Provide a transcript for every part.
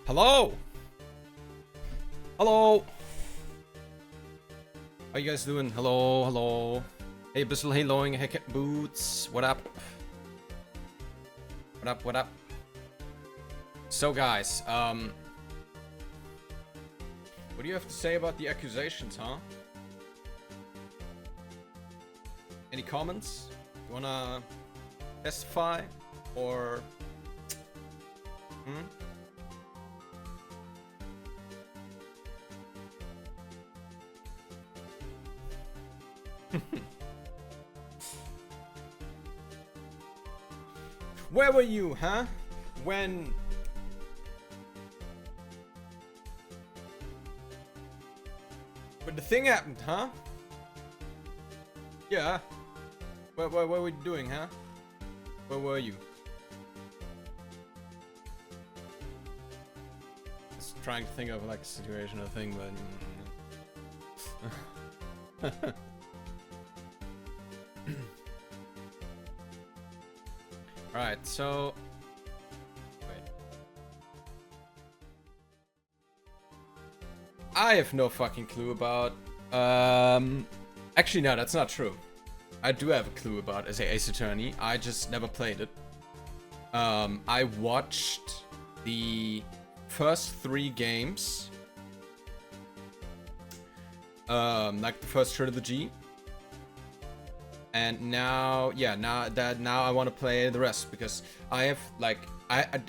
Hello! Hello! How you guys doing? Hello, hello. Hey Bissell, hey Loing, hey Cat Boots, what up? What up, what up? So guys, what do you have to say about the accusations, huh? Any comments? You wanna testify? Or... Where were you, huh? When the thing happened, huh? Yeah. What were you doing, huh? Where were you? Just trying to think of like a situation or thing, but Alright, so... Wait. I have no fucking clue about... Actually, no, that's not true. I do have a clue about Ace Attorney. I just never played it. I watched the first 3 games. Like the first trilogy. And now, yeah, now I want to play the rest because I have like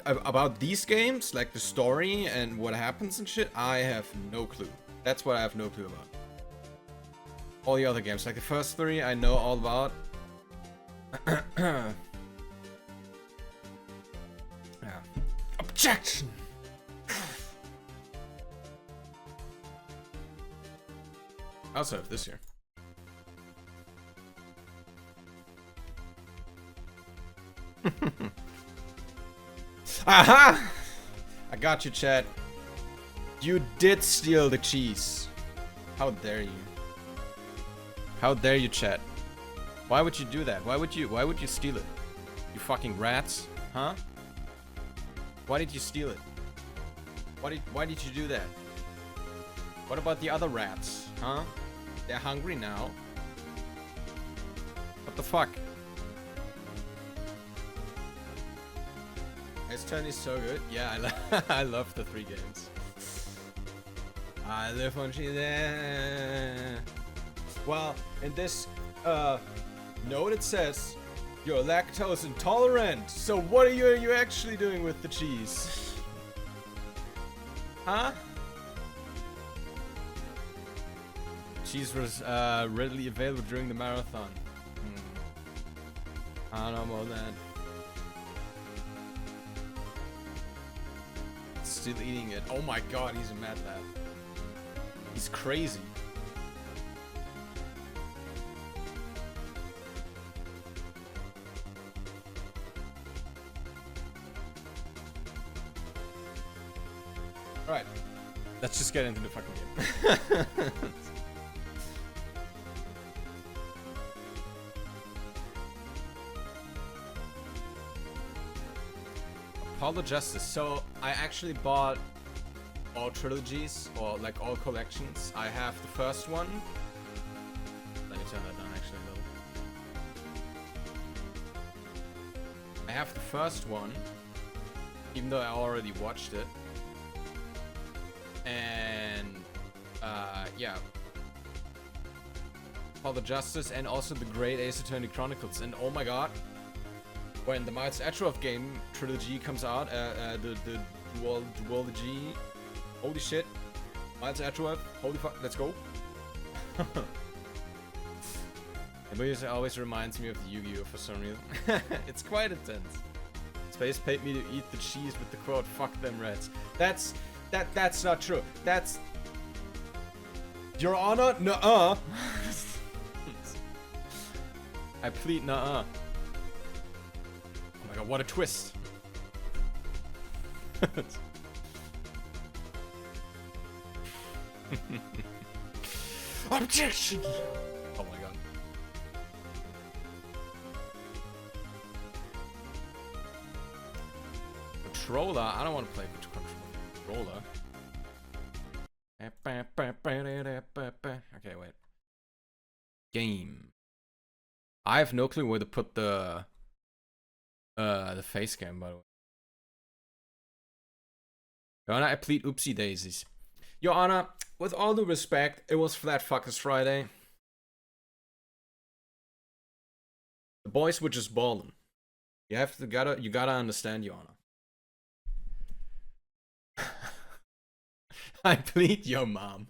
about these games, like the story and what happens and shit. I have no clue. That's what I have no clue about. All the other games, like the first 3, I know all about. Yeah. Objection. I also have this here. Aha! I got you, chat. You did steal the cheese. How dare you? How dare you, chat? Why would you do that? Why would you steal it? You fucking rats, huh? Why did you steal it? Why did you do that? What about the other rats, huh? They're hungry now. What the fuck? Ace Attorney is so good. Yeah, I love the 3 games. I live on cheese. Well, in this note it says you're lactose intolerant. So what are you actually doing with the cheese? Huh? Cheese was readily available during the marathon. I don't know about that. Still eating it. Oh my god, he's a mad lad. He's crazy. Alright. Let's just get into the fucking game. Apollo Justice. So I actually bought all trilogies or like all collections. I have the first one. Let me turn that down actually a little. I have the first one, even though I already watched it. And yeah, Apollo Justice and also the Great Ace Attorney Chronicles. And oh my god. When the Miles Atroth game trilogy comes out, the duology, holy shit, Miles Atroth, holy fuck, let's go. It always reminds me of the Yu-Gi-Oh for some reason. It's quite intense. Space paid me to eat the cheese with the quote, "Fuck them rats." That's not true. That's Your Honor, nuh-uh. I plead nuh-uh. Oh my god, what a twist. Objection! Oh my god. Controller? I don't want to play with controller. controller. Okay, wait. Game. I have no clue where to put the face cam, by the way. Your Honor, I plead oopsie daisies. Your Honor, with all due respect, it was Flat Fuckers Friday. The boys were just ballin'. You gotta understand, Your Honor. I plead your mom.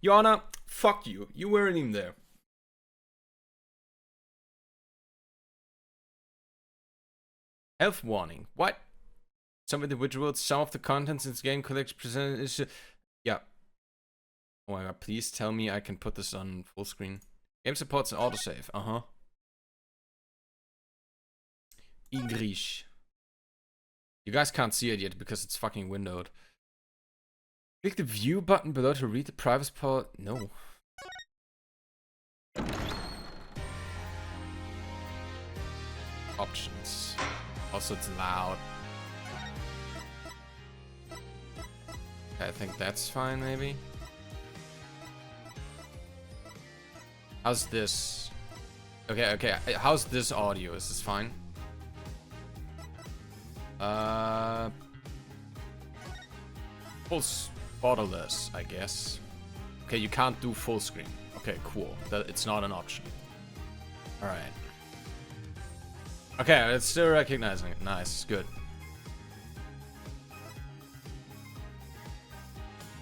Your Honor, fuck you. You weren't even there. Health warning. What? Some individuals, some of the contents in this game collection presented is... Yeah. Oh my god, please tell me I can put this on full screen. Game supports an autosave. Uh-huh. English. You guys can't see it yet because it's fucking windowed. Click the view button below to read the privacy policy. No. Options. Also, it's loud. I think that's fine, maybe. How's this? Okay. How's this audio? Is this fine? Full borderless, I guess. Okay, you can't do full screen. Okay, cool. It's not an option. All right. Okay, it's still recognizing it. Nice, good.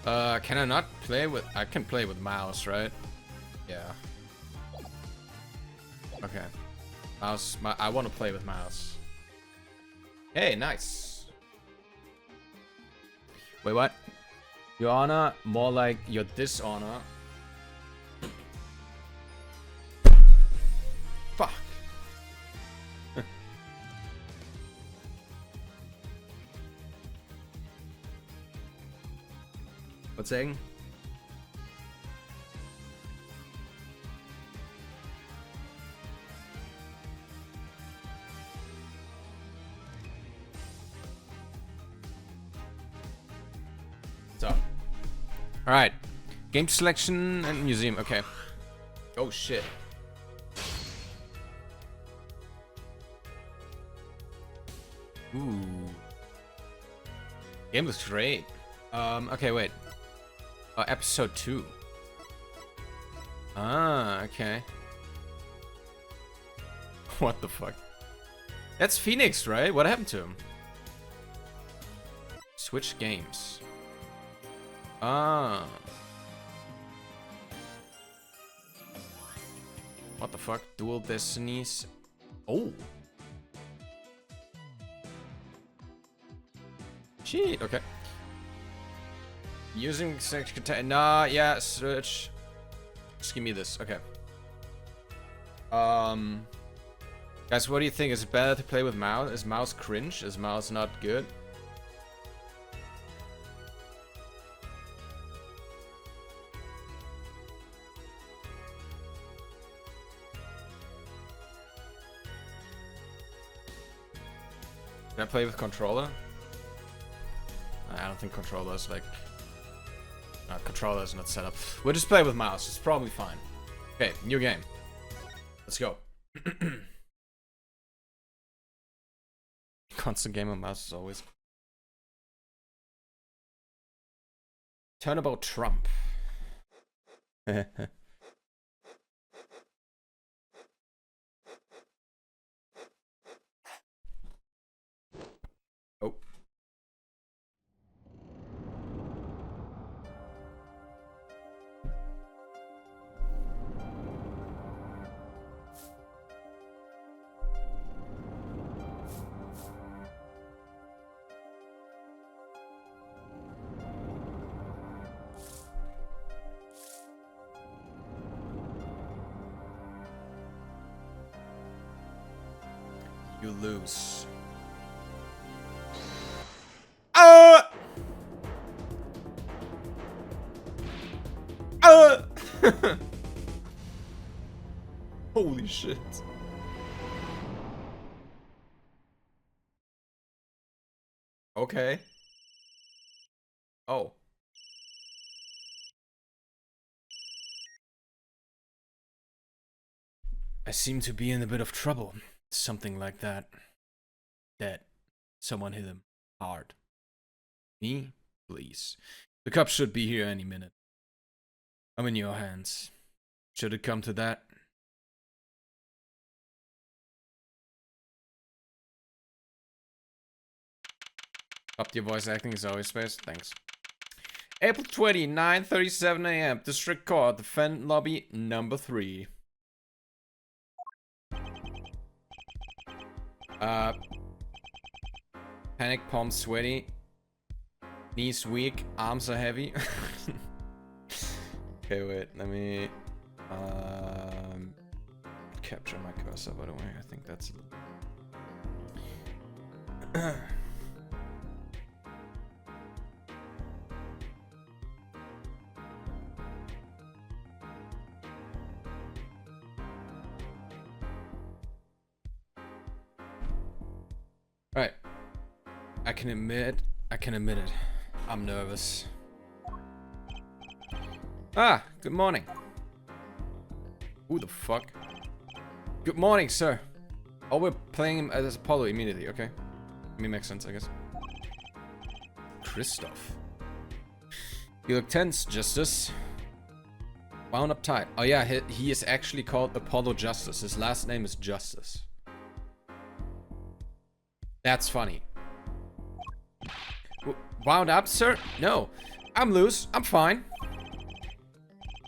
Can I not play with... I can play with mouse, right? Yeah. Okay. Mouse... I want to play with mouse. Hey, nice. Wait, what? Your Honor, more like your dishonor. Fuck. What's saying? So, all right, game selection and museum. Okay. Oh shit. Ooh. Game looks great. Okay, wait. Episode 2. Ah, okay. What the fuck? That's Phoenix, right? What happened to him? Switch games. Ah. What the fuck? Dual Destinies. Oh. Gee, okay. Using sex content. Nah, yeah, switch. Just give me this. Okay. Guys, what do you think? Is it better to play with mouse? Is mouse cringe? Is mouse not good? Can I play with controller? I don't think controller is like... controller is not set up. We'll just play with mouse. It's probably fine. Okay, new game. Let's go. Constant game on mouse is always... Turnabout Trump. Oh. You lose. Holy shit. Okay. Oh. I seem to be in a bit of trouble. Something like that. That someone hit him hard. Me? Please. The cops should be here any minute. I'm in your hands. Should it come to that? Up to your voice acting is always space. Thanks. April 20, 9:37 a.m. District Court, Defendant Lobby number 3. Panic, palms sweaty, knees weak, arms are heavy. Okay, wait, let me capture my cursor, by the way. I think that's right. I can admit it. I'm nervous. Ah, good morning. Who the fuck? Good morning, sir. Oh, we're playing him as Apollo immediately, okay. I mean, makes sense, I guess. Christoph. You look tense, Justice. Wound up tight. Oh yeah, he is actually called Apollo Justice. His last name is Justice. That's funny. Wound up, sir? No. I'm loose. I'm fine.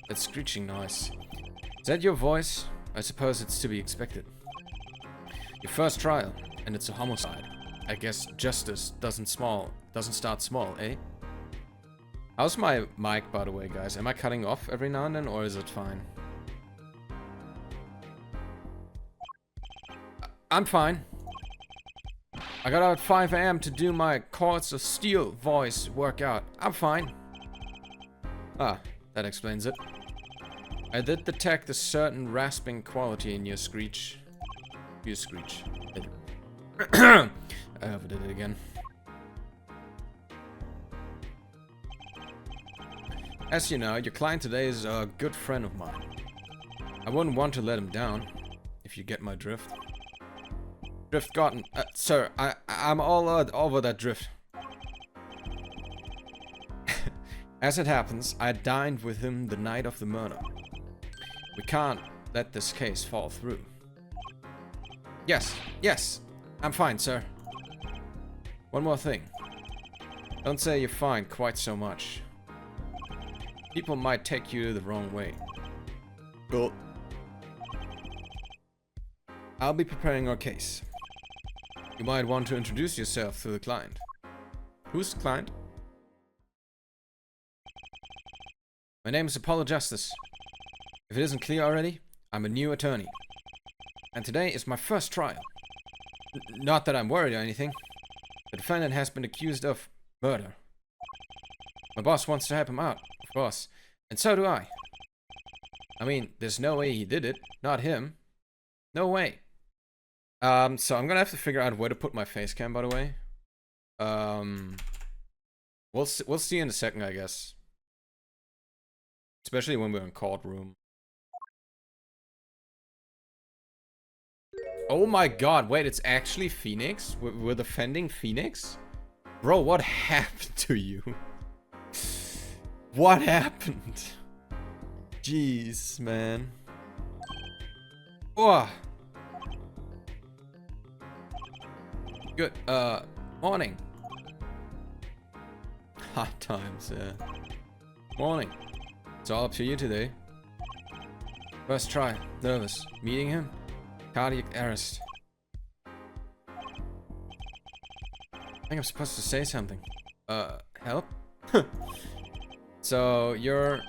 That screeching noise. Is that your voice? I suppose it's to be expected. Your first trial, and it's a homicide. I guess justice doesn't start small, eh? How's my mic, by the way, guys? Am I cutting off every now and then, or is it fine? I'm fine. I got out at 5 a.m. to do my Chords of Steel voice workout. I'm fine. Ah, that explains it. I did detect a certain rasping quality in your screech. I overdid it again. As you know, your client today is a good friend of mine. I wouldn't want to let him down, if you get my drift. Drift gotten. Sir, I'm all over that drift. As it happens, I dined with him the night of the murder. We can't let this case fall through. Yes, I'm fine, sir. One more thing. Don't say you're fine quite so much. People might take you the wrong way. Cool. I'll be preparing our case. You might want to introduce yourself to the client. Who's the client? My name is Apollo Justice. If it isn't clear already, I'm a new attorney. And today is my first trial. Not that I'm worried or anything. The defendant has been accused of murder. My boss wants to help him out, of course. And so do I. I mean, there's no way he did it. Not him. No way. So I'm gonna have to figure out where to put my face cam, by the way. We'll see in a second, I guess. Especially when we're in courtroom. Oh my god, wait, it's actually Phoenix? We're defending Phoenix? Bro, what happened to you? What happened? Jeez, man. Oh. Good, morning. Hot times, yeah. Morning. It's all up to you today. First try. Nervous. Meeting him? Cardiac arrest. I think I'm supposed to say something. Help? So, you're...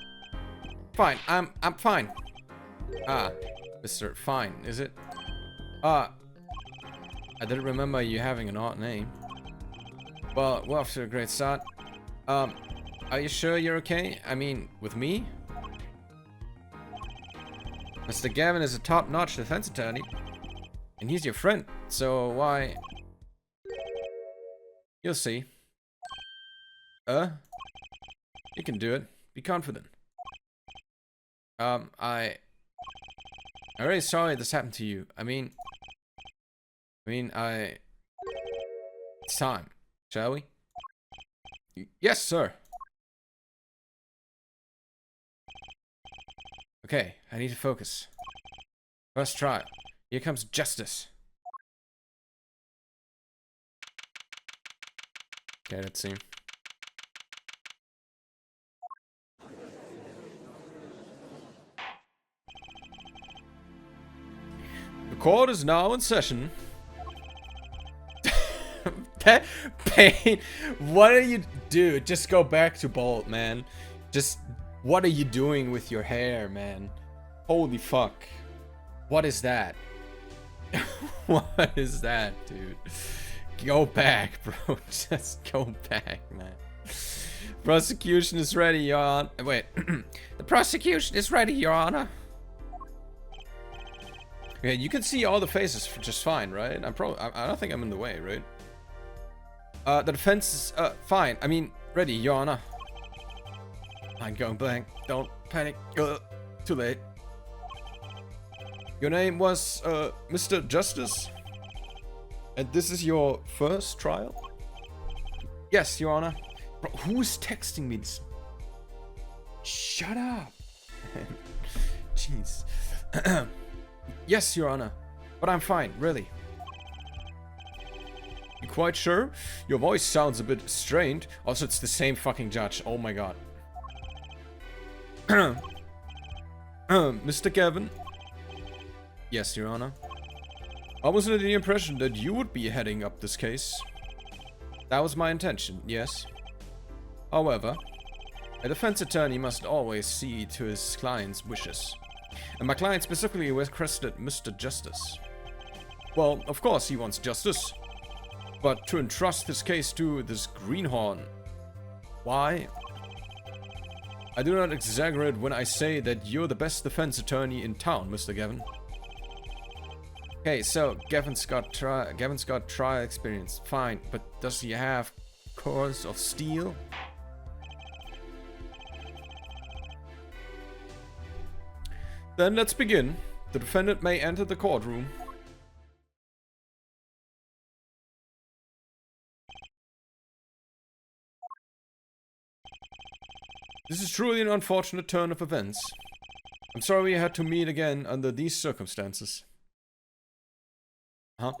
Fine. I'm fine. Ah, Mr. Fine, is it? I didn't remember you having an odd name. Well, we're off to a great start. Are you sure you're okay? I mean, with me? Mr. Gavin is a top-notch defense attorney. And he's your friend, so why... You'll see. You can do it. Be confident. I'm really sorry this happened to you. I mean, it's time, shall we? Yes, sir. Okay, I need to focus. First try. Here comes justice. Okay, let's see. The court is now in session. Pain. What are you... Dude, just go back to bald, man. Just... What are you doing with your hair, man? Holy fuck. What is that? What is that, dude? Go back, bro. Just go back, man. Prosecution is ready, Your Honor. Wait. The prosecution is ready, Your Honor. Yeah, you can see all the faces just fine, right? I don't think I'm in the way, right? The defense is, fine. I mean, ready, Your Honor. I'm going blank. Don't panic. Too late. Your name was, Mr. Justice? And this is your first trial? Yes, Your Honor. Bro, who's texting me this? Shut up. Jeez. Yes, Your Honor. But I'm fine, really. You quite sure? Your voice sounds a bit strained. Also, it's the same fucking judge. Oh my god. Mr. Kevin? Yes, Your Honor. I was under the impression that you would be heading up this case. That was my intention, yes. However, a defense attorney must always see to his client's wishes. And my client specifically requested Mr. Justice. Well, of course he wants justice. But to entrust this case to this greenhorn... Why? I do not exaggerate when I say that you're the best defense attorney in town, Mr. Gavin. Okay, so Gavin's got trial experience. Fine, but does he have cores of steel? Then let's begin. The defendant may enter the courtroom. This is truly an unfortunate turn of events. I'm sorry we had to meet again under these circumstances. Huh?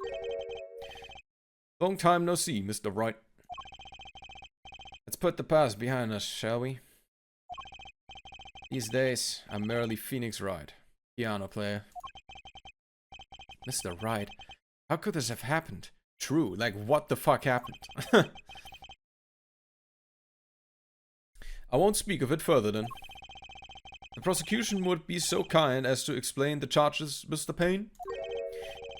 Long time no see, Mr. Wright. Let's put the past behind us, shall we? These days, I'm merely Phoenix Wright, piano player. Mr. Wright, how could this have happened? True, like what the fuck happened? I won't speak of it further then. The prosecution would be so kind as to explain the charges, Mr. Payne?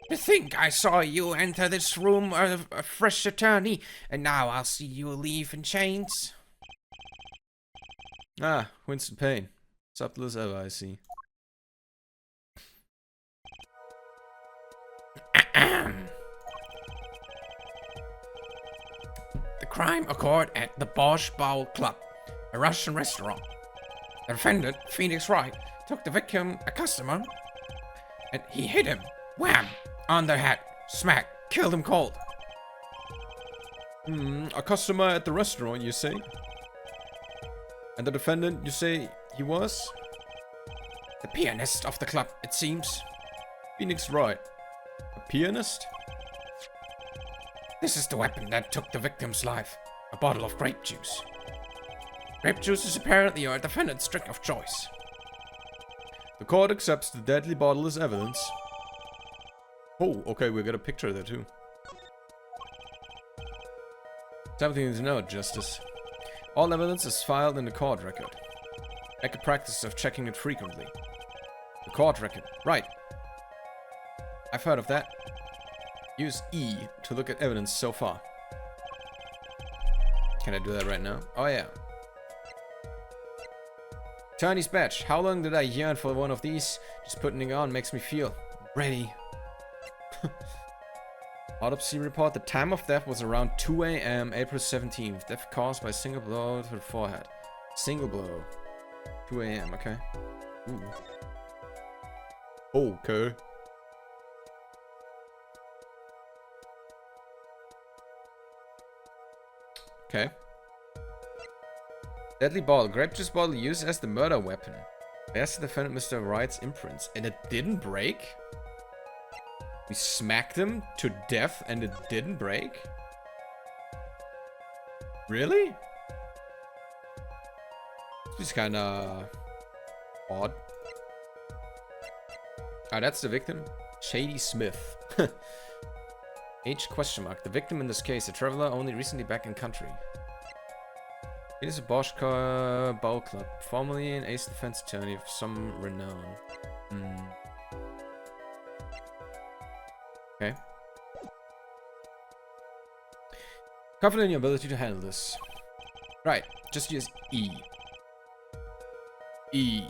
To think I saw you enter this room a fresh attorney, and now I'll see you leave in chains. Ah, Winston Payne. Subtle as ever, I see. The crime occurred at the Bosch Bowl Club, a Russian restaurant. The defendant, Phoenix Wright, took the victim, a customer, and he hit him. Wham! On the head. Smack. Killed him cold. A customer at the restaurant, you say? And the defendant, you say he was? The pianist of the club, it seems. Phoenix Wright. A pianist? This is the weapon that took the victim's life. A bottle of grape juice. Grape juice is apparently your defendant's drink of choice. The court accepts the deadly bottle as evidence. Oh, okay, we got a picture there too. Something to note, Justice. All evidence is filed in the court record. Make a practice of checking it frequently. The court record. Right. I've heard of that. Use E to look at evidence so far. Can I do that right now? Oh yeah. Attorney's badge. How long did I yearn for one of these? Just putting it on makes me feel ready. Autopsy report. The time of death was around 2 a.m. April 17th. Death caused by a single blow to the forehead. Single blow. 2 a.m. Okay. Ooh. Okay. Okay. Deadly bottle. Grape juice bottle used as the murder weapon. Bears the defendant Mr. Wright's imprints. And it didn't break? We smacked him to death and it didn't break? Really? This is kinda odd. Ah, that's the victim. Shady Smith. Age question mark. The victim in this case, a traveler only recently back in country. It is a Boschka Bowl Club, formerly an ace defense attorney of some renown. Okay. Confident in your ability to handle this. Right, just use E. E.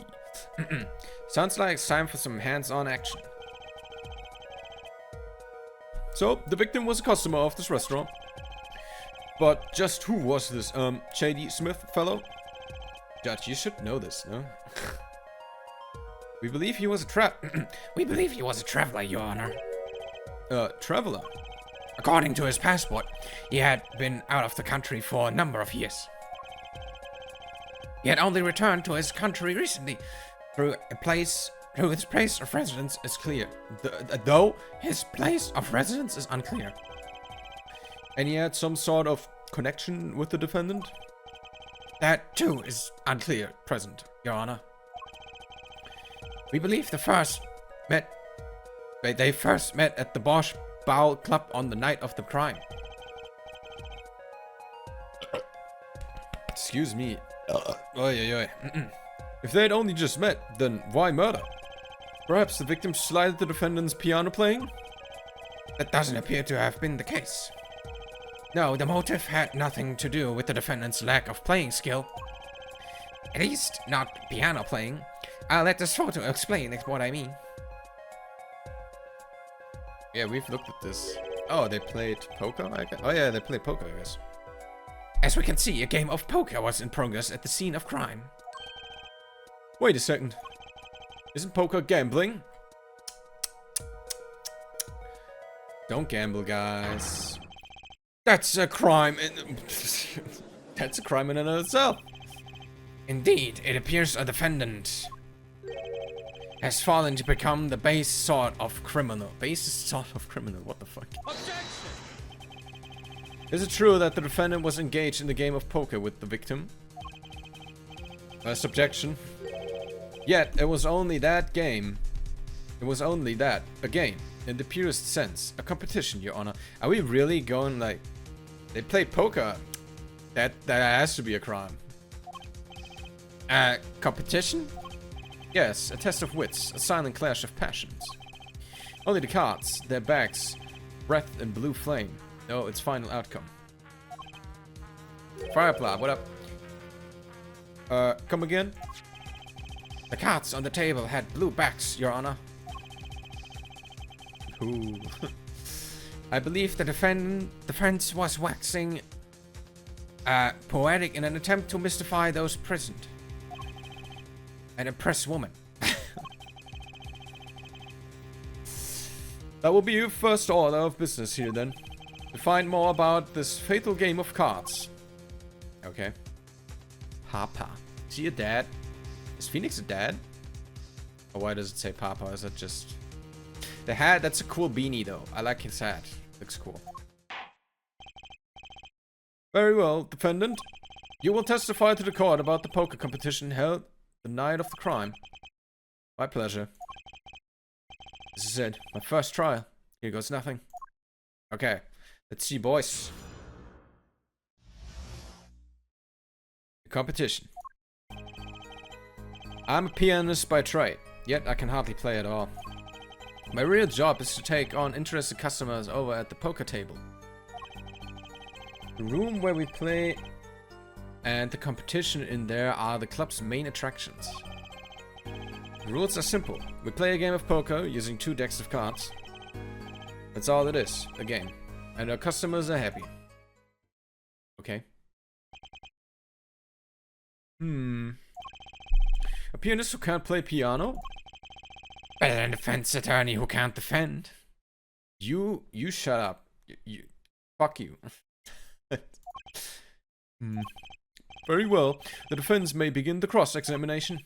Sounds like it's time for some hands-on action. So, the victim was a customer of this restaurant. But just who was this, Shady Smith fellow? Judge, you should know this, no? We believe he was a We believe he was a traveler, Your Honor. Traveler? According to his passport, he had been out of the country for a number of years. He had only returned to his country recently, through his place of residence is clear. Though his place of residence is unclear. And he had some sort of connection with the defendant? That too is unclear, present, Your Honor. We believe they first met at the Bosch Bowl Club on the night of the crime. Excuse me. If they had only just met, then why murder? Perhaps the victim slighted the defendant's piano playing? That doesn't appear to have been the case. No, the motive had nothing to do with the defendant's lack of playing skill. At least, not piano playing. I'll let this photo explain what I mean. Yeah, we've looked at this. Oh, they played poker, I guess. Oh yeah, they played poker, I guess. As we can see, a game of poker was in progress at the scene of crime. Wait a second. Isn't poker gambling? Don't gamble, guys. That's a crime in... That's a crime in and of itself. Indeed, it appears a defendant has fallen to become the base sort of criminal. Basest sort of criminal, what the fuck? Objection! Is it true that the defendant was engaged in the game of poker with the victim? First objection. Yet, it was only that game. It was only that. A game. In the purest sense. A competition, Your Honor. Are we really going like... They played poker? That has to be a crime. Competition? Yes, a test of wits. A silent clash of passions. Only the cards, their backs, breath and blue flame. No, its final outcome. Fireplow, what up? Come again? The cards on the table had blue backs, Your Honor. Ooh. I believe the defense was waxing poetic in an attempt to mystify those present and impress women. That will be your first order of business here then. To find more about this fatal game of cards. Okay. Papa. Is he a dad? Is Phoenix a dad? Or why does it say Papa? Is that just... The hat, that's a cool beanie though. I like his hat. Looks cool. Very well, defendant. You will testify to the court about the poker competition held the night of the crime. My pleasure. This is it. My first trial. Here goes nothing. Okay. Let's see, boys. The competition. I'm a pianist by trade, yet I can hardly play at all. My real job is to take on interested customers over at the poker table. The room where we play and the competition in there are the club's main attractions. The rules are simple. We play a game of poker using 2 decks of cards. That's all it is, a game. And our customers are happy. Okay. A pianist who can't play piano? Better than a defense attorney who can't defend. You shut up. Fuck you. Very well. The defense may begin the cross-examination.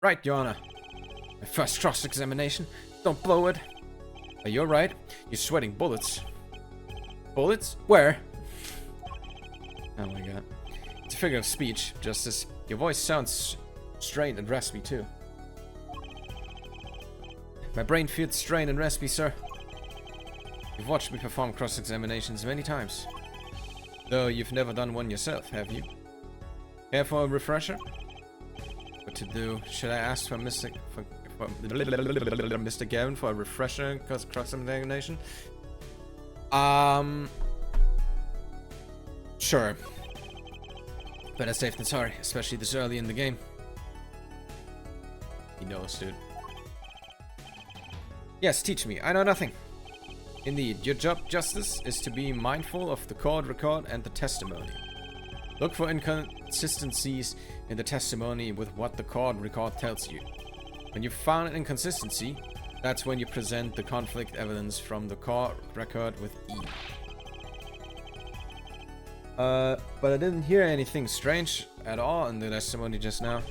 Right, Your Honor. My first cross-examination. Don't blow it. You're right. You're sweating bullets. Bullets? Where? Oh my god. It's a figure of speech, Justice. Your voice sounds strained and raspy, too. My brain feels strained and raspy, sir. You've watched me perform cross-examinations many times. Though you've never done one yourself, have you? Care for a refresher? What to do? Should I ask for Mr. Gavin for a refresher cross-examination? Sure. Better safe than sorry, especially this early in the game. He knows, dude. Yes, teach me. I know nothing. Indeed, your job, Justice, is to be mindful of the court record and the testimony. Look for inconsistencies in the testimony with what the court record tells you. When you've found an inconsistency, that's when you present the conflict evidence from the court record with E. But I didn't hear anything strange at all in the testimony just now.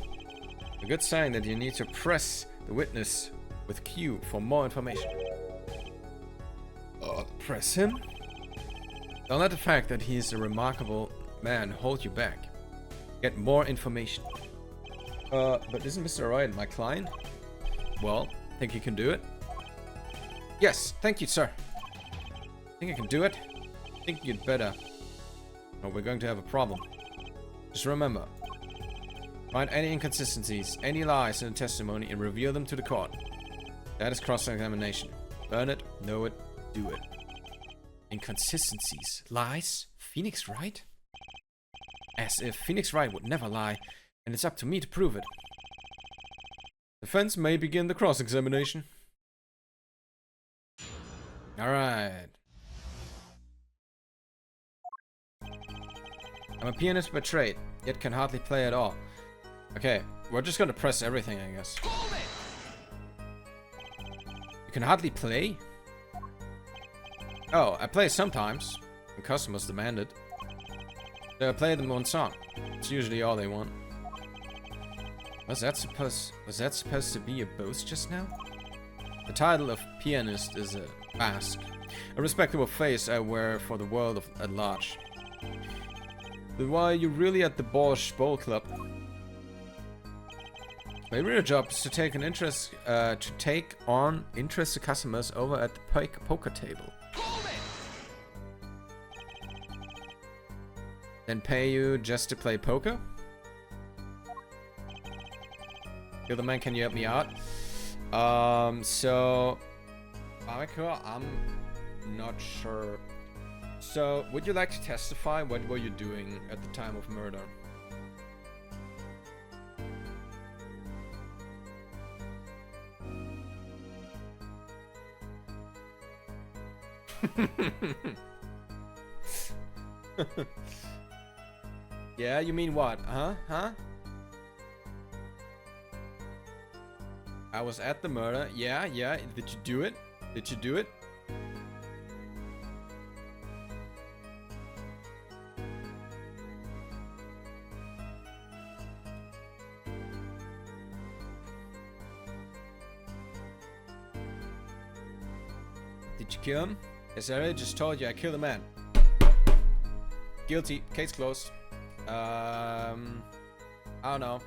A good sign that you need to press the witness with Q for more information. Press him? Don't let the fact that he is a remarkable man hold you back. Get more information. But isn't Mr. Ryan my client? Well, think you can do it? Yes, thank you, sir. Think I can do it? Think you'd better. Or we're going to have a problem. Just remember. Find any inconsistencies, any lies in the testimony, and reveal them to the court. That is cross-examination. Learn it, know it, do it. Inconsistencies, lies, Phoenix Wright? As if Phoenix Wright would never lie, and it's up to me to prove it. Defense may begin the cross-examination. Alright. I'm a pianist by trade, yet can hardly play at all. Okay, we're just gonna press everything, I guess. You can hardly play? Oh, I play sometimes, when customers demand it. So I play them one song. It's usually all they want. Was that supposed to be a boast just now? The title of pianist is a mask, a respectable face I wear for the world at large. But why are you really at the Bosch Bowl Club? My real job is to take on interested customers over at the poker table. Then pay you just to play poker? You're the man, can you help me out? So... Michael, I'm not sure. So, would you like to testify? What were you doing at the time of murder? Yeah, you mean what? Huh? I was at the murder. Yeah. Did you do it? Did you do it? Did you kill him? Yes, I already just told you I killed a man. Guilty. Case closed. I don't know.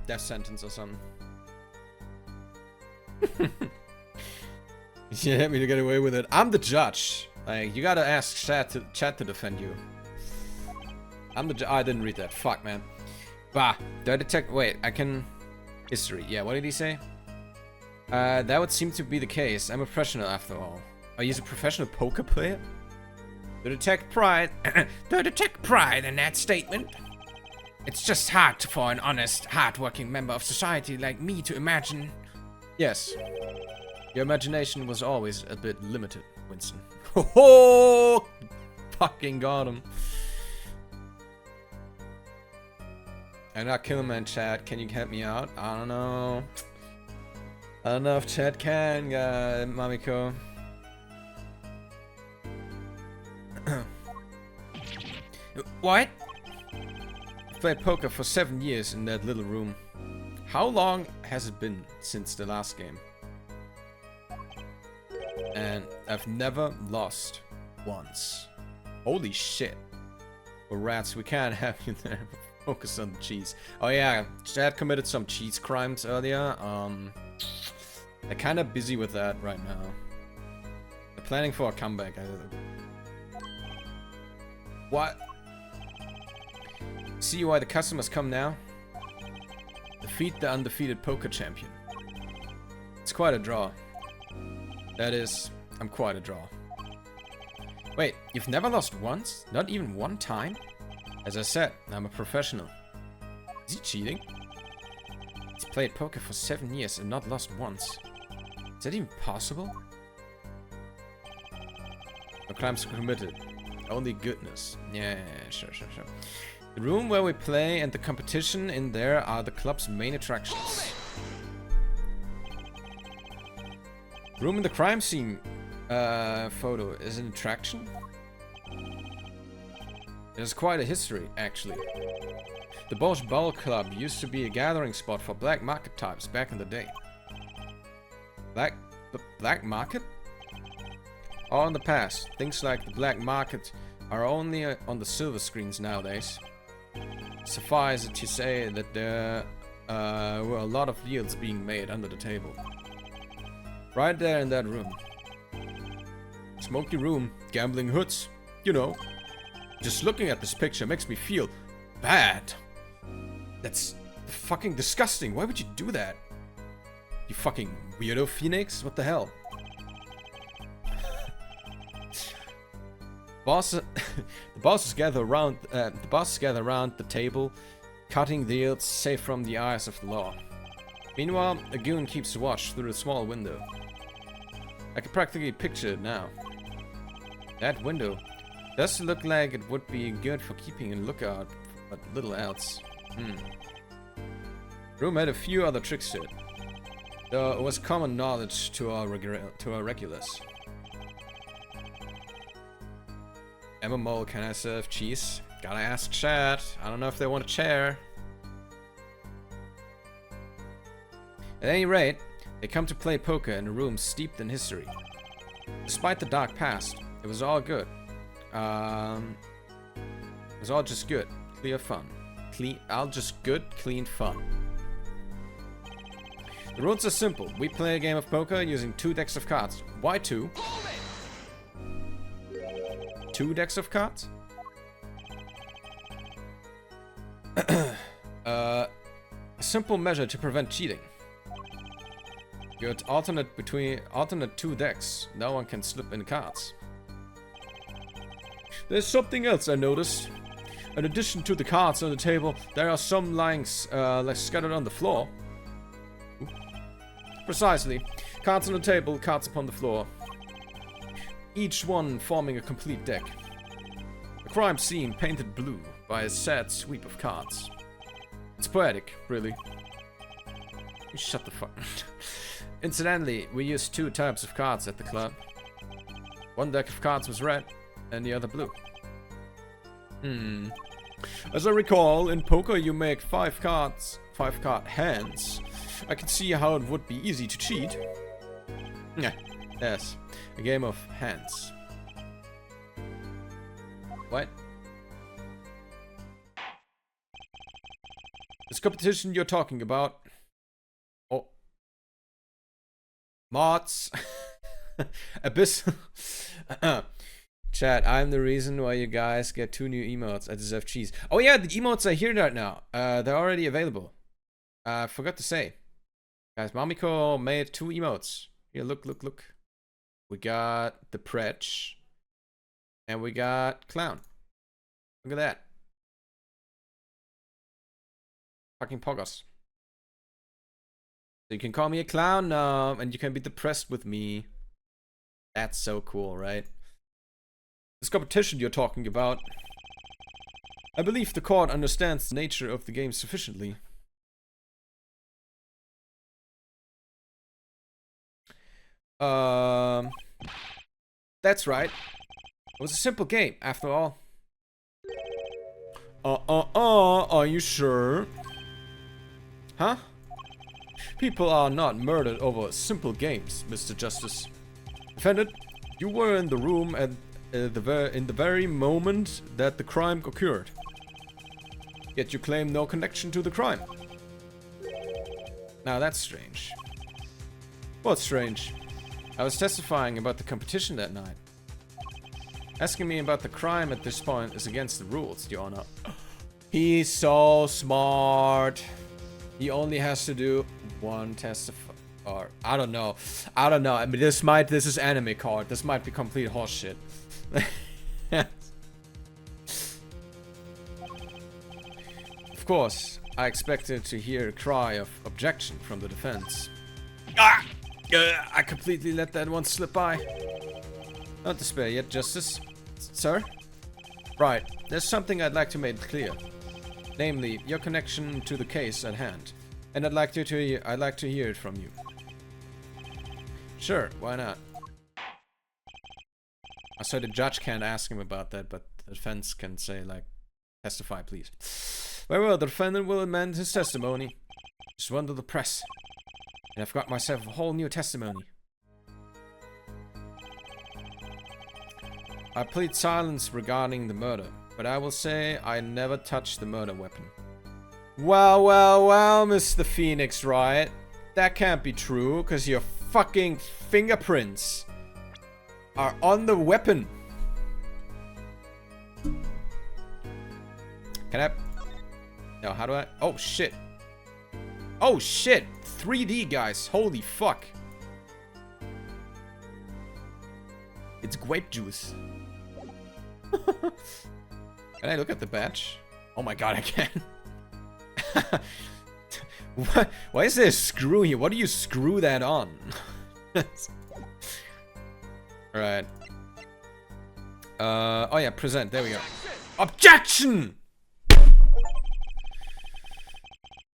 Death sentence or something. You hit me to get away with it. I'm the judge. Like, you gotta ask chat to defend you. I'm the judge. I didn't read that. Fuck, man. Bah. Do I detect? Wait, I can... History. Yeah, what did he say? That would seem to be the case. I'm a professional after all. Are you a professional poker player? To detect pride... To detect pride in that statement? It's just hard for an honest, hard-working member of society like me to imagine... Yes. Your imagination was always a bit limited, Winston. Oh, fucking got him. I'm not Killman, chat. Can you help me out? I don't know. I don't know if chat can, Mamiko. What? Played poker for 7 years in that little room. How long has it been since the last game? And I've never lost once. Holy shit. Well, rats, we can't have you there. Focus on the cheese. Oh yeah, Chad committed some cheese crimes earlier. They're kind of busy with that right now. They're planning for a comeback. What? See why the customers come now? Defeat the undefeated poker champion. It's quite a draw. That is, I'm quite a draw. Wait, you've never lost once? Not even one time? As I said, I'm a professional. Is he cheating? He's played poker for 7 years and not lost once. Is that even possible? No crimes committed. Only goodness. Yeah, sure. The room where we play and the competition in there are the club's main attractions. Room in the crime scene photo is an attraction? It has quite a history, actually. The Bosch Ball Club used to be a gathering spot for black market types back in the day. Black market? All in the past. Things like the black market are only on the silver screens nowadays. Suffice it to say that there were a lot of deals being made under the table. Right there in that room. Smoky room, gambling hoods, you know. Just looking at this picture makes me feel bad. That's fucking disgusting. Why would you do that? You fucking weirdo, Phoenix? What the hell? The bosses gather around the table, cutting deals safe from the eyes of the law. Meanwhile, a goon keeps watch through the small window. I can practically picture it now. That window does look like it would be good for keeping a lookout, but little else. Room had a few other tricks to it, though it was common knowledge to our regulars. Emma Mole, can I serve cheese? Gotta ask chat. I don't know if they want a chair. At any rate, they come to play poker in a room steeped in history. Despite the dark past, it was all good. It was all just good. Clear fun. Clean fun. The rules are simple. We play a game of poker using 2 decks of cards. Why 2? 2 decks of cards? A simple measure to prevent cheating. You alternate 2 decks. No one can slip in cards. There's something else I noticed. In addition to the cards on the table, there are some lying scattered on the floor. Ooh. Precisely. Cards on the table, cards upon the floor. Each one forming a complete deck. A crime scene painted blue by a sad sweep of cards. It's poetic, really. Shut the fuck. Incidentally, we used 2 types of cards at the club. One deck of cards was red, and the other blue. As I recall, in poker you make 5 card hands. I can see how it would be easy to cheat. Yeah, yes, a game of hands. What? This competition you're talking about? Oh. Mods. Abyss. Chat, I'm the reason why you guys get 2 new emotes. I deserve cheese. Oh yeah, the emotes are here right now. They're already available. I forgot to say. Guys, Mamiko made 2 emotes. Here, look. We got the Pretch. And we got Clown. Look at that. Fucking poggers. So you can call me a clown now, and you can be depressed with me. That's so cool, right? This competition you're talking about. I believe the court understands the nature of the game sufficiently. That's right. It was a simple game, after all. Are you sure? Huh? People are not murdered over simple games, Mr. Justice. Defendant, you were in the room at in the very moment that the crime occurred. Yet you claim no connection to the crime. Now that's strange. What's strange? I was testifying about the competition that night. Asking me about the crime at this point is against the rules, Your Honor. He's so smart. He only has to do one testify. Or I don't know. I mean, this is anime card. This might be complete horseshit. Of course, I expected to hear a cry of objection from the defense. I completely let that one slip by. Don't despair yet, Justice. Sir? Right, there's something I'd like to make clear. Namely, your connection to the case at hand. And I'd like to hear it from you. Sure, why not? So the judge can't ask him about that, but the defense can say, like, testify, please. Very well, the defendant will amend his testimony. Just wonder the press. And I've got myself a whole new testimony. I plead silence regarding the murder, but I will say I never touched the murder weapon. Well, Mr. Phoenix Wright. That can't be true, because your fucking fingerprints are on the weapon. Can I... No, how do I... Oh, shit. Oh, shit. 3D, guys. Holy fuck. It's grape juice. Can I look at the badge? Oh my god, I can. What? Why is there a screw here? What do you screw that on? Alright. Oh yeah, present. There we go. Objection!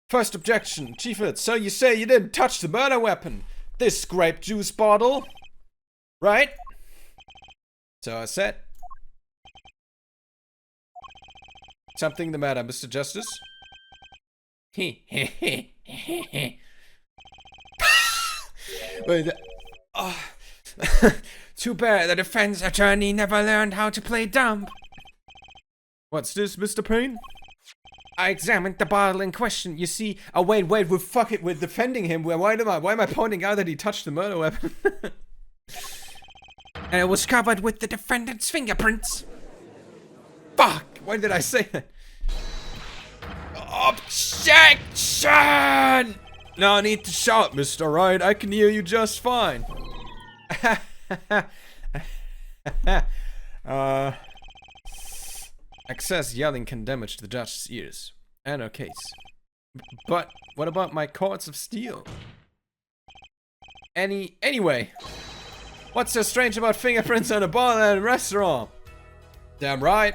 First objection. Chief It, so you say you didn't touch the murder weapon? This grape juice bottle? Right? So I said. Something the matter, Mr. Justice? Wait, Too bad the defense attorney never learned how to play dumb. What's this, Mr. Payne? I examined the bottle in question. You see, Wait, we're defending him. Why am I pointing out that he touched the murder weapon? and it was covered with the defendant's fingerprints. Fuck! Why did I say that? Objection! No need to shout, Mr. Wright. I can hear you just fine. Excess yelling can damage the judge's ears and her case. But what about my cords of steel? Anyway, what's so strange about fingerprints on a bottle at a restaurant? Damn right.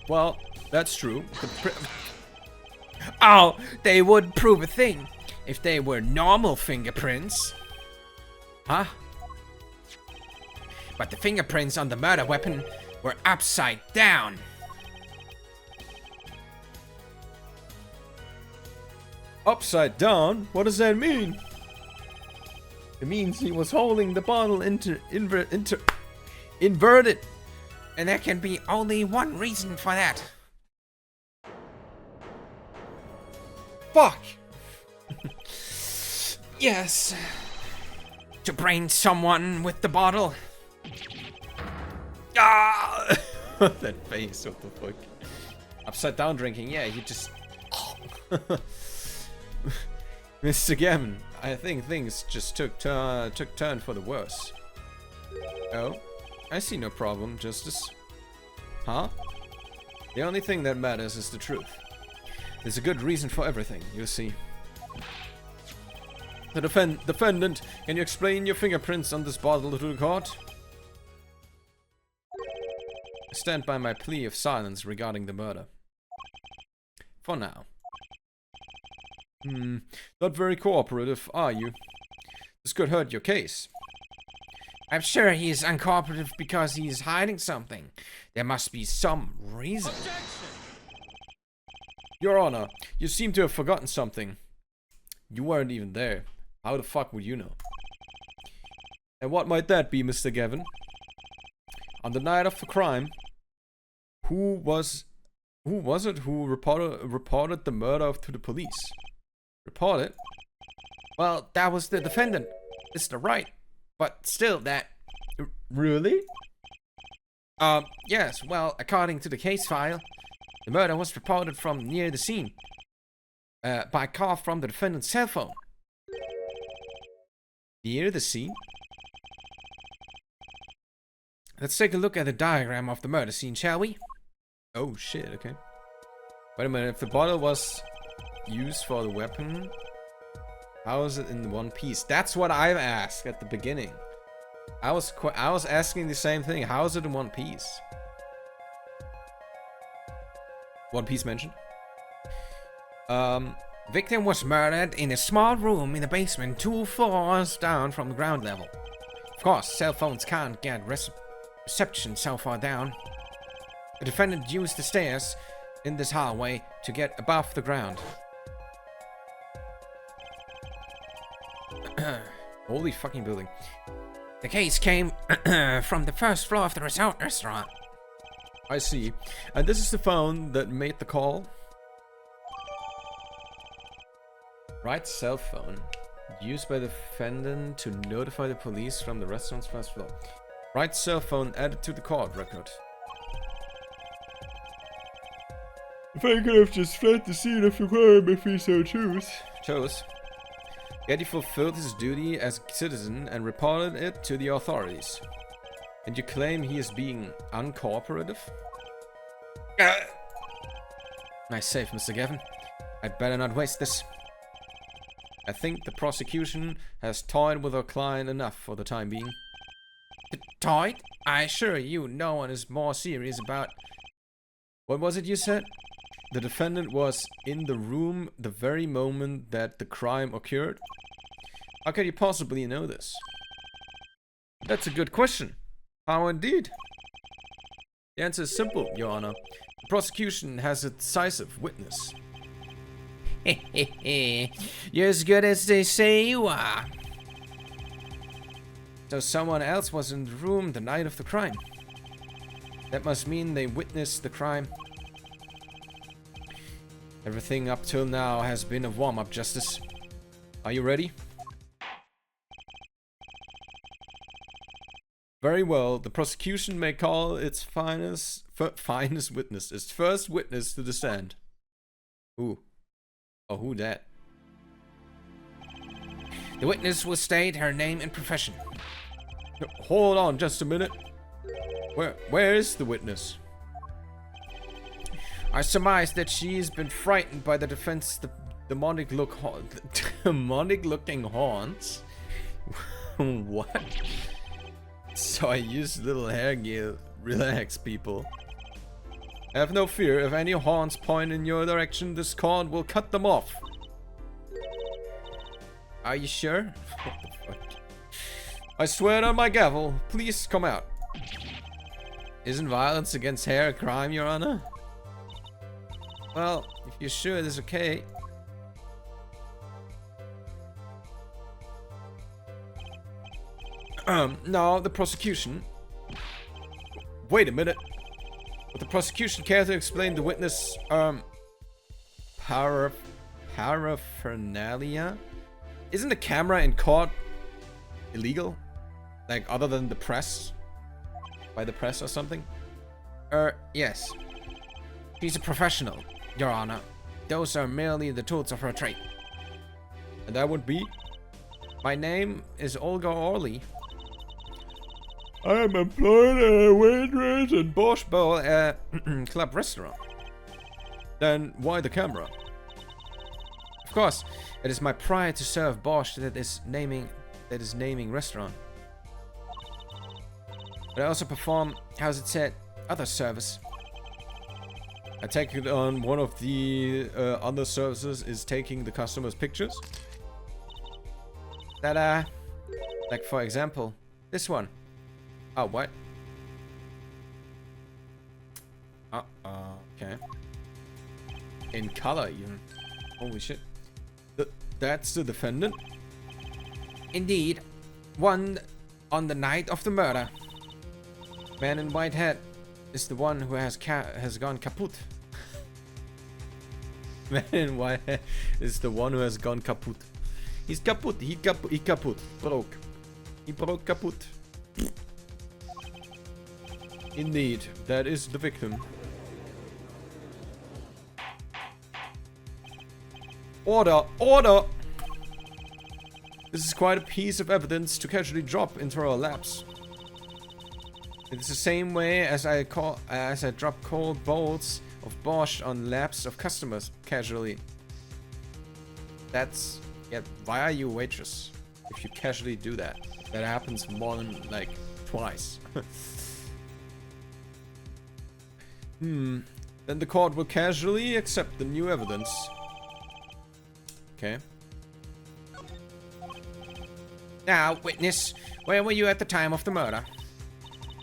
Well, that's true. Oh, they would prove a thing if they were normal fingerprints. Huh? But the fingerprints on the murder weapon were upside down. Upside down? What does that mean? It means he was holding the bottle inverted. And there can be only one reason for that. Fuck! Yes. To brain someone with the bottle. Ah! That face, what the fuck? Upside down drinking, yeah, you just... Mr. Gammon, I think things just took turn for the worse. Oh? I see no problem, Justice. Huh? The only thing that matters is the truth. There's a good reason for everything, you see. The defendant, can you explain your fingerprints on this bottle to the court? I stand by my plea of silence regarding the murder. For now. Not very cooperative, are you? This could hurt your case. I'm sure he is uncooperative because he is hiding something. There must be some reason. Objection! Your Honor, you seem to have forgotten something. You weren't even there. How the fuck would you know? And what might that be, Mr. Gavin? On the night of the crime, who was it who reported the murder to the police? Reported? Well, that was the defendant, Mr. Wright. But still, that... Really? Yes, well, according to the case file, the murder was reported from near the scene. By a call from the defendant's cell phone. Near the scene? Let's take a look at the diagram of the murder scene, shall we? Oh shit, okay. Wait a minute, if the bottle was used for the weapon, how is it in one piece? That's what I've asked at the beginning. I was asking the same thing. How is it in one piece? One Piece mentioned. Victim was murdered in a small room in the basement 2 floors down from the ground level. Of course, cell phones can't get reception so far down. The defendant used the stairs in this hallway to get above the ground. Holy fucking building. The case came from the first floor of the resort restaurant. I see. And this is the phone that made the call? Right cell phone. Used by the defendant to notify the police from the restaurant's first floor. Right cell phone added to the court record. If I could have just fled the scene of the crime if we so chose. Yet he fulfilled his duty as a citizen and reported it to the authorities. And you claim he is being uncooperative? Nice save, Mr. Gavin. I'd better not waste this. I think the prosecution has toyed with our client enough for the time being. Toyed? I assure you, no one is more serious about... What was it you said? The defendant was in the room the very moment that the crime occurred? How can you possibly know this? That's a good question. How indeed? The answer is simple, Your Honor. The prosecution has a decisive witness. You're as good as they say you are. So someone else was in the room the night of the crime. That must mean they witnessed the crime. Everything up till now has been a warm-up, Justice. Are you ready? Very well. The prosecution may call its finest witness, its first witness to the stand. Who? Oh, who that? The witness will state her name and profession. Hold on just a minute. Where is the witness? I surmise that she's been frightened by the defense's demonic looking haunts? What? So I use little hair gear. Relax, people. Have no fear. If any haunts point in your direction, this court will cut them off. Are you sure? What the fuck? I swear on my gavel. Please come out. Isn't violence against hair a crime, Your Honor? Well, if you're sure this is okay. No, the prosecution. Wait a minute. Would the prosecution care to explain the witness, paraphernalia? Isn't the camera in court illegal? Like, other than the press? By the press or something? Yes. She's a professional, Your Honor. Those are merely the tools of her trade. And that would be? My name is Olga Orley. I am employed as a waitress in Bosch Bowl Club restaurant. Then why the camera? Of course, it is my pride to serve Bosch that is naming restaurant. But I also perform, how's it said, other service. I take it on one of the other services is taking the customer's pictures. That like for example, this one. Oh, what? Okay. In color even. Holy shit. That's the defendant? Indeed. One on the night of the murder. Man in white hat is the one who has gone kaput. Man in white hat is the one who has gone kaput. He's kaput. He kaput. Broke. He broke kaput. Indeed, that is the victim. Order! Order! This is quite a piece of evidence to casually drop into our laps. It's the same way as I drop cold bolts of Bosch on laps of customers casually. That's... yeah, why are you a waitress if you casually do that? That happens more than, like, twice. Then the court will casually accept the new evidence. Okay. Now, witness, where were you at the time of the murder?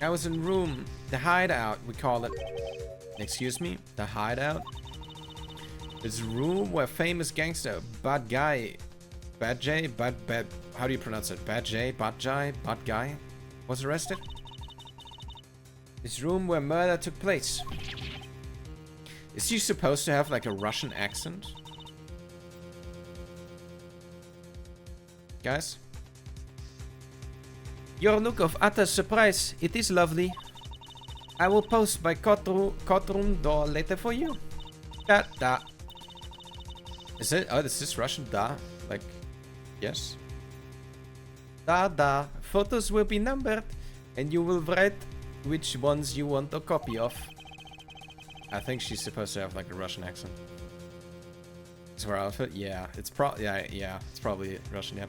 I was in room, the hideout, we call it. Excuse me? The hideout? It's a room where famous gangster Bad Guy, how do you pronounce it? Bad Guy was arrested? This room where murder took place. Is he supposed to have like a Russian accent? Guys? Your look of utter surprise, it is lovely. I will post my courtroom door later for you. Da. Is it? Oh, is this Russian? Da? Like, yes. Da. Photos will be numbered, and you will write which ones you want a copy of. I think she's supposed to have like a Russian accent. Is her outfit? Yeah, it's probably it's probably Russian. Yeah.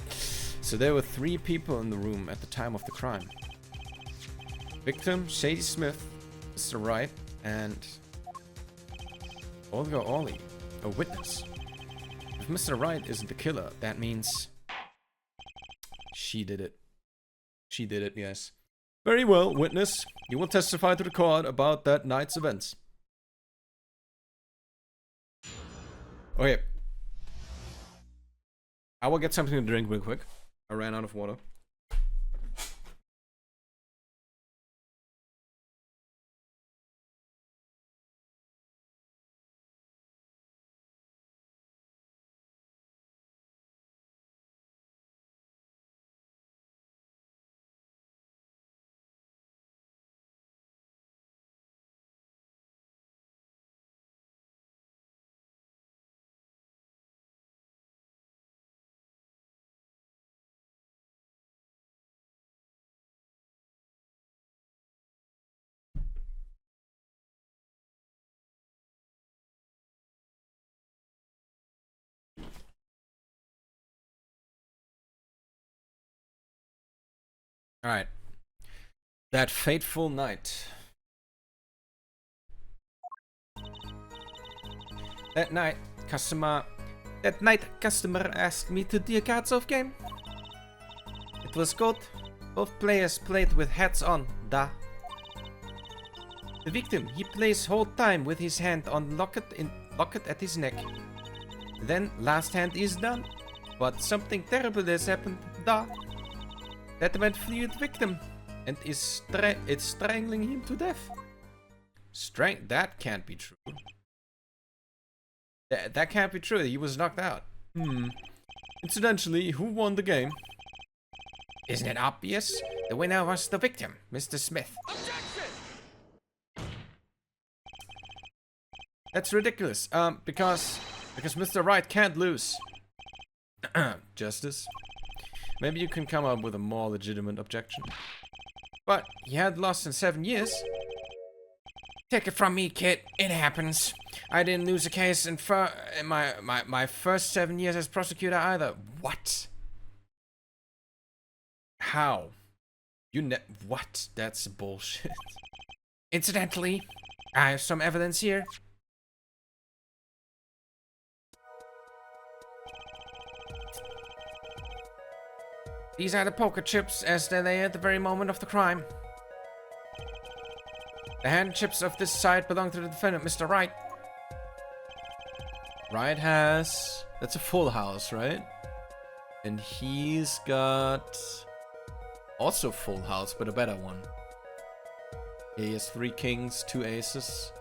So there were 3 people in the room at the time of the crime. Victim Shady Smith, Mr. Wright, and Olga Ollie, a witness. If Mr. Wright isn't the killer, that means she did it. She did it, yes. Very well, witness. You will testify to the court about that night's events. Okay. I will get something to drink real quick. I ran out of water. Alright. That fateful night. That night, customer asked me to do a cards-off game. It was good. Both players played with hats on, da. The victim, he plays whole time with his hand on locket at his neck. Then, last hand is done. But something terrible has happened, da. That man fleed victim and is strangling him to death. That can't be true. That can't be true. He was knocked out. Incidentally, who won the game? Isn't it obvious? The winner was the victim, Mr. Smith. Objection! That's ridiculous. Because Mr. Wright can't lose. Justice. Maybe you can come up with a more legitimate objection. But he had lost in 7 years. Take it from me, kid. It happens. I didn't lose a case in my first 7 years as prosecutor either. What? How? What? That's bullshit. Incidentally, I have some evidence here. These are the poker chips as they lay at the very moment of the crime. The hand chips of this side belong to the defendant, Mr. Wright. Wright has... That's a full house, right? And he's got... Also full house, but a better one. Yeah, he has 3 kings, 2 aces.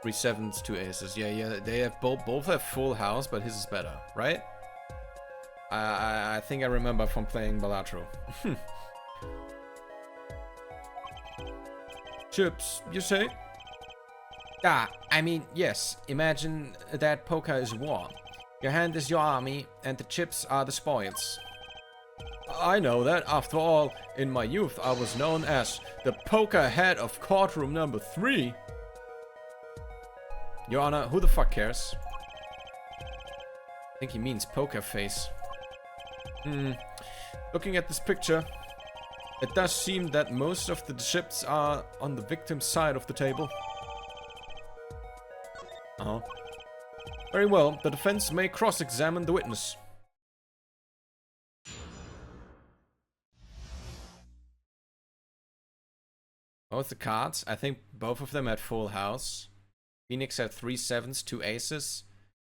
3 sevens, 2 aces. Yeah, they have both have full house, but his is better, right? I think I remember from playing Balatro. Chips, you say? I mean, yes. Imagine that poker is war. Your hand is your army, and the chips are the spoils. I know that. After all, in my youth, I was known as the poker head of courtroom number 3. Your Honor, who the fuck cares? I think he means poker face. Looking at this picture, it does seem that most of the chips are on the victim's side of the table. Very well, the defense may cross-examine the witness. Both the cards, I think both of them had full house. Phoenix had 3 sevens, 2 aces.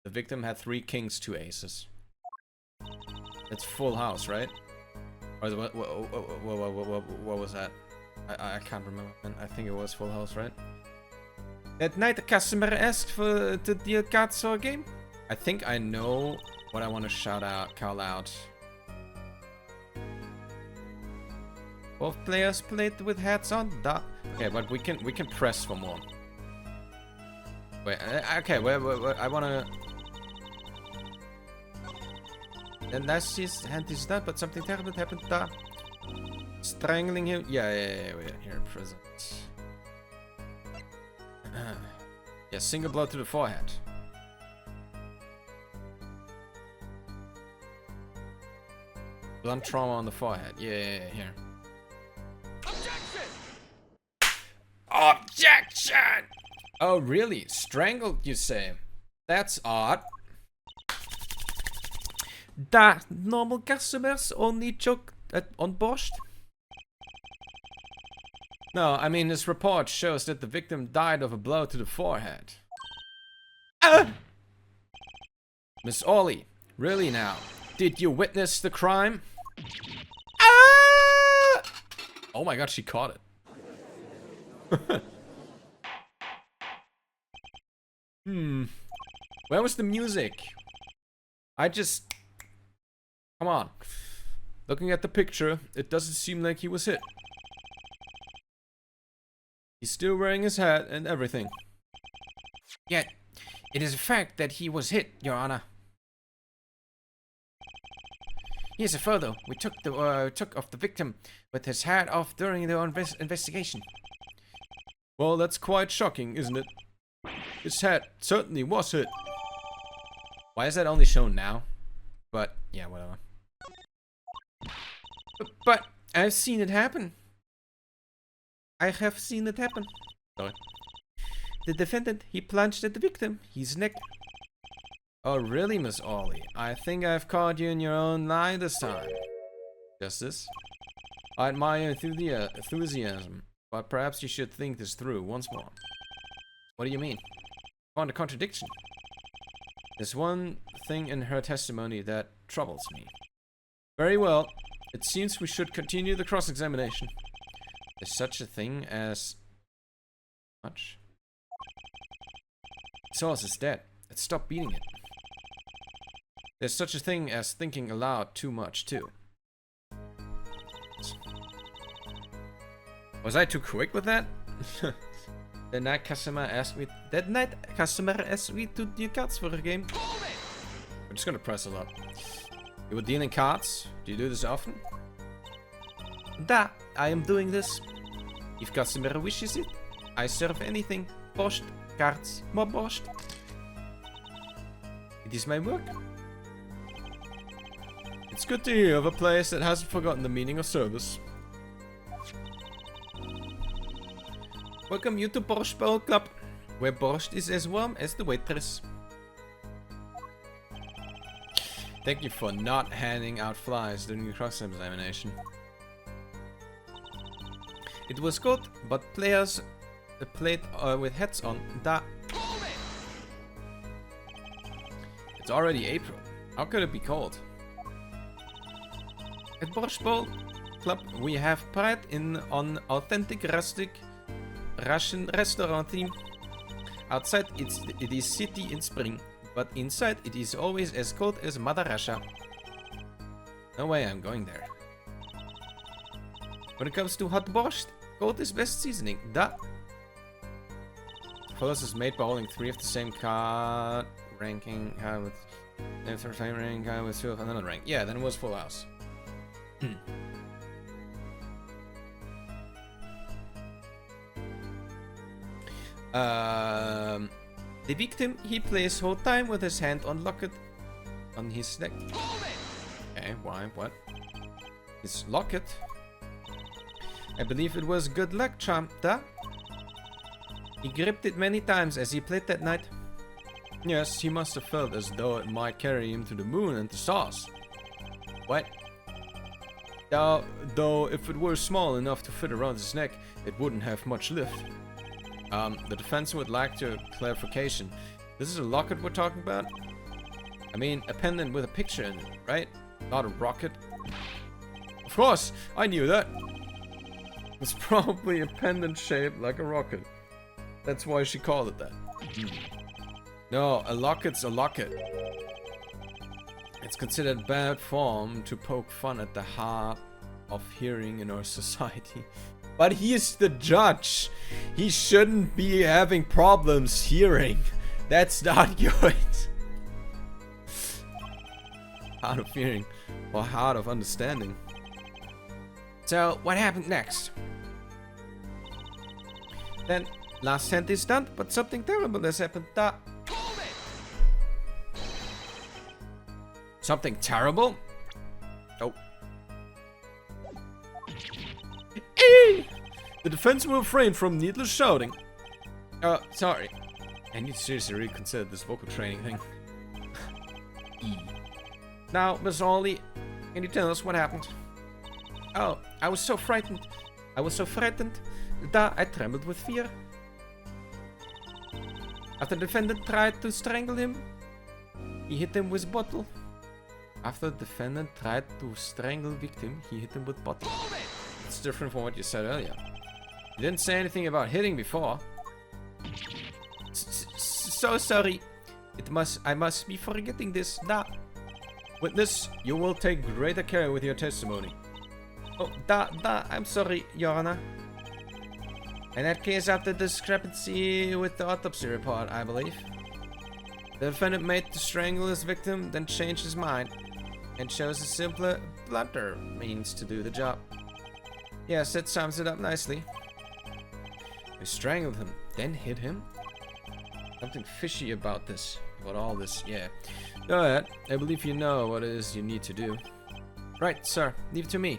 The victim had 3 kings, 2 aces. That's full house, right? Or is it, what was that? I can't remember. I think it was full house, right? That night, the customer asked for to deal cards for a game. I think I know what I want to call out. Both players played with hats on. Okay, but we can press for more. Wait, okay, wait, I wanna. Then last his hand is done, but something terrible happened. Strangling him. Yeah, here, present. Yeah, single blow to the forehead. Blunt trauma on the forehead. Yeah, here. Objection! Oh, really? Strangled, you say? That's odd. That normal customers only choke on borscht? No, I mean, this report shows that the victim died of a blow to the forehead. Miss Orley, really now? Did you witness the crime? Oh my god, she caught it. Where was the music? Come on. Looking at the picture, it doesn't seem like he was hit. He's still wearing his hat and everything. Yet, it is a fact that he was hit, Your Honor. Here's a photo. We took of the victim with his hat off during the investigation. Well, that's quite shocking, isn't it? His hat certainly was hit. Why is that only shown now? But, yeah, whatever. But I've seen it happen. I have seen it happen. Sorry. The defendant, he plunged at the victim. His neck. Oh, really, Miss Orley? I think I've caught you in your own lie this time. Justice? I admire your enthusiasm, but perhaps you should think this through once more. What do you mean? I found a contradiction. There's one thing in her testimony that troubles me. Very well. It seems we should continue the cross-examination. There's such a thing as... much? Its horse is dead. Let's stop beating it. There's such a thing as thinking aloud too much, too. Was I too quick with that? That night customer asked me to deal cards for a game. I'm just gonna press a lot. You were dealing cards? Do you do this often? I am doing this. If customer wishes it, I serve anything. Post. cards, more borscht. It is my work. It's good to hear of a place that hasn't forgotten the meaning of service. Welcome you to Borscht Bowl Club, where borscht is as warm as the waitress. Thank you for not handing out flies during the cross-examination. It was good, but players played with hats on. It's already April. How could it be cold? At Borscht Bowl Club, we have pride on authentic rustic Russian restaurant theme. Outside it is city in spring, but inside it is always as cold as Mother Russia. No way I'm going there. When it comes to hot borscht, cold is best seasoning. Follows is made by holding 3 of the same card ranking with same rank with 2 of another rank. Yeah, then it was full house. The victim, he plays whole time with his hand on locket on his neck. Okay, why? What? His locket? I believe it was good luck charm, He gripped it many times as he played that night. Yes, he must have felt as though it might carry him to the moon and the stars. What? Though if it were small enough to fit around his neck, it wouldn't have much lift. The defense would like to clarification. This is a locket we're talking about? I mean, a pendant with a picture in it, right? Not a rocket. Of course, I knew that. It's probably a pendant shaped like a rocket. That's why she called it that. No, a locket's a locket. It's considered bad form to poke fun at the hard of hearing in our society. But he's the judge. He shouldn't be having problems hearing. That's not good. Hard of hearing or hard of understanding. So, what happened next? Then, last cent is done, but something terrible has happened. Something terrible? Oh. The defense will refrain from needless shouting. Sorry. I need to seriously reconsider this vocal training thing. Now, Miss Ollie, can you tell us what happened? Oh, I was so frightened. That I trembled with fear. After the defendant tried to strangle him, he hit him with bottle. After the defendant tried to strangle victim, he hit him with bottle. It's different from what you said earlier. You didn't say anything about hitting before. So sorry. I must be forgetting this. Witness, you will take greater care with your testimony. Oh, I'm sorry, Your Honor. In that case, after discrepancy with the autopsy report, I believe. The defendant made to strangle his victim, then changed his mind, and chose a simpler, blunter means to do the job. Yes, that sums it up nicely. We strangled him, then hit him. Something fishy about this. About all this, yeah. Go ahead. I believe you know what it is you need to do. Right, sir. Leave it to me.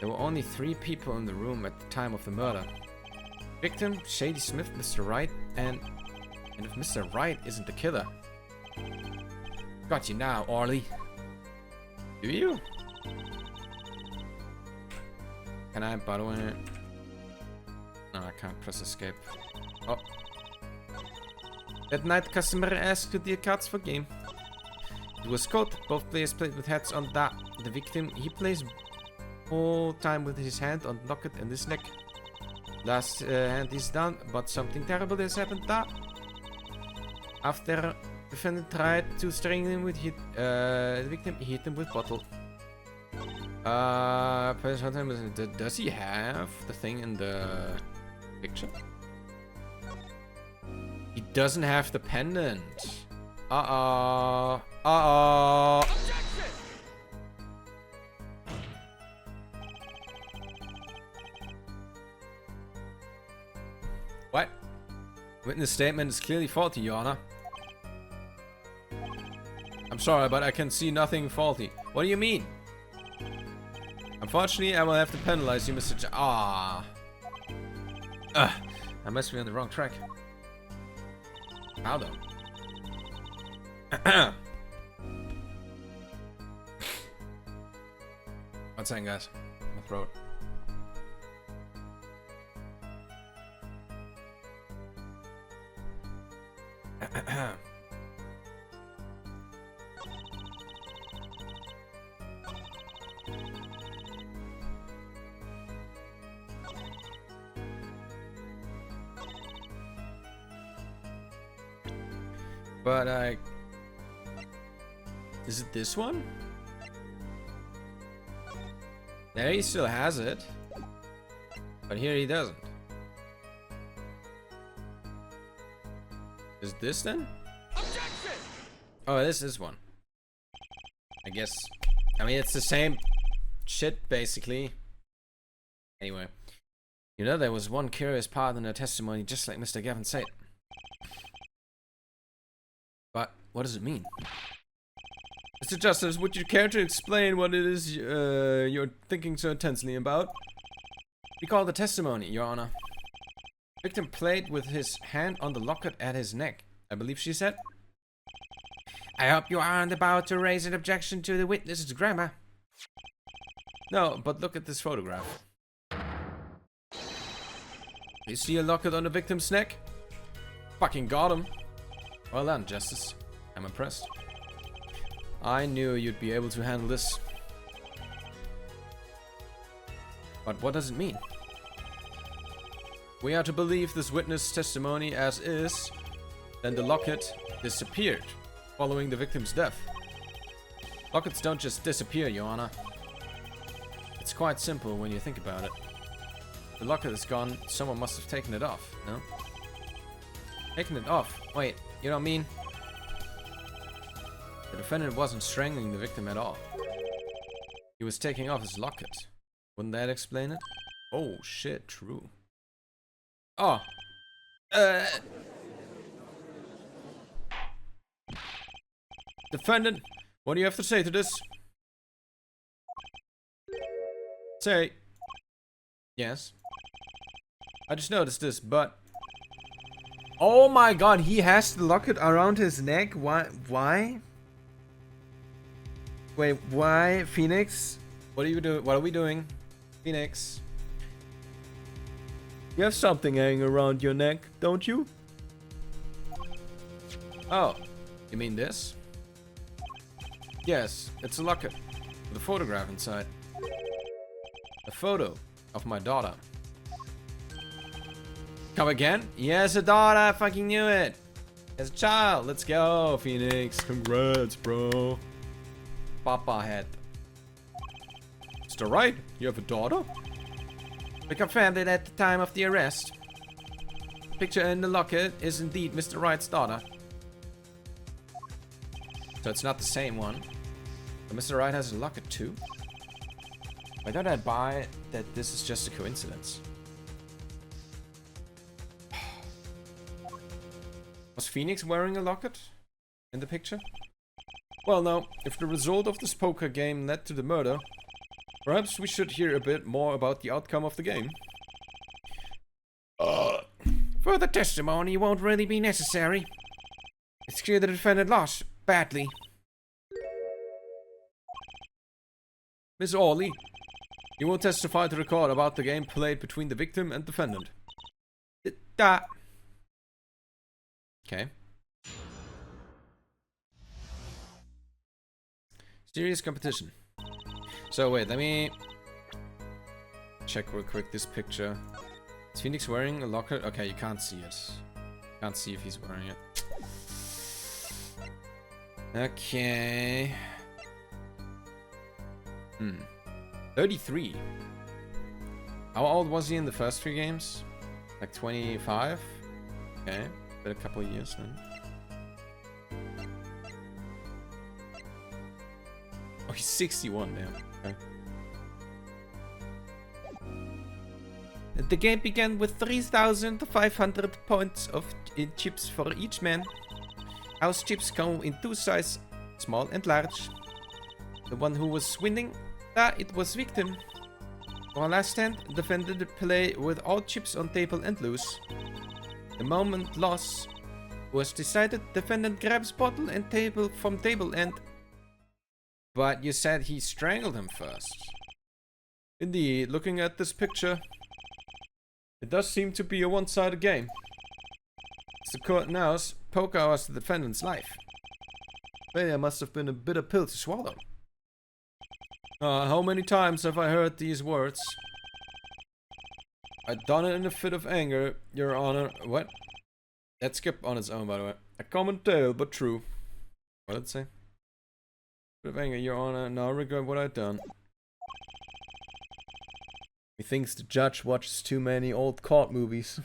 There were only 3 people in the room at the time of the murder. Victim, Shady Smith, Mr. Wright, and if Mr. Wright isn't the killer. Got you now, Orly. Do you? Can I, by the way? No, I can't press escape. Oh. That night, customer asked to deal cards for game. It was cold. Both players played with hats on. The victim, he plays all time with his hand on locket and his neck. Last hand is done, but something terrible has happened. After defendant tried to strangle him with the victim, he hit him with bottle. Does he have the thing in the picture? He doesn't have the pendant. Uh-oh. Uh-oh. Objection! What? Witness statement is clearly faulty, Your Honor. I'm sorry, but I can see nothing faulty. What do you mean? Unfortunately, I will have to penalize you, Mr. I must be on the wrong track. How though? One second, guys. My throat. But is it this one? There he still has it. But here he doesn't. Is this then? Objection! Oh, this is one. I guess. I mean, it's the same shit, basically. Anyway. You know, there was one curious part in her testimony, just like Mr. Gavin said. But what does it mean? Mr. Justice, would you care to explain what it is you're thinking so intensely about? Recall the testimony, Your Honor. Victim played with his hand on the locket at his neck, I believe she said. I hope you aren't about to raise an objection to the witness's grammar. No, but look at this photograph. You see a locket on the victim's neck? Fucking got him. Well done, Justice. I'm impressed. I knew you'd be able to handle this. But what does it mean? We are to believe this witness testimony as is, then the locket disappeared following the victim's death. Lockets don't just disappear, Your Honor. It's quite simple when you think about it. The locket is gone, someone must have taken it off, no? Taken it off? Wait, you don't mean? The defendant wasn't strangling the victim at all. He was taking off his locket. Wouldn't that explain it? Oh shit, true. Oh. Defendant, what do you have to say to this? Say. Yes. I just noticed this, but... Oh my god, he has the locket around his neck? Why? Why? Wait, why? Phoenix? What are you doing? What are we doing? Phoenix? You have something hanging around your neck, don't you? Oh, you mean this? Yes, it's a locket with a photograph inside. A photo of my daughter. Come again? Yes, a daughter. I fucking knew it. As a child. Let's go, Phoenix. Congrats, bro. Papa head. Mr. Wright, you have a daughter? We confirmed it at the time of the arrest. The picture in the locket is indeed Mr. Wright's daughter. So it's not the same one. But Mr. Wright has a locket too. Why don't I buy that this is just a coincidence? Was Phoenix wearing a locket in the picture? Well now, if the result of this poker game led to the murder, perhaps we should hear a bit more about the outcome of the game. Further testimony won't really be necessary. It's clear the defendant lost badly. Miss Orley, you will testify to the court about the game played between the victim and defendant. Okay. Serious competition. So wait, let me check real quick this picture. Is Phoenix wearing a locket? Okay, you can't see it. Can't see if he's wearing it. Okay. 33. How old was he in the first 3 games? Like 25? Okay. Been a couple of years then. Oh, he's 61 now. Okay. The game began with 3,500 points in chips for each man. House chips come in two sizes, small and large. The one who was winning, it was victim. For last hand, defended play with all chips on table and lose. The moment loss was decided, defendant grabs bottle and table from table and... But you said he strangled him first. Indeed, looking at this picture, it does seem to be a one-sided game. As the court knows, poker was the defendant's life. Failure must have been a bitter pill to swallow. How many times have I heard these words? I done it in a fit of anger, Your Honor. What? That skip on its own, by the way. A common tale, but true. What did it say? Fit of anger, Your Honor. Now I regret what I've done. He thinks the judge watches too many old court movies.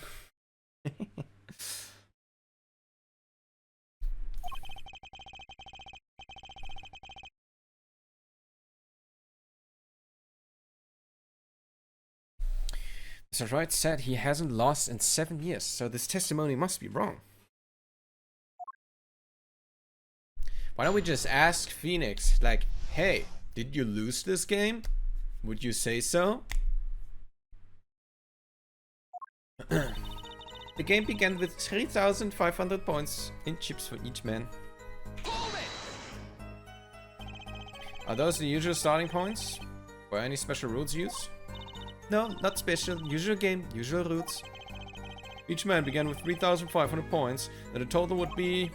Mr. Wright said he hasn't lost in 7 years, so this testimony must be wrong. Why don't we just ask Phoenix, like, hey, did you lose this game? Would you say so? The game began with 3,500 points in chips for each man. Are those the usual starting points? Were any special rules used? No, not special. Usual game, usual rules. Each man began with 3,500 points, and the total would be...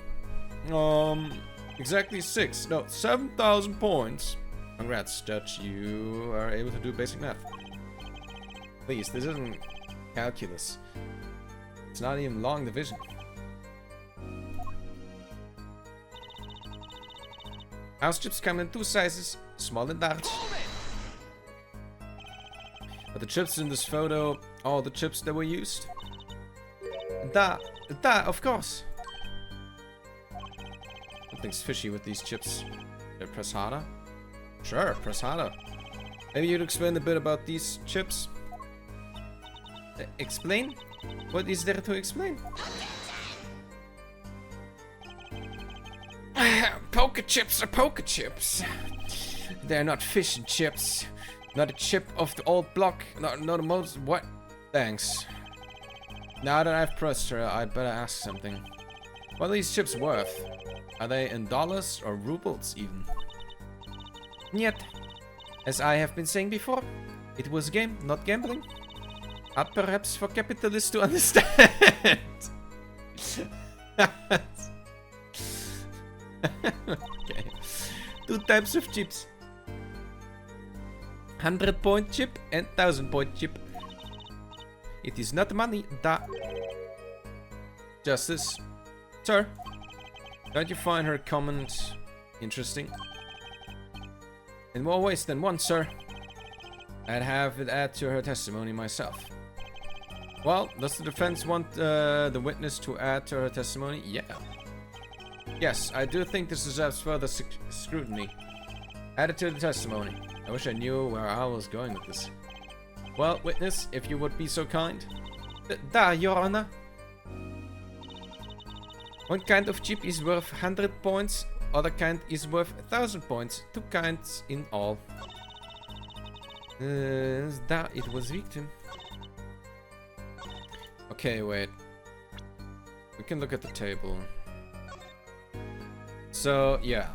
exactly 7,000 points. Congrats, Judge. You are able to do basic math. Please, this isn't calculus. It's not even long division. House chips come in two sizes, small and large. But the chips in this photo, all the chips that were used? Of course. Something's fishy with these chips. Press harder? Sure, press harder. Maybe you'd explain a bit about these chips? Explain? What is there to explain? Poker chips are poker chips. They're not fish and chips. Not a chip of the old block. Not the most. What? Thanks. Now that I've pressed her, I'd better ask something. What are these chips worth? Are they in dollars or rubles even? Yet, as I have been saying before, it was a game, not gambling. Hard perhaps for capitalists to understand. Okay. Two types of chips. 100-point chip and 1000-point chip. It is not money, Justice. Sir, don't you find her comment interesting? In more ways than one, sir. I'd have it add to her testimony myself. Well, does the defense want the witness to add to her testimony? Yeah. Yes, I do think this deserves further scrutiny. Add it to the testimony. I wish I knew where I was going with this. Well, witness, if you would be so kind. Your Honor. One kind of chip is worth 100 points, other kind is worth 1000 points. 2 kinds in all. It was victim. Okay, wait. We can look at the table. So, yeah.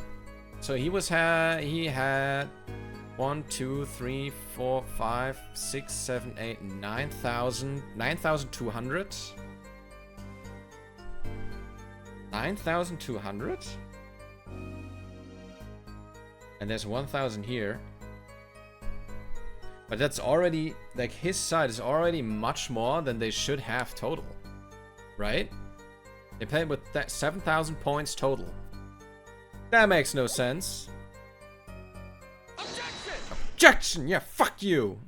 So he had 1, 2, 3, 4, 5, 6, 7, 8, 9,000. 9,200? 9,200? And there's 1,000 here. But that's already, like, his side is already much more than they should have total. Right? They played with that 7,000 points total. That makes no sense. Objection! Objection! Yeah, fuck you!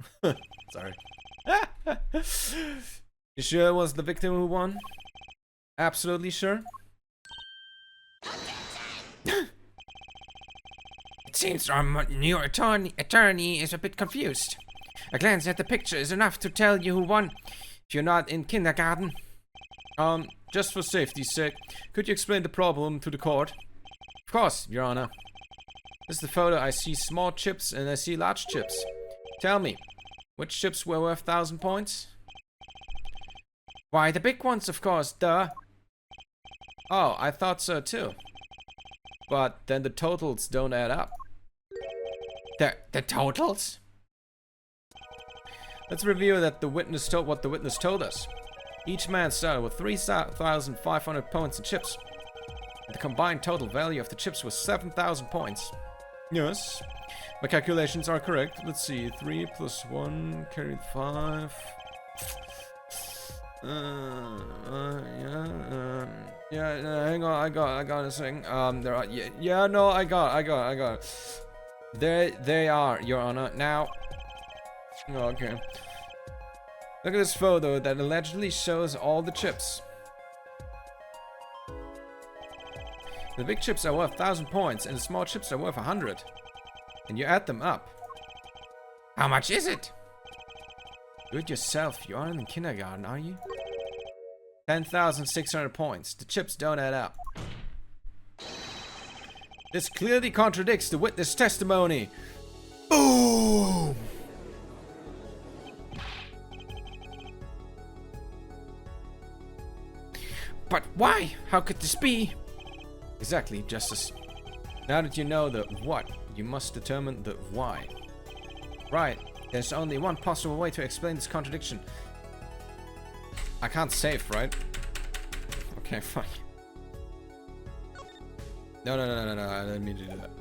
Sorry. You sure it was the victim who won? Absolutely sure? It seems our new attorney is a bit confused. A glance at the picture is enough to tell you who won. If you're not in kindergarten. Just for safety's sake, could you explain the problem to the court? Of course, Your Honor. This is the photo. I see small chips and I see large chips. Tell me, which chips were worth 1,000 points? Why, the big ones, of course, duh. Oh, I thought so too. But then the totals don't add up. The totals? Let's review what the witness told us. Each man started with 3,500 points in chips. The combined total value of the chips was 7,000 points. Yes, my calculations are correct. Let's see, 3 plus 1 carried 5. Hang on, I got a thing. There are, no, I got it. There they are, Your Honor. Now, okay. Look at this photo that allegedly shows all the chips. The big chips are worth 1,000 points, and the small chips are worth 100. And you add them up. How much is it? Do it yourself. You aren't in kindergarten, are you? 10,600 points. The chips don't add up. This clearly contradicts the witness testimony. Boom! But why? How could this be? Exactly, Justice. Now that you know the what, you must determine the why. Right. There's only one possible way to explain this contradiction. I can't save, right? Okay, fine. No, I didn't mean to do that.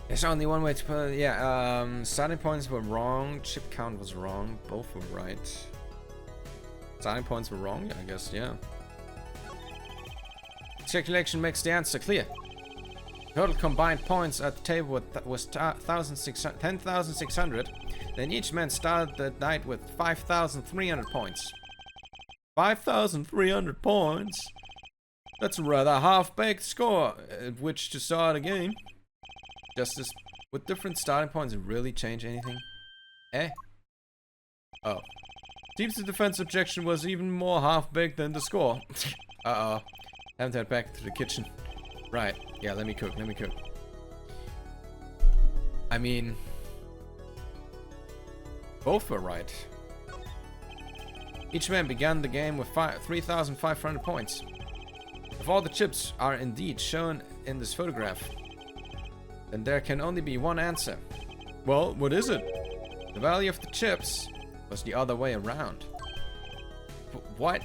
There's only one way to put it. Yeah, starting points were wrong. Chip count was wrong. Both were right. Starting points were wrong, I guess, yeah. Calculation makes the answer clear. Total combined points at the table was 10,600. Then each man started the night with 5,300 points. 5,300 points? That's a rather half-baked score at which to start a game. Justice, would different starting points really change anything? Eh? Oh. Seems the defense objection was even more half-baked than the score. Uh-oh. Haven't head back to the kitchen. Right. Yeah, let me cook. I mean... both were right. Each man began the game with 3,500 points. If all the chips are indeed shown in this photograph, then there can only be one answer. Well, what is it? The value of the chips was the other way around. What?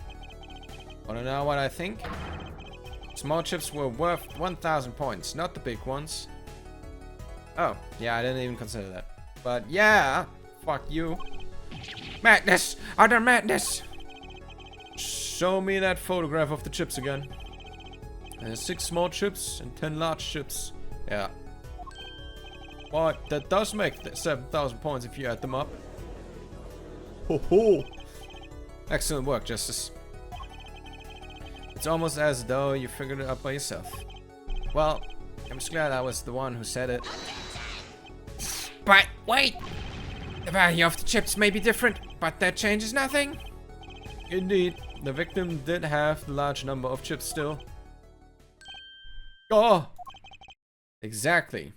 Wanna know what I think? Small chips were worth 1,000 points, not the big ones. Oh, yeah, I didn't even consider that. But yeah, fuck you. Madness! Utter madness! Show me that photograph of the chips again. There's 6 small chips and 10 large chips. Yeah. But that does make 7,000 points if you add them up. Ho ho! Excellent work, Justice. It's almost as though you figured it out by yourself. Well, I'm just glad I was the one who said it. But wait! The value of the chips may be different, but that changes nothing. Indeed, the victim did have the large number of chips still. Oh! Exactly.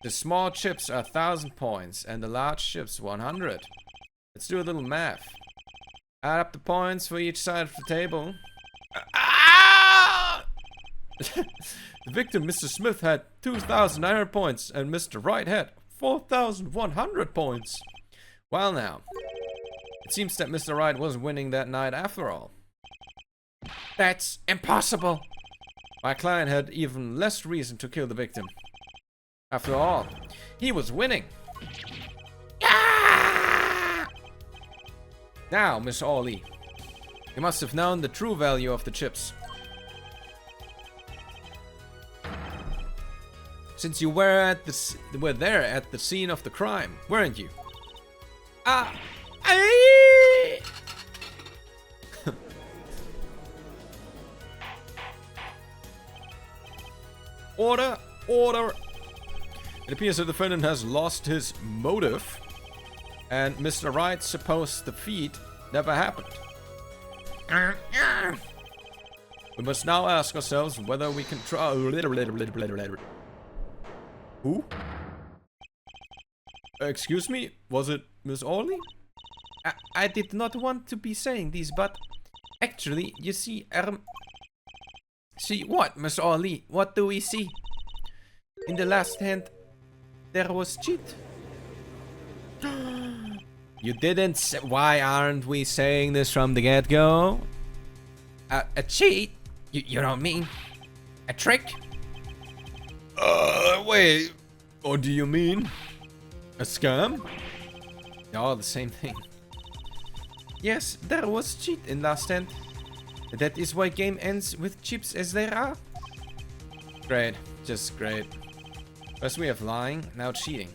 The small chips are 1,000 points and the large chips 100. Let's do a little math. Add up the points for each side of the table. The victim, Mr. Smith, had 2,900 points and Mr. Wright had 4,100 points. Well now, it seems that Mr. Wright was winning that night after all. That's impossible. My client had even less reason to kill the victim. After all, he was winning. Now, Miss Orley, you must have known the true value of the chips. Since you were there at the scene of the crime, weren't you? Order! Order! It appears the defendant has lost his motive, and Mr. Wright supposed the feat never happened. We must now ask ourselves whether we can try. Who? Excuse me? Was it Miss Orley? I did not want to be saying this, but actually, you see, See what, Miss Orley? What do we see? in the last hand, there was cheat. You didn't say. Why aren't we saying this from the get-go? A cheat? You don't mean a trick? Wait. Or do you mean a scam? All the same thing. Yes, there was cheat in last hand. That is why game ends with chips as there are. Great, just great. First we have lying, now cheating.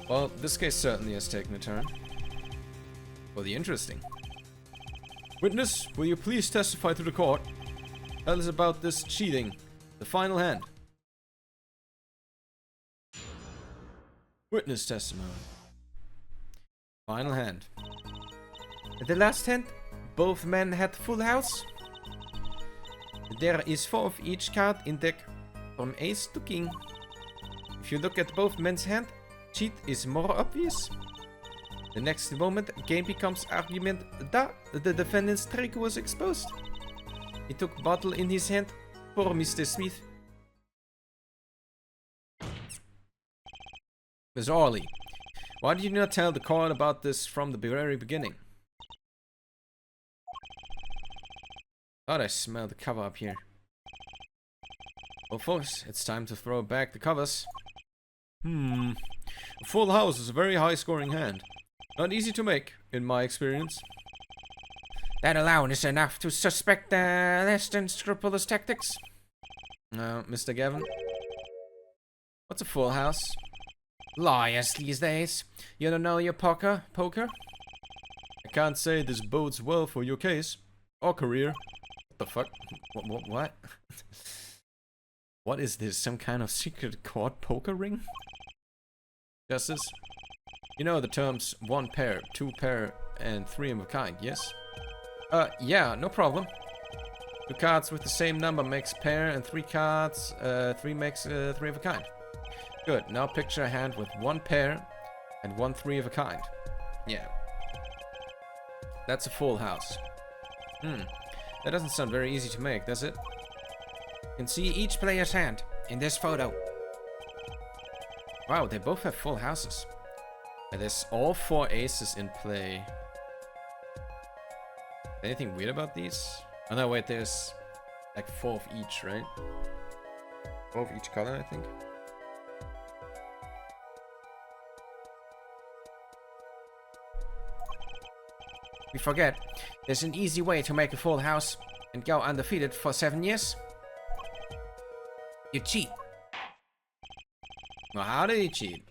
Well, this case certainly has taken a turn. For the interesting. Witness, will you please testify to the court? Tell us about this cheating. The final hand. Witness testimony. Final hand. At the last hand, both men had full house. There is 4 of each card in deck, from ace to king. If you look at both men's hand, cheat is more obvious. The next moment, game becomes argument that the defendant's trick was exposed. He took bottle in his hand for Mr. Smith. Miss Orley, why did you not tell the court about this from the very beginning? Thought I smelled the cover up here. Well, folks, it's time to throw back the covers. A full house is a very high-scoring hand. Not easy to make, in my experience. That alone is enough to suspect less than scrupulous tactics. Mr. Gavin? What's a full house? Liars these days. You don't know your poker? I can't say this bodes well for your case. Or career. What the fuck? What? What is this? Some kind of secret court poker ring? Justice? You know the terms 1 pair, 2 pair, and 3 of a kind, yes? Yeah, no problem. 2 cards with the same number makes pair, and 3 cards, 3 makes 3 of a kind. Good, now picture a hand with 1 pair and 1 3 of a kind. Yeah. That's a full house. That doesn't sound very easy to make, does it? You can see each player's hand in this photo. Wow, they both have full houses. And there's all 4 aces in play. Anything weird about these? Oh no, wait, there's like 4 of each, right? 4 of each color, I think. We forget, there's an easy way to make a full house and go undefeated for 7 years. You cheat. Well, how did he cheat?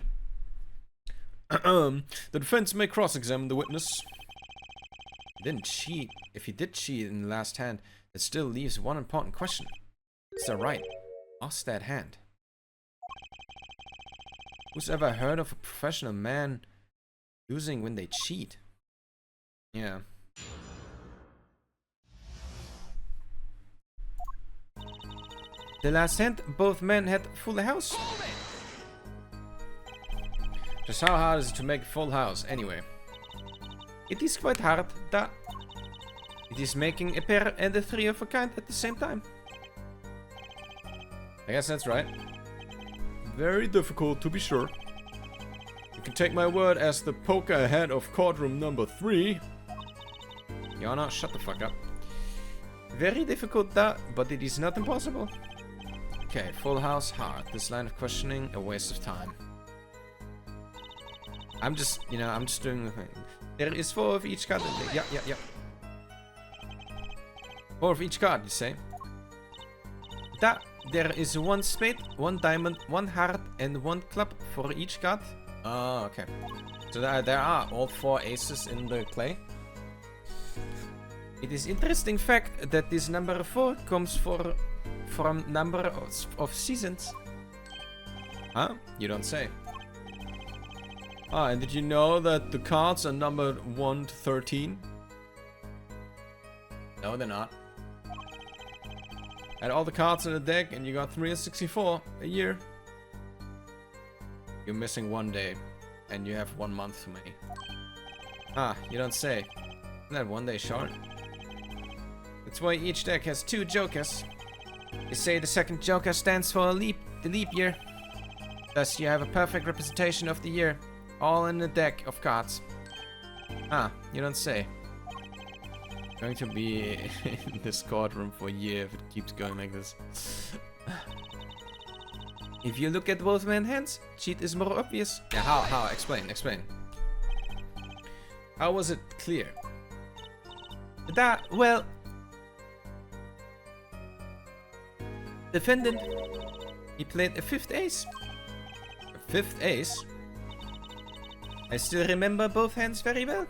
The defense may cross-examine the witness. He didn't cheat. If he did cheat in the last hand, it still leaves one important question. Is that right? Lost that hand. Who's ever heard of a professional man losing when they cheat? Yeah. The last hand, both men had full house. Just how hard is it to make a full house, anyway? It is quite hard, that it is making a pair and a 3 of a kind at the same time. I guess that's right. Very difficult, to be sure. You can take my word as the poker ahead of courtroom number 3. Yana, shut the fuck up. Very difficult, that, but it is not impossible. Okay, full house, hard. This line of questioning, a waste of time. I'm just doing the thing. There is 4 of each card. Yeah. 4 of each card, you say? That there is 1 spade, 1 diamond, 1 heart, and 1 club for each card. Oh, okay. So there are all 4 aces in the play. It is interesting fact that this number 4 comes for from number of seasons. Huh? You don't say. Ah, and did you know that the cards are numbered 1 to 13? No, they're not. Add all the cards in the deck and you got 364 a year. You're missing 1 day and you have 1 month too many. Ah, you don't say. Isn't that 1 day short? That's why each deck has 2 jokers. They say the second joker stands for the leap year. Thus you have a perfect representation of the year. All in a deck of cards. Ah, you don't say. Going to be in this courtroom for a year if it keeps going like this. If you look at both men's hands, cheat is more obvious. Yeah, how? Explain. How was it clear? Well... Defendant, he played a 5th ace. A 5th ace? I still remember both hands very well.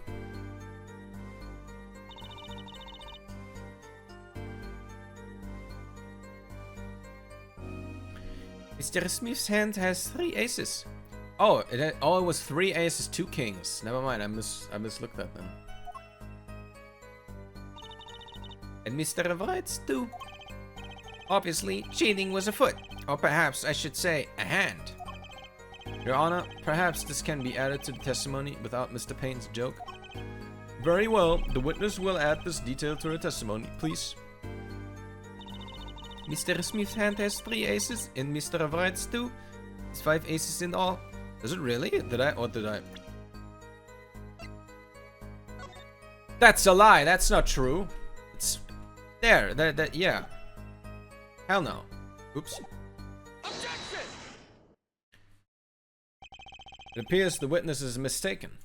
Mr. Smith's hand has 3 aces. Oh, it was 3 aces, 2 kings. Never mind, I mislooked that then. And Mr. Wright's 2. Obviously, cheating was afoot. Or perhaps I should say, a hand. Your Honor, perhaps this can be added to the testimony without Mr. Payne's joke. Very well, the witness will add this detail to her testimony, please. Mr. Smith's hand has 3 aces, and Mr. Wright's 2. It's 5 aces in all. Is it really? Did I? That's a lie, that's not true. It's... There, yeah. Hell no. Oops. Objection! It appears the witness is mistaken.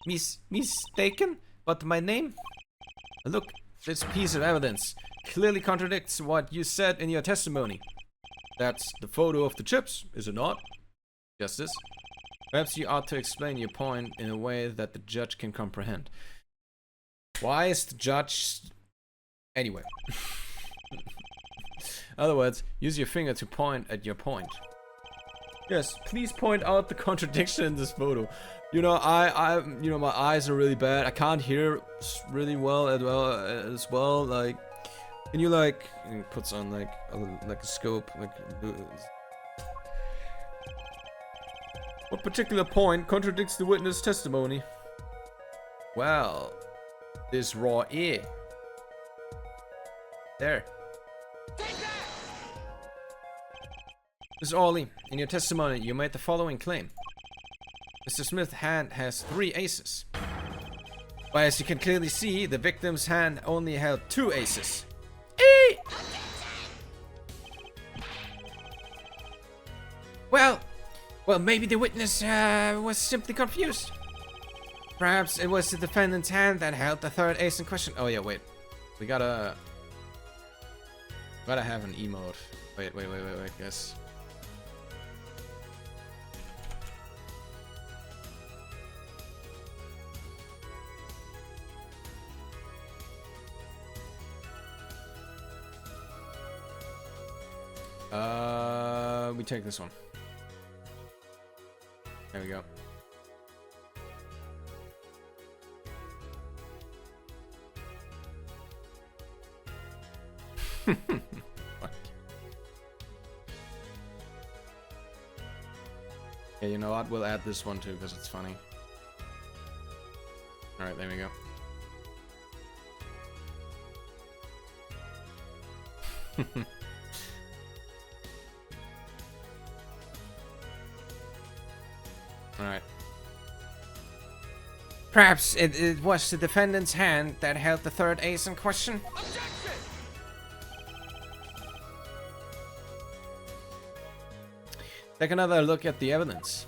Mistaken? But my name? Look, this piece of evidence clearly contradicts what you said in your testimony. That's the photo of the chips, is it not? Justice? Perhaps you ought to explain your point in a way that the judge can comprehend. Why is the judge... Anyway. In other words, use your finger to point at your point. Yes, please point out the contradiction in this photo. You know, you know, my eyes are really bad. I can't hear really well as well. Like, can you like? And he puts on like a scope. Like, what particular point contradicts the witness' testimony? Well, this raw ear. There. Miss Orley, in your testimony, you made the following claim. Mr. Smith's hand has 3 aces. But as you can clearly see, the victim's hand only held 2 aces. Eee! Well, maybe the witness was simply confused. Perhaps it was the defendant's hand that held the 3rd ace in question. Oh yeah, wait. We gotta have an emote. Wait, guys. We take this one. There we go. Yeah, you know what? We'll add this one too because it's funny. Alright, there we go. Alright. Perhaps it was the defendant's hand that held the 3rd ace in question? Objection! Take another look at the evidence.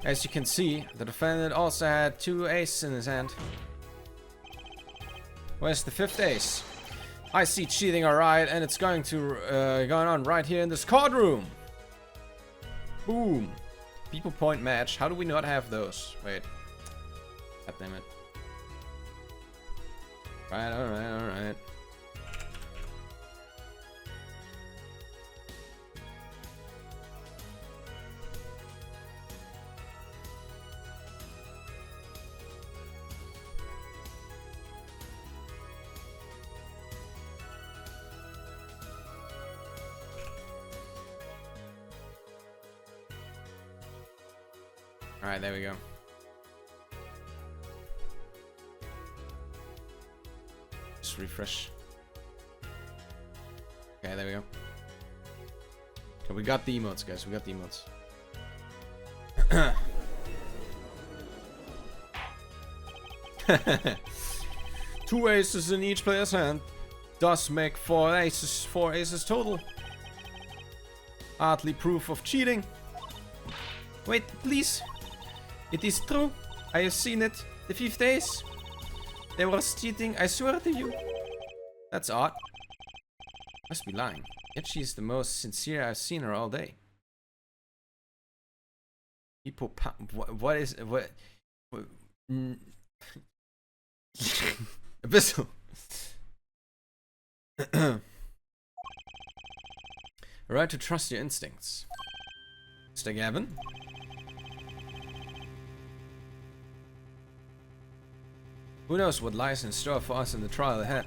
As you can see, the defendant also had 2 aces in his hand. Where's the 5th ace? I see cheating, alright, and it's going on right here in this courtroom. Boom. People point match. How do we not have those? Wait. God damn it. Alright. Alright, there we go. Just refresh. Okay, there we go. Okay, we got the emotes, guys. We got the emotes. 2 aces in each player's hand does make 4 aces. 4 aces total. Hardly proof of cheating. Wait, please. It is true. I have seen it. The 5th ace. There was cheating, I swear to you. That's odd. Must be lying. Yet she's the most sincere I've seen her all day. What is what Abyssal. Right to trust your instincts. Mr. Gavin? Who knows what lies in store for us in the trial ahead?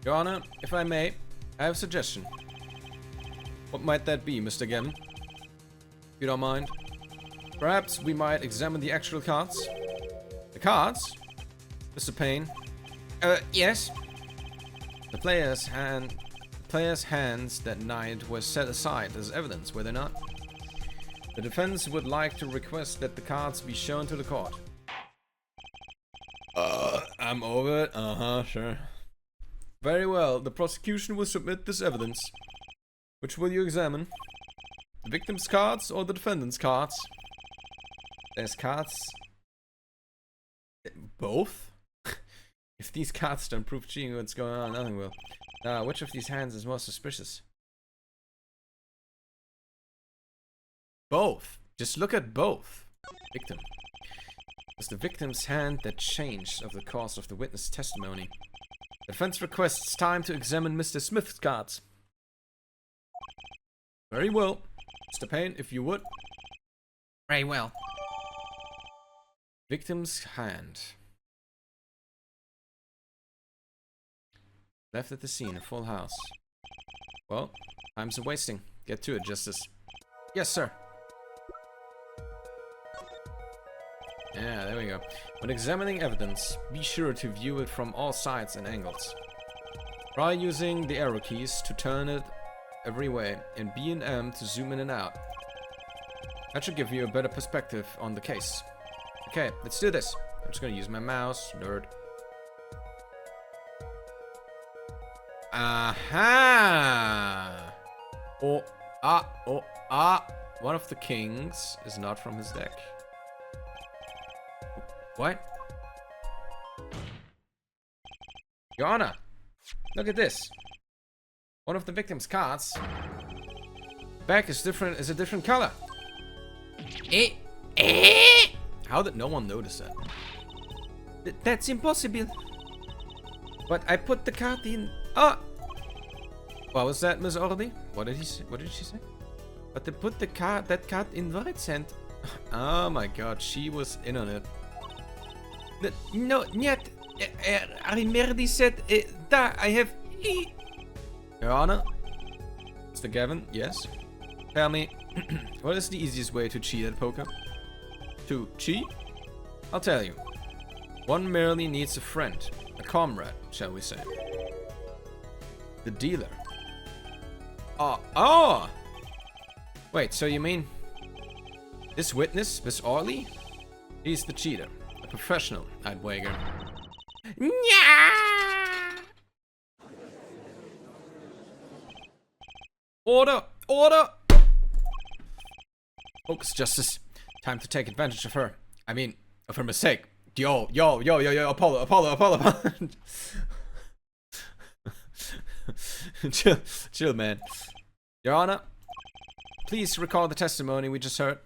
Your Honor, if I may, I have a suggestion. What might that be, Mr. Gavin? If you don't mind. Perhaps we might examine the actual cards? The cards? Mr. Payne? Yes? The player's hands that night were set aside as evidence, were they not? The defense would like to request that the cards be shown to the court. I'm over it. Sure. Very well. The prosecution will submit this evidence. Which will you examine? The victim's cards or the defendant's cards? There's cards. Both? If these cards don't prove cheating, what's going on? Nothing will. Now, which of these hands is more suspicious? Both. Just look at both. Victim. It's the victim's hand that changed over the course of the witness testimony. The defense requests time to examine Mr. Smith's cards. Very well. Mr. Payne, if you would. Very well. Victim's hand. Left at the scene, a full house. Well, time's a wasting. Get to it, Justice. Yes, sir. Yeah, there we go. When examining evidence, be sure to view it from all sides and angles. Try using the arrow keys to turn it every way, and B and M to zoom in and out. That should give you a better perspective on the case. Okay, let's do this. I'm just gonna use my mouse, nerd. Aha! One of the kings is not from his deck. What? Your Honor, look at this. One of the victim's cards. Back is different. Is a different color. How did no one notice that? That's impossible. But I put the card in. Oh. What was that, Miss Orly? What did he say? What did she say? But they put the card, that card in the right hand. Oh my God, she was in on it. No, niet. I merely said that I have. Your Honor, Mr. Gavin, yes. Tell me, what is the easiest way to cheat at poker? To cheat? I'll tell you. One merely needs a friend, a comrade, shall we say? The dealer. Oh! Wait, so you mean this witness, Miss Orly? He's the cheater. A professional, I'd wager. Order! Order! Focus, Justice. Time to take advantage of her. I mean, of her mistake. Yo, Apollo. Chill, man. Your Honor, please recall the testimony we just heard.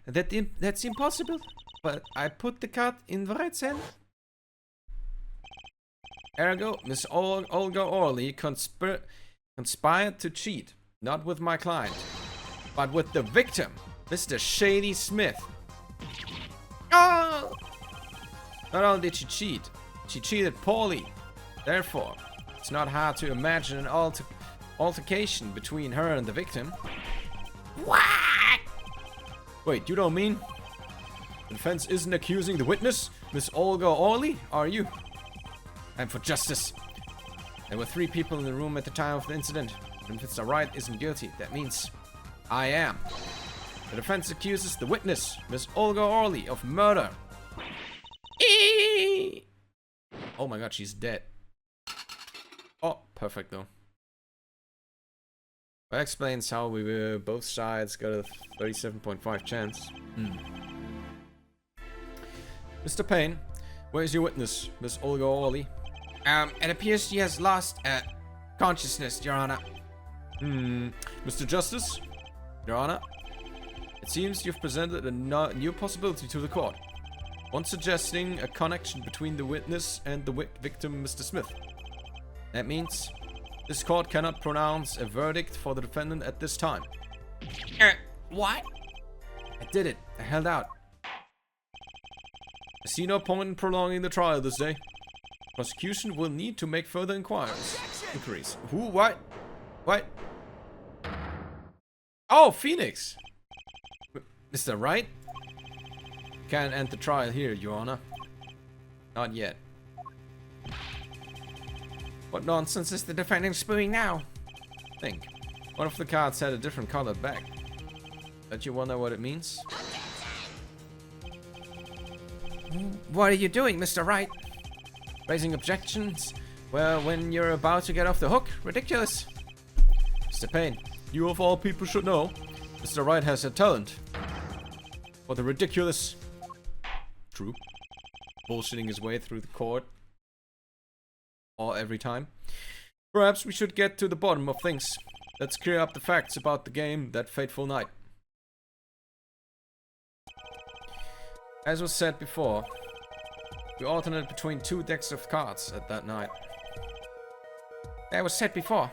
That's impossible. But I put the card in the right hand. Ergo, Miss Olga Orly conspired to cheat, not with my client, but with the victim, Mr. Shady Smith. Oh! Not only did she cheat, she cheated poorly. Therefore, it's not hard to imagine an altercation between her and the victim. What? Wait, you don't mean the defense isn't accusing the witness, Miss Olga Orley, are you? I'm for justice. There were 3 people in the room at the time of the incident. If Mr. Wright isn't guilty, that means I am. The defense accuses the witness, Miss Olga Orley, of murder. Oh my god, she's dead. Oh, perfect though. That explains how we were both sides got a 37.5 chance. Mr. Payne, where's your witness, Miss Olga Orley? It appears she has lost consciousness, Your Honor. Mr. Justice, Your Honor, it seems you've presented a new possibility to the court. One suggesting a connection between the witness and the victim, Mr. Smith. That means this court cannot pronounce a verdict for the defendant at this time. What? I did it. I held out. I see no point in prolonging the trial this day. Prosecution will need to make further inquiries. Who? What? What? Oh, Phoenix! Mr. Wright? Can't end the trial here, Your Honor. Not yet. What nonsense is the defendant spewing now? Think. One of the cards had a different colored back. Bet you wonder what it means? What are you doing, Mr. Wright? Raising objections? Well, when you're about to get off the hook? Ridiculous. Mr. Payne, you of all people should know, Mr. Wright has a talent for the ridiculous. True. Bullshitting his way through the court. Or every time. Perhaps we should get to the bottom of things. Let's clear up the facts about the game that fateful night. As was said before, we alternated between 2 decks of cards at that night. That was said before.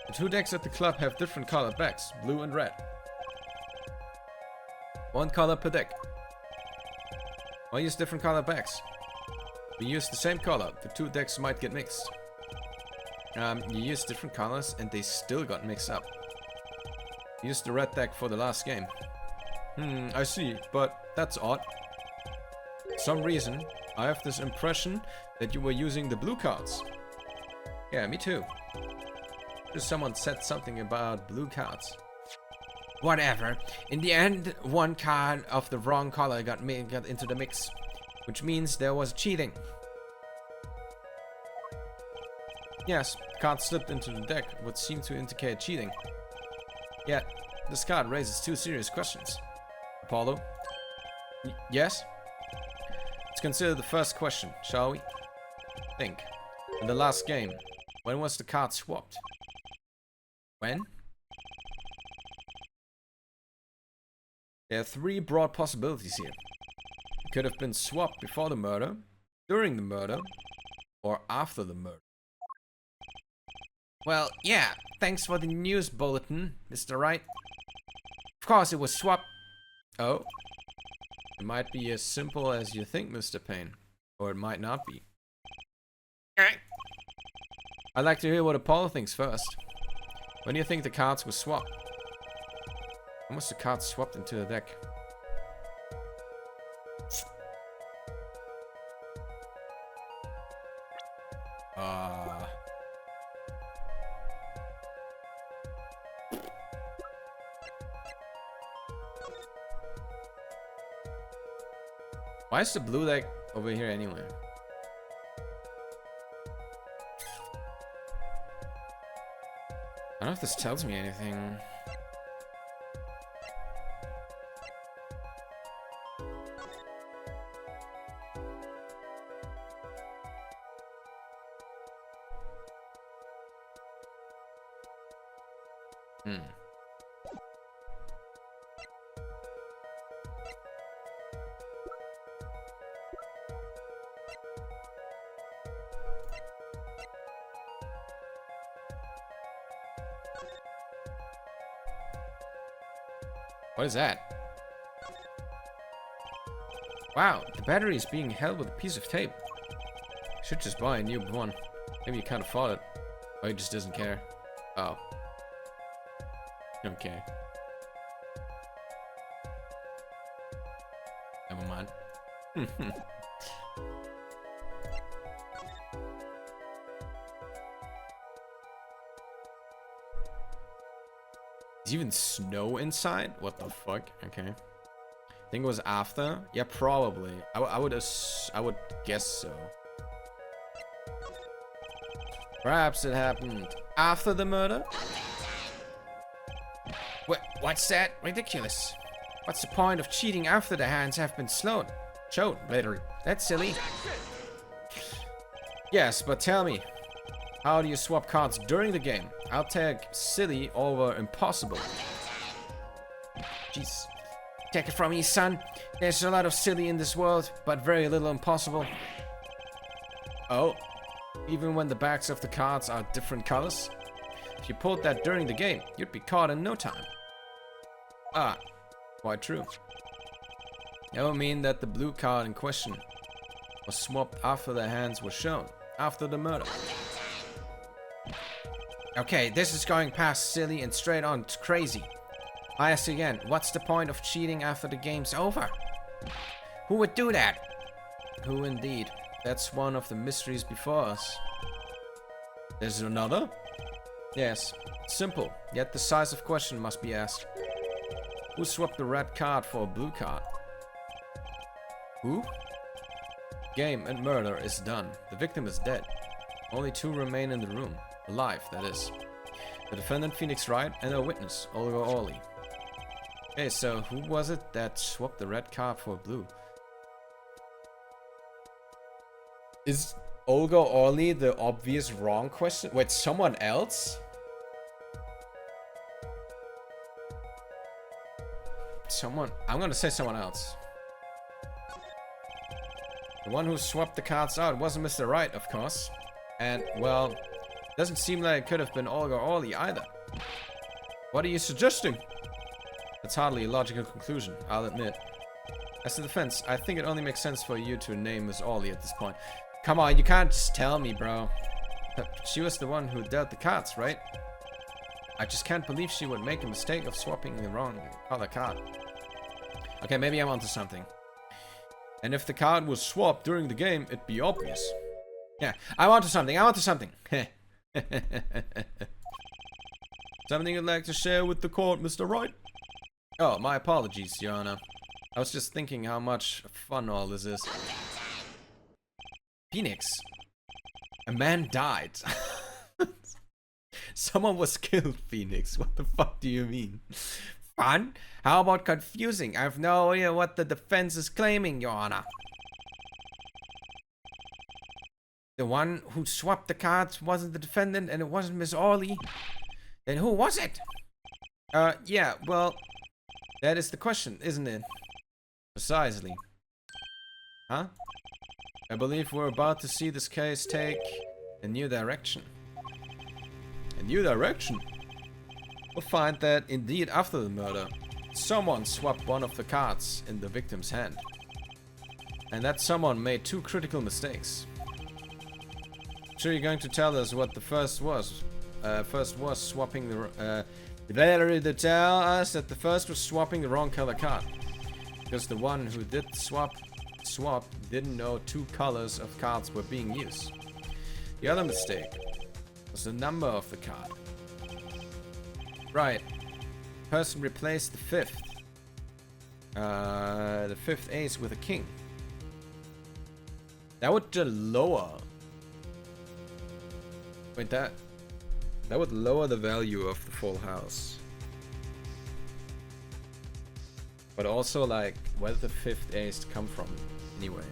The 2 decks at the club have different colored backs, blue and red. 1 color per deck. Why use different color backs? We use the same color, the 2 decks might get mixed. You use different colors and they still got mixed up. Use the red deck for the last game. I see, but that's odd. For some reason, I have this impression that you were using the blue cards. Yeah, me too. Just someone said something about blue cards. Whatever. In the end, 1 card of the wrong color got into the mix, which means there was cheating. Yes, the card slipped into the deck, would seem to indicate cheating. Yet, this card raises 2 serious questions. Apollo? Yes? Let's consider the first question, shall we? Think. In the last game, when was the card swapped? When? There are 3 broad possibilities here. It could have been swapped before the murder, during the murder, or after the murder. Well, yeah, thanks for the news bulletin, Mr. Wright. Of course it was swapped. Oh? It might be as simple as you think, Mr. Payne. Or it might not be. I'd like to hear what Apollo thinks first. When do you think the cards were swapped? When was the cards swapped into the deck? Why is the blue deck over here anyway? I don't know if this tells me anything. What is that? Wow, the battery is being held with a piece of tape. Should just buy a new one. Maybe you can't afford it. Or he just doesn't care. Oh. Okay. Is even snow inside? What the fuck? Okay. I think it was after. Yeah, probably. I would guess so. Perhaps it happened after the murder. What's that? Ridiculous. What's the point of cheating after the hands have been shown later? That's silly. Yes, but tell me, how do you swap cards during the game? I'll take silly over impossible. Jeez. Take it from me, son. There's a lot of silly in this world, but very little impossible. Oh, even when the backs of the cards are different colors? If you pulled that during the game, you'd be caught in no time. Ah, quite true. That would mean that the blue card in question was swapped after the hands were shown, after the murder. Okay, this is going past silly and straight on to crazy. I ask again, what's the point of cheating after the game's over? Who would do that? Who indeed? That's one of the mysteries before us. There's another? Yes, simple, yet decisive question must be asked. Who swapped the red card for a blue card? Who? Game and murder is done. The victim is dead. Only two remain in the room. Alive, that is. The defendant, Phoenix Wright, and a witness, Olga Orley. Okay, so who was it that swapped the red card for blue? Is Olga Orley the obvious wrong question? Wait, someone else? I'm gonna say someone else. The one who swapped the cards out wasn't Mr. Wright, of course. And, well, doesn't seem like it could have been Olga Orley either. What are you suggesting? That's hardly a logical conclusion, I'll admit. As a defense, I think it only makes sense for you to name Miss Orley at this point. Come on, you can't just tell me, bro. She was the one who dealt the cards, right? I just can't believe she would make a mistake of swapping the wrong color card. Okay, maybe I'm onto something. And if the card was swapped during the game, it'd be obvious. Yeah, I'm onto something, Something you'd like to share with the court, Mr. Wright? Oh, my apologies, Your Honor. I was just thinking how much fun all this is. Phoenix. A man died. Someone was killed, Phoenix. What the fuck do you mean? Fun? How about confusing? I have no idea what the defense is claiming, Your Honor. The one who swapped the cards wasn't the defendant and it wasn't Miss Orley. Then who was it? Yeah, well, that is the question, isn't it? Precisely. Huh? I believe we're about to see this case take a new direction. A new direction? We'll find that indeed after the murder, someone swapped one of the cards in the victim's hand. And that someone made two critical mistakes. Sure, you're going to tell us what the first was. First was swapping the... to tell us that the first was swapping the wrong color card. Because the one who did swap didn't know two colors of cards were being used. The other mistake was the number of the card. Right. Person replaced the fifth ace with a king. That would lower. Wait, that would lower the value of the full house. But also, like, where did the fifth ace come from anyway?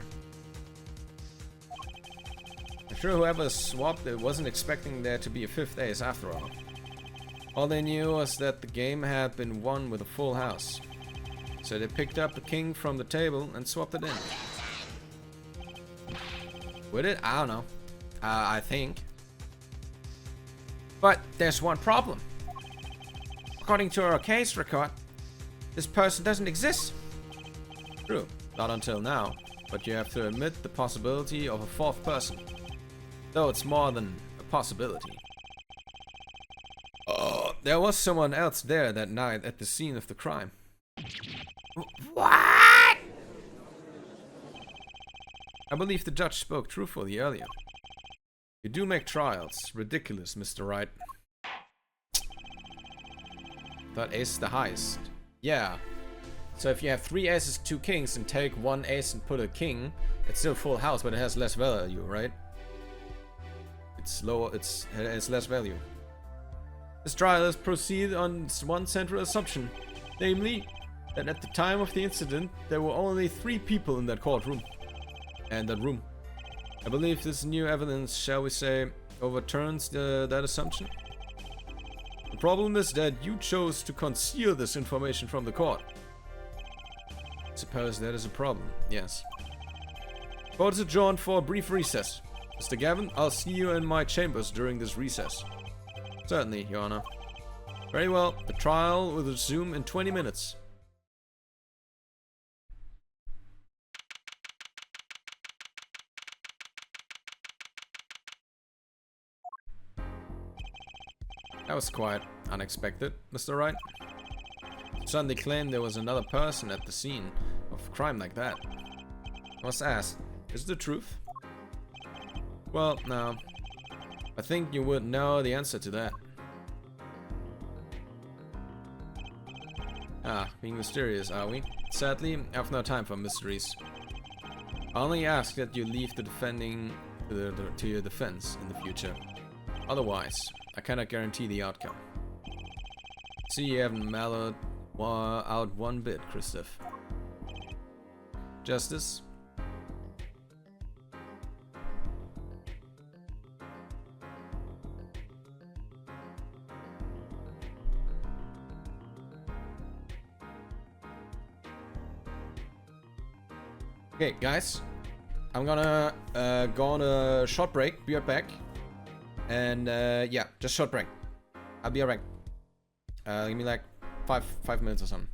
I'm sure whoever swapped it wasn't expecting there to be a fifth ace after all. All they knew was that the game had been won with a full house. So they picked up the king from the table and swapped it in. Would it? I don't know. I think. But there's one problem. According to our case record, this person doesn't exist. True. Not until now. But you have to admit the possibility of a fourth person. Though it's more than a possibility. Oh, there was someone else there that night at the scene of the crime. What? believe the judge spoke truthfully earlier. You do make trials. Ridiculous, Mr. Wright. That ace the highest. Yeah. So if you have 3 aces, 2 kings, and take 1 ace and put a king, it's still full house, but it has less value, right? It's lower, it has less value. This trial is proceed on one central assumption, namely, that at the time of the incident, there were only 3 people in that courtroom. And that room. I believe this new evidence, shall we say, overturns that assumption. The problem is that you chose to conceal this information from the court. Suppose that is a problem, yes. Court is adjourned for a brief recess. Mr. Gavin, I'll see you in my chambers during this recess. Certainly, Your Honor. Very well, the trial will resume in 20 minutes. That was quite unexpected, Mr. Wright. You suddenly claimed there was another person at the scene of a crime like that. I was asked, is it the truth? Well, no. I think you would know the answer to that. Ah, being mysterious, are we? Sadly, I have no time for mysteries. I only ask that you leave the defending to your defense in the future. Otherwise, I cannot guarantee the outcome. See, you haven't mellowed out one bit, Christoph. Justice? Okay, guys, I'm gonna go on a short break. Be right back. And yeah, just short break. I'll be right back. Give me like five minutes or something.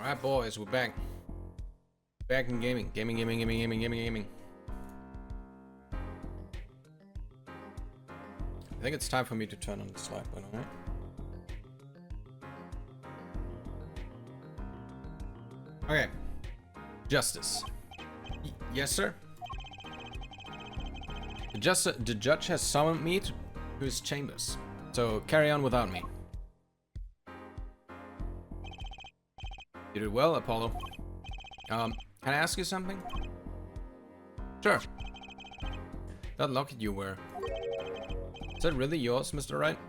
Alright, boys, we're back. Back in gaming. Gaming. I think it's time for me to turn on the slide button, alright? Okay. Justice. Yes, sir? The judge has summoned me to his chambers. So carry on without me. You did well, Apollo. Can I ask you something? Sure. That locket you wear. Is that really yours, Mr. Wright?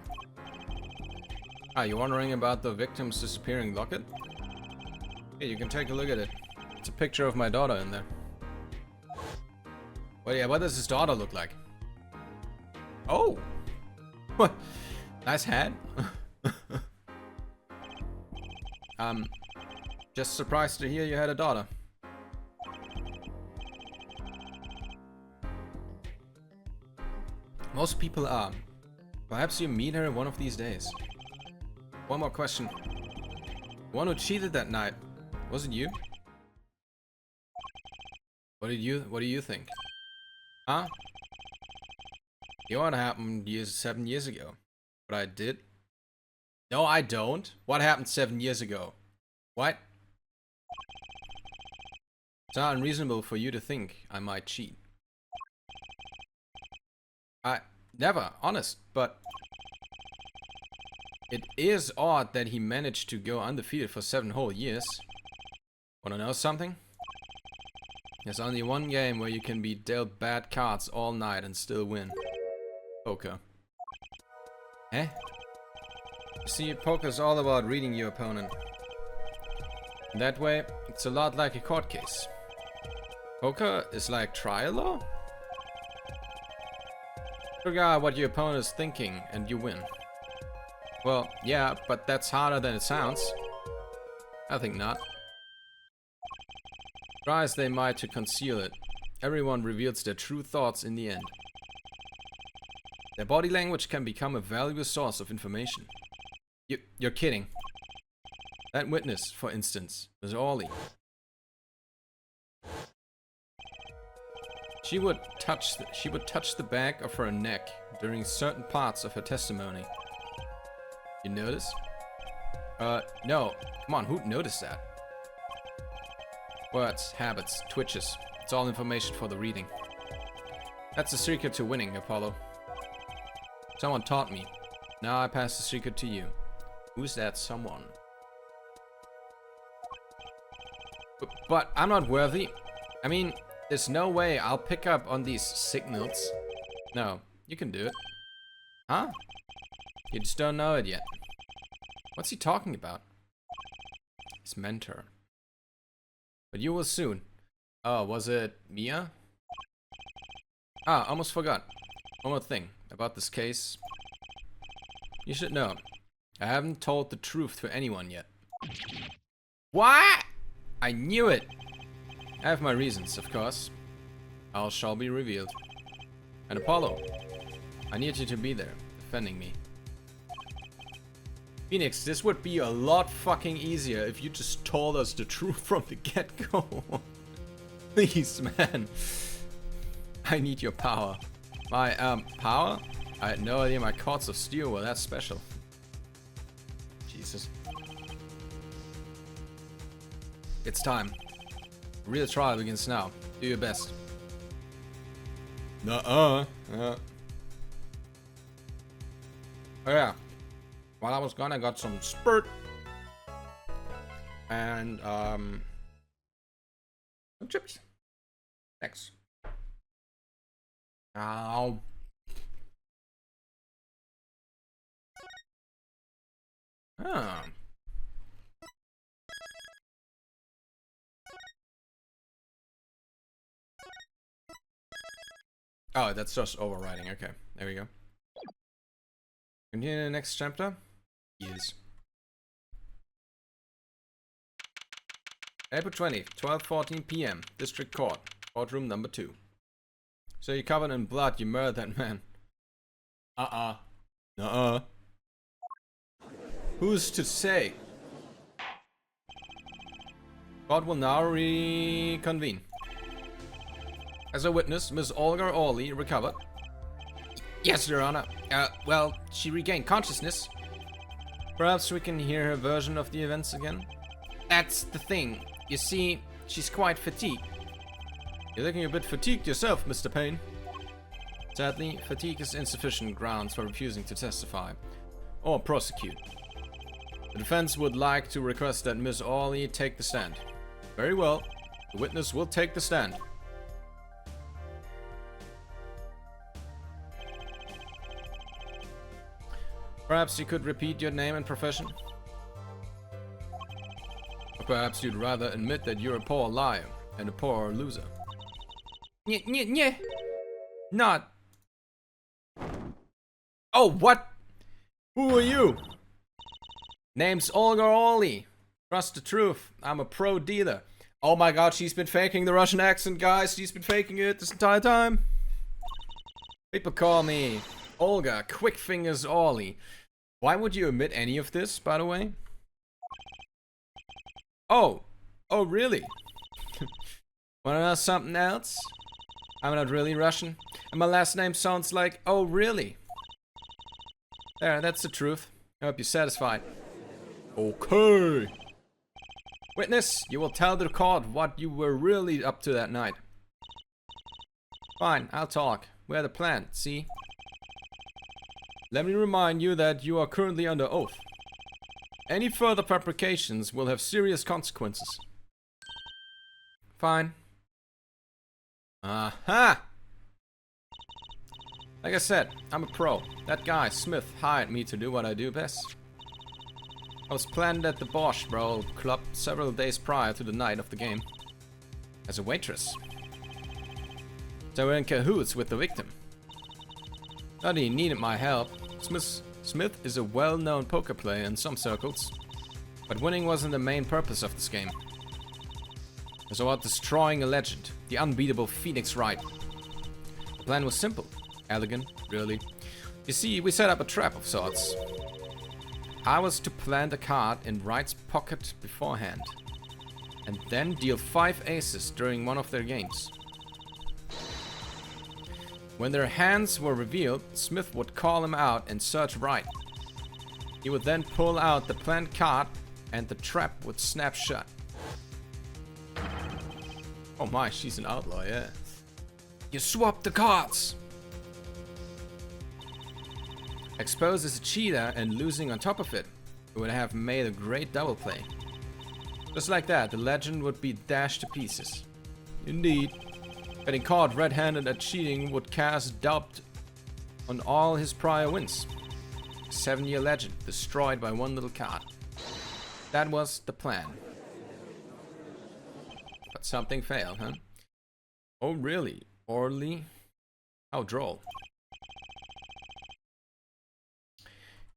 Ah, you're wondering about the victim's disappearing locket? Hey, you can take a look at it. It's a picture of my daughter in there. Well, yeah, what does his daughter look like? Oh! What? Nice hat. Just surprised to hear you had a daughter. Most people are. Perhaps you meet her one of these days. One more question. The one who cheated that night, was it you? What do you think? Huh? You know what happened 7 years ago? What I did? No, I don't. What happened 7 years ago? What? It's not unreasonable for you to think I might cheat. Never, honest, but it is odd that he managed to go undefeated for 7 whole years. Wanna know something? There's only one game where you can be dealt bad cards all night and still win. Poker. Eh? You see, poker's all about reading your opponent. In that way, it's a lot like a court case. Poker is like trial law? Figure out what your opponent is thinking and you win. Well, yeah, but that's harder than it sounds. I think not. Try as they might to conceal it, everyone reveals their true thoughts in the end. Their body language can become a valuable source of information. You're kidding. That witness, for instance, was Orly. She would touch the back of her neck during certain parts of her testimony. You notice? No. Come on, who'd notice that? Words, habits, twitches. It's all information for the reading. That's the secret to winning, Apollo. Someone taught me. Now I pass the secret to you. Who's that someone? But I'm not worthy. I mean, there's no way I'll pick up on these signals. No, you can do it. Huh? You just don't know it yet. What's he talking about? His mentor. But you will soon. Oh, was it Mia? Ah, almost forgot. One more thing about this case. You should know. I haven't told the truth to anyone yet. What? I knew it! I have my reasons, of course. All shall be revealed. And Apollo, I need you to be there, defending me. Phoenix, this would be a lot fucking easier if you just told us the truth from the get-go. Please, man. I need your power. My, power? I had no idea my cords of steel were that special. Jesus. It's time. The real trial begins now. Do your best. Oh yeah. While I was gone, I got some spurt. And, some chips. Thanks. Ow. Ah. Oh, that's just overriding. Okay, there we go. Continue the next chapter? Yes. April 20th, 12:14 p.m. District Court, courtroom number 2. So you're covered in blood, you murdered that man. Who's to say? Court will now reconvene. As a witness, Miss Olga Orley recovered. Yes, Your Honor. Well, she regained consciousness. Perhaps we can hear her version of the events again? That's the thing. You see, she's quite fatigued. You're looking a bit fatigued yourself, Mr. Payne. Sadly, fatigue is insufficient grounds for refusing to testify or prosecute. The defense would like to request that Miss Orley take the stand. Very well. The witness will take the stand. Perhaps you could repeat your name and profession? Or perhaps you'd rather admit that you're a poor liar and a poor loser. Yeah. Not. Oh, what? Who are you? Name's Olga Orley. Trust the truth. I'm a pro dealer. Oh my god, she's been faking the Russian accent, guys. She's been faking it this entire time. People call me Olga Quickfingers Orley. Why would you admit any of this, by the way? Oh really? Wanna know something else? I'm not really Russian, and my last name sounds like oh really. There, that's the truth. I hope you're satisfied. Okay. Witness, you will tell the court what you were really up to that night. Fine, I'll talk. We had a plan, see? Let me remind you that you are currently under oath. Any further fabrications will have serious consequences. Fine. Aha! Like I said, I'm a pro. That guy, Smith, hired me to do what I do best. I was planned at the Bosch Bowl Club several days prior to the night of the game. As a waitress. So we're in cahoots with the victim. Not he needed my help. Smith is a well-known poker player in some circles. But winning wasn't the main purpose of this game. It was about destroying a legend, the unbeatable Phoenix Wright. The plan was simple. Elegant, really. You see, we set up a trap of sorts. I was to plant a card in Wright's pocket beforehand, and then deal 5 aces during one of their games. When their hands were revealed, Smith would call him out and search Wright. He would then pull out the planned card, and the trap would snap shut. Oh my, she's an outlaw, yeah. You swapped the cards. Exposed as a cheater and losing on top of it, it would have made a great double play. Just like that, the legend would be dashed to pieces. Indeed. Getting caught red-handed at cheating would cast doubt on all his prior wins. A 7-year legend destroyed by one little card. That was the plan. But something failed, huh? Oh really? Orley? How droll.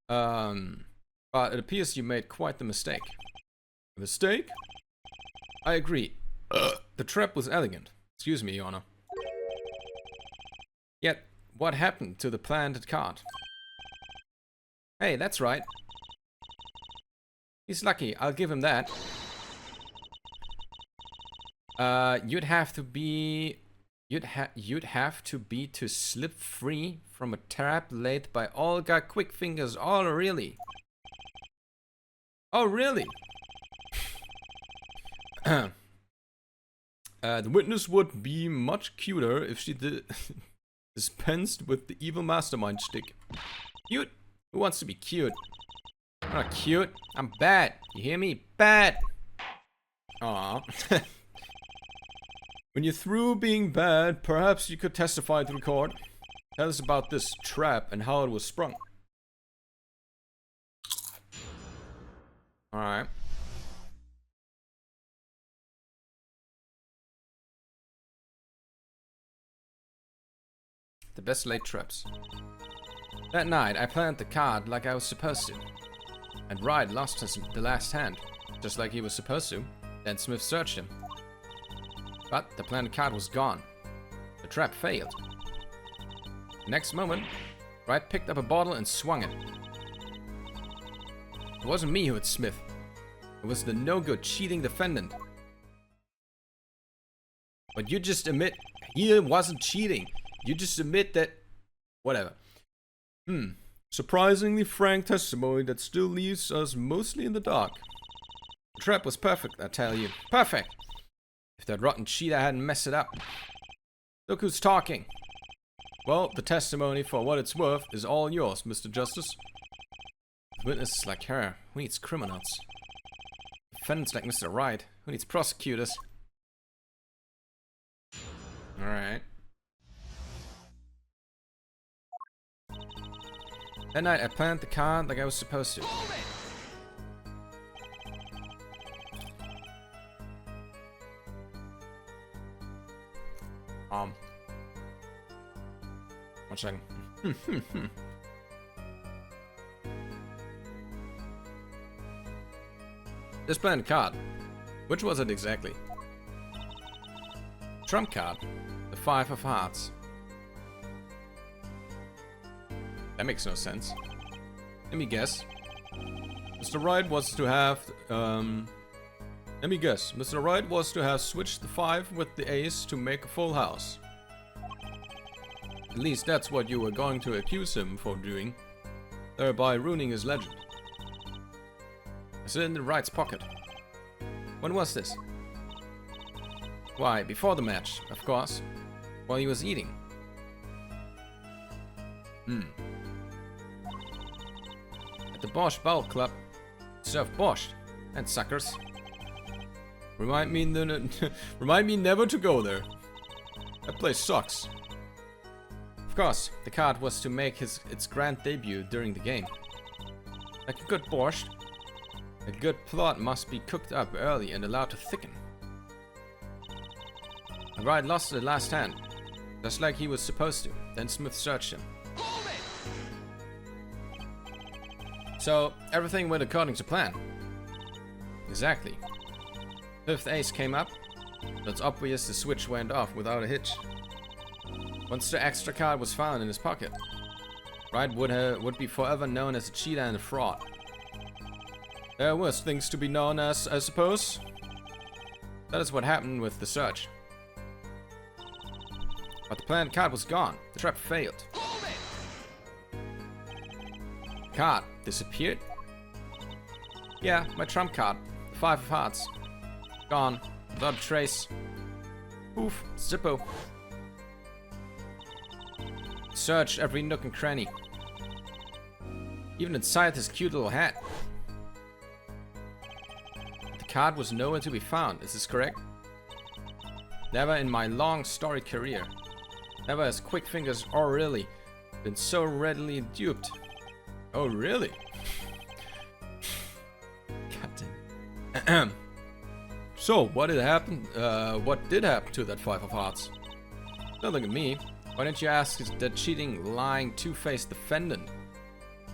But it appears you made quite the mistake. A mistake? I agree. The trap was elegant. Excuse me, Your Honor. Yet, what happened to the planted card? Hey, that's right. He's lucky, I'll give him that. You'd have to be to slip free from a trap laid by Olga Quickfingers. Oh, really? Oh, really? The witness would be much cuter if she dispensed with the evil mastermind shtick. Cute? Who wants to be cute? I'm not cute. I'm bad. You hear me? Bad. Aww. When you're through being bad, perhaps you could testify to the court. Tell us about this trap and how it was sprung. Alright. The best laid traps. That night, I planted the card like I was supposed to. And Wright lost the last hand, just like he was supposed to. Then Smith searched him. But the planted card was gone. The trap failed. The next moment, Wright picked up a bottle and swung it. It wasn't me who hit Smith. It was the no-good cheating defendant. But you just admit he wasn't cheating. You just admit that... Whatever. Surprisingly frank testimony that still leaves us mostly in the dark. The trap was perfect, I tell you. Perfect! If that rotten cheater hadn't messed it up. Look who's talking. Well, the testimony, for what it's worth, is all yours, Mr. Justice. With witnesses like her, who needs criminals? Defendants like Mr. Wright, who needs prosecutors? Alright. That night I planned the card like I was supposed to. One second. This planned card. Which was it exactly? Trump card. The 5 of hearts. That makes no sense. Let me guess. Mr. Wright was to have... Let me guess. Mr. Wright was to have switched the 5 with the ace to make a full house. At least that's what you were going to accuse him for doing, thereby ruining his legend. Is it in the Wright's pocket? When was this? Why, before the match, of course. While he was eating. At the Borscht Bowl Club, serve borscht and suckers. Remind me never to go there. That place sucks. Of course, the card was to make its grand debut during the game. Like a good borscht, a good plot must be cooked up early and allowed to thicken. The Wright lost the last hand, just like he was supposed to. Then Smith searched him. So, everything went according to plan. Exactly. Fifth ace came up. It's obvious the switch went off without a hitch. Once the extra card was found in his pocket, Wright would be forever known as a cheater and a fraud. There are worse things to be known as, I suppose. That is what happened with the search. But the planned card was gone. The trap failed. The card disappeared? Yeah, my trump card. The 5 of hearts. Gone. Without a trace. Oof. Zippo. Searched every nook and cranny. Even inside his cute little hat. The card was nowhere to be found. Is this correct? Never in my long storied career. Never has Quick Fingers or really been so readily duped. Oh, really? God damn. So, what did happen? What did happen to that 5 of hearts? Don't look at me. Why didn't you ask that cheating, lying, two-faced defendant?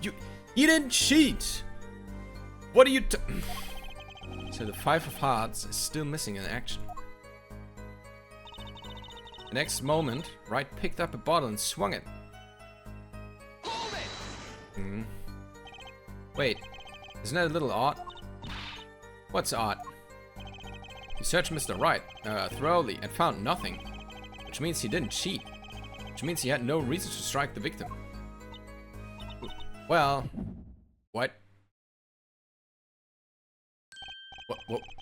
He didn't cheat! What are you So the 5 of hearts is still missing in action. The next moment, Wright picked up a bottle and swung it. Wait, isn't that a little odd? What's odd? He searched Mr. Wright thoroughly and found nothing, which means he didn't cheat, which means he had no reason to strike the victim. Well, what?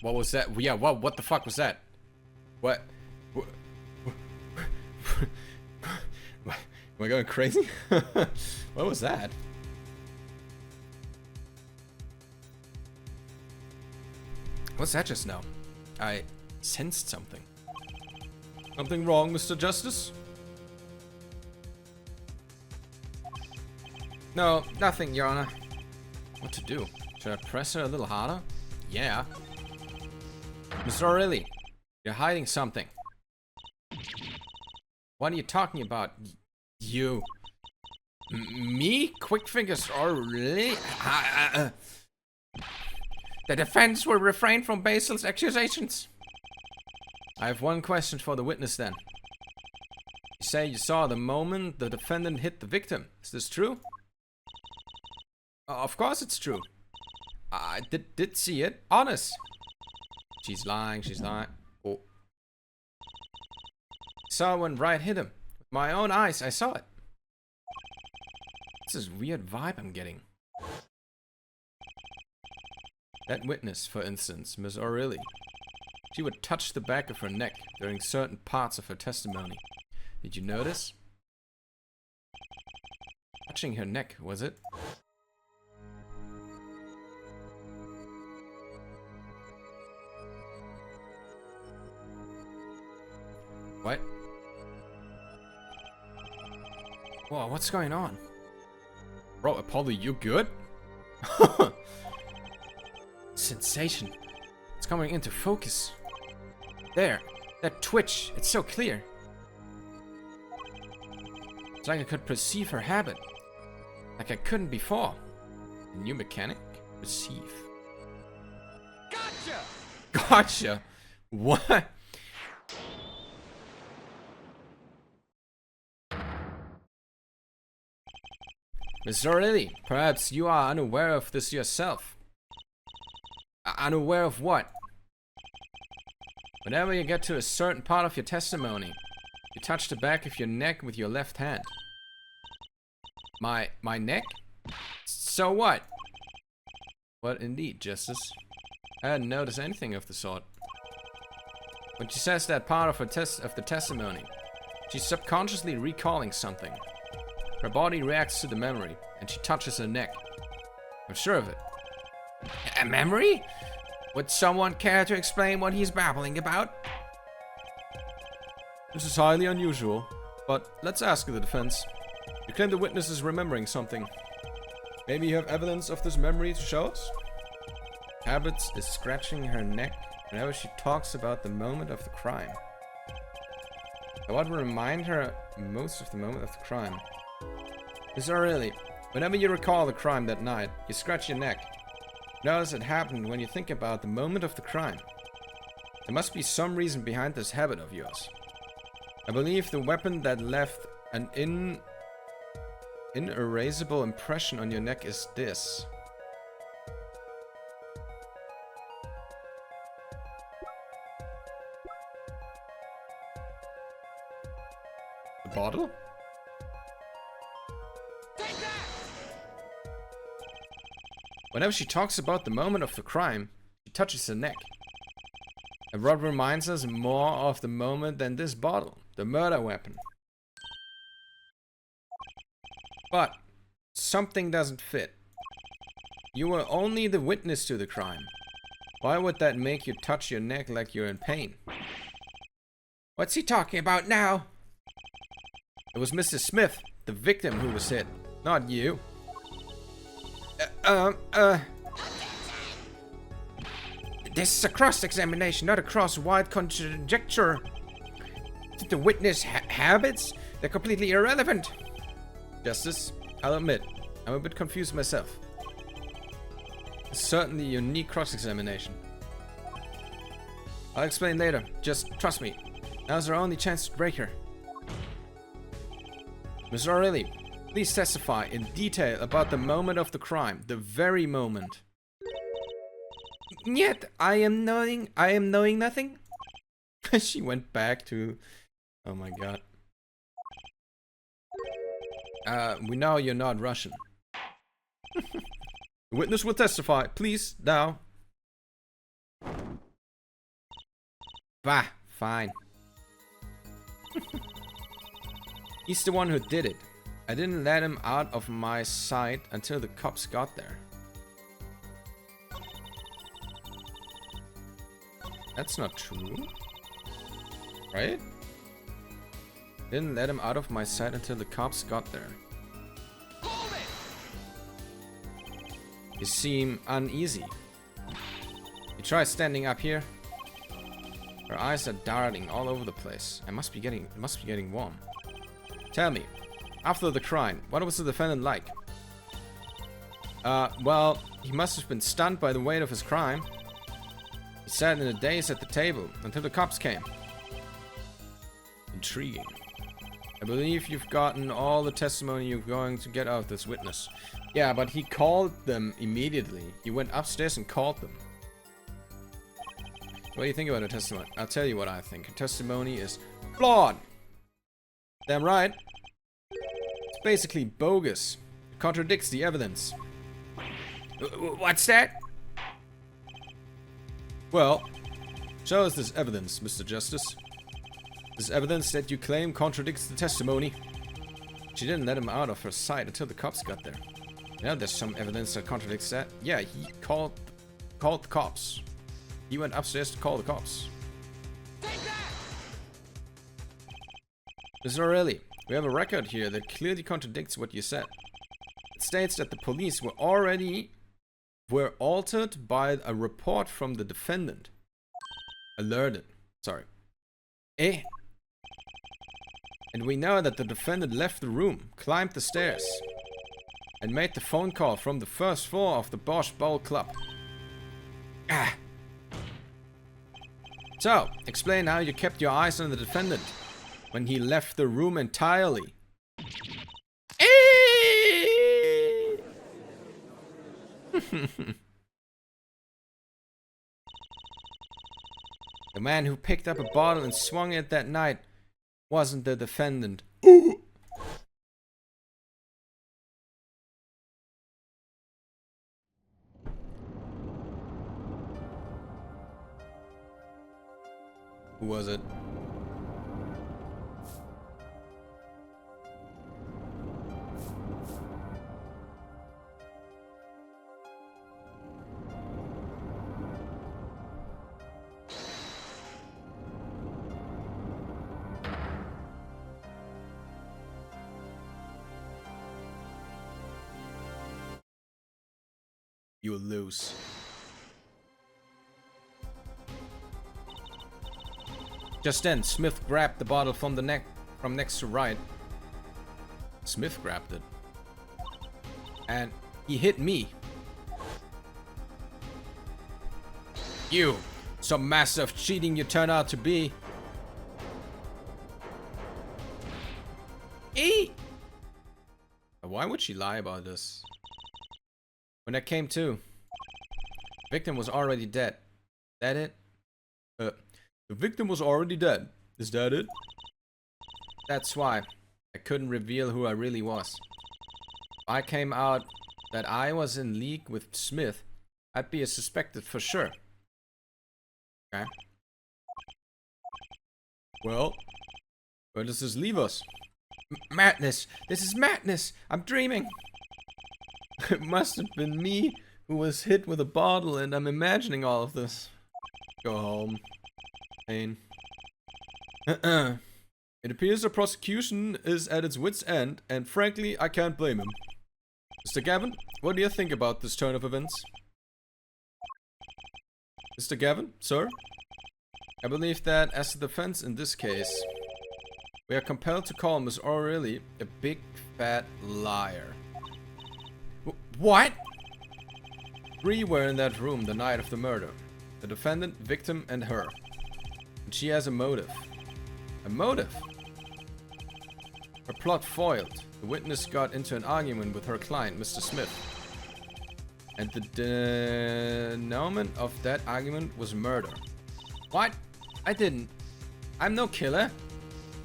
What was that? Yeah, what the fuck was that? What? Am I going crazy? What was that? What's that just now? I sensed something. Something wrong, Mr. Justice? No, nothing, Your Honor. What to do? Should I press her a little harder? Yeah. Mr. O'Reilly, you're hiding something. What are you talking about? You. Me? Quick Fingers O'Reilly? The defense will refrain from Basil's accusations. I have one question for the witness then. You say you saw the moment the defendant hit the victim. Is this true? Of course it's true. I did see it. Honest. She's lying, she's lying. Oh. Saw when Wright hit him. With my own eyes, I saw it. This is weird vibe I'm getting. That witness, for instance, Miss O'Reilly. She would touch the back of her neck during certain parts of her testimony. Did you notice? Touching her neck, was it? What? Whoa, what's going on? Bro, Apollo, you good? Sensation. It's coming into focus. There. That twitch. It's so clear. It's like I could perceive her habit. Like I couldn't before. A new mechanic? Perceive. Gotcha! Gotcha! What? Miss O'Reilly, perhaps you are unaware of this yourself. Unaware of what? Whenever you get to a certain part of your testimony, you touch the back of your neck with your left hand. My neck? So what? What indeed, Justice? I hadn't noticed anything of the sort. When she says that part of her the testimony, she's subconsciously recalling something. Her body reacts to the memory, and she touches her neck. I'm sure of it. A memory? Would someone care to explain what he's babbling about? This is highly unusual, but let's ask the defense. You claim the witness is remembering something. Maybe you have evidence of this memory to show us? Habits is scratching her neck whenever she talks about the moment of the crime. And what will remind her most of the moment of the crime? Miss O'Reilly, whenever you recall the crime that night, you scratch your neck. Notice it happened when you think about the moment of the crime. There must be some reason behind this habit of yours. I believe the weapon that left an inerasable impression on your neck is this. The bottle? Whenever she talks about the moment of the crime, she touches her neck. And what reminds us more of the moment than this bottle, the murder weapon. But something doesn't fit. You were only the witness to the crime. Why would that make you touch your neck like you're in pain? What's he talking about now? It was Mr. Smith, the victim, who was hit, not you. This is a cross-examination, not a cross-wide conjecture. Did the witness habits? They're completely irrelevant. Justice, I'll admit, I'm a bit confused myself. It's certainly a unique cross-examination. I'll explain later. Just trust me. Now's our only chance to break her. Miss O'Reilly, please testify in detail about the moment of the crime, the very moment. Yet I am knowing nothing. She went back to. Oh my god. We know you're not Russian. The witness will testify, please, now. Bah, fine. He's the one who did it. I didn't let him out of my sight until the cops got there. That's not true. Right? Didn't let him out of my sight until the cops got there. You seem uneasy. You try standing up here. Her eyes are darting all over the place. It must be getting warm. Tell me, after the crime, what was the defendant like? Well, he must have been stunned by the weight of his crime. He sat in a daze at the table until the cops came. Intriguing. I believe you've gotten all the testimony you're going to get out of this witness. Yeah, but he called them immediately. He went upstairs and called them. What do you think about her testimony? I'll tell you what I think. Her testimony is flawed. Damn right. It's basically bogus. It contradicts the evidence. What's that? Well, show us this evidence, Mr. Justice. This evidence that you claim contradicts the testimony. She didn't let him out of her sight until the cops got there. Now there's some evidence that contradicts that. Yeah, he called the cops. He went upstairs to call the cops. Mr. O'Reilly, we have a record here that clearly contradicts what you said. It states that the police were altered by a report from the defendant. Alerted. Sorry. And we know that the defendant left the room, climbed the stairs, and made the phone call from the first floor of the Bosch Bowl Club. So, explain how you kept your eyes on the defendant when he left the room entirely. The man who picked up a bottle and swung it that night wasn't the defendant. Ooh. Who was it? You lose. Just then, Smith grabbed the bottle from next to Wright. Smith grabbed it. And he hit me. You, some master of cheating you turn out to be. Why would she lie about this? When I came to, the victim was already dead. That it? The victim was already dead. Is that it? That's why I couldn't reveal who I really was. If I came out that I was in league with Smith, I'd be suspected for sure. Okay. Well, where does this leave us? Madness! This is madness! I'm dreaming! It must have been me who was hit with a bottle, and I'm imagining all of this. Go home. Pain. It appears the prosecution is at its wit's end, and frankly, I can't blame him. Mr. Gavin, what do you think about this turn of events? Mr. Gavin, sir? I believe that, as the defense in this case, we are compelled to call Miss O'Reilly a big fat liar. What? 3 were in that room the night of the murder. The defendant, victim, and her. And she has a motive. A motive? Her plot foiled. The witness got into an argument with her client, Mr. Smith. And the denouement of that argument was murder. What? I didn't. I'm no killer.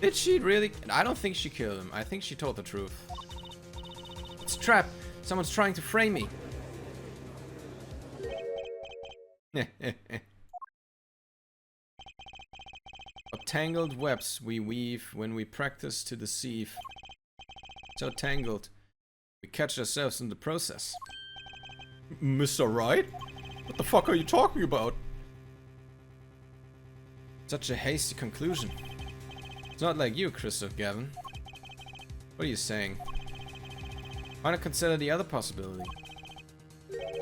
Did she really? I don't think she killed him. I think she told the truth. It's a trap. Someone's trying to frame me. What tangled webs we weave when we practice to deceive. So tangled, we catch ourselves in the process. Mr. Wright? What the fuck are you talking about? Such a hasty conclusion. It's not like you, Christoph Gavin. What are you saying? Why not consider the other possibility?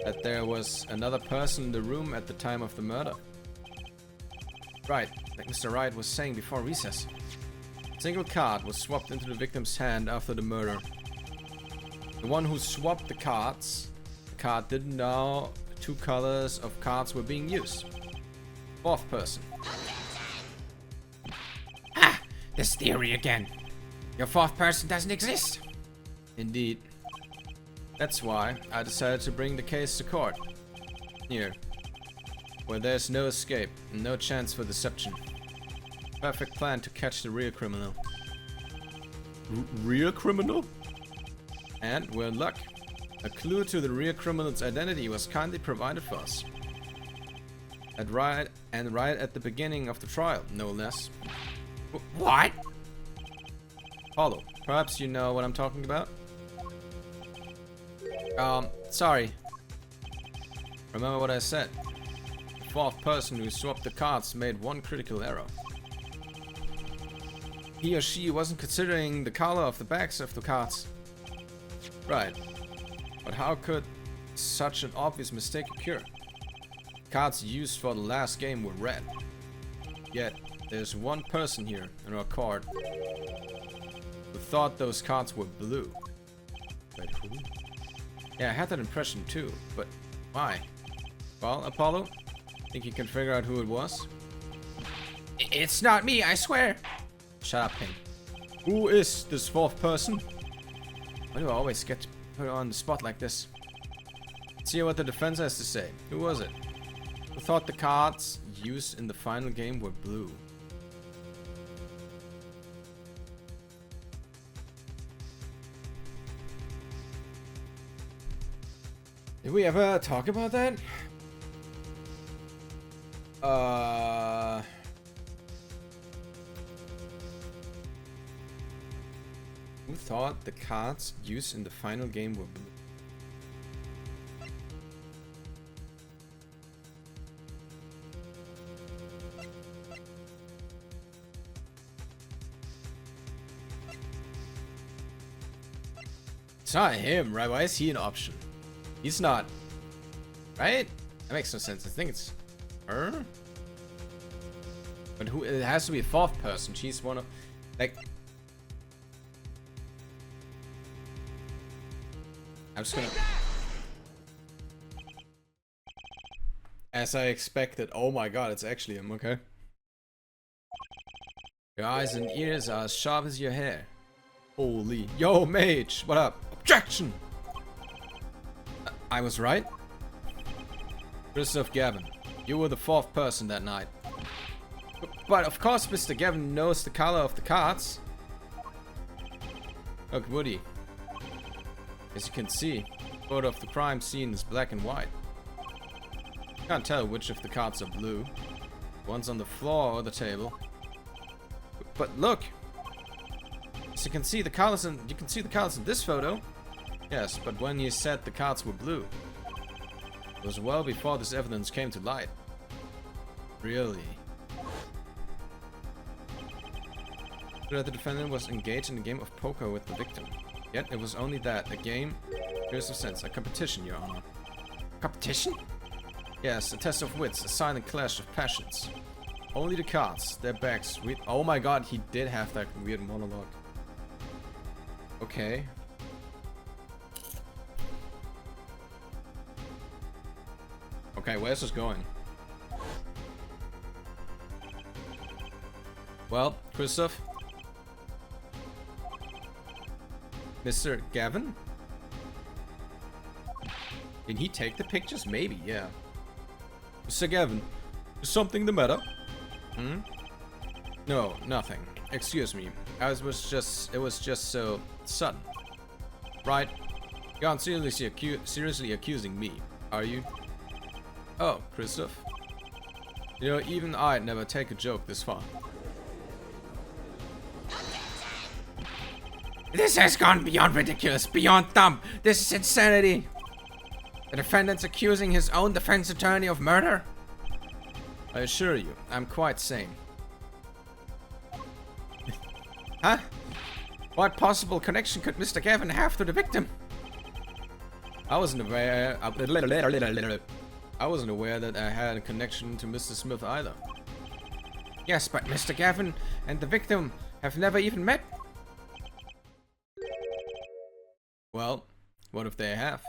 That there was another person in the room at the time of the murder. Right, like Mr. Wright was saying before recess. A single card was swapped into the victim's hand after the murder. The one who swapped the cards, the card didn't know 2 colors of cards were being used. 4th person. Ah, this theory again. Your 4th person doesn't exist. Indeed. That's why I decided to bring the case to court. Here. Where there's no escape and no chance for deception. Perfect plan to catch the real criminal. real criminal? And we're in luck. A clue to the real criminal's identity was kindly provided for us. Right at the beginning of the trial, no less. What? Apollo, perhaps you know what I'm talking about? Sorry. Remember what I said. The fourth person who swapped the cards made one critical error. He or she wasn't considering the color of the backs of the cards. Right. But how could such an obvious mistake occur? Cards used for the last game were red. Yet, there's one person here in our court who thought those cards were blue. Wait, who? Yeah, I had that impression too, but why? Well, Apollo, think you can figure out who it was? It's not me, I swear. Shut up, Pink. Who is this fourth person? Why do I always get put on the spot like this? Let's hear what the defense has to say. Who was it? Who thought the cards used in the final game were blue? Did we ever talk about that? Who thought the cards used in the final game were blue? It's not him, right? Why is he an option? He's not. Right? That makes no sense. I think it's her. But who? It has to be a fourth person. She's one of, like. I'm just gonna. As I expected. Oh my god, it's actually him. Okay. Your eyes and ears are as sharp as your hair. Holy. Yo, mage. What up? Objection! I was right. Christoph Gavin, you were the fourth person that night. But of course Mr. Gavin knows the color of the cards. Look, Woody. As you can see, the photo of the crime scene is black and white. Can't tell which of the cards are blue. One's on the floor or the table. But look! As you can see the colors in this photo. Yes, but when you said the cards were blue, it was well before this evidence came to light. Really? The defendant was engaged in a game of poker with the victim. Yet it was only that, a game, here's of sense, a competition, Your Honor. Competition? Yes, a test of wits, a silent clash of passions. Only the cards, their backs, oh my god, he did have that weird monologue. Okay. Okay, where's this going? Well, Christoph? Mr. Gavin? Did he take the pictures? Maybe, yeah. Mr. Gavin, is something the matter? Hmm? No, nothing. Excuse me. It was just so sudden. Right? You aren't seriously accusing me, are you? Oh, Christoph. You know, even I'd never take a joke this far. This has gone beyond ridiculous, beyond dumb. This is insanity. The defendant's accusing his own defense attorney of murder. I assure you, I'm quite sane. Huh? What possible connection could Mr. Gavin have to the victim? I wasn't aware that I had a connection to Mr. Smith either. Yes, but Mr. Gavin and the victim have never even met. Well, what if they have?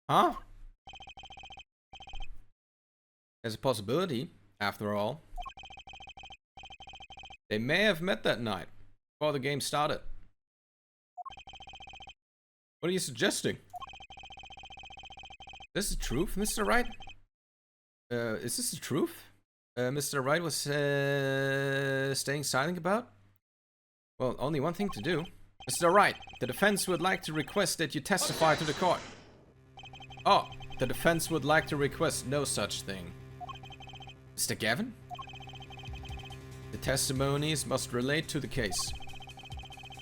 Huh? There's a possibility, after all. They may have met that night, before the game started. What are you suggesting? Is this the truth, Mr. Wright? Is this the truth? Mr. Wright was staying silent about? Well, only one thing to do. Mr. Wright, the defense would like to request that you testify to the court. Oh, the defense would like to request no such thing. Mr. Gavin? The testimonies must relate to the case.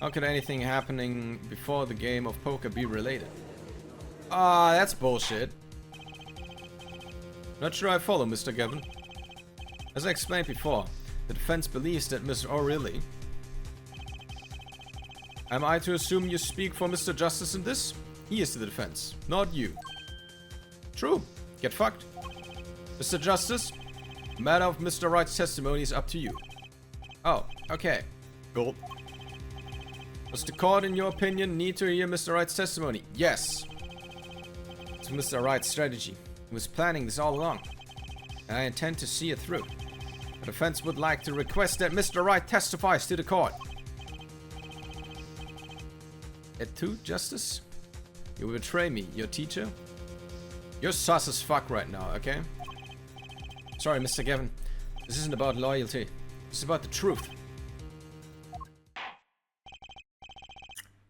How could anything happening before the game of poker be related? Ah, that's bullshit. Not sure I follow, Mr. Gavin. As I explained before, the defense believes that Miss O'Reilly... Am I to assume you speak for Mr. Justice in this? He is the defense, not you. True. Get fucked. Mr. Justice, the matter of Mr. Wright's testimony is up to you. Oh, okay. Cool. Does the court, in your opinion, need to hear Mr. Wright's testimony? Yes. It's Mr. Wright's strategy. He was planning this all along, and I intend to see it through. The defense would like to request that Mr. Wright testifies to the court. At 2, Justice? You will betray me, your teacher? You're sus as fuck right now, okay? Sorry, Mr. Gavin. This isn't about loyalty. It's about the truth.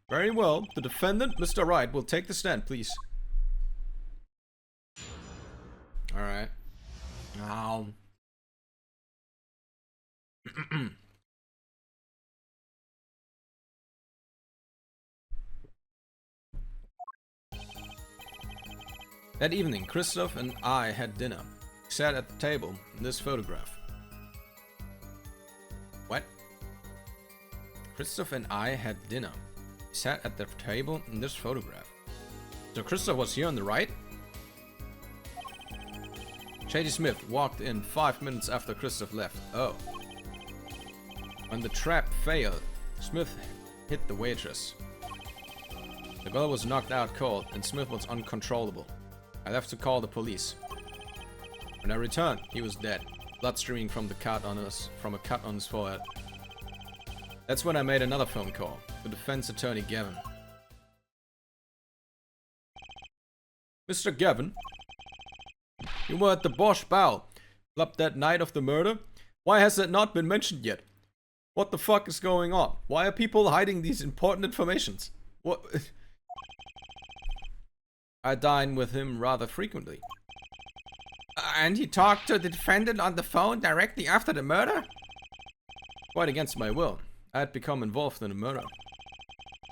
Very well. The defendant, Mr. Wright, will take the stand, please. Alright. Now. That evening, Christoph and I had dinner. We sat at the table in this photograph. What? Christoph and I had dinner. We sat at the table in this photograph. So Christoph was here on the right? Shady Smith walked in 5 minutes after Christoph left. Oh. When the trap failed, Smith hit the waitress. The girl was knocked out cold and Smith was uncontrollable. I left to call the police. When I returned, he was dead, blood streaming from a cut on his forehead. That's when I made another phone call to defense attorney Gavin. Mr. Gavin, you were at the Bosch Bowl Club that night of the murder? Why has that not been mentioned yet? What the fuck is going on? Why are people hiding these important informations? What? I dine with him rather frequently. And he talked to the defendant on the phone directly after the murder? Quite against my will. I had become involved in the murder.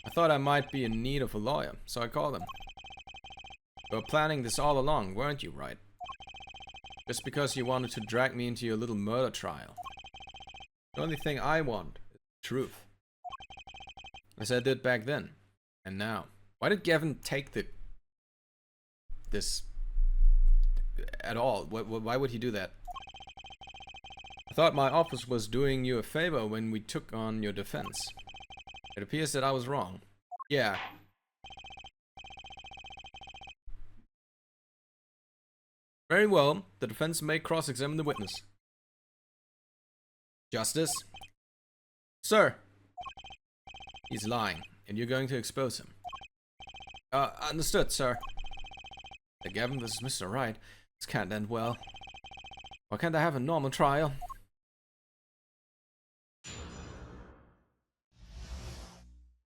I thought I might be in need of a lawyer, so I called him. You were planning this all along, weren't you, Wright? Just because you wanted to drag me into your little murder trial. The only thing I want is the truth. As I did back then. And now. Why did Gavin take this at all? Why would he do that? I thought my office was doing you a favor when we took on your defense. It appears that I was wrong. Yeah. Very well. The defense may cross-examine the witness. Justice? Sir. He's lying, and you're going to expose him. Understood, sir. Gavin, this is Mr. Wright. This can't end well. Why can't I have a normal trial?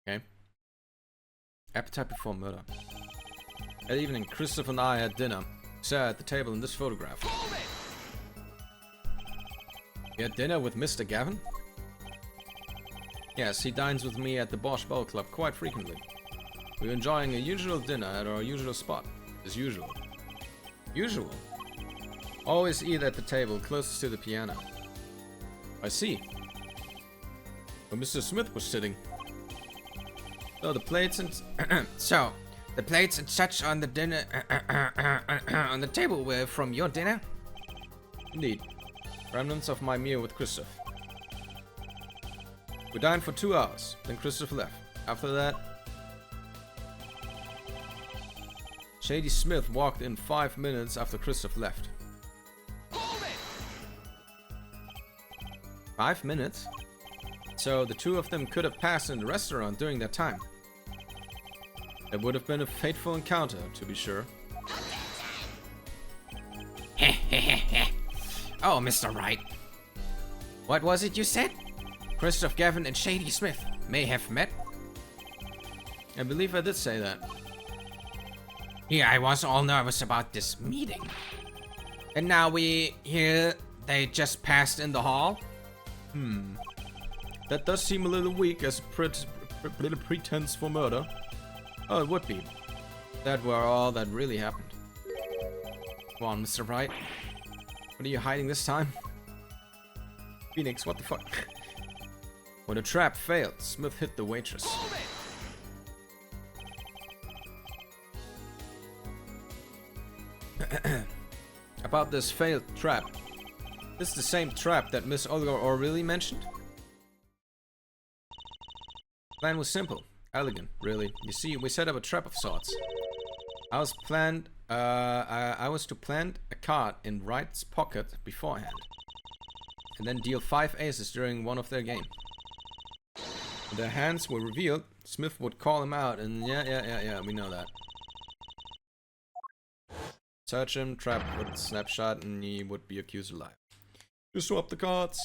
Okay. Appetite before murder. That evening, Christoph and I had dinner. Sat at the table in this photograph. You had dinner with Mr. Gavin? Yes, he dines with me at the Bosch Bowl Club quite frequently. We're enjoying a usual dinner at our usual spot. As usual. Usual? Always eat at the table closest to the piano. I see. Where Mr. Smith was sitting. So the plates and... So, the plates and such on the dinner... on the table were from your dinner? Indeed. Remnants of my meal with Christoph. We dined for 2 hours, then Christoph left. After that... Shady Smith walked in 5 minutes after Christoph left. 5 minutes? So the two of them could have passed in the restaurant during that time. It would have been a fateful encounter, to be sure. Oh, Mr. Wright. What was it you said? Christoph Gavin and Shady Smith. may have met. I believe I did say that. Here I was all nervous about this meeting. And now we hear they just passed in the hall. That does seem a little weak as a little pretense for murder. Oh, it would be. That were all that really happened. Come on, Mr. Wright. What are you hiding this time? Phoenix, what the fuck? When the trap failed, Smith hit the waitress. About this failed trap. This is the same trap that Miss Olga O'Reilly mentioned? Plan was simple, elegant, really. You see, we set up a trap of sorts. I was to plant a card in Wright's pocket beforehand, and then deal 5 aces during one of their game. When their hands were revealed, Smith would call him out, and yeah, we know that. Search him, trap with snapshot, and he would be accused alive. Just swap the cards.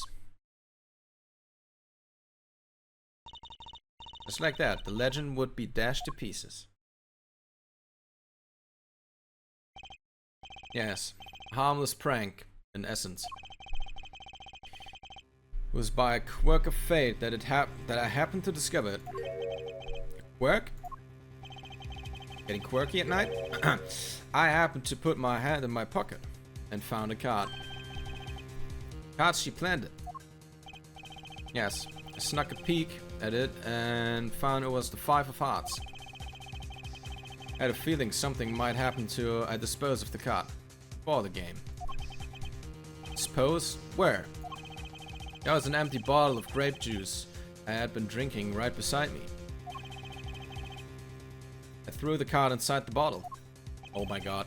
Just like that, the legend would be dashed to pieces. Yes, a harmless prank, in essence. It was by a quirk of fate that I happened to discover it. A quirk? Getting quirky at night? I happened to put my hand in my pocket and found a card. Card she planted. Yes, I snuck a peek at it and found it was the 5 of hearts. I had a feeling something might happen to I dispose of the card for the game. Dispose? Where? There was an empty bottle of grape juice I had been drinking right beside me. I threw the card inside the bottle. Oh my god.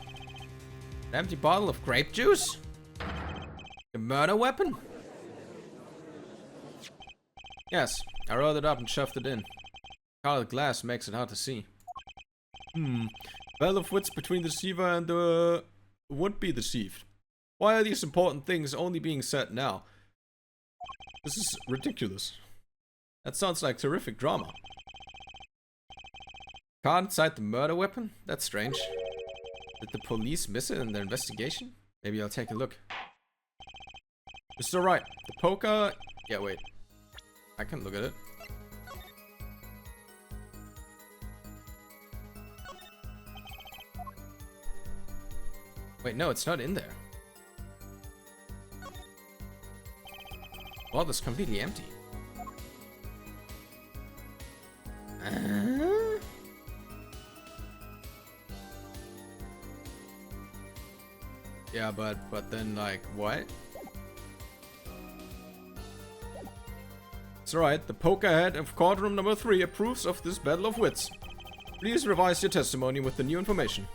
An empty bottle of grape juice? A murder weapon? Yes, I rolled it up and shoved it in. Colored glass makes it hard to see. Battle of wits between the deceiver and the would-be deceived. Why are these important things only being said now? This is ridiculous. That sounds like terrific drama. Card inside the murder weapon? That's strange. Did the police miss it in their investigation? Maybe I'll take a look. Mr. Wright, the poker... Yeah, wait. I can look at it. Wait, no, it's not in there. Well, it's completely empty. Yeah, but then, like, what? It's alright, the poker head of courtroom number 3 approves of this battle of wits. Please revise your testimony with the new information.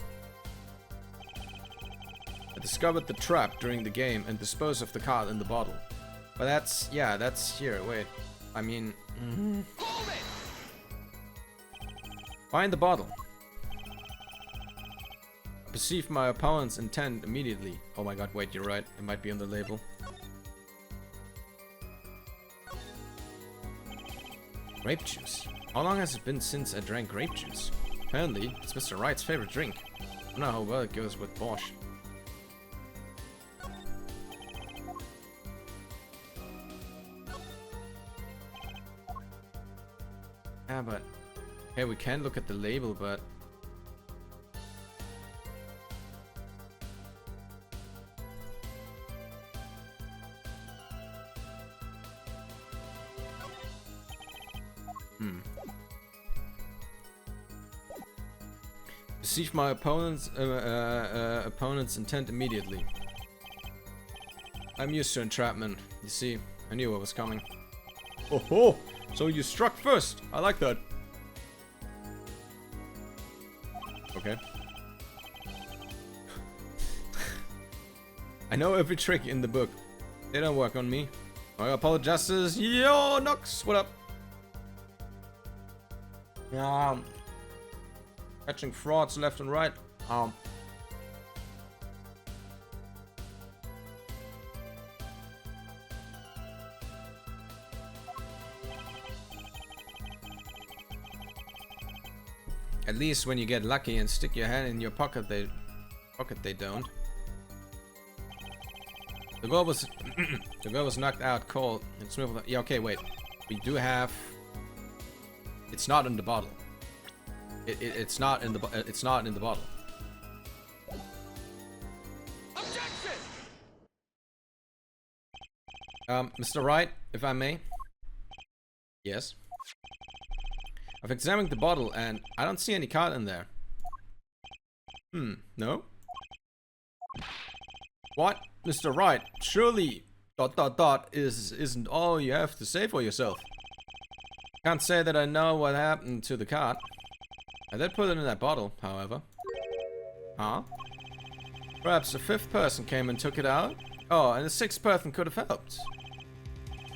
I discovered the trap during the game and disposed of the card in the bottle. But that's, yeah, that's here, wait. I mean... Find the bottle. I perceive my opponent's intent immediately. Oh my god, wait, you're right. It might be on the label. Grape juice. How long has it been since I drank grape juice? Apparently, it's Mr. Wright's favorite drink. I don't know how well it goes with Bosch. Yeah, but... Okay, we can look at the label, but... Perceive my opponent's intent immediately. I'm used to entrapment. You see, I knew what was coming. Oh ho! So you struck first. I like that. Okay. I know every trick in the book. They don't work on me. I apologize. Yo, Nox, what up? Catching frauds left and right. At least when you get lucky and stick your hand in your pocket, they don't. The girl was the girl was knocked out cold and Smith. Yeah, okay, wait. We do have. It's not in the bottle. It's not in the bottle. Objection! Mr. Wright, if I may. Yes. I've examined the bottle and I don't see any card in there. No? What? Mr. Wright, surely ... isn't all you have to say for yourself. Can't say that I know what happened to the card. I did put it in that bottle, however. Huh? Perhaps a fifth person came and took it out? Oh, and a sixth person could have helped.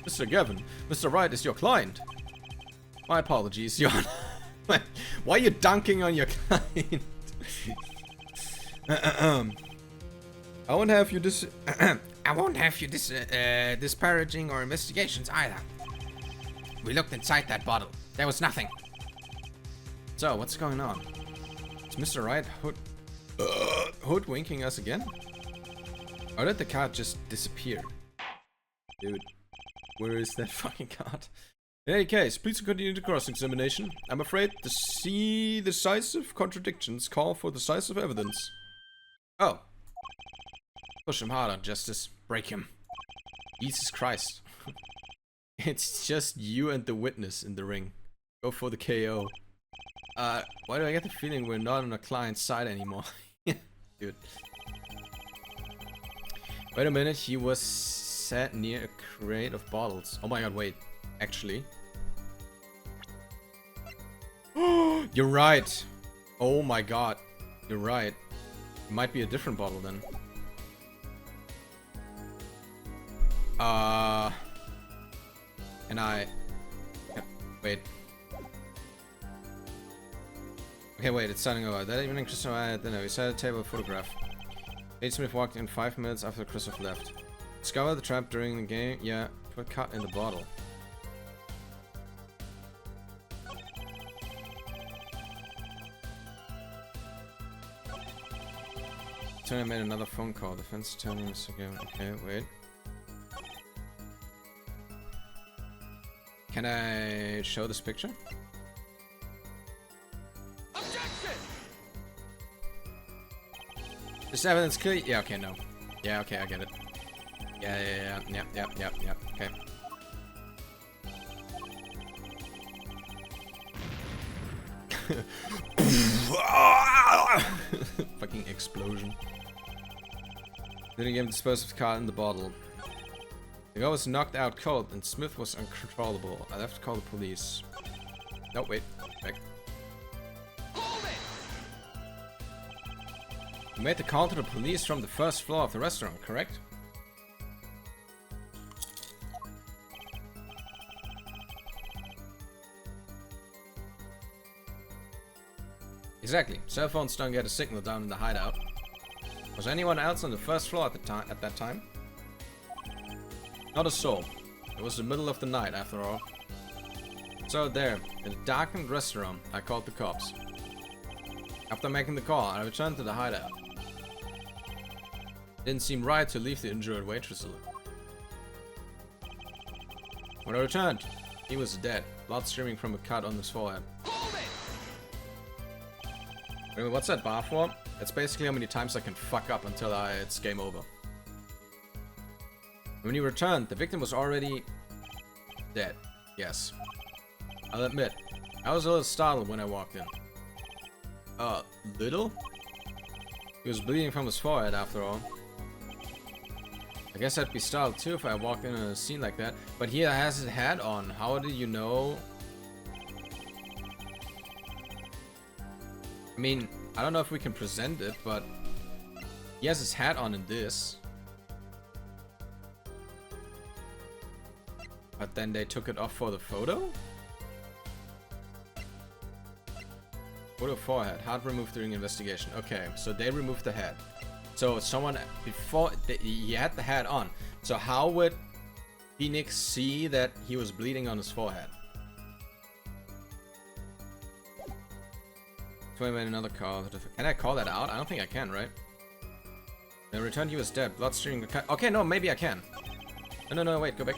Mr. Gavin, Mr. Wright is your client. My apologies, Your Honor. Why are you dunking on your client? I won't have you disparaging our investigations either. We looked inside that bottle. There was nothing. So, what's going on? Is Mr. Wright hoodwinking us again? Or did the card just disappear? Dude, where is that fucking card? In any case, please continue the cross-examination. I'm afraid the decisive contradictions call for decisive evidence. Oh. Push him harder, Justice. Break him. Jesus Christ. It's just you and the witness in the ring. Go for the KO. Why do I get the feeling we're not on a client's side anymore? Dude. Wait a minute, he was sat near a crate of bottles. Oh my god, wait. Actually. You're right. Oh my god. You're right. It might be a different bottle then. And I... Wait. Okay, wait, it's starting over. That evening, Christopher had dinner. We sat at a table photograph. Nate Smith walked in 5 minutes after Christopher left. Discovered the trap during the game. Yeah, put cut in the bottle. Attorney made another phone call. Defense attorney is again. Okay, wait. Can I show this picture? Objection! This evidence clear? Yeah, okay, no. Yeah, okay, I get it. Yeah, okay. Fucking explosion. Didn't even dispose of the card in the bottle. The guy was knocked out cold and Smith was uncontrollable. I'll have to call the police. No, wait. Back. Hold it! You made the call to the police from the first floor of the restaurant, correct? Exactly. Cell phones don't get a signal down in the hideout. Was anyone else on the first floor at that time? Not a soul. It was the middle of the night, after all. So there, in a darkened restaurant, I called the cops. After making the call, I returned to the hideout. It didn't seem right to leave the injured waitress alone. When I returned, he was dead, blood streaming from a cut on his forehead. Hold it! Wait, what's that bar for? That's basically how many times I can fuck up until it's game over. When he returned, the victim was already dead. Yes. I'll admit, I was a little startled when I walked in. Little? He was bleeding from his forehead after all. I guess I'd be startled too if I walked in on a scene like that. But he has his hat on. How did you know? I mean, I don't know if we can present it, but he has his hat on in this. But then they took it off for the photo? Photo forehead. Heart removed during investigation. Okay, so they removed the head. So someone before he had the hat on. So how would Phoenix see that he was bleeding on his forehead? So I made another call. Can I call that out? I don't think I can, right? Then returned he was dead. Blood streaming the cat. Okay, no, maybe I can. No, wait, go back.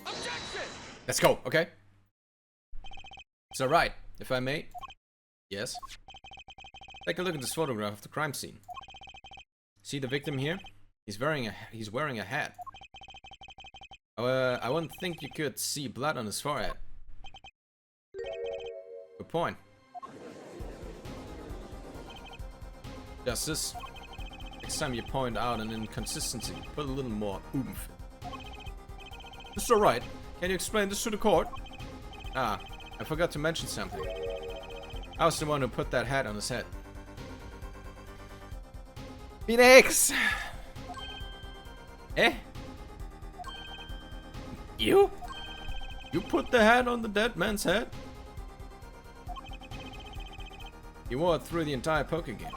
Objection! Let's go, okay? It's alright, if I may. Yes. Take a look at this photograph of the crime scene. See the victim here? He's wearing a hat. I wouldn't think you could see blood on his forehead. Good point. Justice. Next time you point out an inconsistency, put a little more oomph. It's alright. Can you explain this to the court? Ah, I forgot to mention something. I was the one who put that hat on his head. Phoenix! Eh? You? You put the hat on the dead man's head? He wore it through the entire poker game.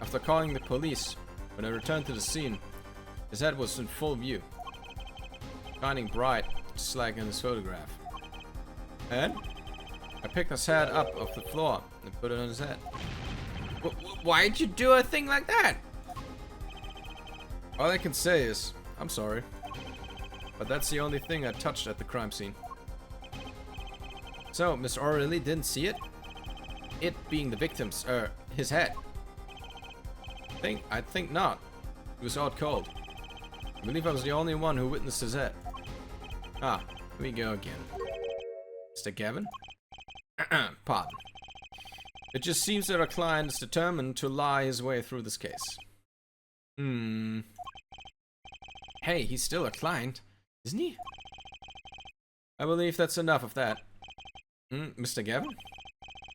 After calling the police, when I returned to the scene, his head was in full view. Shining bright, just like in this photograph. And I picked his hat up off the floor and put it on his head. Why'd you do a thing like that? All I can say is, I'm sorry. But that's the only thing I touched at the crime scene. So, Miss O'Reilly didn't see it? It being the victim's, his head. I think not. It was out cold. I believe I was the only one who witnessed his head. Ah, here we go again. Mr. Gavin? Pardon. It just seems that our client is determined to lie his way through this case. Hey, he's still a client, isn't he? I believe that's enough of that. Mr. Gavin?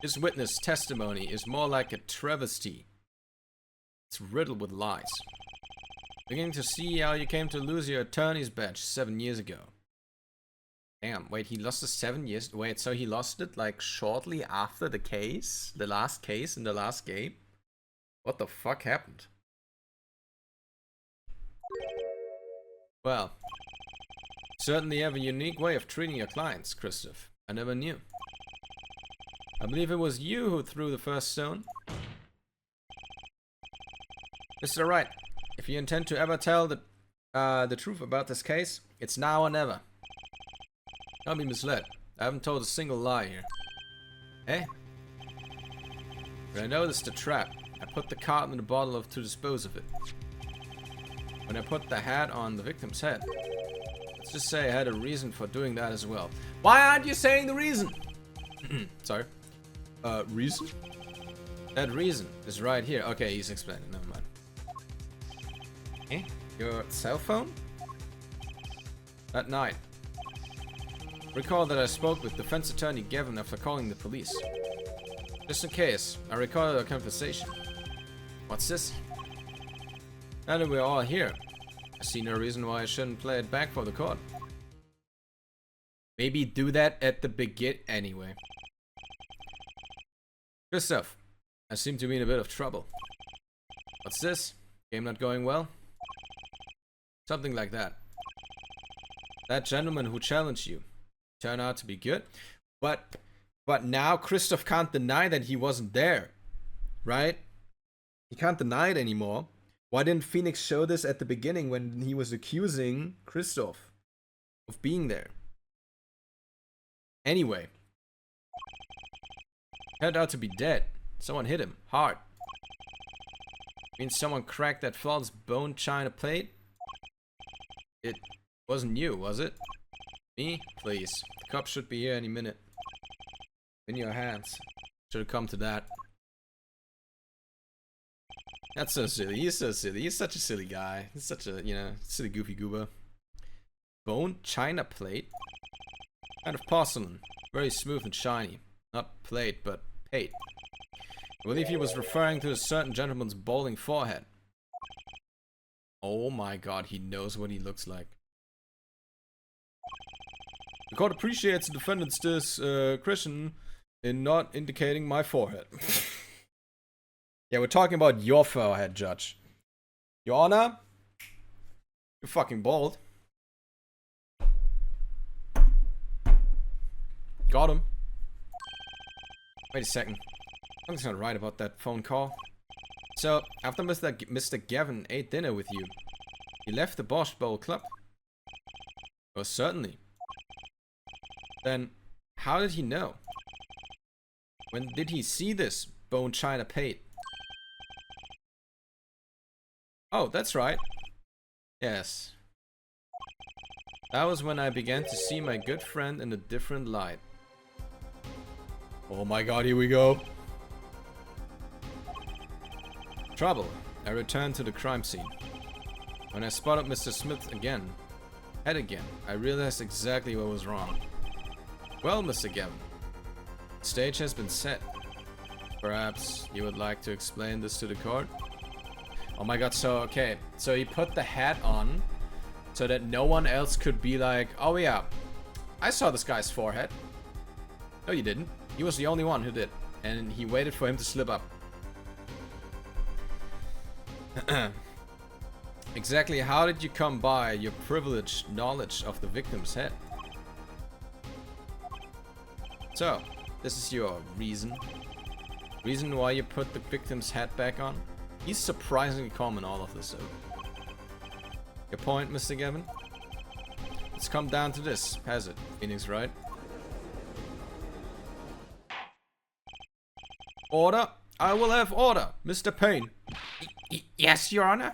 His witness testimony is more like a travesty. It's riddled with lies. Beginning to see how you came to lose your attorney's badge 7 years ago. Damn, wait, he lost it 7 years? Wait, so he lost it like shortly after the case? The last case in the last game? What the fuck happened? Well, certainly have a unique way of treating your clients, Christoph. I never knew. I believe it was you who threw the first stone. Mr. Wright, if you intend to ever tell the truth about this case, it's now or never. Don't be misled. I haven't told a single lie here. Eh? When I noticed the trap, I put the carton in the bottle to dispose of it. When I put the hat on the victim's head, let's just say I had a reason for doing that as well. Why aren't you saying the reason? Sorry. Reason? That reason is right here. Okay, he's explaining. Never mind. Eh? Your cell phone? That night. Recall that I spoke with defense attorney Gavin after calling the police. Just in case, I recorded our conversation. What's this? Now that we're all here, I see no reason why I shouldn't play it back for the court. Maybe do that at the begin anyway. Good stuff. I seem to be in a bit of trouble. What's this? Game not going well? Something like that. That gentleman who challenged you turned out to be good, but now Christoph can't deny that he wasn't there, right? He can't deny it anymore. Why didn't Phoenix show this at the beginning when he was accusing Christoph of being there? Anyway, turned out to be dead. Someone hit him hard. Means someone cracked that false bone china plate? It wasn't you, was it? Me? Please. The cops should be here any minute. In your hands. Should have come to that. That's so silly. He's so silly. He's such a silly guy. He's such a, silly goofy goober. Bone china plate? Kind of porcelain. Very smooth and shiny. Not plate, but plate. I believe he was referring to a certain gentleman's bowling forehead. Oh my god, he knows what he looks like. The court appreciates the defendant's discretion in not indicating my forehead. Yeah, we're talking about your forehead, Judge. Your Honor, you're fucking bald. Got him. Wait a second. Something's not right about that phone call. So, after Mr. Gavin ate dinner with you, he left the Bosch Bowl Club? Oh, certainly. Then, how did he know? When did he see this bone china plate? Oh, that's right. Yes. That was when I began to see my good friend in a different light. Oh my god, here we go. Trouble. I returned to the crime scene. When I spotted Mr. Smith again, I realized exactly what was wrong. Well, Mr. Gavin, the stage has been set. Perhaps you would like to explain this to the court? Oh my god, so, okay. So he put the hat on so that no one else could be like, oh yeah, I saw this guy's forehead. No, you didn't. He was the only one who did. And he waited for him to slip up. Exactly how did you come by your privileged knowledge of the victim's head? So, this is your reason why you put the victim's head back on? He's surprisingly calm in all of this, though. Your point, Mr. Gavin? It's come down to this, has it? Phoenix, right? Order! I will have order, Mr. Payne. Yes, Your Honor.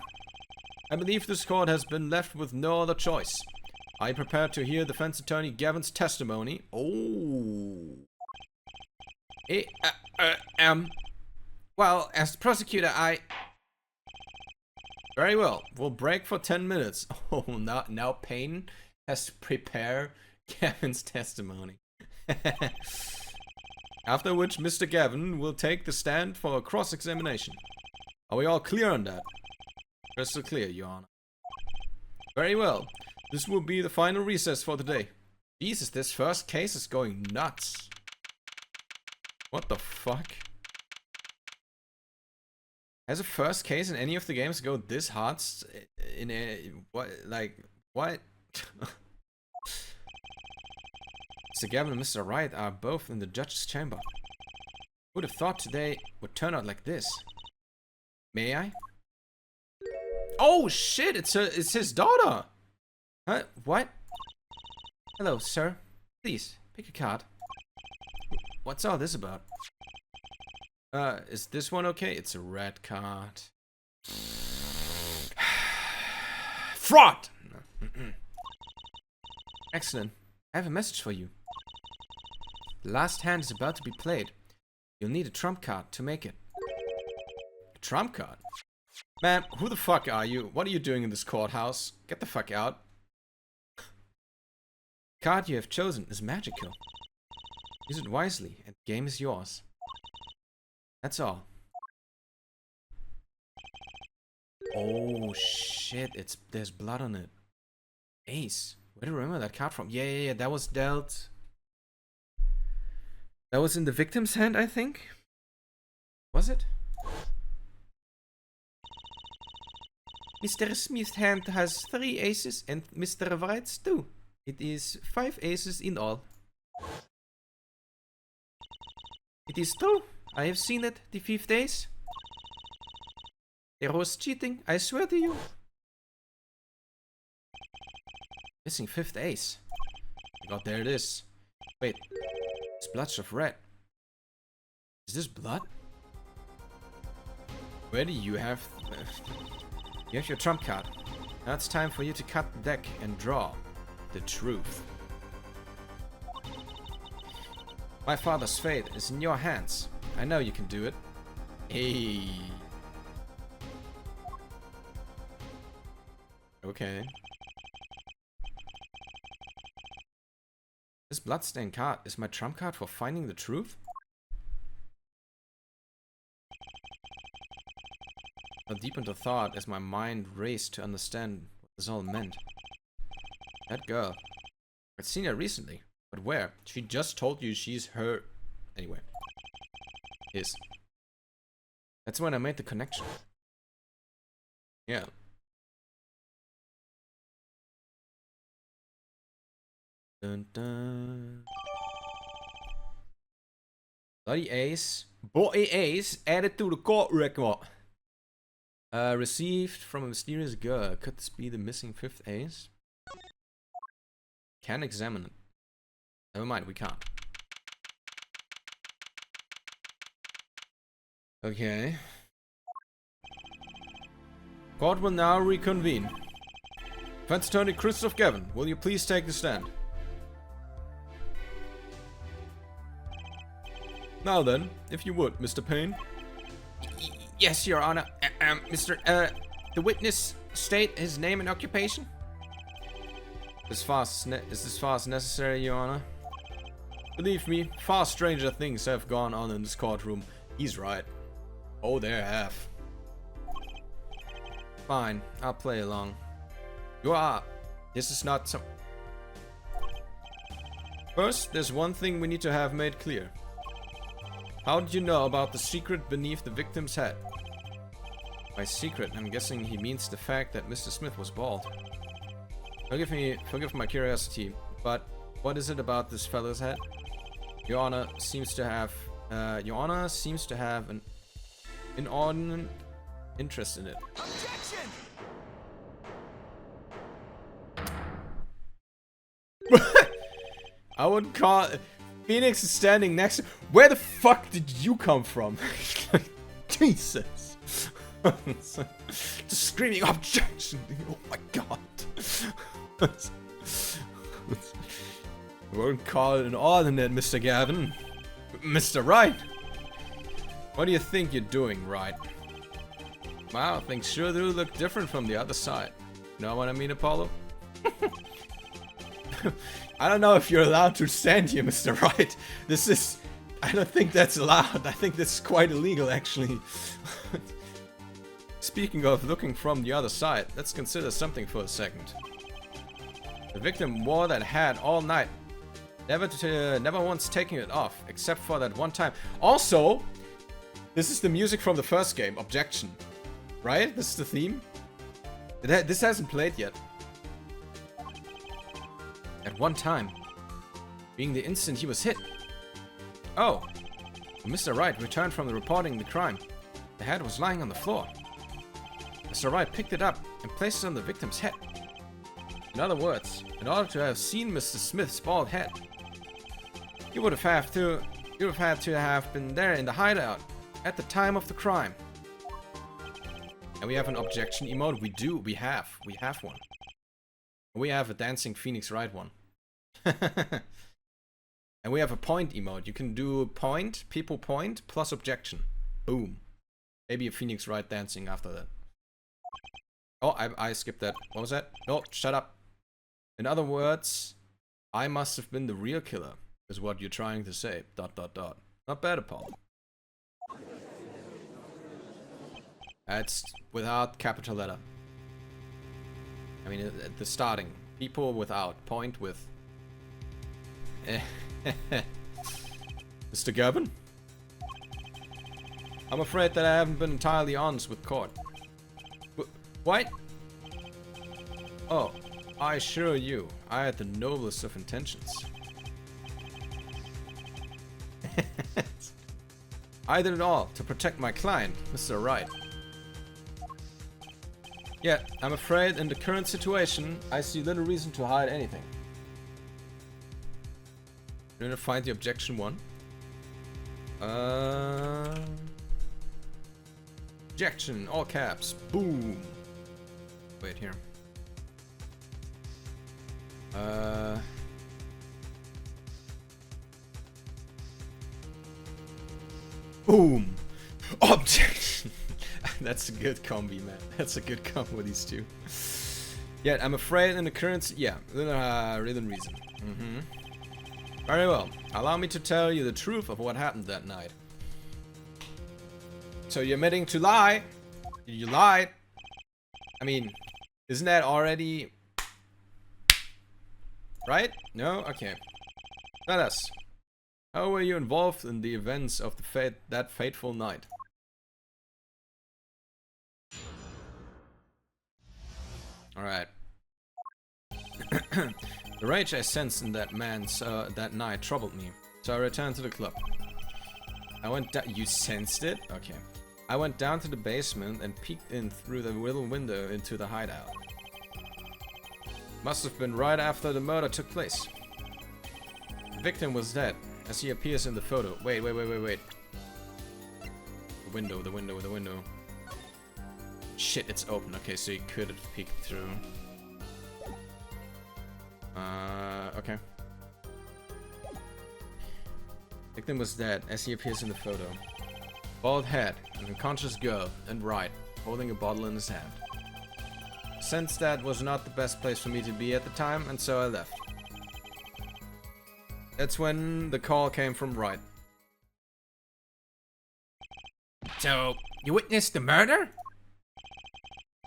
I believe this court has been left with no other choice. I prepare to hear defense attorney Gavin's testimony. Oh. Well, as the prosecutor, Very well. We'll break for 10 minutes. Oh, now Payne has to prepare Gavin's testimony. After which Mr. Gavin will take the stand for a cross-examination. Are we all clear on that? Crystal clear, Your Honor. Very well. This will be the final recess for today. Jesus, this first case is going nuts. What the fuck? Has a first case in any of the games go this hard in a... What? Like, what? Mr. Gavin and Mr. Wright are both in the judge's chamber. Would have thought today would turn out like this. May I? Oh shit! It's his daughter. Huh? What? Hello, sir. Please pick a card. What's all this about? Is this one okay? It's a red card. Fraud! Excellent. I have a message for you. The last hand is about to be played. You'll need a trump card to make it. A trump card? Man, who the fuck are you? What are you doing in this courthouse? Get the fuck out. The card you have chosen is magical. Use it wisely, and the game is yours. That's all. Oh shit, there's blood on it. Ace. Where do you remember that card from? Yeah, that was dealt. That was in the victim's hand, I think. Was it? Mr. Smith's hand has 3 aces and Mr. Wright's 2. It is 5 aces in all. It is true. I have seen it the 5th ace. There was cheating, I swear to you. Missing 5th ace. God, there it is. Wait, it's bloodshot of red. Is this blood? Where do you have... You have your trump card. Now it's time for you to cut the deck and draw the truth. My father's fate is in your hands. I know you can do it. Hey. Okay. This bloodstained card is my trump card for finding the truth? I fell deep into thought as my mind raced to understand what this all meant. That girl. I'd seen her recently. But where? She just told you she's her... Anyway. His. That's when I made the connection. Yeah. Dun dun. Bloody Ace. Bloody Ace added to the court record. Received from a mysterious girl. Could this be the missing 5th ace? Can examine it. Never mind, we can't. Okay. Court will now reconvene. Defense Attorney Christoph Gavin, will you please take the stand? Now then, if you would, Mr. Payne. Yes, Your Honor. The witness state his name and occupation? Is this far as necessary, Your Honor? Believe me, far stranger things have gone on in this courtroom. He's right. Oh, there have. Fine, I'll play along. You are. This is not some. First, there's one thing we need to have made clear. How did you know about the secret beneath the victim's head? By secret, I'm guessing he means the fact that Mr. Smith was bald. Forgive my curiosity, but what is it about this fellow's head? Your Honor seems to have an inordinate interest in it. Objection! I wouldn't call Phoenix is standing next to. Where the fuck did you come from? Jesus. Just screaming objection. Oh my god. I won't call it an ordinate, Mr. Gavin. Mr. Wright. What do you think you're doing, Wright? Wow, things sure do look different from the other side. You know what I mean, Apollo? I don't know if you're allowed to stand here, Mr. Wright. This is... I don't think that's allowed. I think this is quite illegal, actually. Speaking of looking from the other side, let's consider something for a second. The victim wore that hat all night. Never once taking it off, except for that one time. Also, this is the music from the first game, Objection. Right? This is the theme? This hasn't played yet. At one time, being the instant he was hit. Oh, Mr. Wright returned from reporting the crime. The hat was lying on the floor. Mr. Wright picked it up and placed it on the victim's head. In other words, in order to have seen Mr. Smith's bald head, you would have had to have been there in the hideout at the time of the crime. And we have an objection emote. We have one. We have a dancing Phoenix Wright one. And we have a point emote. You can do point, people point, plus objection. Boom. Maybe a Phoenix Wright dancing after that. Oh, I skipped that. What was that? No, shut up. In other words, I must have been the real killer, is what you're trying to say. ... Not bad, Apollo. That's without capital letter. I mean, at the starting. People without. Point with. Mr. Gavin? I'm afraid that I haven't been entirely honest with court. What? Oh, I assure you, I had the noblest of intentions. I did it all to protect my client, Mr. Wright. Yet, I'm afraid in the current situation, I see little reason to hide anything. You're gonna find the objection one. Objection, all caps, boom. Wait here. Boom. Objection. That's a good combi, man. That's a good combo, these two. Yet, I'm afraid in the current... Yeah, written reason. Very well. Allow me to tell you the truth of what happened that night. So you're admitting to lie? You lied? I mean, isn't that already... Right? No? Okay. Tell us. How were you involved in the events of that fateful night? Alright. The rage I sensed in that man that night troubled me, so I returned to the club. I went down. You sensed it? Okay. I went down to the basement and peeked in through the little window into the hideout. Must have been right after the murder took place. The victim was dead, as he appears in the photo. Wait. The window. Shit, it's open. Okay, so you could have peeked through. Okay. Victim was dead, as he appears in the photo. Bald head, an unconscious girl, and right, holding a bottle in his hand. Since that was not the best place for me to be at the time, and so I left. That's when the call came from Wright. So, you witnessed the murder?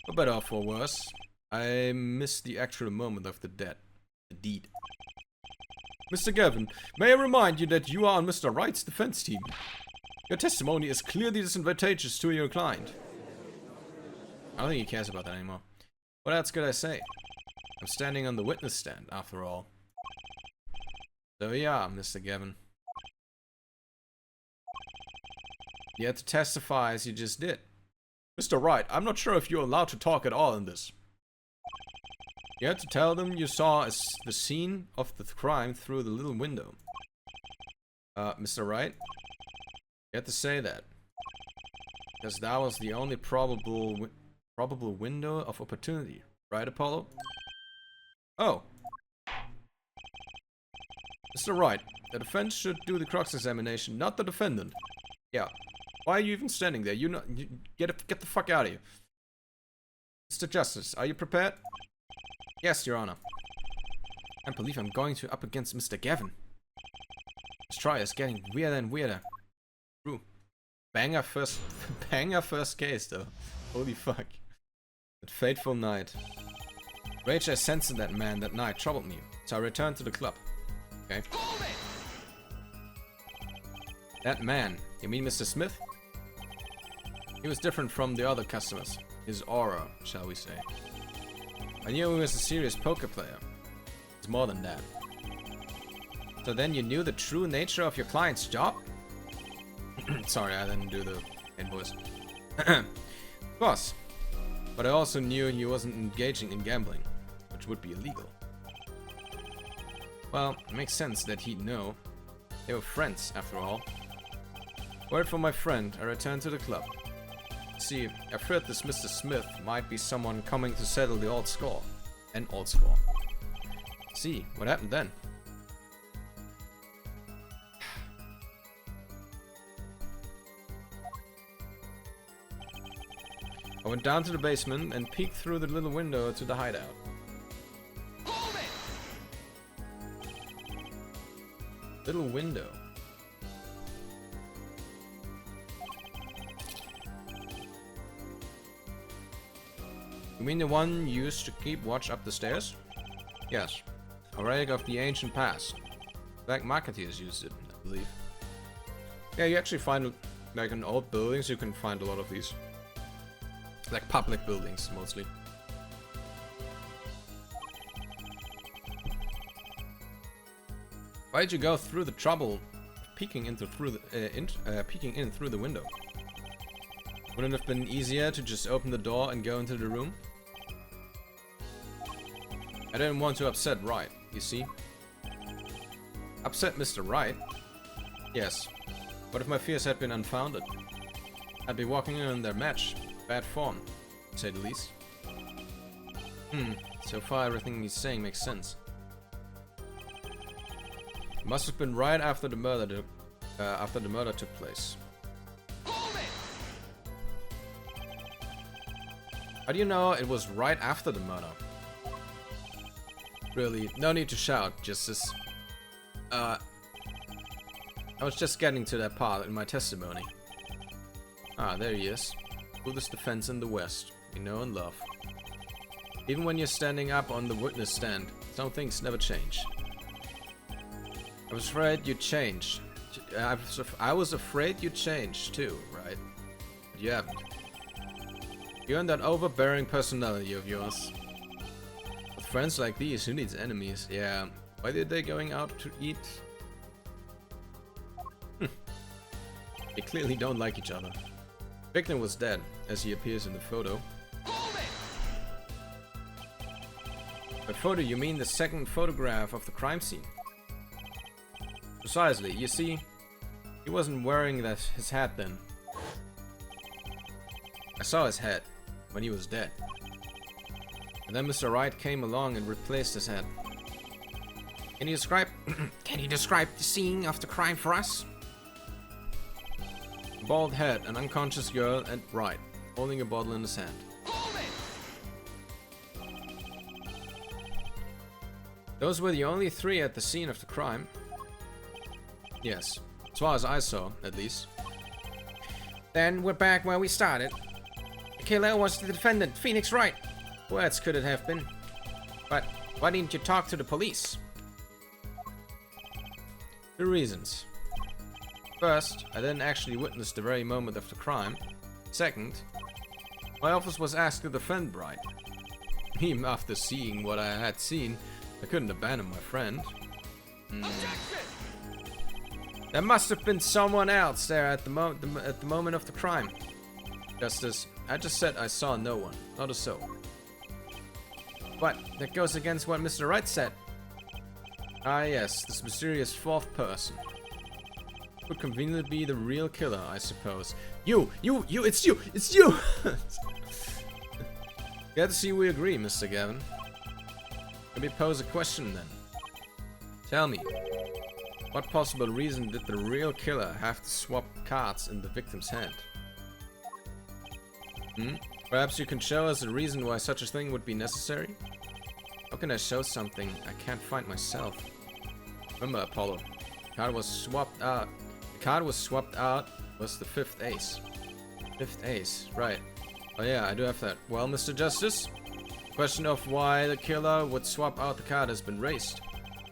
For better or for worse, I missed the actual moment of the deed. Mr. Gavin, may I remind you that you are on Mr. Wright's defense team. Your testimony is clearly disadvantageous to your client. I don't think he cares about that anymore. What else could I say? I'm standing on the witness stand, after all. So yeah, Mr. Gavin. You had to testify as you just did. Mr. Wright, I'm not sure if you're allowed to talk at all in this. You had to tell them you saw the scene of the crime through the little window. Mr. Wright? You had to say that. Because that was the only probable window of opportunity. Right, Apollo? Oh. Mr. Wright, the defense should do the cross-examination, not the defendant. Yeah. Why are you even standing there? You get the fuck out of here. Mr. Justice, are you prepared? Yes, Your Honor. I can't believe I'm going up against Mr. Gavin. This trial is getting weirder and weirder. True. Banger first case though. Holy fuck. That fateful night. Rage I sensed in that man that night troubled me, so I returned to the club. Okay. That man, you mean Mr. Smith? He was different from the other customers. His aura, shall we say. I knew he was a serious poker player. It's more than that. So then you knew the true nature of your client's job? Sorry, I didn't do the invoice. Of course. But I also knew he wasn't engaging in gambling, which would be illegal. Well, it makes sense that he'd know. They were friends, after all. Word from my friend, I returned to the club. See, I feared this Mr. Smith might be someone coming to settle the old score. An old score. See, what happened then? I went down to the basement and peeked through the little window to the hideout. Little window. You mean the one used to keep watch up the stairs? Yes. A relic of the ancient past. Black marketeers used it, I believe. Yeah, you actually find, like in old buildings, you can find a lot of these. Like public buildings, mostly. Why did you go through the trouble of peeking in through the window? Wouldn't it have been easier to just open the door and go into the room? I didn't want to upset Wright, you see? Upset Mr. Wright? Yes. What if my fears had been unfounded? I'd be walking in on their match. Bad form, to say the least. So far everything he's saying makes sense. It must have been right after the murder took place. How do you know it was right after the murder? Really, no need to shout, just as... I was just getting to that part in my testimony. Ah, there he is. Coolest defense in the West, we know and love. Even when you're standing up on the witness stand, some things never change. I was afraid you'd change. I was afraid you'd change too, right? But you haven't. You and that overbearing personality of yours. With friends like these, who needs enemies? Yeah, why did they going out to eat? They clearly don't like each other. Victim was dead, as he appears in the photo. Hold it! By photo, you mean the second photograph of the crime scene? Precisely. You see, he wasn't wearing his hat then. I saw his hat when he was dead. And then Mr. Wright came along and replaced his hat. Can you describe the scene of the crime for us? Bald head, an unconscious girl, and Wright holding a bottle in his hand. Hold it! Those were the only three at the scene of the crime. Yes, as far as I saw, at least. Then we're back where we started. The killer was the defendant, Phoenix Wright. Who else could it have been? But why didn't you talk to the police? 2 reasons. First, I didn't actually witness the very moment of the crime. Second, my office was asked to defend Wright. Even after seeing what I had seen, I couldn't abandon my friend. Objection! There must have been someone else there at the moment of the crime. Justice, I just said I saw no one, not a soul. But that goes against what Mr. Wright said. Ah yes, this mysterious 4th person. Would conveniently be the real killer, I suppose. It's you! Glad to see we agree, Mr. Gavin. Let me pose a question then. Tell me, what possible reason did the real killer have to swap cards in the victim's hand? Perhaps you can show us a reason why such a thing would be necessary? How can I show something I can't find myself? Remember, Apollo, the card was swapped out. The card was swapped out was the 5th ace. 5th ace, right. Oh yeah, I do have that. Well, Mr. Justice, the question of why the killer would swap out the card has been raised.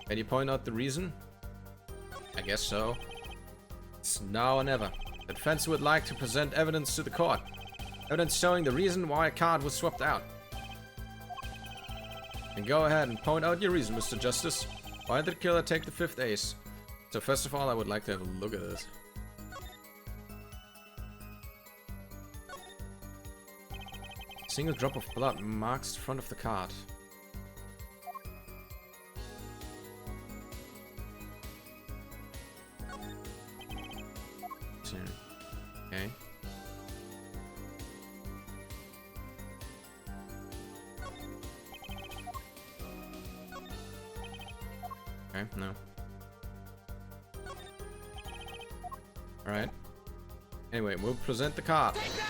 Can you point out the reason? I guess so. It's now or never. The defense would like to present evidence to the court. Evidence showing the reason why a card was swapped out. And go ahead and point out your reason, Mr. Justice. Why did the killer take the 5th ace? So first of all, I would like to have a look at this. A single drop of blood marks the front of the card. Okay. Okay, no. Alright. Anyway, we'll present the card. Take that!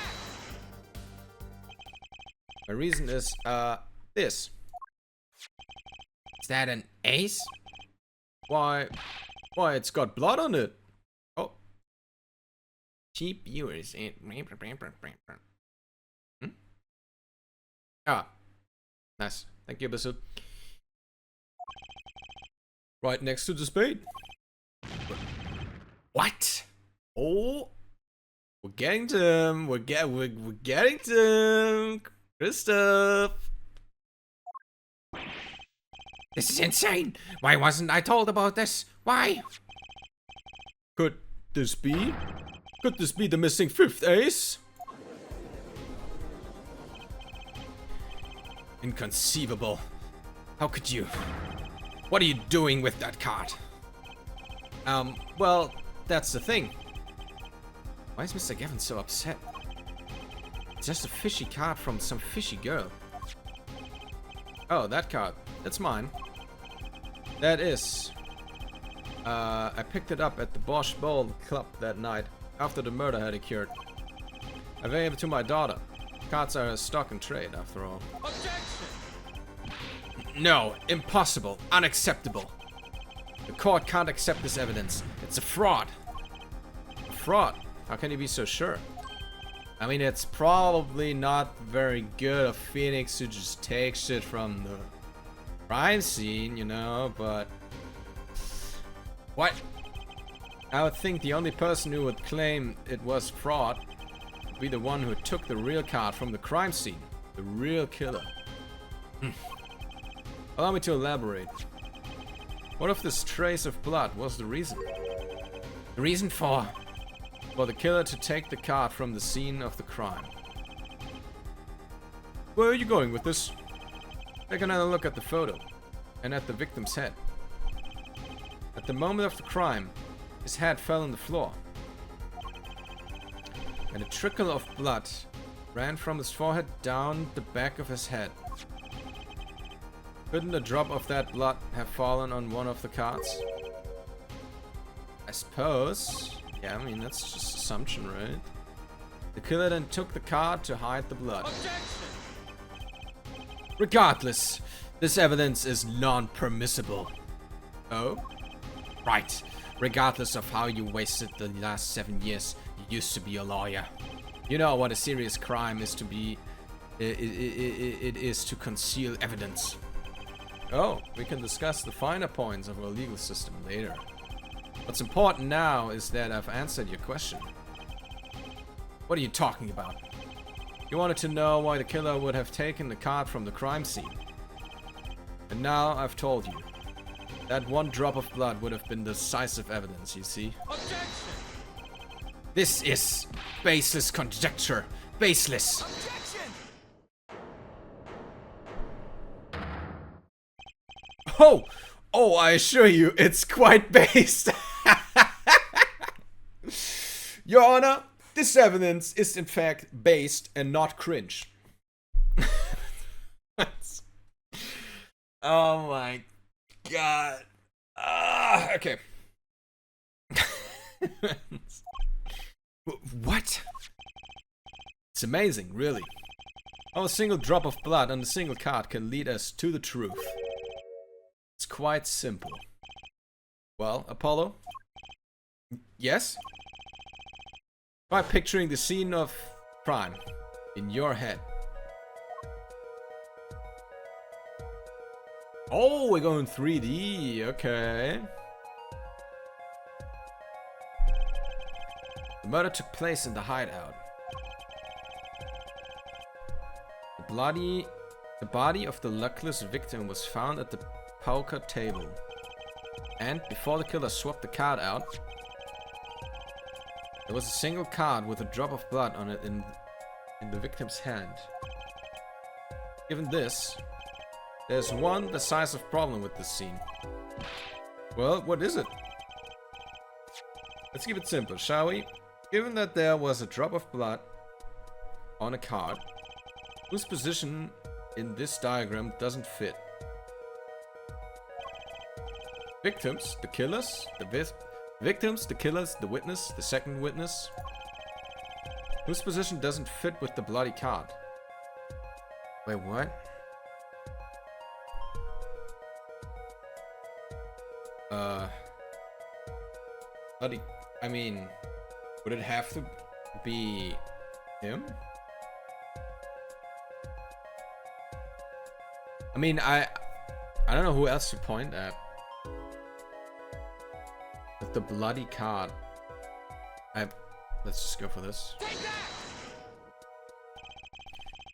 My reason is, this. Is that an ace? Why, it's got blood on it. Oh. Cheap viewers and... Ah. Nice. Thank you, Bissell. Right next to the spade. What? Oh. We're getting to him. We're getting to him. Christoph. This is insane. Why wasn't I told about this? Why? Could this be? Could this be the missing 5th ace? Inconceivable. How could you? What are you doing with that card? Well, that's the thing. Why is Mr. Gavin so upset? It's just a fishy card from some fishy girl. Oh, that card. That's mine. That is. I picked it up at the Bosch Bowl Club that night, after the murder had occurred. I gave it to my daughter. Cards are a stock and trade, after all. Objection! No, impossible, unacceptable. The court can't accept this evidence. It's a fraud. A fraud? How can you be so sure? I mean, it's probably not very good of Phoenix to just take shit from the crime scene, you know, but... What? I would think the only person who would claim it was fraud would be the one who took the real card from the crime scene. The real killer. Allow me to elaborate. What if this trace of blood was the reason? The reason for... for the killer to take the card from the scene of the crime. Where are you going with this? Take another look at the photo and at the victim's head. At the moment of the crime, his head fell on the floor, and a trickle of blood ran from his forehead down the back of his head. Couldn't a drop of that blood have fallen on one of the cards? I suppose. Yeah, I mean, that's just assumption, right? The killer then took the card to hide the blood. Objection! Regardless, this evidence is non-permissible. Oh? Right. Regardless of how you wasted the last 7 years, you used to be a lawyer. You know what a serious crime is to be. It is to conceal evidence. Oh, we can discuss the finer points of our legal system later. What's important now is that I've answered your question. What are you talking about? You wanted to know why the killer would have taken the card from the crime scene. And now I've told you. That one drop of blood would have been decisive evidence, you see? Objection! This is baseless conjecture. Baseless. Objection! Oh! Oh, I assure you, it's quite based. Your Honor, this evidence is in fact based and not cringe. Oh my god. Okay. What? It's amazing, really. How a single drop of blood on a single card can lead us to the truth. It's quite simple. Well, Apollo? Yes? Try picturing the scene of crime in your head. Oh, we're going 3D, okay. The murder took place in the hideout. The body of the luckless victim was found at the poker table. And before the killer swapped the card out, there was a single card with a drop of blood on it in the victim's hand. Given this, there's one decisive problem with this scene. Well, what is it? Let's keep it simple, shall we? Given that there was a drop of blood on a card, whose position in this diagram doesn't fit? Victims, the killers, victims, the killers, the witness, the second witness. Whose position doesn't fit with the bloody card? Wait, what? Bloody, I mean, would it have to be him? I mean, I don't know who else to point at. With the bloody card. Let's just go for this.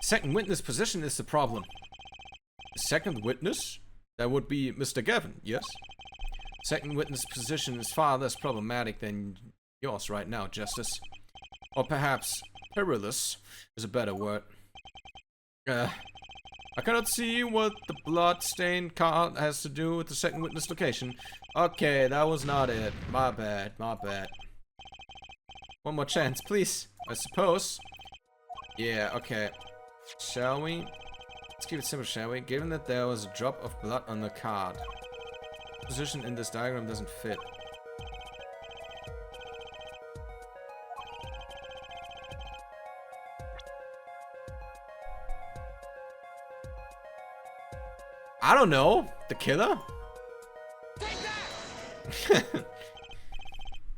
Second witness position is the problem. The second witness? That would be Mr. Gavin, yes? Second witness position is far less problematic than yours right now, Justice. Or perhaps perilous is a better word. I cannot see what the blood-stained card has to do with the second witness location. Okay, that was not it. My bad, my bad. One more chance, please. I suppose. Yeah, okay. Shall we? Let's keep it simple, shall we? Given that there was a drop of blood on the card, position in this diagram doesn't fit. I don't know. The killer?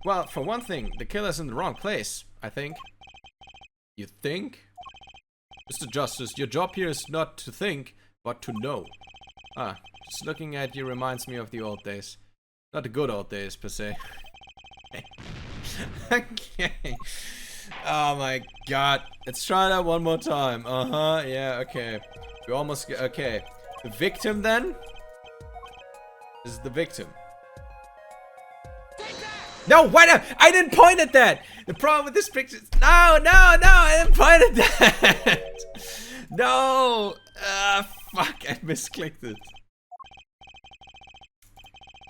Well, for one thing, the killer's in the wrong place, I think. You think? Mr. Justice, your job here is not to think, but to know. Ah, just looking at you reminds me of the old days. Not the good old days, per se. Okay. Oh my god. Let's try that one more time. Uh-huh, yeah, okay. We almost get... Okay. The victim, then? This is the victim. No, why not? I didn't point at that! The problem with this picture is... No, no, no, I didn't point at that. No. Fuck, I misclicked it.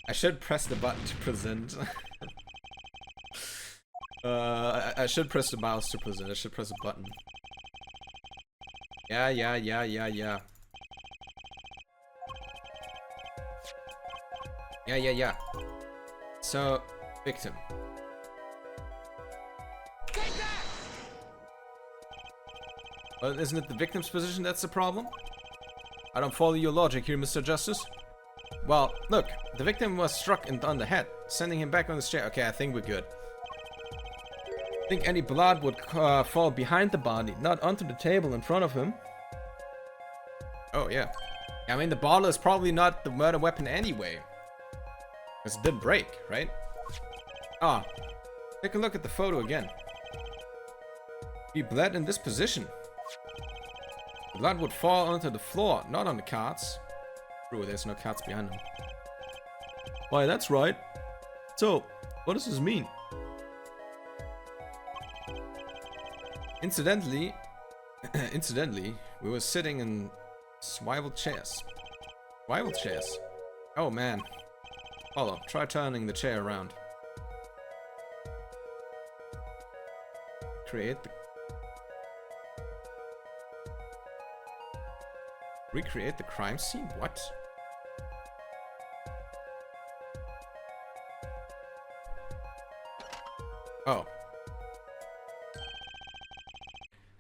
I should press the button to present. I should press the mouse to present. I should press a button. Yeah. Yeah. So, victim. Well, isn't it the victim's position that's the problem? I don't follow your logic here, Mr. Justice. Well, look, the victim was struck on the head, sending him back on his chair. Okay, I think we're good. I think any blood would fall behind the body, not onto the table in front of him. Oh, yeah. I mean, the bottle is probably not the murder weapon anyway. Because it didn't break, right? Ah, take a look at the photo again. He bled in this position. The blood would fall onto the floor, not on the cards. True, there's no cards behind him. Why, that's right. So, what does this mean? Incidentally, we were sitting in swivel chairs. Swivel chairs? Oh man. Follow, try turning the chair around. Recreate the crime scene? What? Oh.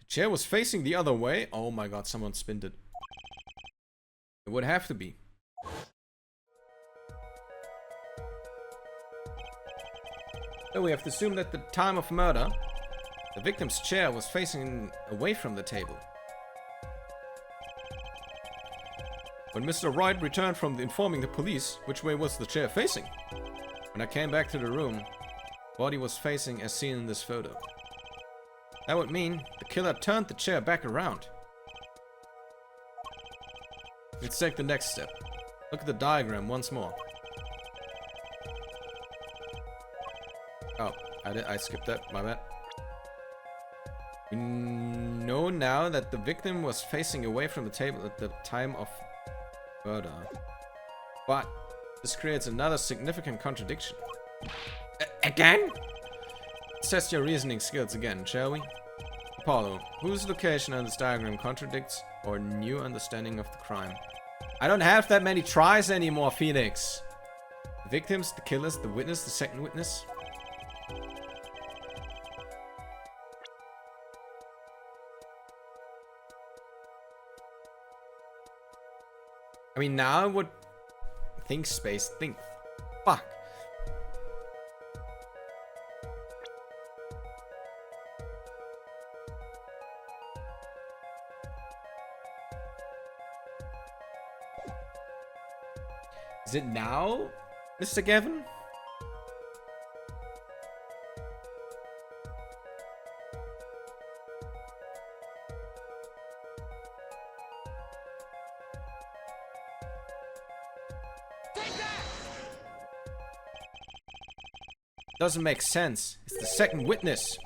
The chair was facing the other way. Oh my god, someone spinned it. It would have to be. So we have to assume that at the time of murder, the victim's chair was facing away from the table. When Mr. Wright returned from informing the police, which way was the chair facing? When I came back to the room, the body was facing as seen in this photo. That would mean the killer turned the chair back around. Let's take the next step. Look at the diagram once more. Oh, I skipped that, my bad. We know now that the victim was facing away from the table at the time of murder. But this creates another significant contradiction. Again? Test your reasoning skills again, shall we? Apollo, whose location on this diagram contradicts our new understanding of the crime? I don't have that many tries anymore, Phoenix. The victims, the killers, the witness, the second witness. I mean, now I would think space, think. Fuck. Is it now, Mr. Gavin? Doesn't make sense. It's the second witness.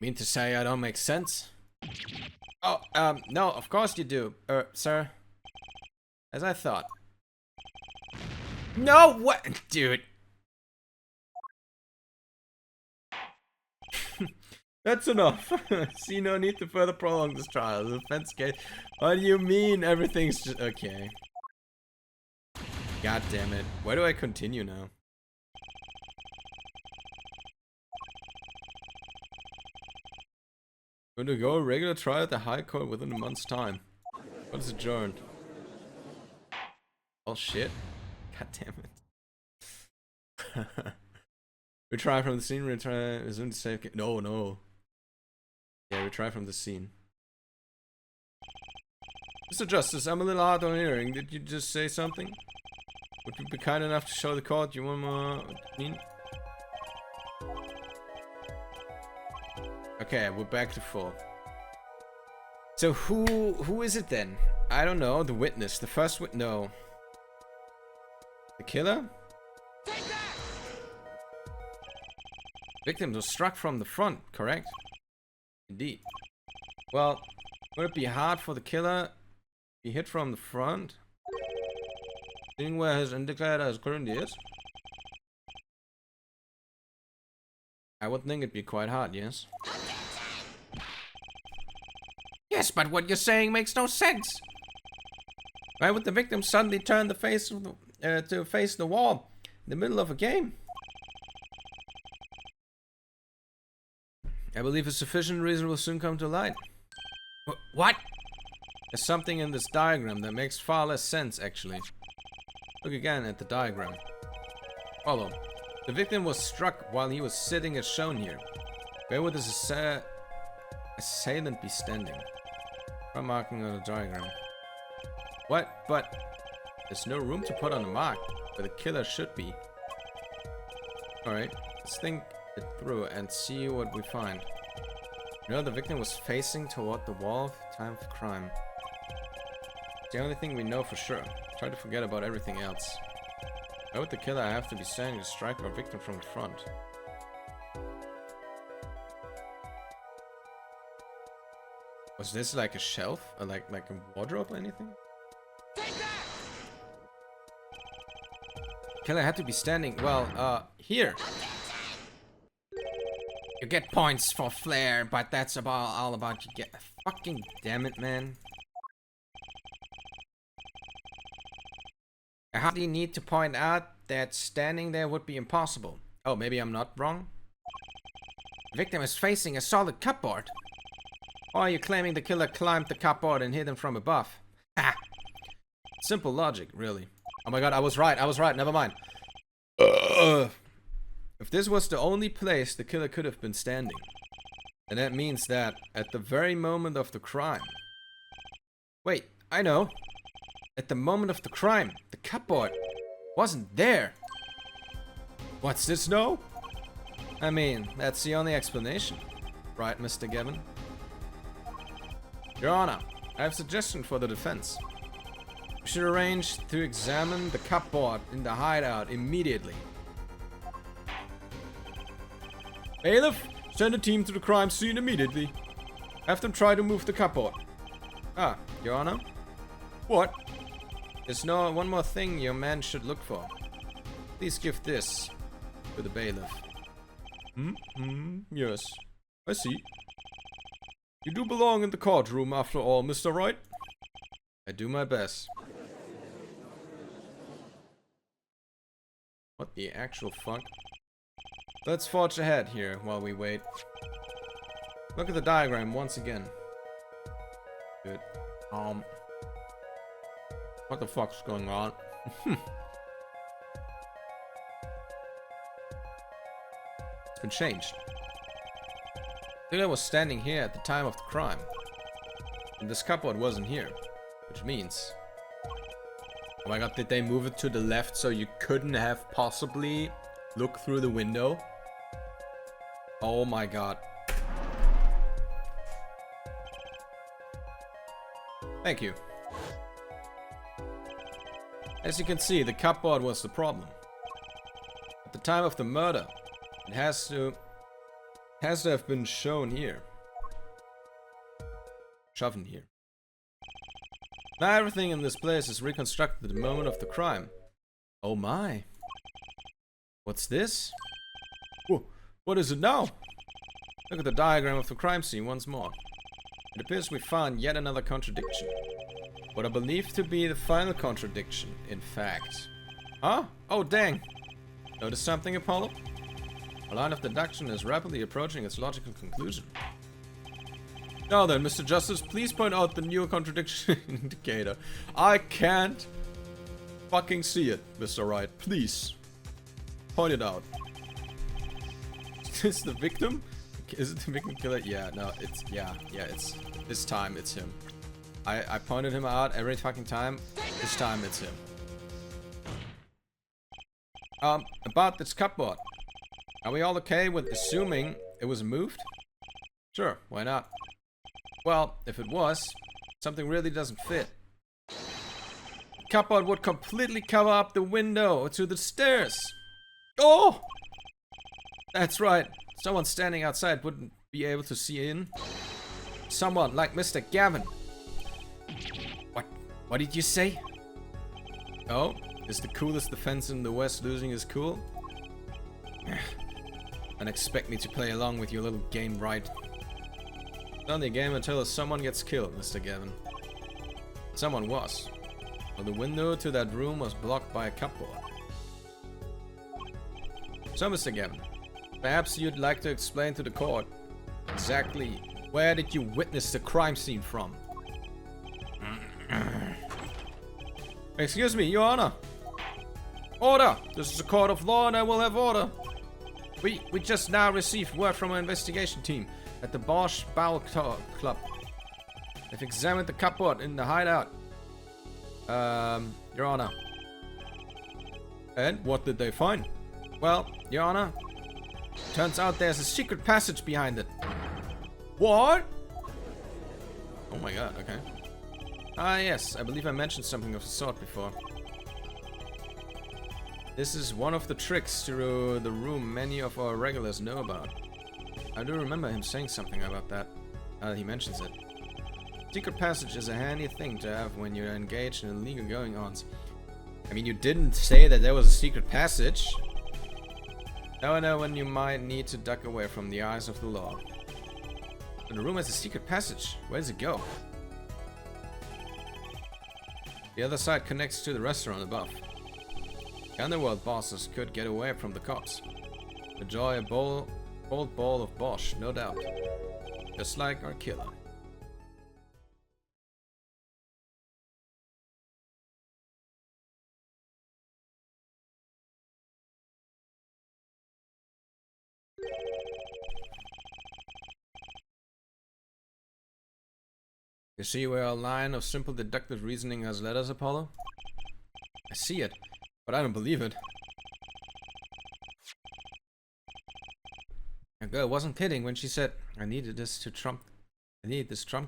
Mean to say I don't make sense? Oh, no, of course you do, sir. As I thought. No, what? Dude. That's enough. See no need to further prolong this trial. The defense case. What do you mean everything's just... Okay. God damn it. Where do I continue now? Going to go regular trial at the High Court within a month's time. What is adjourned? Oh shit. God damn it. Retry from the scene, retry, resume to save. No. Yeah, retry from the scene. Mr. Justice, I'm a little hard on hearing. Did you just say something? Would you be kind enough to show the court you want more? Okay, we're back to full. So who is it then? I don't know. The witness, the first witness. No. The killer? Victim was struck from the front, correct? Indeed. Well, would it be hard for the killer to be hit from the front? Seeing where his indicator currently is? I would think it'd be quite hard, yes? Yes, but what you're saying makes no sense. Why would the victim suddenly turn the face of the, to face the wall in the middle of a game? I believe a sufficient reason will soon come to light. What? There's something in this diagram that makes far less sense, actually. Look again at the diagram. Follow. The victim was struck while he was sitting as shown here. Where would this assailant be standing? I'm marking on the diagram. What? But there's no room to put on a mark where the killer should be. Alright, let's think it through and see what we find. You know, the victim was facing toward the wall at the time of the crime. It's the only thing we know for sure. Try to forget about everything else. Why would the killer have to be standing to strike our victim from the front? Was this like a shelf? Or like a wardrobe or anything? Take that! Killer had to be standing, well, here. You get points for flair, but that's about all about you get. Fucking damn it, man. I hardly need to point out that standing there would be impossible. Oh, maybe I'm not wrong? The victim is facing a solid cupboard. Or are you claiming the killer climbed the cupboard and hit him from above? Ah, Simple logic, really. Oh my god, I was right, never mind. If this was the only place the killer could have been standing, then that means that at the very moment of the crime... Wait, I know. At the moment of the crime, the cupboard wasn't there. What's this, no? I mean, that's the only explanation. Right, Mr. Gavin? Your Honor, I have a suggestion for the defense. We should arrange to examine the cupboard in the hideout immediately. Bailiff, send a team to the crime scene immediately. Have them try to move the cupboard. Ah, Your Honor? What? There's one more thing your man should look for. Please give this to the bailiff. Yes. I see. You do belong in the courtroom after all, Mr. Wright. I do my best. What the actual fuck? Let's forge ahead here while we wait. Look at the diagram once again. Good. What the fuck's going on? It's been changed. The killer was standing here at the time of the crime. And this cupboard wasn't here. Which means... Oh my god, did they move it to the left so you couldn't have possibly looked through the window? Oh my god. Thank you. As you can see, the cupboard was the problem. At the time of the murder, it has to have been shown here. Shown here. Now everything in this place is reconstructed at the moment of the crime. Oh my. What's this? Whoa, what is it now? Look at the diagram of the crime scene once more. It appears we found yet another contradiction. What I believe to be the final contradiction, in fact. Huh? Oh dang! Notice something, Apollo? A line of deduction is rapidly approaching its logical conclusion. Now then, Mr. Justice, please point out the new contradiction indicator. I can't fucking see it, Mr. Wright. Please. Point it out. Is this the victim? Is it the victim killer? Yeah, no, it's... Yeah, it's... This time, it's him. I pointed him out every fucking time. This time, it's him. About this cupboard. Are we all okay with assuming it was moved? Sure, why not? Well, if it was, something really doesn't fit. The cupboard would completely cover up the window to the stairs. Oh! That's right. Someone standing outside wouldn't be able to see in. Someone like Mr. Gavin. What did you say? Oh, is the coolest defense in the West losing his cool? Don't expect me to play along with your little game, right? It's only a game until someone gets killed, Mr. Gavin. Someone was. Well, the window to that room was blocked by a cupboard. So, Mr. Gavin, perhaps you'd like to explain to the court exactly where did you witness the crime scene from? Excuse me, Your Honor. Order! This is a court of law and I will have order. We just now received word from our investigation team at the Bosch Bowel Club. They've examined the cupboard in the hideout. Your Honor. And what did they find? Well, Your Honor, turns out there's a secret passage behind it. What? Oh my god, okay. Ah yes, I believe I mentioned something of the sort before. This is one of the tricks to the room many of our regulars know about. I do remember him saying something about that. He mentions it. Secret passage is a handy thing to have when you're engaged in illegal going-ons. I mean, you didn't say that there was a secret passage. Now I know when you might need to duck away from the eyes of the law. But the room has a secret passage. Where does it go? The other side connects to the restaurant above. The underworld bosses could get away from the cops. Enjoy a bold bowl of Bosch, no doubt. Just like our killer. You see where a line of simple deductive reasoning has led us, Apollo? I see it, but I don't believe it. The girl wasn't kidding when she said, I need this trump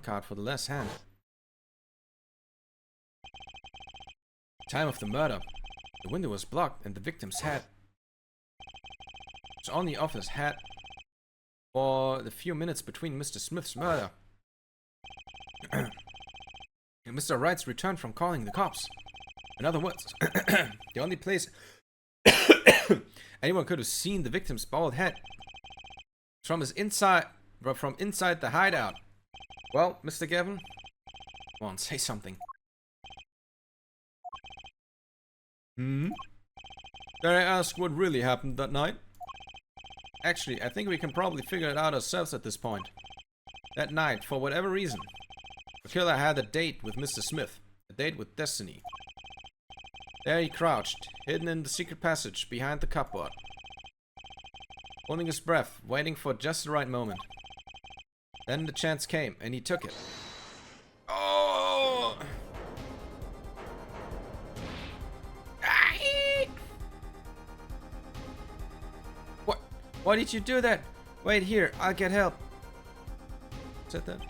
card for the last hand. Time of the murder. The window was blocked and the victim's head was only off his head for the few minutes between Mr. Smith's murder. And Mr. Wright's return from calling the cops. In other words, the only place anyone could have seen the victim's bald head from inside the hideout. Well, Mr. Gavin, come on, say something. Dare I ask what really happened that night? Actually, I think we can probably figure it out ourselves at this point. That night, for whatever reason, the killer had a date with Mr. Smith, a date with destiny. There he crouched, hidden in the secret passage behind the cupboard, holding his breath, waiting for just the right moment. Then the chance came, and he took it. Oh! What? Why did you do that? Wait here, I'll get help. Said that?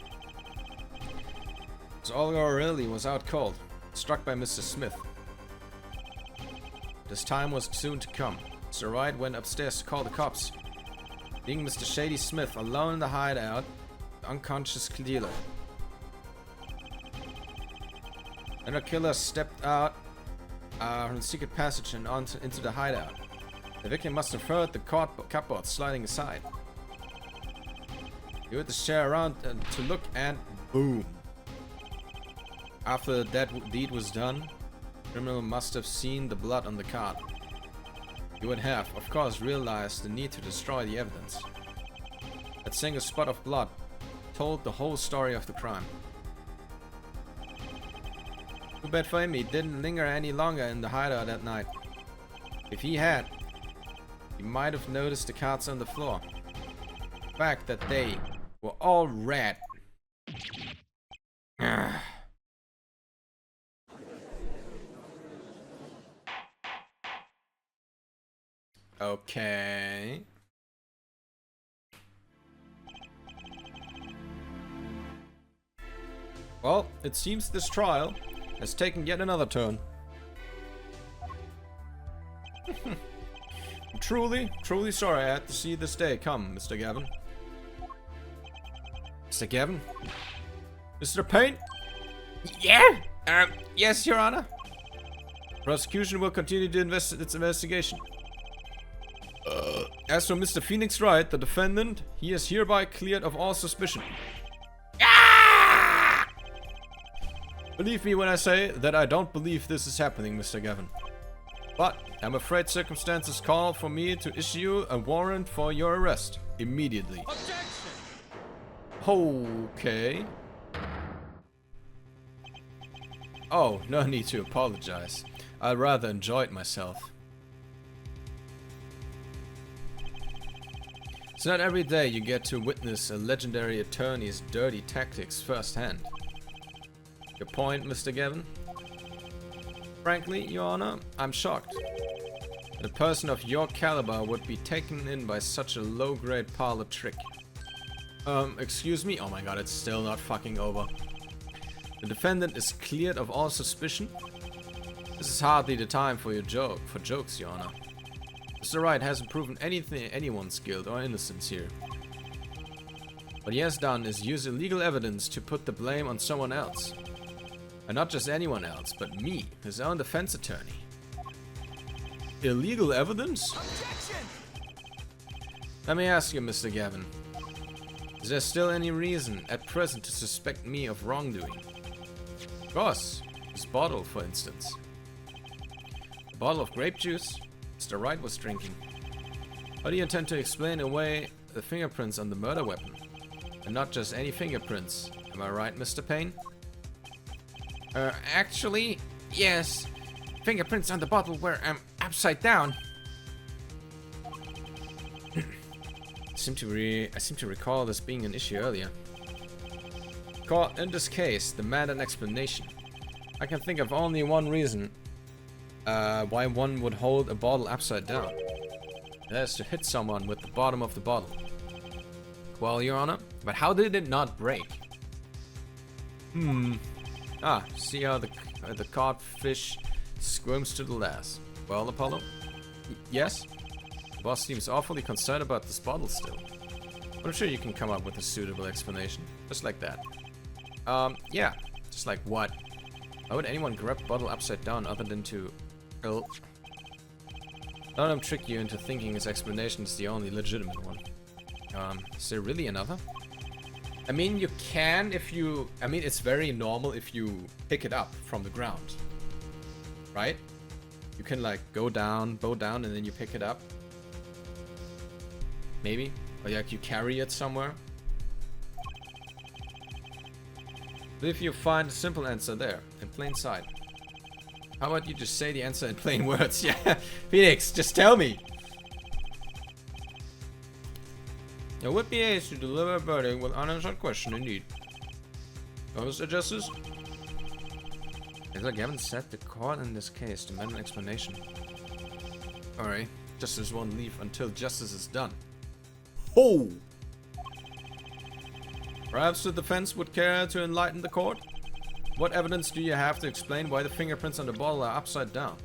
So Olga O'Reilly was out cold, struck by Mr. Smith. His time was soon to come. Sir Wright went upstairs to call the cops, leaving Mr. Shady Smith alone in the hideout, the unconscious dealer. Then the killer stepped out from the secret passage and into the hideout. The victim must have heard the cupboard sliding aside. He whipped the chair around to look, and boom. After that deed was done, the criminal must have seen the blood on the card. He would have, of course, realized the need to destroy the evidence. That single spot of blood told the whole story of the crime. Too bad for him, he didn't linger any longer in the hideout that night. If he had, he might have noticed the cards on the floor. The fact that they were all red. Okay. Well, it seems this trial has taken yet another turn. I'm truly sorry I had to see this day come, Mr. Gavin. Mr. Gavin? Mr. Payne? Yeah? Yes, Your Honor. Prosecution will continue to its investigation. As for Mr. Phoenix Wright, the defendant, he is hereby cleared of all suspicion. Ah! Believe me when I say that I don't believe this is happening, Mr. Gavin. But I'm afraid circumstances call for me to issue a warrant for your arrest immediately. Objection! Okay. Oh, no need to apologize. I rather enjoyed myself. It's not every day you get to witness a legendary attorney's dirty tactics firsthand. Your point, Mr. Gavin? Frankly, Your Honor, I'm shocked that a person of your caliber would be taken in by such a low-grade parlor trick. Excuse me? Oh my god, it's still not fucking over. The defendant is cleared of all suspicion? This is hardly the time for jokes, Your Honor. Mr. Wright hasn't proven anyone's guilt or innocence here. What he has done is use illegal evidence to put the blame on someone else. And not just anyone else, but me, his own defense attorney. Illegal evidence? Objection! Let me ask you, Mr. Gavin. Is there still any reason at present to suspect me of wrongdoing? Of course, this bottle, for instance. A bottle of grape juice Mr. Wright was drinking. How do you intend to explain away the fingerprints on the murder weapon? And not just any fingerprints, am I right, Mr. Payne? Actually, yes. Fingerprints on the bottle were, upside down. I seem to recall this being an issue earlier. Court, in this case, demand an explanation. I can think of only one reason why one would hold a bottle upside down. That is to hit someone with the bottom of the bottle. Well, Your Honor, but how did it not break? See how the codfish swims to the last. Well, Apollo? Yes? The boss seems awfully concerned about this bottle still. But I'm sure you can come up with a suitable explanation. Just like that. Yeah. Just like what? Why would anyone grab a bottle upside down other than to... Don't let him trick you into thinking his explanation is the only legitimate one. Is there really another? I mean, you can if you... I mean, it's very normal if you pick it up from the ground. Right? You can, like, bow down, and then you pick it up. Maybe? Or, like, you carry it somewhere. But if you find a simple answer there, in plain sight. How about you just say the answer in plain words? Yeah, Phoenix, just tell me! It would be ace to deliver a verdict with unanswered question indeed. Oh, Mr. Justice? Mr. Gavin said the court in this case demand an explanation. Alright, justice won't leave until justice is done. Ho! Perhaps the defense would care to enlighten the court? What evidence do you have to explain why the fingerprints on the bottle are upside down?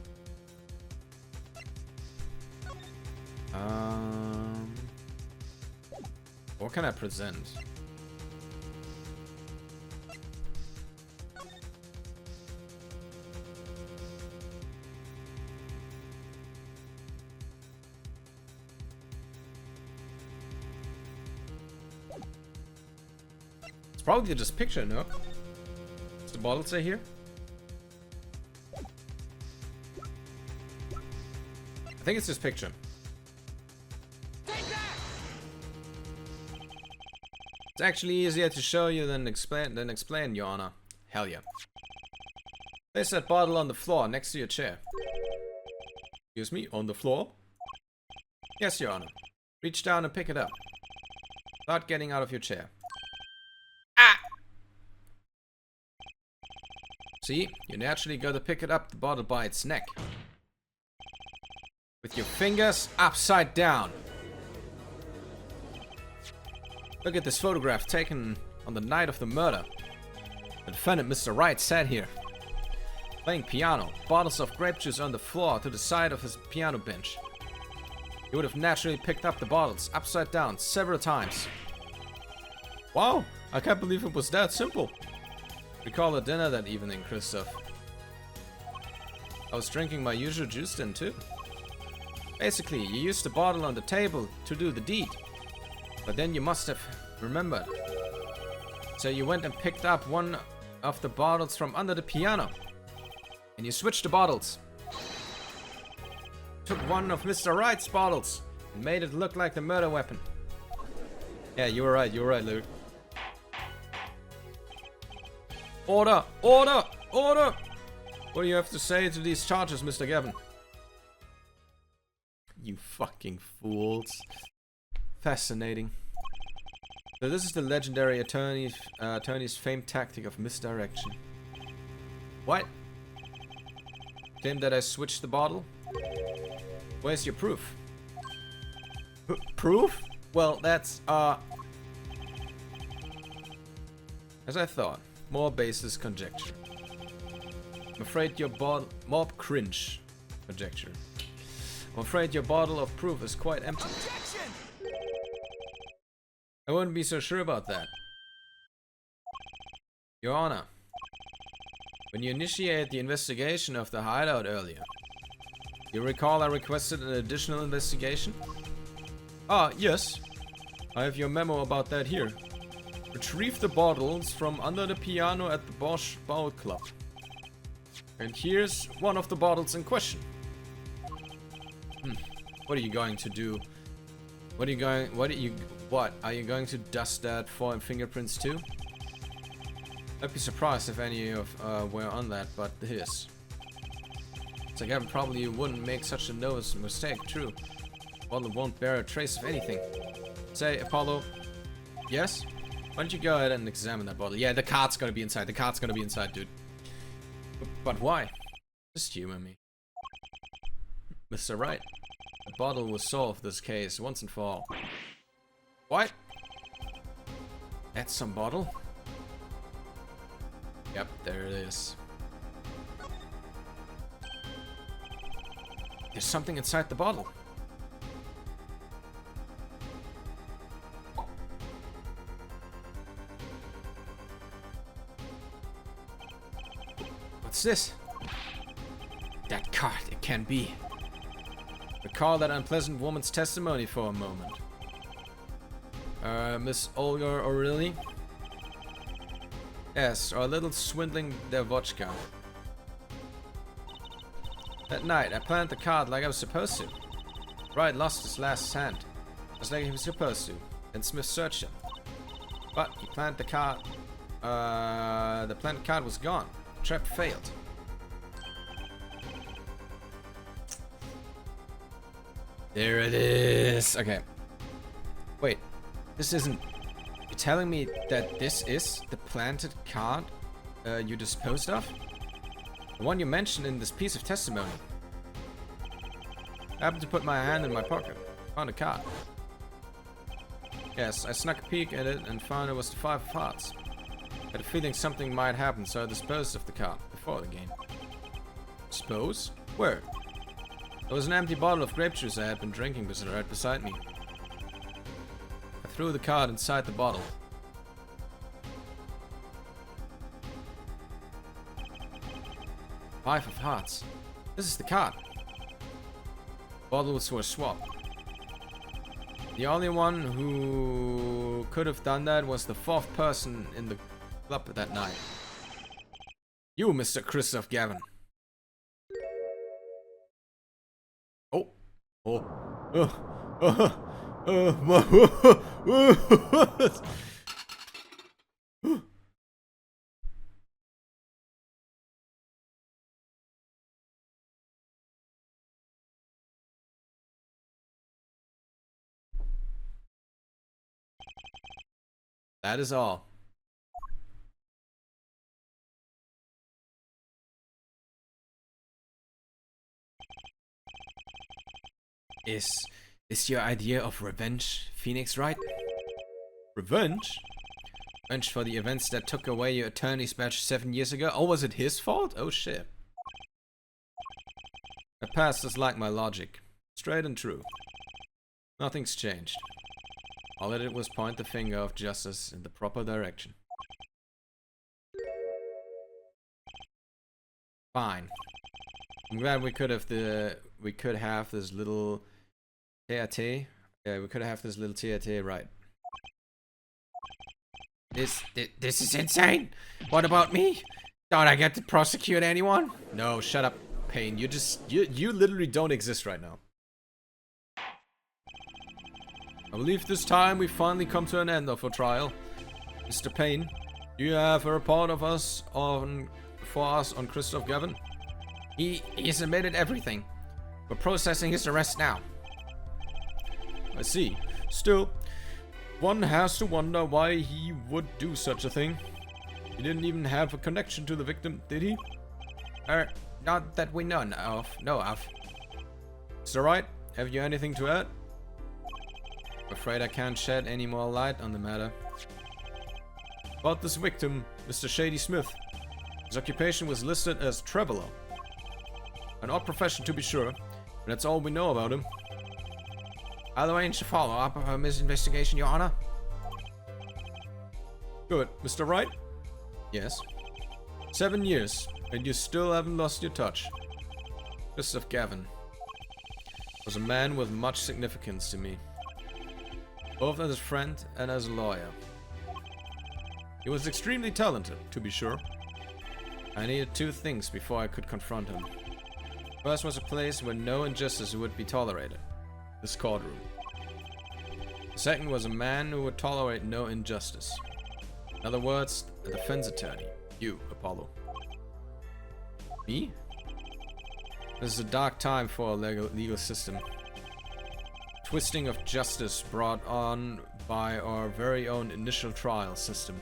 What can I present? It's probably just picture, no? Does the bottle say here? I think it's just picture. It's actually easier to show you than explain, Your Honor. Hell yeah. Place that bottle on the floor next to your chair. Excuse me, on the floor? Yes, Your Honor. Reach down and pick it up. Without getting out of your chair. Ah! See, you naturally gotta pick it up the bottle by its neck. With your fingers upside down. Look at this photograph taken on the night of the murder. The defendant, Mr. Wright, sat here, playing piano, bottles of grape juice on the floor to the side of his piano bench. you would have naturally picked up the bottles upside down several times. Wow, I can't believe it was that simple. Recall the dinner that evening, Christoph. I was drinking my usual juice then too. Basically, you used the bottle on the table to do the deed. But then you must have remembered. So you went and picked up one of the bottles from under the piano. And you switched the bottles. Took one of Mr. Wright's bottles and made it look like the murder weapon. Yeah, you were right, Luke. Order! Order! Order! What do you have to say to these charges, Mr. Gavin? You fucking fools. Fascinating. So this is the legendary attorney's famed tactic of misdirection. What? Claim that I switched the bottle? Where's your proof? Proof? Well, that's, as I thought. More baseless conjecture. I'm afraid your mob cringe conjecture. I'm afraid your bottle of proof is quite empty. Objection! I wouldn't be so sure about that. Your Honor, when you initiated the investigation of the hideout earlier, you recall I requested an additional investigation? Ah, yes. I have your memo about that here. Retrieve the bottles from under the piano at the Bosch Bowl Club. And here's one of the bottles in question. What are you going to do? What are you going to dust that for fingerprints too? I'd be surprised if any of were on that, but his. It's like Gavin probably wouldn't make such a nose mistake, true. Bottle won't bear a trace of anything. Say, Apollo. Yes? Why don't you go ahead and examine that bottle? Yeah, the card's gonna be inside. The card's gonna be inside, dude. But why? Just humor me. Mr. Wright, the bottle will solve this case once and for all. What? That's some bottle? Yep, there it is. There's something inside the bottle. What's this? That card, it can be. Recall that unpleasant woman's testimony for a moment. Miss Olga O'Reilly? Yes, or a little swindling Devochka. That night, I planted the card like I was supposed to. Wright lost his last hand, just like he was supposed to. Then Smith searched him. But he planted the card. The planted card was gone. The trap failed. There it is. Okay. Wait. This isn't... You're telling me that this is the planted card you disposed of? The one you mentioned in this piece of testimony. I happened to put my hand in my pocket. Found a card. Yes, I snuck a peek at it and found it was the 5 of hearts. Had a feeling something might happen, so I disposed of the card before the game. Dispose? Where? There was an empty bottle of grape juice I had been drinking right beside me. I threw the card inside the bottle. Five of hearts. This is the card. Bottles were swapped. The only one who could have done that was the 4th person in the club that night. You, Mr. Christoph Gavin. Oh. That is all. Is your idea of revenge, Phoenix, right? Revenge? Revenge for the events that took away your attorney's badge 7 years ago? Oh, was it his fault? Oh shit. My past is like my logic. Straight and true. Nothing's changed. All I did was point the finger of justice in the proper direction. Fine. I'm glad we could have this little TRT. Yeah, we could have this little TRT right. This is insane. What about me? Don't I get to prosecute anyone? No, shut up, Payne. You literally don't exist right now. I believe this time we finally come to an end of our trial. Mr. Payne, do you have a report of us for us on Christoph Gavin? He's admitted everything. We're processing his arrest now. I see. Still, one has to wonder why he would do such a thing. He didn't even have a connection to the victim, did he? Not that we know of. Mr. Wright, have you anything to add? I'm afraid I can't shed any more light on the matter. About this victim, Mr. Shady Smith. His occupation was listed as traveler. An odd profession to be sure, but that's all we know about him. I'll arrange a follow-up of his investigation, Your Honor. Good. Mr. Wright? Yes. 7 years, and you still haven't lost your touch. Christoph Gavin was a man with much significance to me, both as a friend and as a lawyer. He was extremely talented, to be sure. I needed two things before I could confront him. First was a place where no injustice would be tolerated. This courtroom. The second was a man who would tolerate no injustice. In other words, a defense attorney. You, Apollo. Me? This is a dark time for our legal system. Twisting of justice brought on by our very own initial trial system.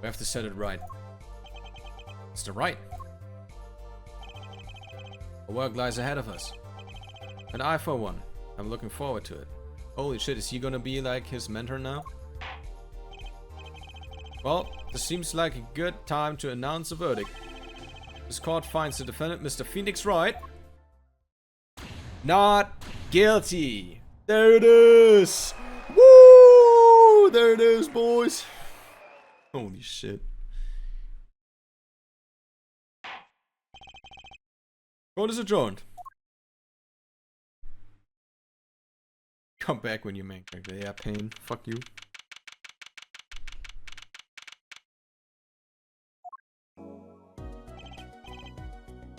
We have to set it right. Mr. Wright. Our work lies ahead of us. And I, for one, I'm looking forward to it. Holy shit, is he gonna be like his mentor now? Well, this seems like a good time to announce a verdict. This court finds the defendant, Mr. Phoenix Wright, not guilty. There it is! Woo! There it is, boys. Holy shit. Court is adjourned. Come back when you main character. Yeah, Payne. Fuck you.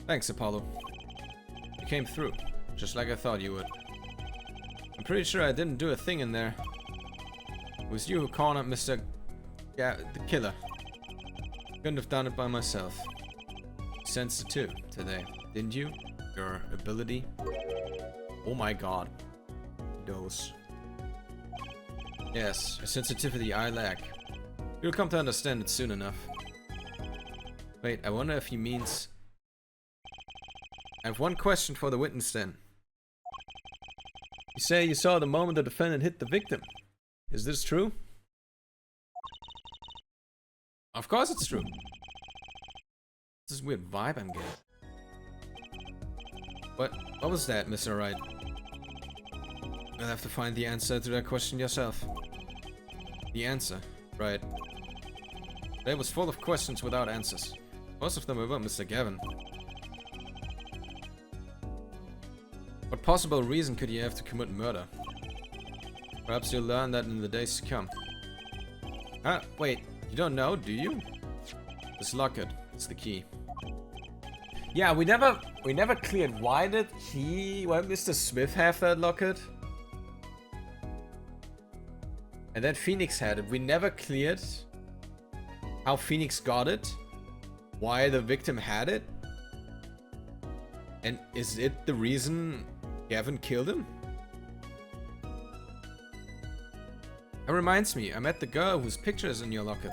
Thanks, Apollo. You came through, just like I thought you would. I'm pretty sure I didn't do a thing in there. It was you who cornered Mr. the killer. Couldn't have done it by myself. You sensed it too, today, didn't you? Your ability? Oh my god. Those. Yes, a sensitivity I lack. You'll come to understand it soon enough. Wait, I wonder if he means... I have one question for the witness then. You say you saw the moment the defendant hit the victim. Is this true? Of course it's true. This is a weird vibe I'm getting. What was that, Mr. Wright? You'll have to find the answer to that question yourself. The answer, right. It was full of questions without answers. Most of them were about Mr. Gavin. What possible reason could he have to commit murder? Perhaps you'll learn that in the days to come. Ah, wait, you don't know, do you? This locket, it's the key. Yeah, we never cleared why Mr. Smith have that locket? And then Phoenix had it. We never cleared how Phoenix got it, why the victim had it, and is it the reason Gavin killed him? That reminds me, I met the girl whose picture is in your locket.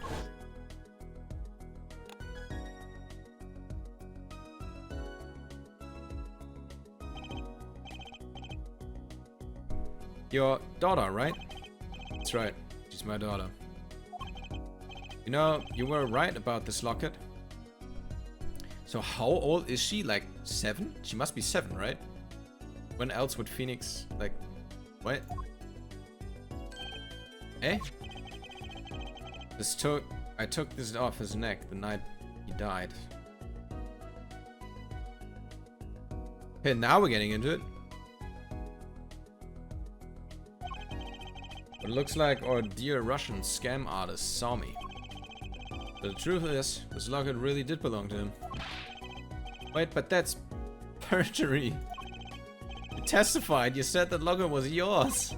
Your daughter, right? That's right, she's my daughter. You know, you were right about this locket. So how old is she? Like 7? She must be 7, right? When else would Phoenix, like, What? Eh? I took this off his neck the night he died. Okay, now we're getting into it. It looks like our dear Russian scam artist saw me. But the truth is, this locket really did belong to him. Wait, but that's perjury. You testified, you said that locket was yours.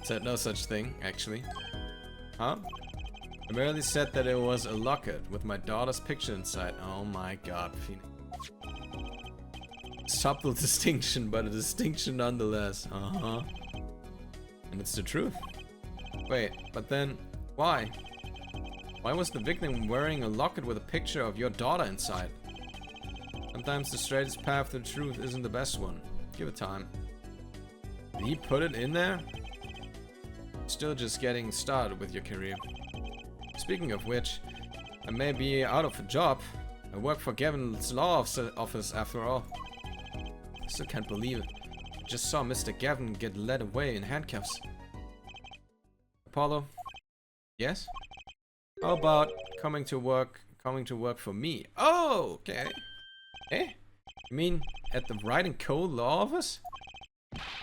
Said no such thing, actually. Huh? I merely said that it was a locket with my daughter's picture inside. Oh my god, Phoenix. Subtle distinction, but a distinction nonetheless. Uh-huh. And it's the truth. Wait, but then, why? Why was the victim wearing a locket with a picture of your daughter inside? Sometimes the straightest path to the truth isn't the best one. Give it time. Did he put it in there? Still just getting started with your career. Speaking of which, I may be out of a job. I work for Gavin's law office after all. I still can't believe it. I just saw Mr. Gavin get led away in handcuffs. Apollo? Yes? How about coming to work for me? Oh, okay. Eh? You mean at the Wright and Co. law office?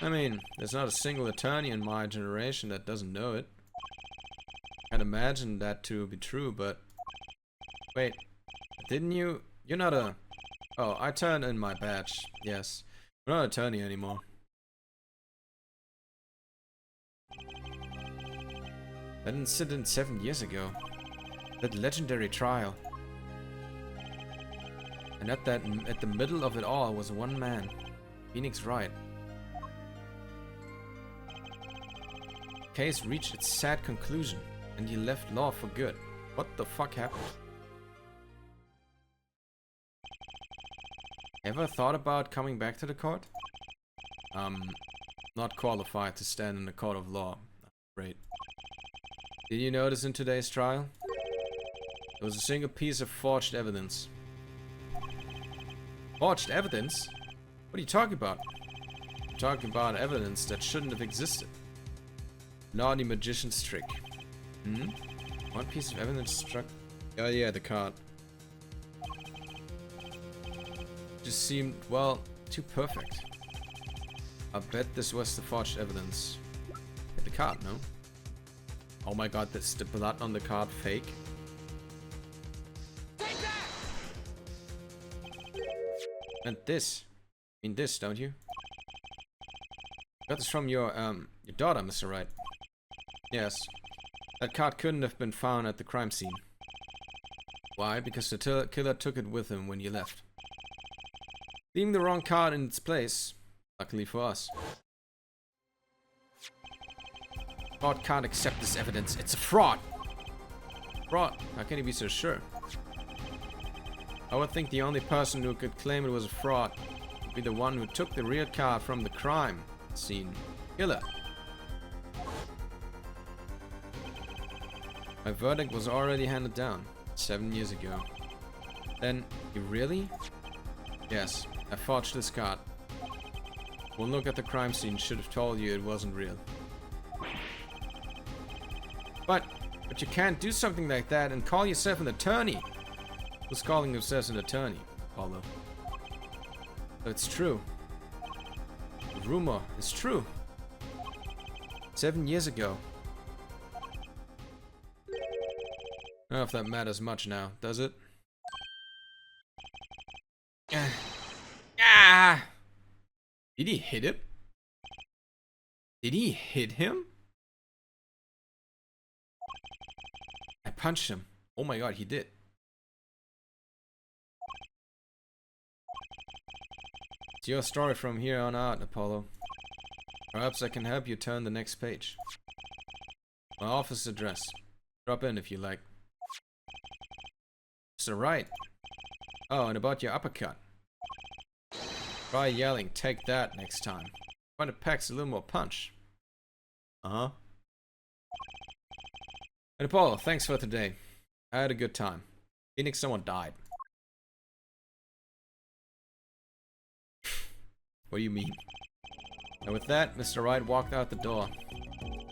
I mean, there's not a single attorney in my generation that doesn't know it. Can't imagine that to be true, but... Wait, didn't you... You're not a... Oh, I turned in my badge. Yes. I'm not an attorney anymore. That incident 7 years ago. That legendary trial. And at the middle of it all was one man. Phoenix Wright. The case reached its sad conclusion, and he left law for good. What the fuck happened? Ever thought about coming back to the court? Not qualified to stand in the court of law. Great. Did you notice in today's trial? There was a single piece of forged evidence. Forged evidence? What are you talking about? I'm talking about evidence that shouldn't have existed. Naughty magician's trick. Hmm? One piece of evidence struck... Oh yeah, the card. Just seemed, well, too perfect. I bet this was the forged evidence. Hit the card, no? Oh my god, that's the blood on the card fake. Take that! And this. You mean this, don't you? Got this from your daughter, Mr. Wright. Yes. That card couldn't have been found at the crime scene. Why? Because the killer took it with him when you left. Leaving the wrong card in its place. Luckily for us. God can't accept this evidence. It's a fraud. Fraud? How can you be so sure? I would think the only person who could claim it was a fraud would be the one who took the real card from the crime scene. Killer. My verdict was already handed down 7 years ago. Then, you really? Yes, I forged this card. One look at the crime scene should have told you it wasn't real. But you can't do something like that and call yourself an attorney. Who's calling himself an attorney, Apollo? But it's true. The rumor is true. 7 years ago. I don't know if that matters much now, does it? Ah! Did he hit him? Did he hit him? I punched him. Oh my god, he did. It's your story from here on out, Apollo. Perhaps I can help you turn the next page. My office address. Drop in if you like. Mr. Wright. Oh, and about your uppercut. Try yelling, take that next time. Find it packs a little more punch. Uh-huh. And Apollo, thanks for today. I had a good time. Phoenix, someone died. What do you mean? And with that, Mr. Wright walked out the door.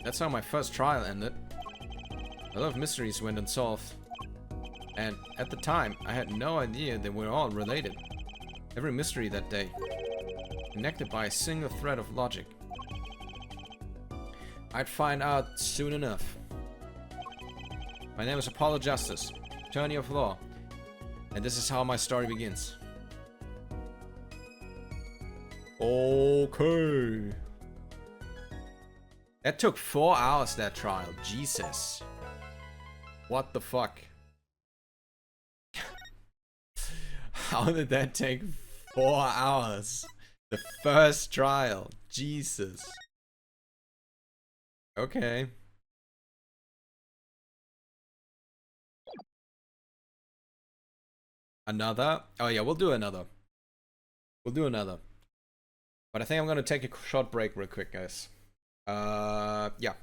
That's how my first trial ended. A lot of mysteries went unsolved. And at the time, I had no idea they were all related. Every mystery that day, connected by a single thread of logic. I'd find out soon enough. My name is Apollo Justice, attorney of law, and this is how my story begins. Okay. That took 4 hours, that trial. Jesus. What the fuck? How did that take 4 hours? The first trial. Jesus. Okay. Another? Oh yeah, we'll do another. We'll do another. But I think I'm gonna take a short break real quick, guys. Yeah.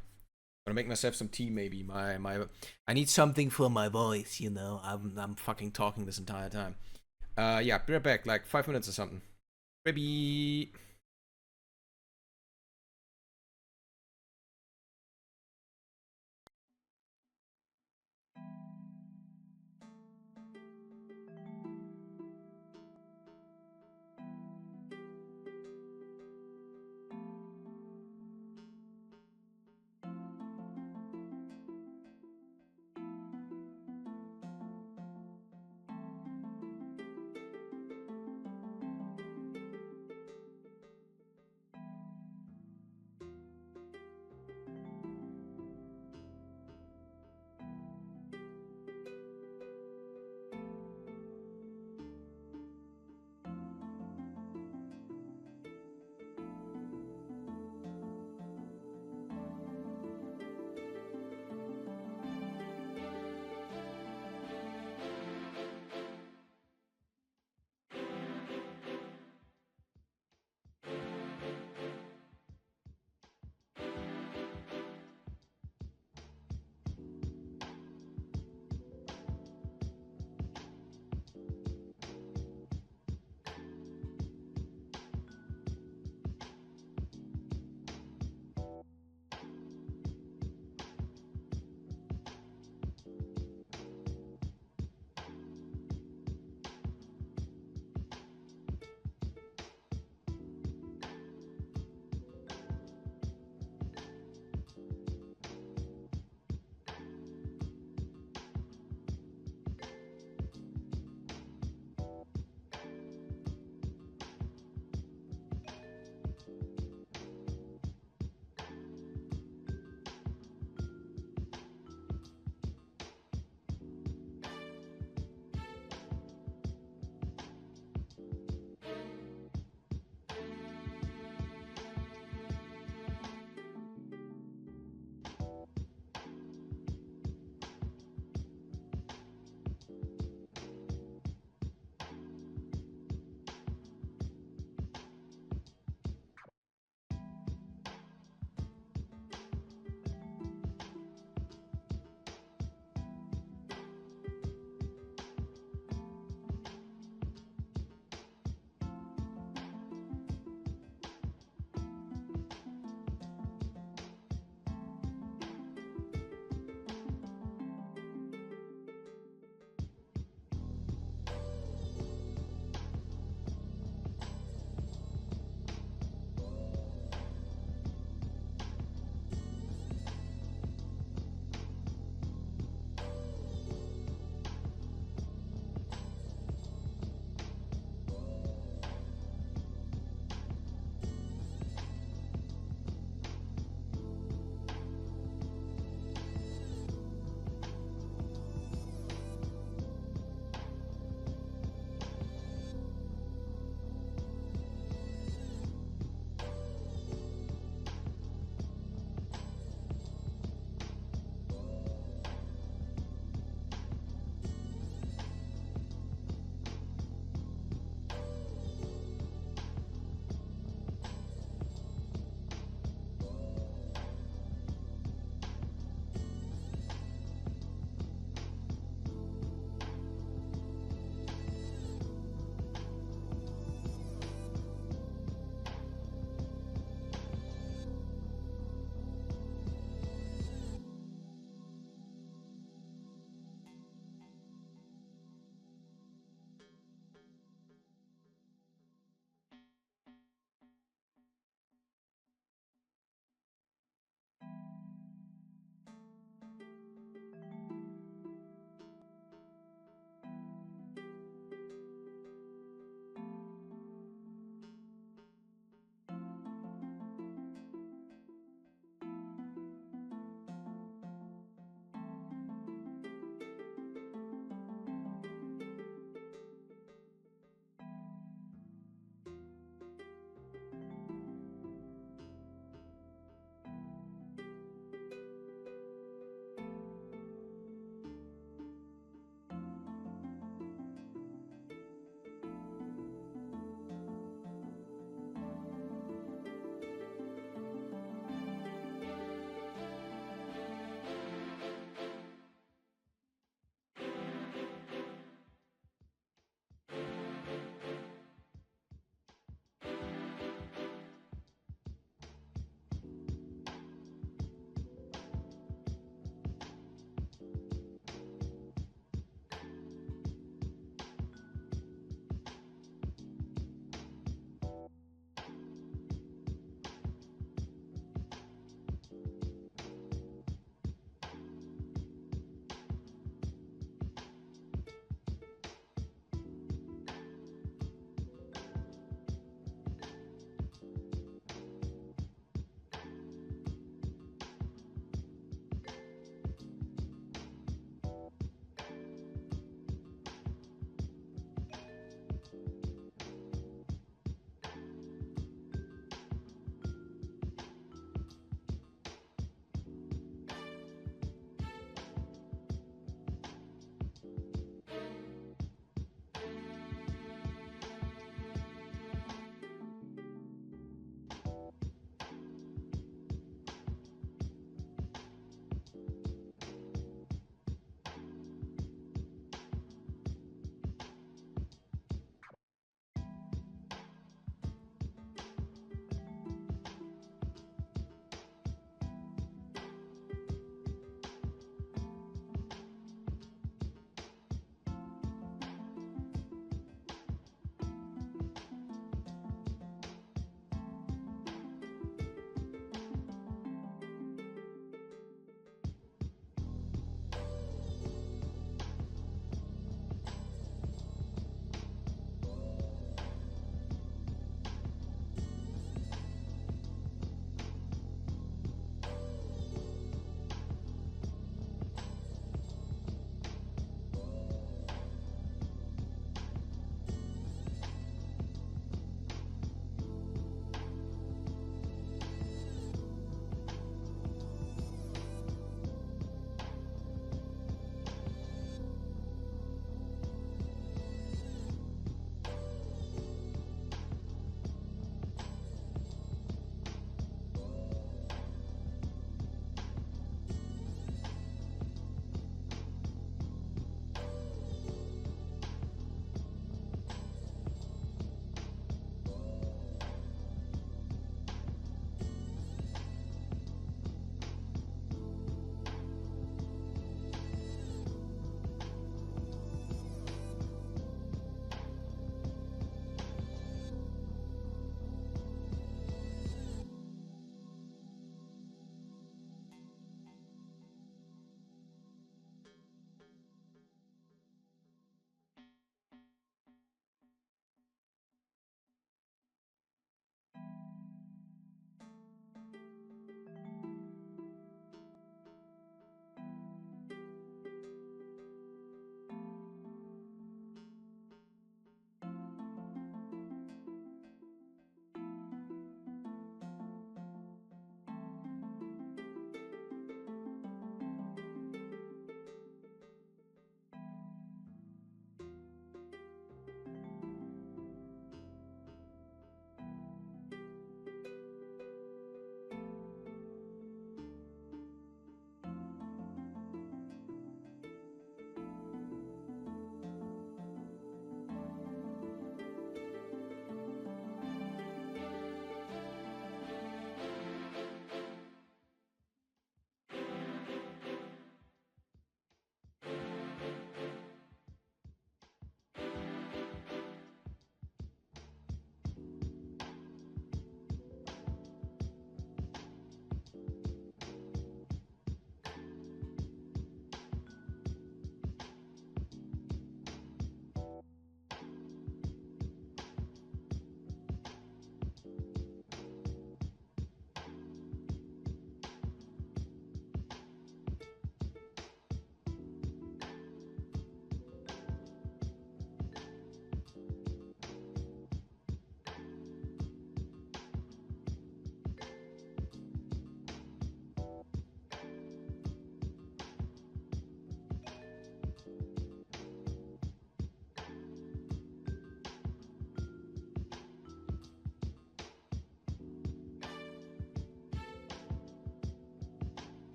Gonna make myself some tea, maybe. I need something for my voice, you know. I'm fucking talking this entire time. Yeah, be right back, like 5 minutes or something. Baby.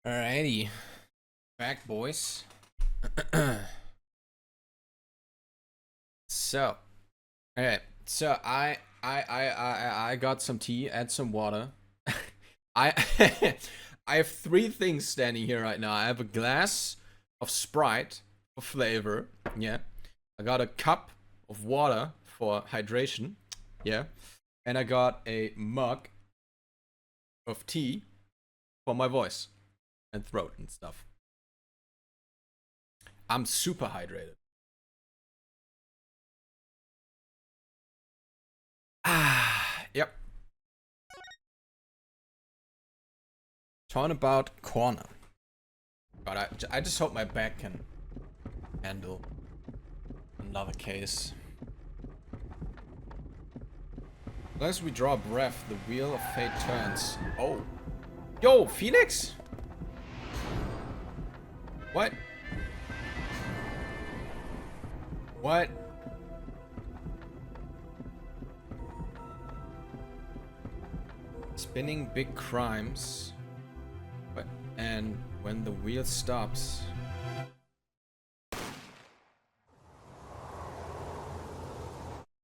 Alrighty. Back, boys. So, alright. So I got some tea and some water. I I have three things standing here right now. I have a glass of Sprite for flavor. Yeah. I got a cup of water for hydration. Yeah. And I got a mug of tea for my voice and throat and stuff. I'm super hydrated. Yep. Turnabout corner. God, I just hope my back can handle another case. Unless we draw a breath, the wheel of fate turns. Oh. Yo, Phoenix? What? What? Spinning big crimes. What? And when the wheel stops.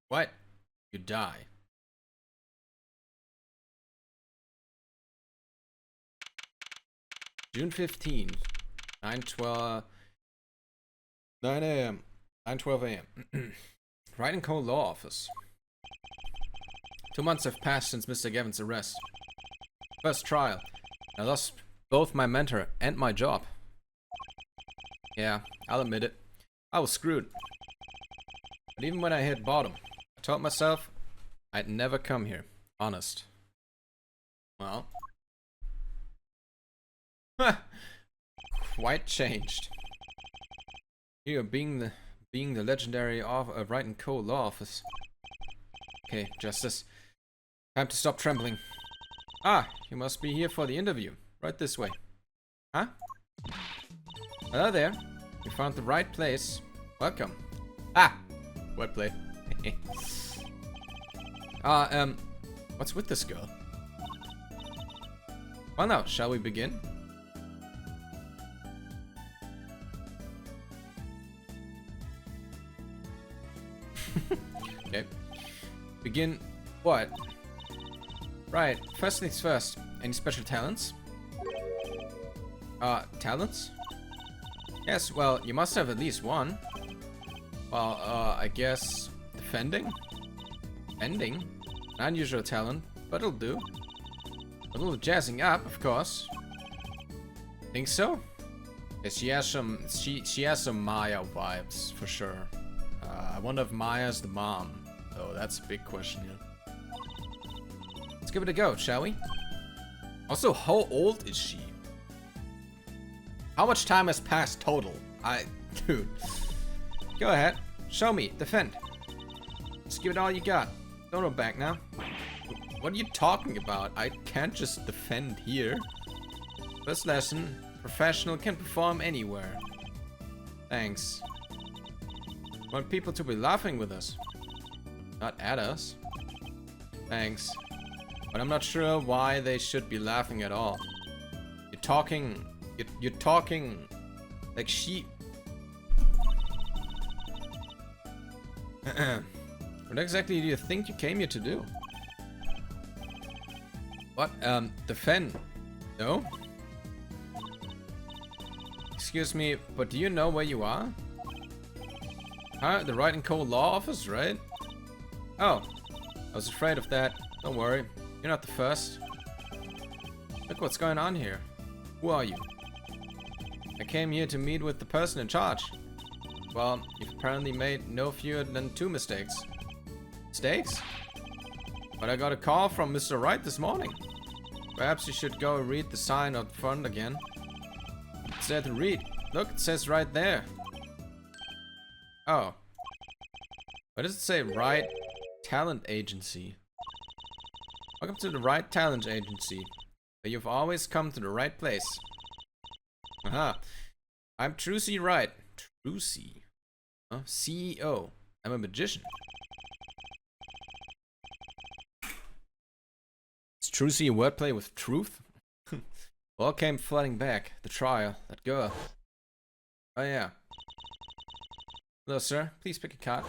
What? You die. June 15th, 9 a.m. 9:12 a.m. Writing Cole Law Office. 2 months have passed since Mr. Gavin's arrest. First trial. I lost both my mentor and my job. Yeah, I'll admit it. I was screwed. But even when I hit bottom, I told myself I'd never come here. Honest. Well. Quite changed. Here, being the legendary Wright and Co. Law Office. Okay, Justice. Time to stop trembling. Ah, you must be here for the interview. Right this way. Huh? Hello there. You found the right place. Welcome. Ah! Wordplay. What's with this girl? Well now, shall we begin? Okay. Begin what? Right, first things first. Any special talents? Talents? Yes, well, you must have at least one. Well, I guess defending? Defending? An unusual talent, but it'll do. A little jazzing up, of course. Think so? Yeah, she has some Maya vibes, for sure. I wonder if Maya's the mom. Oh, that's a big question here. Let's give it a go, shall we? Also, how old is she? How much time has passed total? Dude. Go ahead. Show me. Defend. Just give it all you got. Don't hold back now. What are you talking about? I can't just defend here. First lesson. Professional can perform anywhere. Thanks. Want people to be laughing with us. Not at us. Thanks. But I'm not sure why they should be laughing at all. You're talking like sheep. What exactly do you think you came here to do? What? Defend? No? Excuse me, but do you know where you are? Huh? The Wright and Co. Law Office, right? Oh, I was afraid of that. Don't worry, you're not the first. Look what's going on here. Who are you? I came here to meet with the person in charge. Well, you've apparently made no fewer than 2 mistakes. Mistakes? But I got a call from Mr. Wright this morning. Perhaps you should go read the sign up front again. It's there to read. Look, it says right there. Oh. What does it say? Wright Talent Agency. Welcome to the Wright Talent Agency. But you've always come to the right place. Aha. I'm Trucy Wright. Trucy? Huh? CEO. I'm a magician. Is Trucy a wordplay with truth? All came flooding back. The trial. That girl. Oh yeah. Hello, sir. Please pick a card.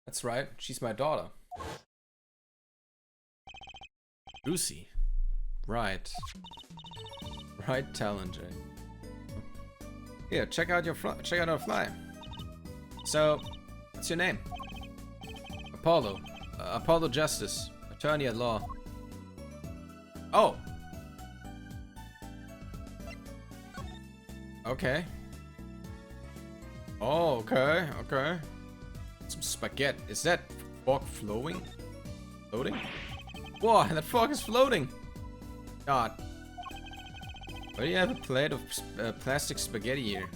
That's right. She's my daughter. Lucy. Right. Right talent, Jay. Here, check out our fly. So, what's your name? Apollo. Apollo Justice. Attorney at law. Oh. Okay. Oh, okay, okay. Some spaghetti. Is that fork flowing? Floating? Whoa, that fork is floating! God. Why do you have a plate of plastic spaghetti here?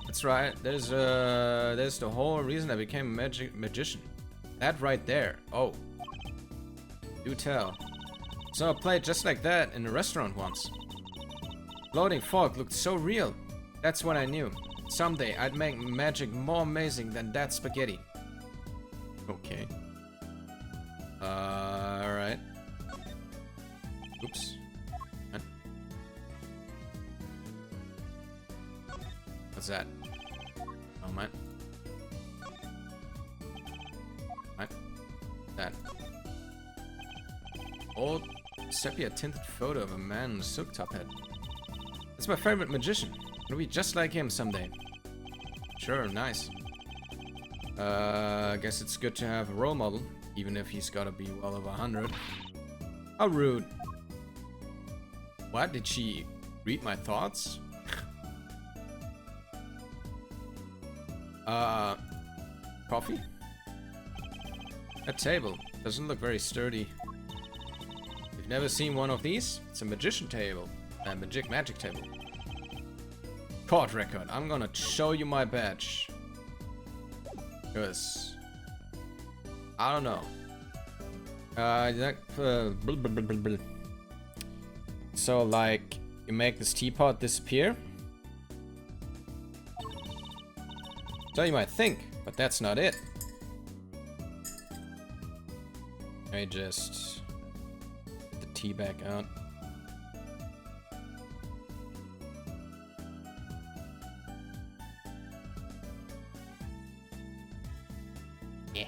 That's right. There's the whole reason I became a magician. That right there. Oh. Do tell. Saw a plate just like that in a restaurant once. Floating fork looked so real. That's when I knew. Someday I'd make magic more amazing than that spaghetti. Okay. Alright. Oops. Huh? What's that? Oh, man. What? That. Old sepia tinted photo of a man in a silk top hat. That's my favorite magician. It'll be just like him someday. Sure, nice. I guess it's good to have a role model, even if he's gotta be well over 100. How rude. What? Did she read my thoughts? Coffee? A table. Doesn't look very sturdy. You've never seen one of these? It's a magician table. A magic table. Court record. I'm gonna show you my badge. Cause I don't know. So like you make this teapot disappear. So you might think, but that's not it. I just get the tea back out. Yeah.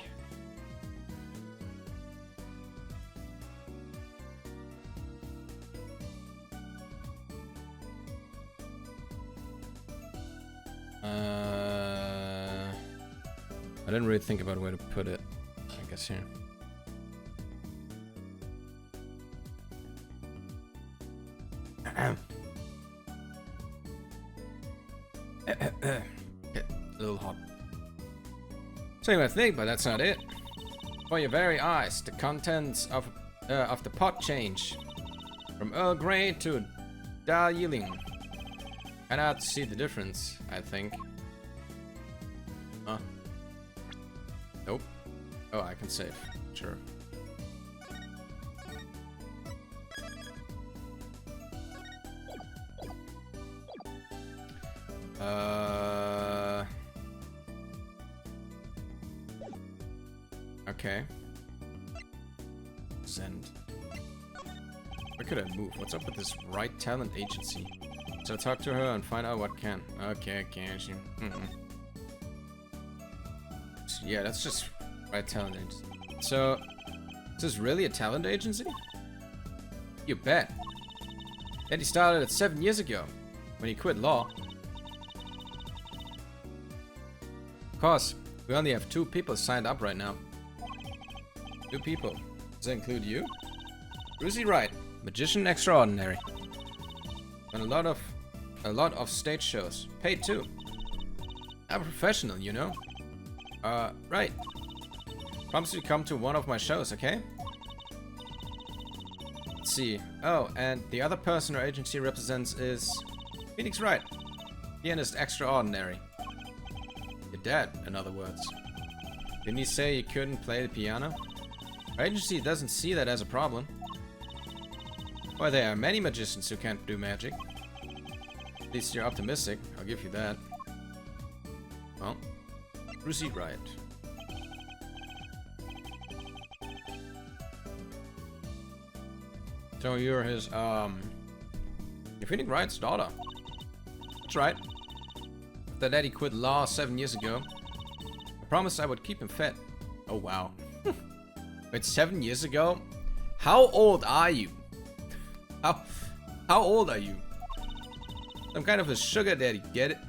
I didn't really think about where to put it. I guess here. A little hot. So you might think, but that's not it. For your very eyes, the contents of the pot change from Earl Grey to Darjeeling. Cannot see the difference, I think. Huh? Nope. Oh, I can save. Sure. Okay. Send. Where could I move? What's up with this right talent agency? So talk to her and find out what can. Okay, can she? Yeah, that's just right talent agency. So, is this really a talent agency? You bet. And he started it 7 years ago, when he quit law. Of course, we only have 2 people signed up right now. 2 people. Does that include you? Brucey Wright, magician extraordinary. And a lot of stage shows. Paid too. I'm a professional, you know. Right. Promise you come to one of my shows, okay? Let's see. Oh, and the other person our agency represents is Phoenix Wright. Pianist extraordinary. Your dad, in other words. Didn't he say you couldn't play the piano? Our agency doesn't see that as a problem. Well, there are many magicians who can't do magic. At least you're optimistic, I'll give you that. Well, proceed right. So you're his, you're Phoenix Wright's daughter. That's right. After daddy quit law 7 years ago, I promised I would keep him fed. Oh, wow. Wait, 7 years ago? How old are you? How old are you? Some kind of a sugar daddy, get it?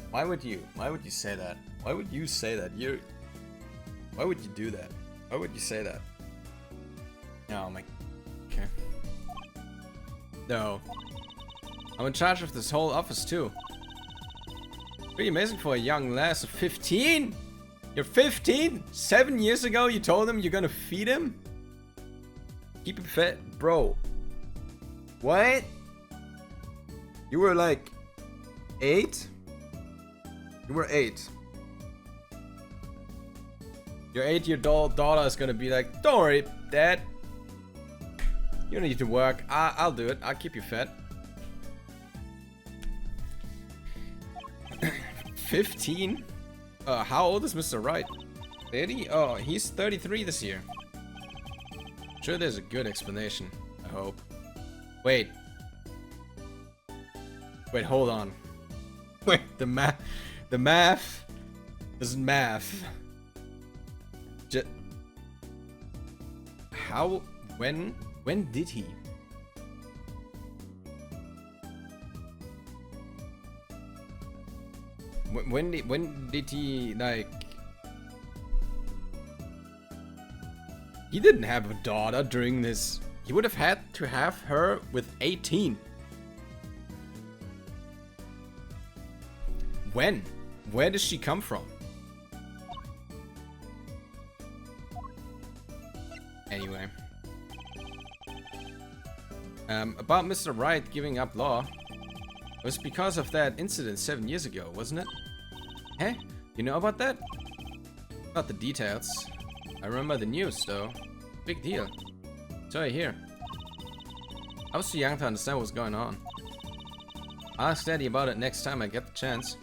Why would you say that? Why would you say that? Why would you do that? Why would you say that? No, my... Okay. No. I'm in charge of this whole office too. Pretty amazing for a young lass of 15? You're 15? 7 years ago you told him you're gonna feed him? Keep him fed? Bro. What? You were like 8? You were 8. Your 8-year-old daughter is gonna be like, don't worry, Dad. You don't need to work. I'll do it. I'll keep you fed. 15? How old is Mr. Wright? 30? Oh, he's 33 this year. Sure, there's a good explanation. I hope. Wait. Wait, hold on. Wait, the math isn't math. How? When did he? When did he, like... He didn't have a daughter during this. He would have had to have her with 18. When? Where does she come from? Anyway. About Mr. Wright giving up law. It was because of that incident 7 years ago, wasn't it? Huh? You know about that? Not the details. I remember the news, though. Big deal. So I hear. I was too young to understand what was going on. I'll ask Daddy about it next time I get the chance.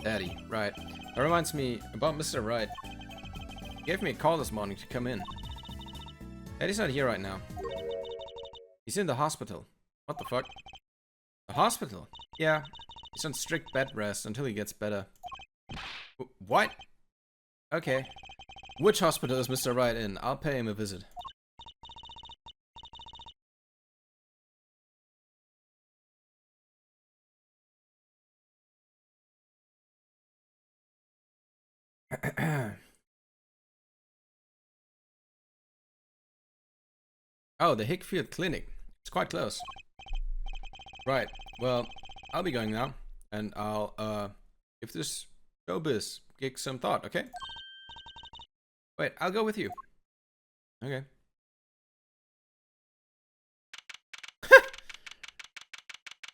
Daddy, right. That reminds me about Mr. Wright. He gave me a call this morning to come in. Daddy's not here right now. He's in the hospital. What the fuck? The hospital? Yeah. He's on strict bed rest until he gets better. What? Okay. Which hospital is Mr. Wright in? I'll pay him a visit. Oh, the Hickfield Clinic. It's quite close. Right. Well, I'll be going now, and I'll give this showbiz gig some thought. Okay. Wait, I'll go with you. Okay.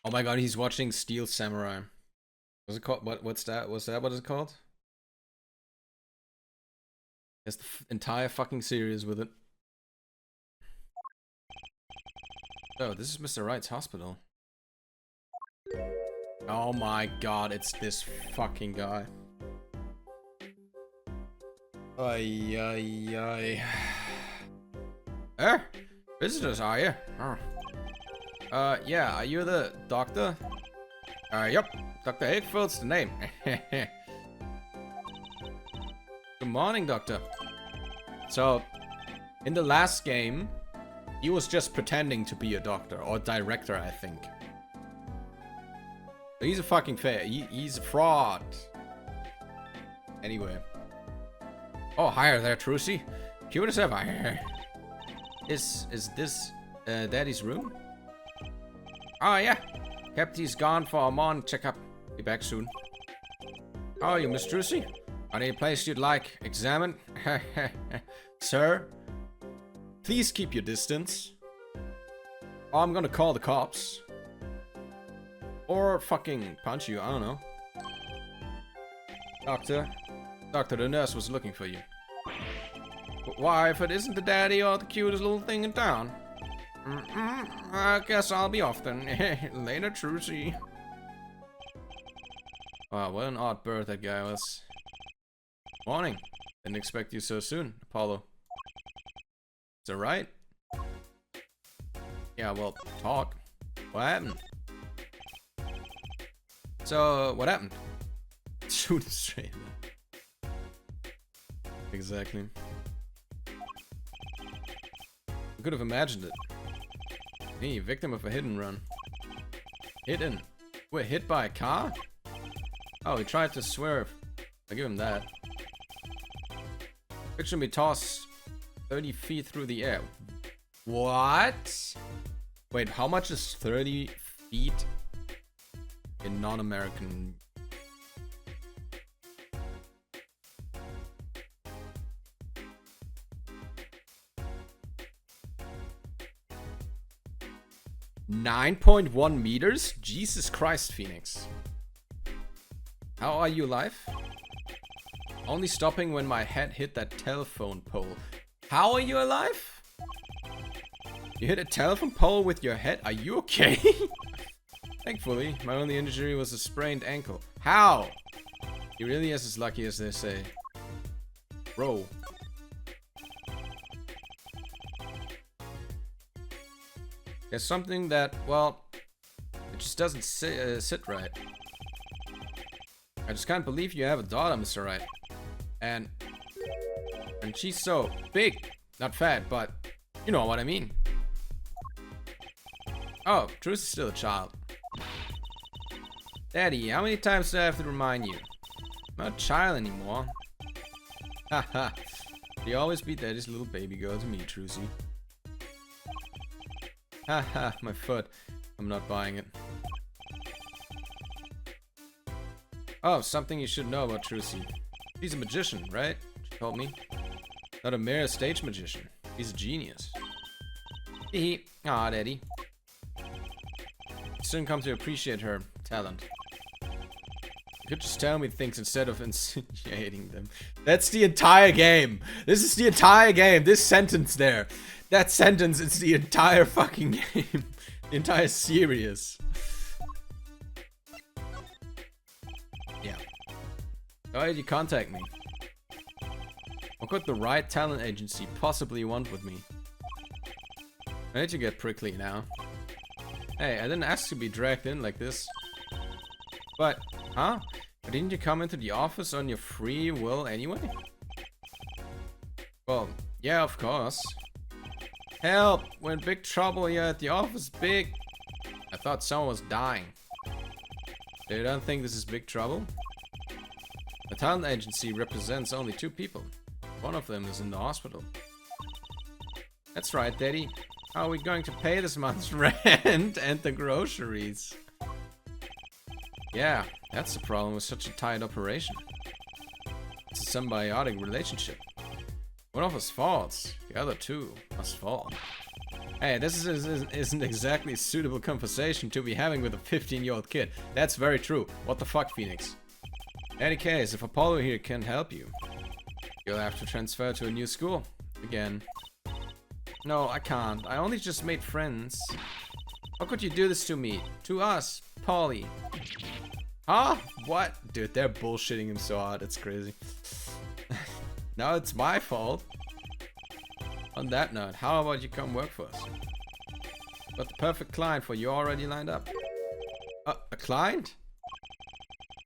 Oh my god, he's watching Steel Samurai. What's it called? What's that? What's that? What is it called? It's the entire fucking series with it. Oh, this is Mr. Wright's hospital. Oh my god, it's this fucking guy. Ay, ay, ay. Visitors, are you? Oh. Yeah, are you the doctor? Yep. Dr. Hickfield's the name. Good morning, doctor. So, in the last game, he was just pretending to be a doctor, or director, I think. He's a fucking he's a fraud. Anyway. Oh, hi there, Trucy. Cute as ever. Is this Daddy's room? Oh yeah. Captain's gone for a morning checkup. Be back soon. How are you, Miss Trucy? Any place you'd like examined? Sir, please keep your distance. Or I'm gonna call the cops. Or fucking punch you, I don't know. Doctor, the nurse was looking for you. But why, if it isn't the daddy or the cutest little thing in town? I guess I'll be off then. Later, Trucy. Wow, what an odd bird that guy was. Morning. Didn't expect you so soon, Apollo. Is that right? Yeah, well, talk. What happened? So, what happened? Shoot him straight. Exactly. I could have imagined it. Me, victim of a hit and run. Hidden. We're hit by a car? Oh, he tried to swerve. I give him that. Picture me tossed 30 feet through the air. What? Wait, how much is 30 feet in non-American? $9.1 meters? Jesus Christ, Phoenix. How are you alive? Only stopping when my head hit that telephone pole. How are you alive? You hit a telephone pole with your head? Are you okay? Thankfully, my only injury was a sprained ankle. How? He really is as lucky as they say. Bro. There's something that, well, it just doesn't sit right. I just can't believe you have a daughter, Mr. Wright. And she's so big. Not fat, but you know what I mean. Oh, Truce is still a child. Daddy, how many times do I have to remind you? I'm not a child anymore. Haha. You always be Daddy's little baby girl to me, Trucy. Haha, my foot. I'm not buying it. Oh, something you should know about Trucy. He's a magician, right? She told me. Not a mere stage magician. He's a genius. Hee. Aw, Daddy. Soon come to appreciate her talent. You could just tell me things instead of insinuating them. That's the entire game. This is the entire game. This sentence there. That sentence is the entire fucking game. The entire series. Yeah. Why did you contact me? What could the right talent agency possibly want with me? I need to get prickly now. Hey, I didn't ask to be dragged in like this. But, huh? But didn't you come into the office on your free will anyway? Well, yeah, of course. Help! We're in big trouble here at the office, big! I thought someone was dying. You don't think this is big trouble? The talent agency represents only 2 people. One of them is in the hospital. That's right, Daddy. How are we going to pay this month's rent and the groceries? Yeah, that's the problem with such a tight operation. It's a symbiotic relationship. One of us falls, the other 2 must fall. Hey, this isn't exactly a suitable conversation to be having with a 15-year-old kid. That's very true. What the fuck, Phoenix? In any case, if Apollo here can't help you, you'll have to transfer to a new school. Again. No, I can't. I only just made friends. How could you do this to me? To us, Polly. Huh? What? Dude, they're bullshitting him so hard. It's crazy. Now it's my fault. On that note, how about you come work for us? Got the perfect client for you already lined up. A client?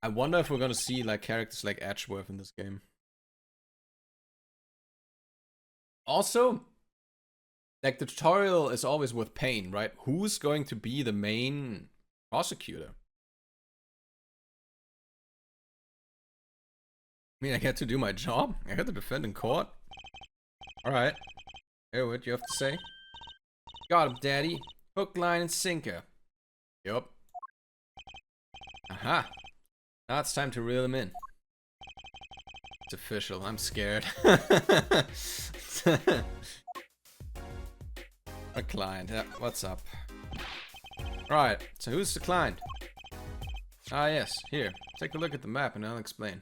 I wonder if we're gonna see like characters like Edgeworth in this game. Also, like the tutorial is always with Pain, right? Who's going to be the main prosecutor? I mean, I get to do my job. I got to defend in court. Alright. Hey, what you have to say? Got him, Daddy. Hook, line, and sinker. Yup. Aha. Now it's time to reel him in. It's official. I'm scared. A client. Yeah, what's up? Right. So who's the client? Ah, yes. Here. Take a look at the map and I'll explain.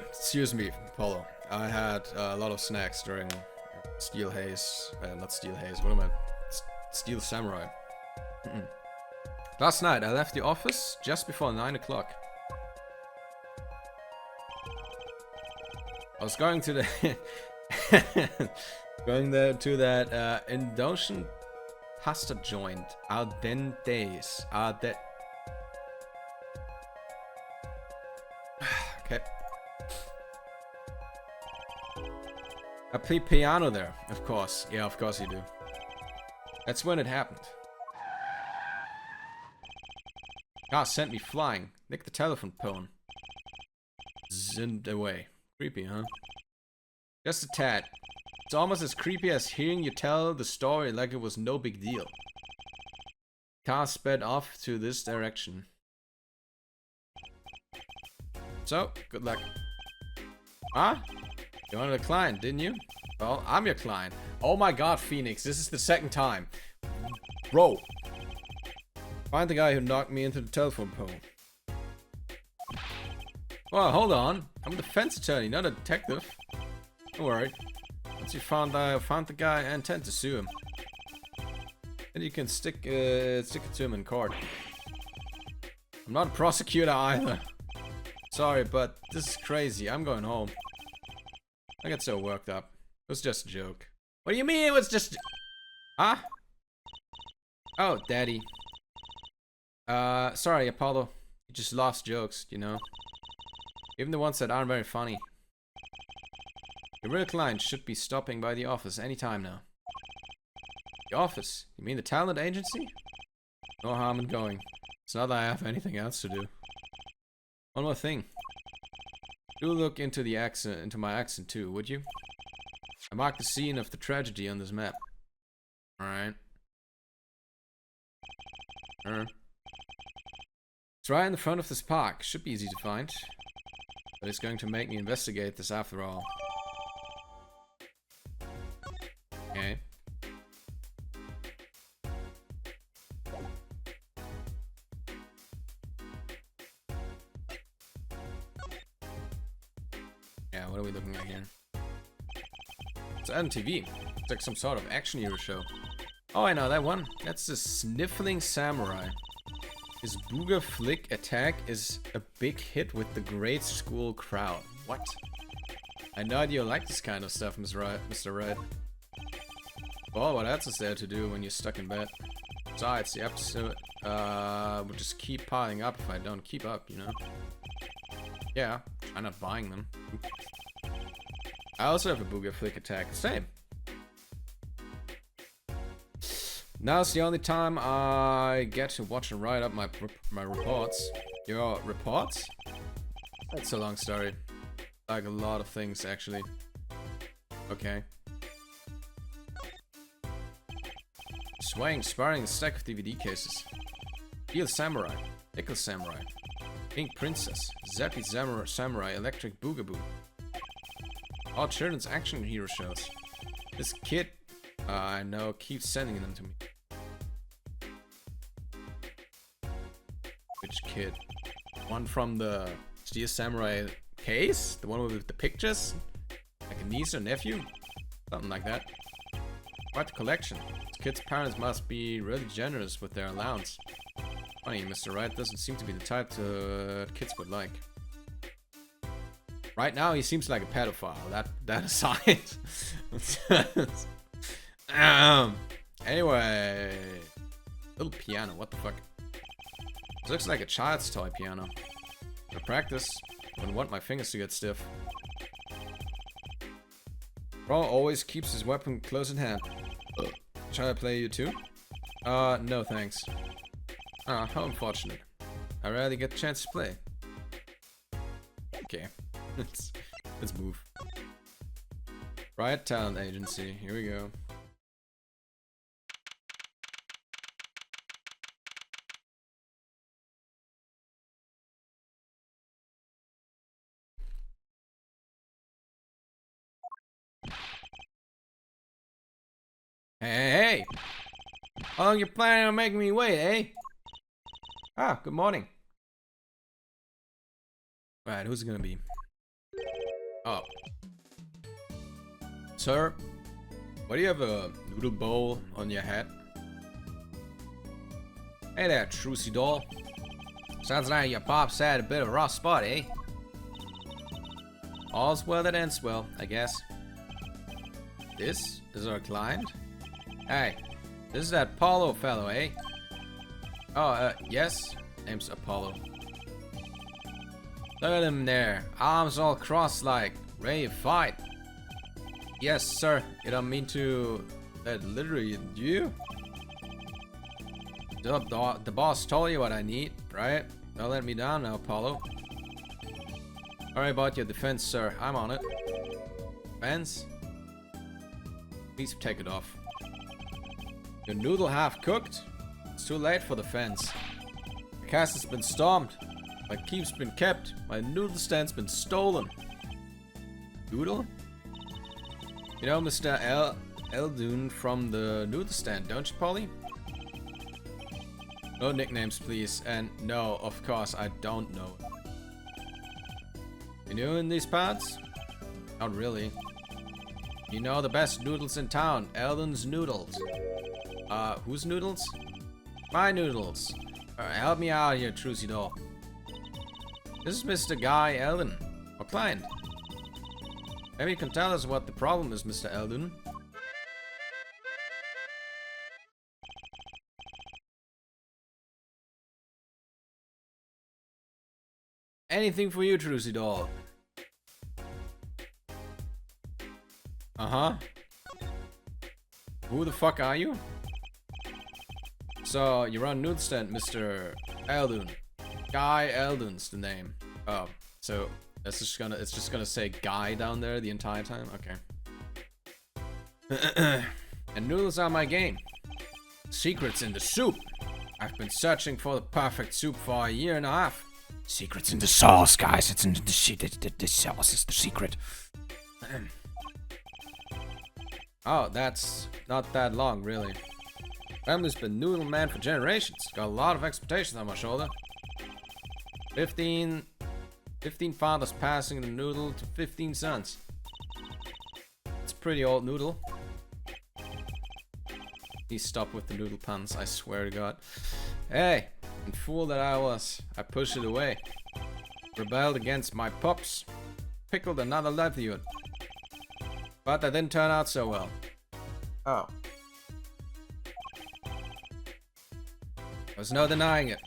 Excuse me, Apollo. I had a lot of snacks during Steel Haze. Not Steel Haze. What am I? Steel Samurai. Last night I left the office just before 9 o'clock. I was going to the Going there to that indulgent pasta joint. Al dente's. Okay. I play piano there, of course. Yeah, of course you do. That's when it happened. Car sent me flying. Nick the telephone pone. Zinned away. Creepy, huh? Just a tad. It's almost as creepy as hearing you tell the story like it was no big deal. Car sped off to this direction. So, good luck. Huh? You wanted a client, didn't you? Well, I'm your client. Oh my god, Phoenix, this is the second time. Bro. Find the guy who knocked me into the telephone pole. Well, hold on. I'm a defense attorney, not a detective. Don't worry. Once you found the guy, I intend to sue him. And you can stick it to him in court. I'm not a prosecutor either. Sorry, but this is crazy. I'm going home. I get so worked up. It was just a joke. What do you mean it was just... Huh? Oh, daddy. Sorry, Apollo. You just lost jokes, you know? Even the ones that aren't very funny. Your real client should be stopping by the office any time now. The office? You mean the talent agency? No harm in going. It's not that I have anything else to do. One more thing. Do look into my accent too, would you? I marked the scene of the tragedy on this map. Alright. It's right in the front of this park. Should be easy to find. But it's going to make me investigate this after all. Okay. Yeah, what are we looking at here? It's on TV. It's like some sort of action hero show. Oh, I know that one. That's the Sniffling Samurai. His booger flick attack is a big hit with the grade school crowd. What? I had no idea you like this kind of stuff, Mr. Red. Well, what else is there to do when you're stuck in bed? Besides, the episode will just keep piling up if I don't keep up, you know? Yeah, I'm not buying them. I also have a booger flick attack. Same. Now's the only time I get to watch and write up my reports. Your reports? That's a long story. Like a lot of things, actually. Okay. Sparring a stack of DVD cases. Steel Samurai. Nickel Samurai. Pink Princess. Zappy Samurai. Electric Boogaboo. All children's action hero shows. This kid, I know, keeps sending them to me. Which kid? One from the Steel Samurai case? The one with the pictures? Like a niece or nephew? Something like that. Quite the collection. This kid's parents must be really generous with their allowance. Funny, Mr. Wright doesn't seem to be the type kids would like. Right now, he seems like a pedophile. That aside. Anyway, little piano. What the fuck? This looks like a child's toy piano. For practice, I wouldn't want my fingers to get stiff. Bro always keeps his weapon close at hand. Shall I play you too? No thanks. Ah, how unfortunate. I rarely get a chance to play. Okay. Let's move. Riot Talent Agency. Here we go. Hey! How long you planning on making me wait, eh? Ah, good morning. Alright, who's it gonna be? Oh. Sir, why do you have a noodle bowl on your head? Hey there, Trucy doll. Sounds like your pops had a bit of a rough spot, eh? All's well that ends well, I guess. This is our client? Hey, this is that Apollo fellow, eh? Oh, yes. Name's Apollo. Look at him there. Arms all crossed like, ready to fight. Yes, sir. You don't mean to... literally, do you? The boss told you what I need, right? Don't let me down now, Apollo. Sorry about your defense, sir. I'm on it. Fence? Please take it off. Your noodle half cooked? It's too late for the fence. The castle's been stormed. My keep's been kept. My noodle stand's been stolen. Noodle? You know Mr. Eldun from the noodle stand, don't you, Polly? No nicknames, please. And no, of course, I don't know. You new in these parts? Not really. You know the best noodles in town, Eldon's Noodles. Whose noodles? My noodles. Help me out here, Trucidor. This is Mr. Guy Eldon, our client. Maybe you can tell us what the problem is, Mr. Eldon. Anything for you, Trucidor. Uh-huh. Who the fuck are you? So, you run noodle stand, Mr. Eldon. Guy Eldon's the name. Oh, so it's just gonna say Guy down there the entire time? Okay. And noodles are my game. Secrets in the soup. I've been searching for the perfect soup for a year and a half. Secrets in the sauce, guys. It's in the sauce is the secret. Oh, that's not that long, really. Family's been noodle man for generations. Got a lot of expectations on my shoulder. 15 fathers passing the noodle to 15 sons. It's a pretty old noodle. Please stop with the noodle puns, I swear to God. Hey, and fool that I was, I pushed it away. Rebelled against my pups. Pickled another livelihood. But that didn't turn out so well. Oh. There's no denying it.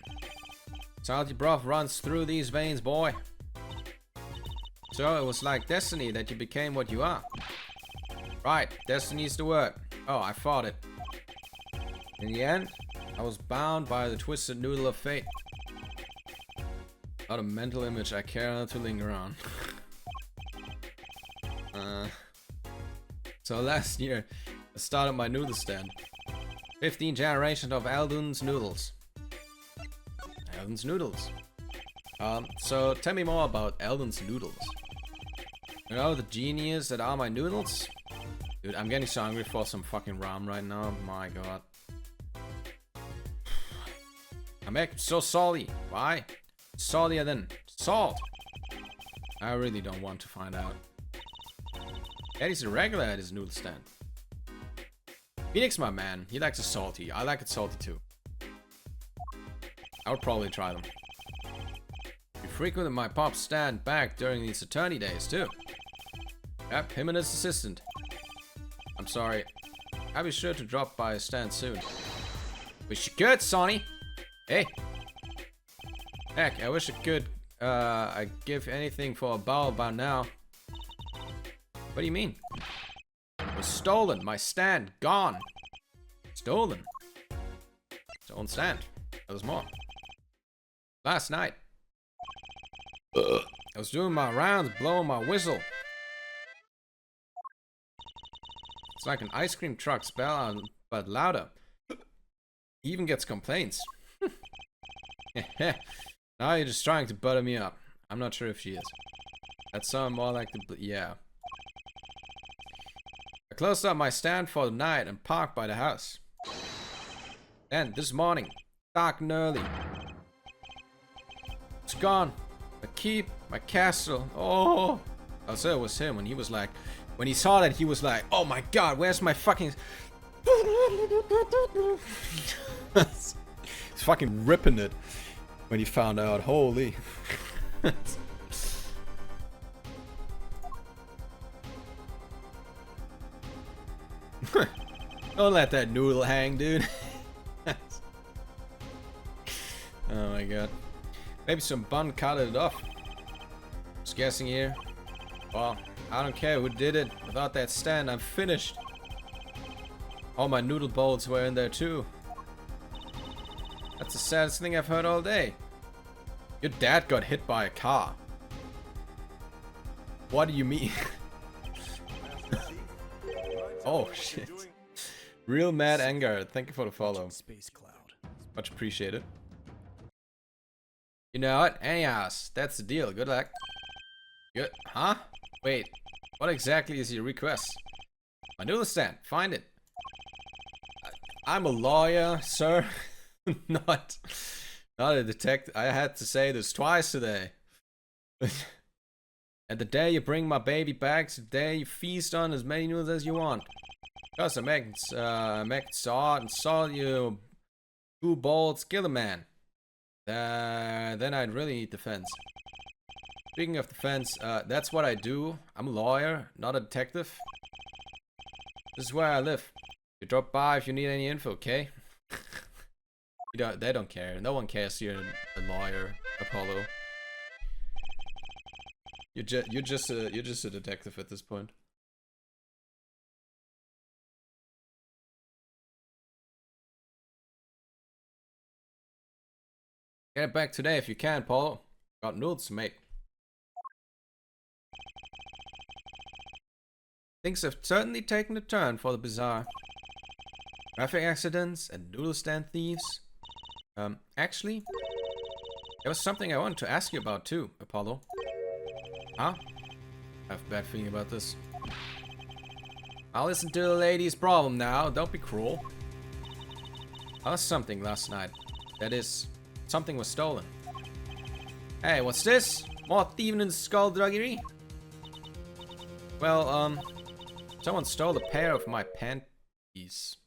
Salty broth runs through these veins, boy. So it was like destiny that you became what you are. Right, destiny's the word. Oh, I fought it. In the end, I was bound by the twisted noodle of fate. Not a mental image I care to linger on. So last year, I started my noodle stand. 15 generations of Eldon's noodles. Eldon's noodles. So tell me more about Eldon's noodles. You know the genius that are my noodles? Dude, I'm getting so hungry for some fucking ramen right now. My God. I make it so salty. Why? Saltier than salt. I really don't want to find out. Eddie's a regular at his noodle stand. Phoenix, my man, he likes it salty. I like it salty too. I would probably try them. He frequented my pop's stand back during these attorney days too. Yep, him and his assistant. I'm sorry. I'll be sure to drop by his stand soon. Wish you could, Sonny. Hey. Heck, I wish I could. I'd give anything for a bowl by now. What do you mean? It was stolen. My stand gone. Stolen. Stolen stand. There was more. Last night. I was doing my rounds, blowing my whistle. It's like an ice cream truck's bell, but louder. He even gets complaints. Now you're just trying to butter me up. I'm not sure if she is. That sounded more like the... yeah. I closed up my stand for the night and parked by the house. Then, this morning, dark and early. It's gone. My keep, my castle. Oh. I said it was him when he was like... when he saw that, he was like, oh my God, where's my fucking... He's fucking ripping it when he found out. Holy. Don't let that noodle hang, dude. Oh my god. Maybe some bun cut it off. Just guessing here. Well, I don't care who did it. Without that stand, I'm finished. All my noodle bowls were in there too. That's the saddest thing I've heard all day. Your dad got hit by a car. What do you mean? Oh shit. Real mad anger. Thank you for the follow. Space cloud. Much appreciated. You know what? Anyhow, that's the deal. Good luck. Good. Huh? Wait. What exactly is your request? My noodle stand. Find it. I'm a lawyer, sir. not a detective. I had to say this twice today. And the day you bring my baby back, the day you feast on as many noodles as you want. Cause I make saw you 2 bowls, kill a man. Then I'd really need defense. Speaking of defense, that's what I do. I'm a lawyer, not a detective. This is where I live. You drop by if you need any info, okay? They don't care. No one cares you're a lawyer, Apollo. You're just a detective at this point. Get it back today if you can, Paul. Got noodles to make. Things have certainly taken a turn for the bizarre. Traffic accidents and noodle stand thieves. Actually, there was something I wanted to ask you about too, Apollo. Huh? I have a bad feeling about this. I'll listen to the lady's problem now. Don't be cruel. I lost something last night. That is, something was stolen. Hey, what's this? More thieving and skullduggery? Well, someone stole a pair of my panties.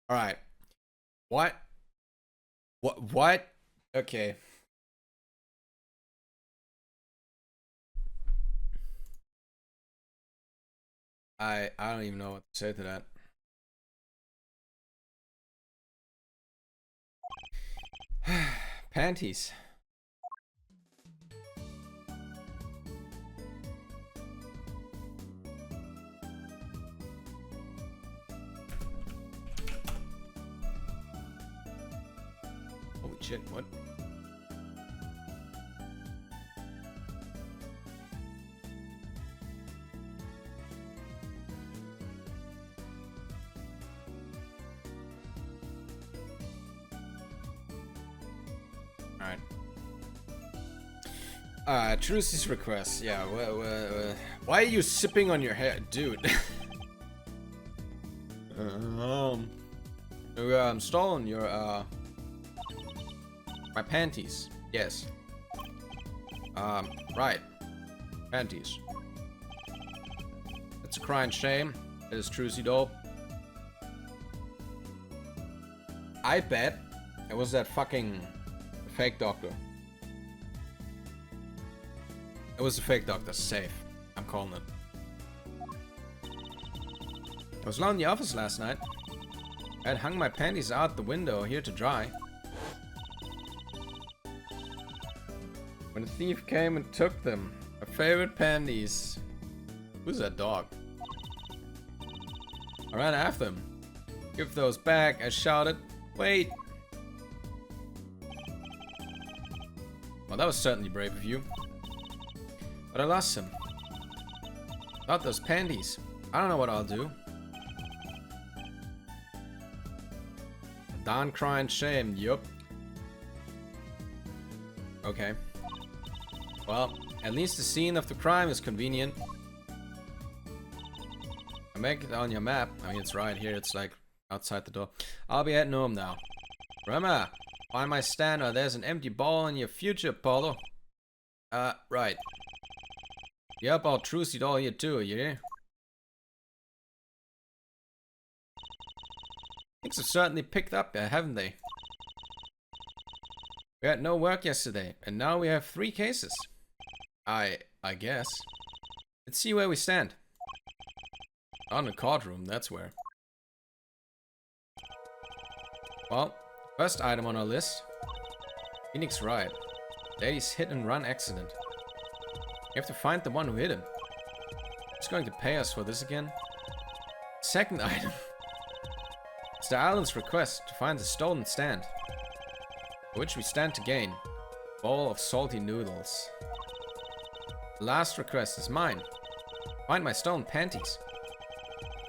All right. What? What? Okay. I don't even know what to say to that. Panties. Holy shit, what? Alright. Trucy's request. Yeah, why are you sipping on your hair? Dude. I'm stolen your, my panties. Yes. Right. Panties. It's a crying shame. It is Trucy dope. I bet it was that fucking fake doctor. It was a fake doctor. Safe. I'm calling it. I was alone in the office last night. I had hung my panties out the window here to dry. When the thief came and took them, my favorite panties. Who's that dog? I ran after him. Give those back, I shouted. Wait. Well, that was certainly brave of you. But I lost him. Without those panties, I don't know what I'll do. A darn crying shame, yup. Okay. Well, at least the scene of the crime is convenient. I make it on your map. I mean, it's right here. It's like outside the door. I'll be heading home now. Remember, find my stand or there's an empty ball in your future, Polo. Right. Yeah, about Trucy doll here too, yeah? Things have certainly picked up there, haven't they? We had no work yesterday, and now we have 3 cases. I guess. Let's see where we stand. Not in the courtroom, that's where. Well, first item on our list. Phoenix Wright. Daddy's hit and run accident. We have to find the one who hit him. Who's going to pay us for this again? Second item. It's the island's request to find the stolen stand. For which we stand to gain. Bowl of salty noodles. The last request is mine. Find my stolen panties.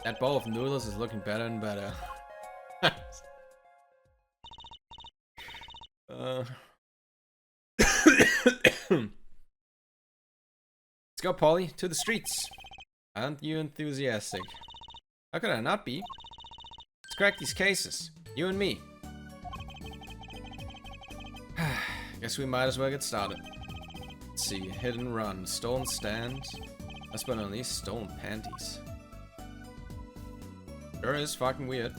That bowl of noodles is looking better and better. Let's go, Polly, to the streets. Aren't you enthusiastic? How could I not be? Let's crack these cases. You and me. Guess we might as well get started. Let's see. Hit and run. Stolen stand. Last but not least, stolen panties. Sure is fucking weird.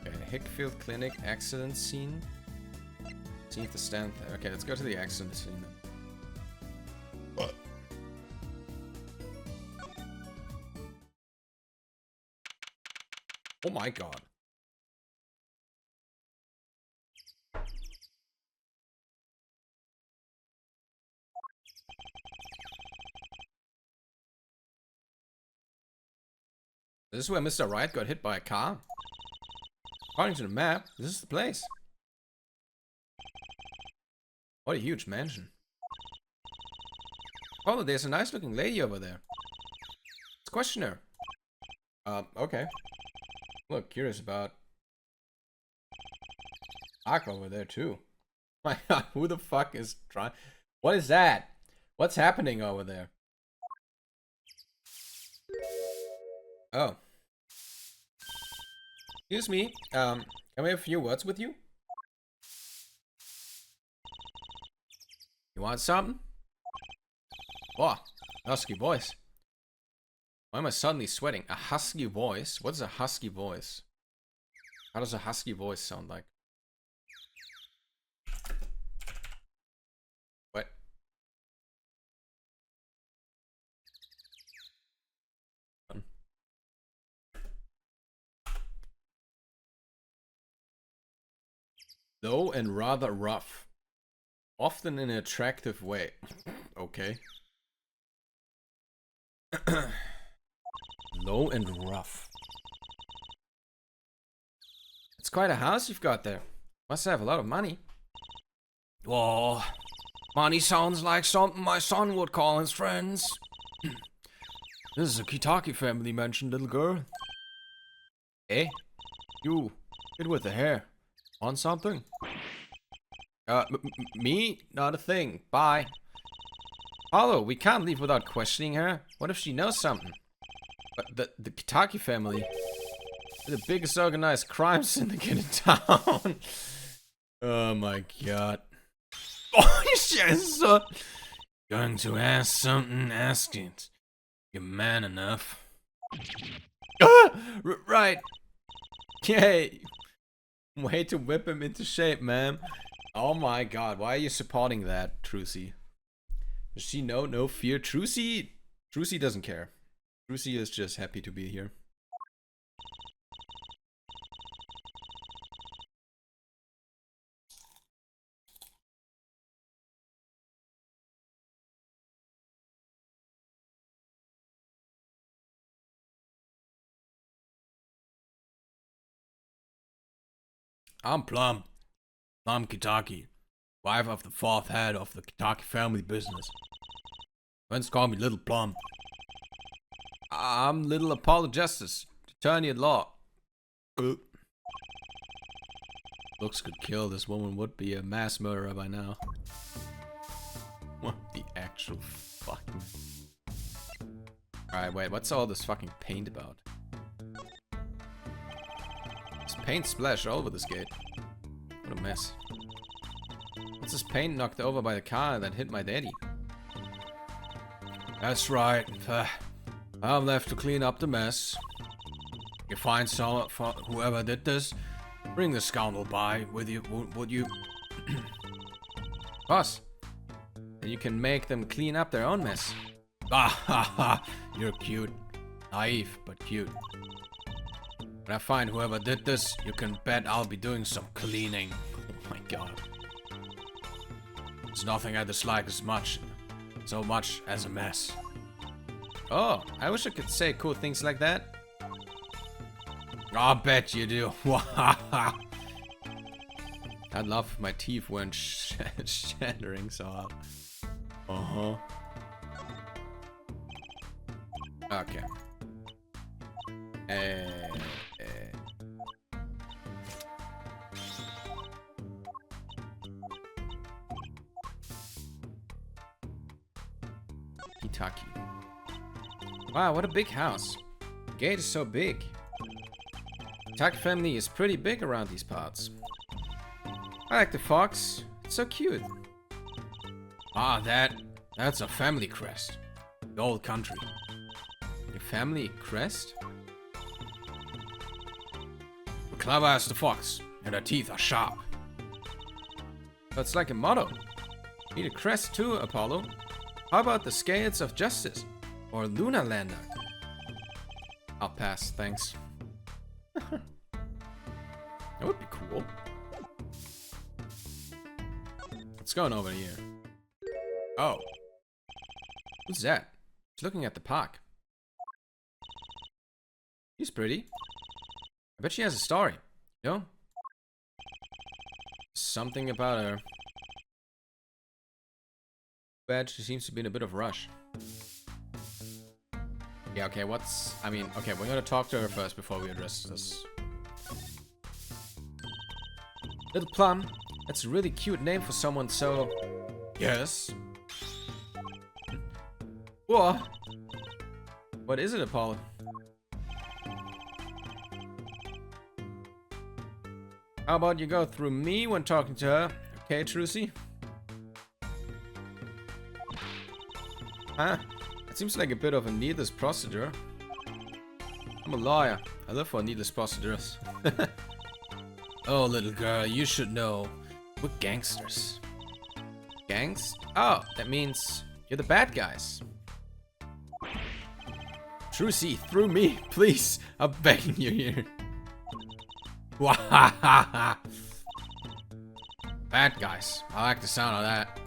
Okay, Hickfield Clinic accident scene. See if the stand there. Okay, let's go to the accident scene. What? Oh my god. This is where Mr. Wright got hit by a car. According to the map, this is the place. What a huge mansion. Oh, there's a nice looking lady over there. Let's question her. Okay. Look, curious about Ark over there too. My god, who the fuck is trying? What is that? What's happening over there? Oh. Excuse me, can we have a few words with you? You want something? Wow, husky voice. Why am I suddenly sweating? A husky voice? What is a husky voice? How does a husky voice sound like? What? Low and rather rough. Often in an attractive way. Okay. Low and rough. It's quite a house you've got there. Must have a lot of money. Oh, money sounds like something my son would call his friends. This is a Kitaki family mansion, little girl. Eh? You, kid with the hair. Want something? Me? Not a thing. Bye. Although, we can't leave without questioning her. What if she knows something? But the Kitaki family, they're the biggest organized crime syndicate in town. Oh my god. Oh, yes, going to ask something, ask it. You're man enough. Right. Yay. Way to whip him into shape, man. Oh my god, why are you supporting that, Trucy? Does she know no fear? Trucy doesn't care. Trucy is just happy to be here. I'm Plum. Plum Kitaki. Wife of the 4th head of the Kitaki family business. Friends call me Little Plum. I'm Little Apollo Justice, attorney at law. Looks could kill. This woman would be a mass murderer by now. What the actual fucking... Alright, wait, what's all this fucking paint about? There's paint splashed all over this gate. What a mess. What's this paint knocked over by the car that hit my daddy? That's right. I'm left to clean up the mess. You find some whoever did this. Bring the scoundrel by with you, would you? Boss. And you can make them clean up their own mess. Ah ha ha! You're cute. Naive, but cute. When I find whoever did this, you can bet I'll be doing some cleaning. Oh my god. There's nothing I dislike so much as a mess. Oh, I wish I could say cool things like that. I'll bet you do. I'd love if my teeth weren't shattering so hard. Uh-huh. Okay. Kentucky. Wow, what a big house. The gate is so big. Kentucky family is pretty big around these parts. I like the fox. It's so cute. Ah, that's a family crest. The old country. A family crest? We're clever as the fox, and our teeth are sharp. That's like a motto. Need a crest too, Apollo. How about the Scales of Justice? Or Lunar Lander? I'll pass, thanks. That would be cool. What's going over here? Oh. Who's that? He's looking at the park. She's pretty. I bet she has a story. You know? Something about her. Bad, she seems to be in a bit of a rush. Yeah, okay, okay, we're gonna talk to her first before we address this. Little Plum, that's a really cute name for someone so... Yes? What? What is it, Apollo? How about you go through me when talking to her? Okay, Trucy? Huh? It seems like a bit of a needless procedure. I'm a lawyer. I live for needless procedures. Oh, little girl, you should know. We're gangsters. Gangs? Oh, that means you're the bad guys. Trucy, through me, please. I'm begging you here. Wahahaha. Bad guys. I like the sound of that.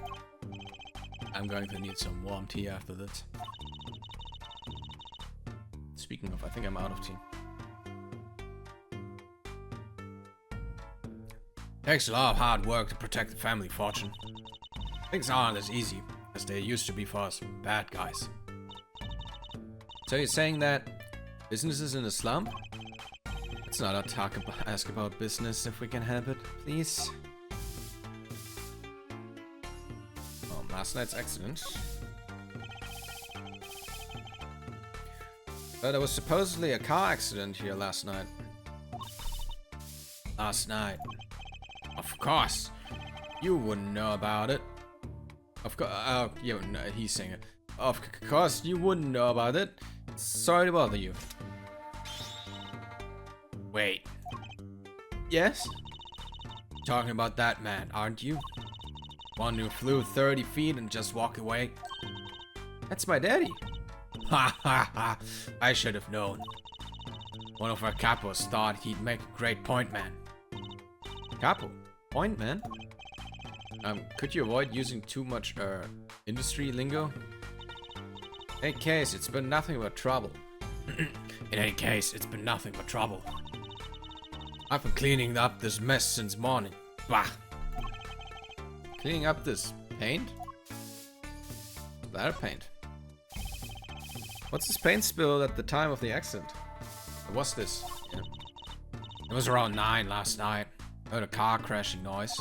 I'm going to need some warm tea after this. Speaking of, I think I'm out of tea. Takes a lot of hard work to protect the family fortune. Things aren't as easy as they used to be for us bad guys. So you're saying that business is in a slump? Let's not ask about business if we can help it, please. Oh, last night's accident. But there was supposedly a car accident here last night. Last night. Of course. You wouldn't know about it. Of course. Oh, yeah, no, he's saying it. Of course, you wouldn't know about it. Sorry to bother you. Wait. Yes? Talking about that man, aren't you? One who flew 30 feet and just walked away? That's my daddy. Ha ha ha. I should have known. One of our capos thought he'd make a great point man. Capo? Point man? Could you avoid using too much, industry lingo? In any case, it's been nothing but trouble. In any case, it's been nothing but trouble. I've been cleaning up this mess since morning. Bah! Cleaning up this paint? Splatter paint. What's this paint spill at the time of the accident? Or what's this? Yeah. It was around 9 last night. Heard a car crashing noise.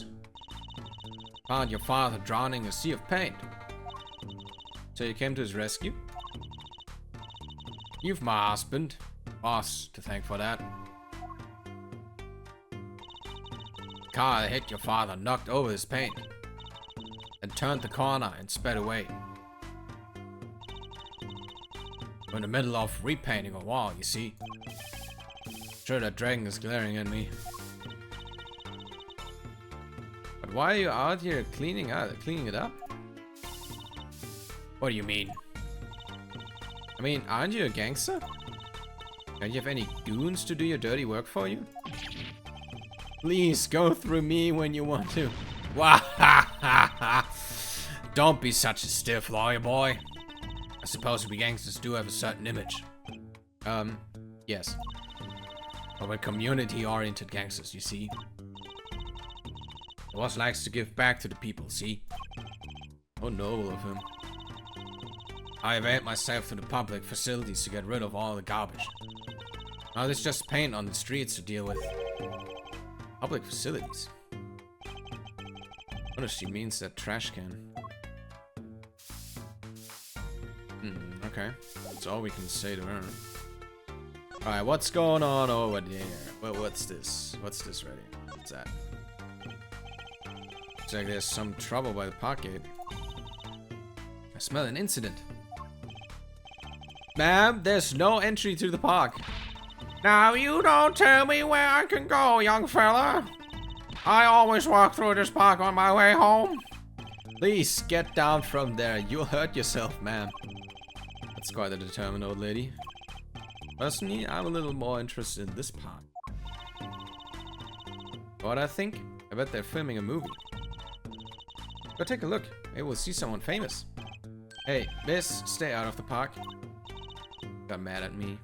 Found your father drowning in a sea of paint. So you came to his rescue? You've my husband, boss, to thank for that. The car that hit your father knocked over his paint. And turned the corner and sped away. I'm in the middle of repainting a wall, you see. Sure, that dragon is glaring at me. But why are you out here cleaning it up? What do you mean? I mean, aren't you a gangster? Don't you have any goons to do your dirty work for you? Please go through me when you want to. Don't be such a stiff, lawyer boy. I suppose we gangsters do have a certain image. Yes. But we're community-oriented gangsters, you see. The boss likes to give back to the people, see? How noble of him. I availed myself to the public facilities to get rid of all the garbage. Now there's just paint on the streets to deal with. Public facilities? What if she means that trash can? Okay. That's all we can say to her. Alright, what's going on over there? What's this? What's this ready? What's that? Looks like there's some trouble by the park gate. I smell an incident. Ma'am, there's no entry to the park. Now you don't tell me where I can go, young fella. I always walk through this park on my way home. Please get down from there. You'll hurt yourself, ma'am. That's quite a determined old lady. Personally, I'm a little more interested in this park. What I think? I bet they're filming a movie. Go take a look. Maybe we'll see someone famous. Hey, miss, stay out of the park. Got mad at me.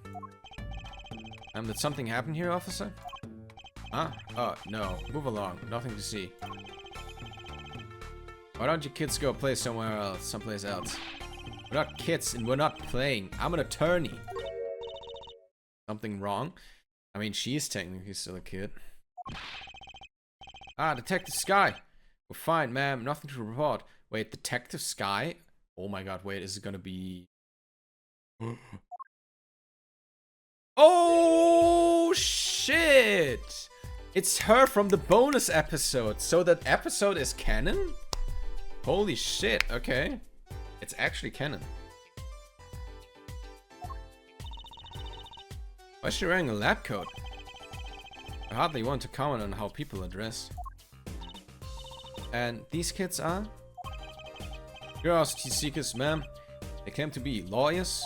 Did something happen here, officer? Huh? Oh, no. Move along. Nothing to see. Why don't you kids go play somewhere else? Someplace else. We're not kids and we're not playing. I'm an attorney. Something wrong? I mean, she's technically still a kid. Ah, Detective Sky. We're fine, ma'am. Nothing to report. Wait, Detective Sky? Oh my god, wait, is it gonna be... Oh, shit! It's her from the bonus episode. So that episode is canon? Holy shit, okay. It's actually canon. Why is she wearing a lab coat? I hardly want to comment on how people are dressed. And these kids are? Curiosity seekers, ma'am. They claim to be lawyers.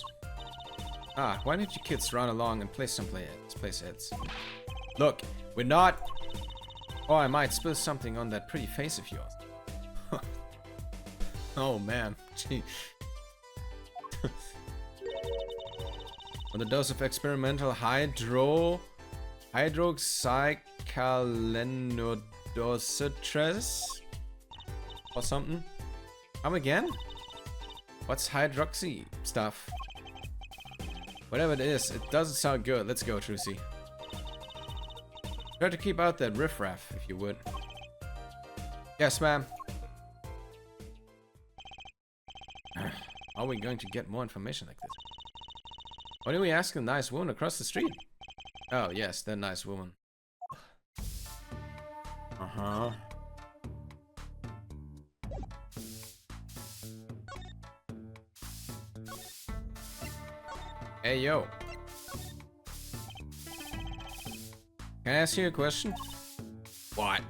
Ah, why don't you kids run along and play someplace else? Look, we're not... Oh, I might spill something on that pretty face of yours. Oh, man. Gee. On the dose of experimental hydroxycalendodocitress or something. Come again? What's hydroxy stuff? Whatever it is, it doesn't sound good. Let's go, Trucy. Try to keep out that riffraff, if you would. Yes, ma'am. How are we going to get more information like this? Why don't we ask a nice woman across the street? Oh, yes, that nice woman. Uh-huh. Hey, yo. Can I ask you a question? What?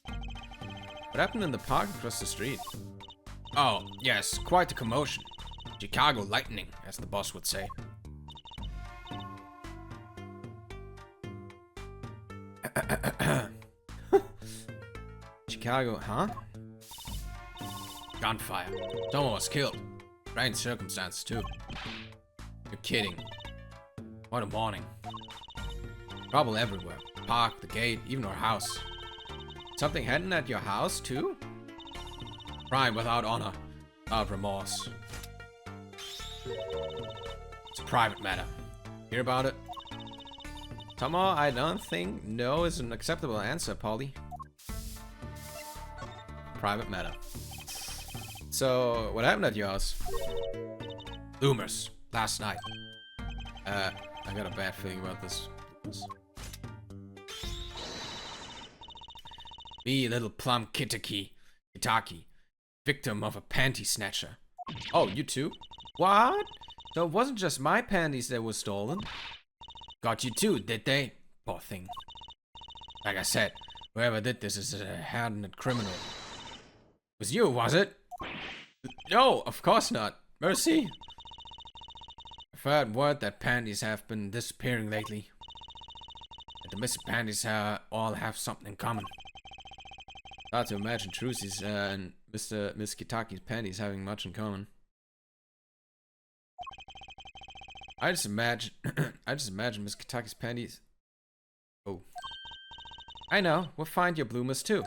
What happened in the park across the street? Oh, yes, quite a commotion. Chicago lightning, as the boss would say. Chicago, huh? Gunfire. Someone was killed. Strange circumstances, too. You're kidding. What a morning. Trouble everywhere. Park, the gate, even our house. Something happened at your house, too? Crime without honor, without remorse. It's a private matter. Hear about it? Tomo, I don't think no is an acceptable answer, Polly. Private matter. So, what happened at your house? Rumors. Last night. I got a bad feeling about this. Me, little plum Kitaki, victim of a panty snatcher. Oh, you too? What? So it wasn't just my panties that were stolen. Got you too, did they? Poor thing. Like I said, whoever did this is a hardened criminal. It was you, was it? No, of course not. Mercy. I've heard word that panties have been disappearing lately. And the missing panties all have something in common. Hard to imagine Trucy's and Miss Kitaki's panties having much in common. I just imagine Miss Kitaki's panties. Oh. I know, we'll find your bloomers too.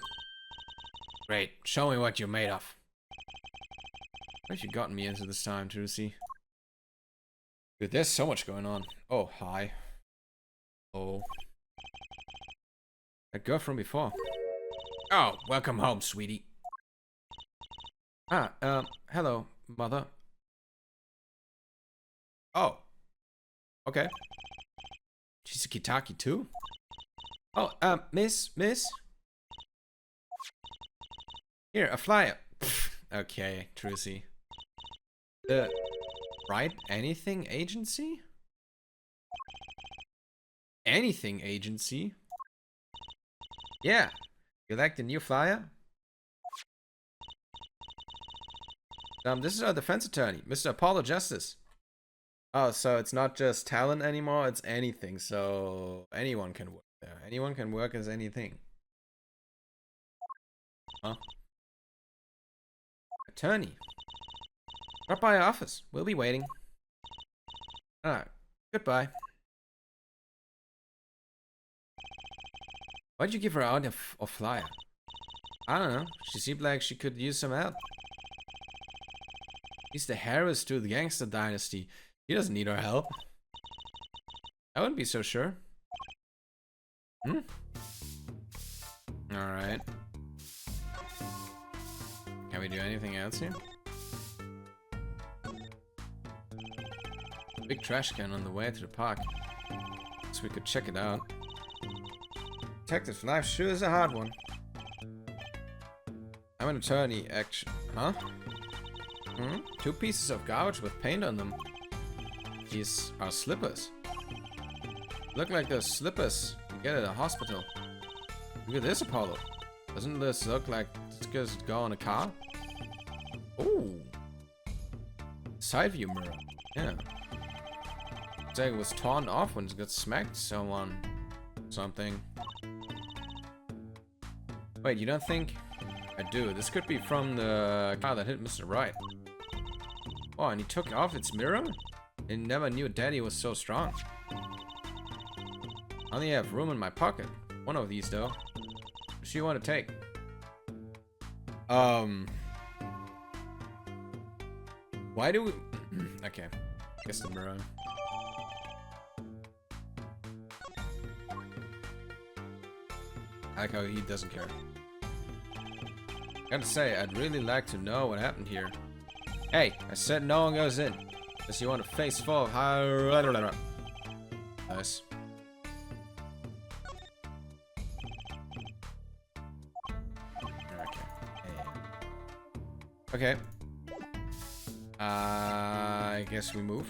Great, show me what you're made of. What have you gotten me into this time, Trucy? Dude, there's so much going on. Oh, hi. Oh. That girl from before. Oh, welcome home, sweetie. Hello, mother. Oh. Okay. She's a Kitaki too? Oh, miss? Here, a flyer. Okay, Trucy. The Right Anything Agency? Anything Agency? Yeah. You like the new flyer? This is our defense attorney, Mr. Apollo Justice. Oh, so it's not just talent anymore, it's anything. So anyone can work there. Anyone can work as anything. Huh? Attorney. Drop by our office. We'll be waiting. Alright. Goodbye. Why'd you give her out a flyer? I don't know. She seemed like she could use some help. He's the heiress to the gangster dynasty. He doesn't need our help. I wouldn't be so sure. Alright. Can we do anything else here? Big trash can on the way to the park. So we could check it out. Detective's life sure is a hard one. I'm an attorney, action. Huh? Two pieces of garbage with paint on them. These are slippers. Look like those slippers you get at a hospital. Look at this, Apollo. Doesn't this look like stickers that go on a car? Ooh. Side view mirror. Yeah. It's like it was torn off when it got smacked someone. Something. Wait, you don't think? I do. This could be from the car that hit Mr. Wright. Oh, and he took off its mirror? And never knew Daddy was so strong. I only have room in my pocket. One of these, though. What do you want to take? Why do we... Okay. Guess the mirror. I like how he doesn't care. Gotta say, I'd really like to know what happened here. Hey, I said no one goes in. Unless you want a face full of high... Nice. Okay. I guess we move.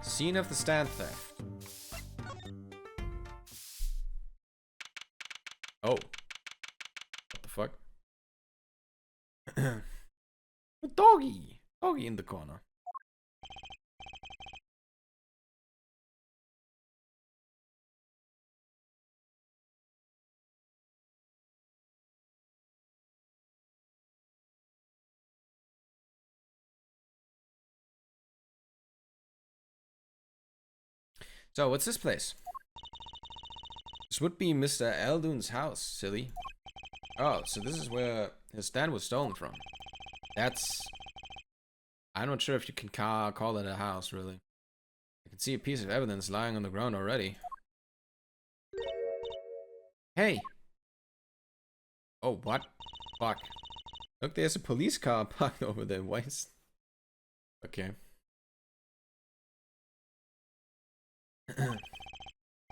Scene of the stand theft. Oh. What the fuck? A doggy. Doggy in the corner. So, what's this place? This would be Mr. Eldoon's house, silly. Oh, so this is where his stand was stolen from. That's... I'm not sure if you can call it a house, really. I can see a piece of evidence lying on the ground already. Hey! Oh, what? Fuck. Look, there's a police car parked over there. Why is... Okay.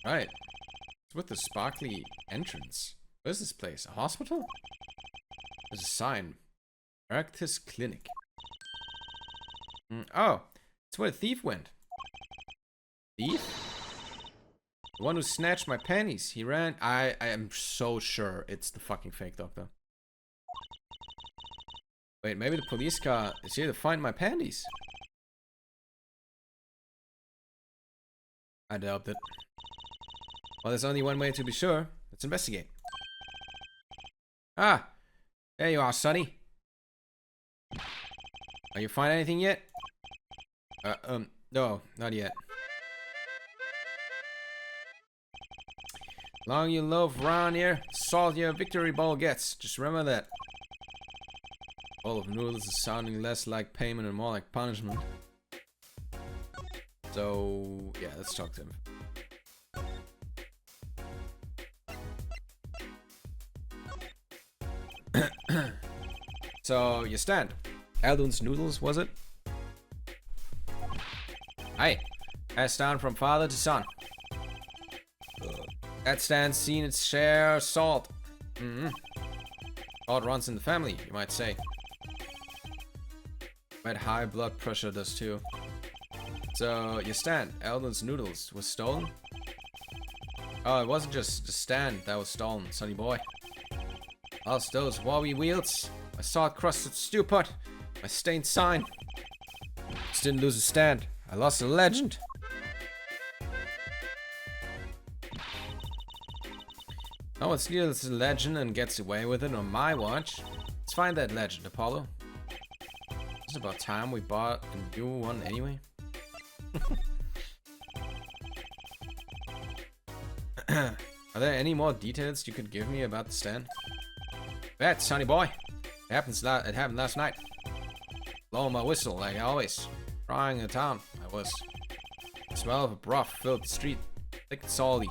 Right. It's with the sparkly entrance. Where's this place? A hospital? There's a sign. Arctis Clinic. Oh, it's where the thief went. Thief? The one who snatched my panties. He ran. I am so sure it's the fucking fake doctor. Wait, maybe the police car is here to find my panties. I doubt it. Well, there's only one way to be sure. Let's investigate. Ah, there you are, Sonny. Are you find anything yet? No, not yet. Long you loaf around here, salt your victory bowl gets. Just remember that. Bowl of noodles is sounding less like payment and more like punishment. So, yeah, let's talk to him. So, you stand. Aldun's noodles, was it? Aye. Passed down from father to son. That stand's seen its share of salt. Salt runs in the family, you might say. But high blood pressure does too. So, you stand. Aldun's noodles was stolen? Oh, it wasn't just the stand that was stolen, sonny boy. Also those wobbly wheels, my salt-crusted stew pot, my stained sign. Just didn't lose a stand. I lost a legend. No one steals a legend and gets away with it on my watch. Let's find that legend, Apollo. It's about time we bought a new one anyway. Are there any more details you could give me about the stand? Bet, sonny boy. It happened last night. Blowing my whistle like always. Crying in the town, I was. The smell of a broth filled the street, thick and salty.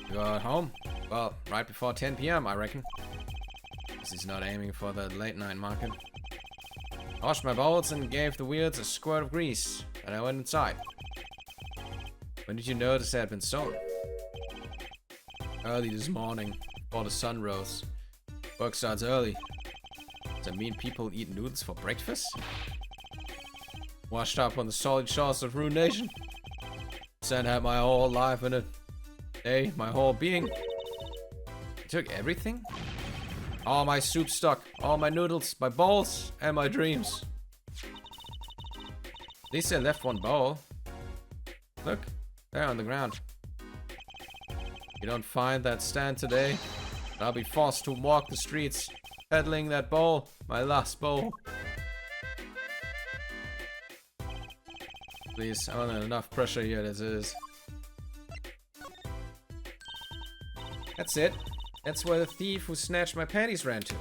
You got home? Well, right before 10 p.m. I reckon. Guess he's not aiming for the late night market. I washed my bowls and gave the wheels a squirt of grease, and I went inside. When did you notice it had been stolen? Early this morning, before the sun rose. Work starts early. Does that mean people eat noodles for breakfast? Washed up on the solid shores of ruination. Sand had my whole life in it. Hey, my whole being. You took everything? All my soup stock, all my noodles, my bowls, and my dreams. At least I left one bowl. Look, there on the ground. You don't find that stand today, I'll be forced to walk the streets, peddling that bowl, my last bowl. Please, I'm under enough pressure here as it is. That's it. That's where the thief who snatched my panties ran to.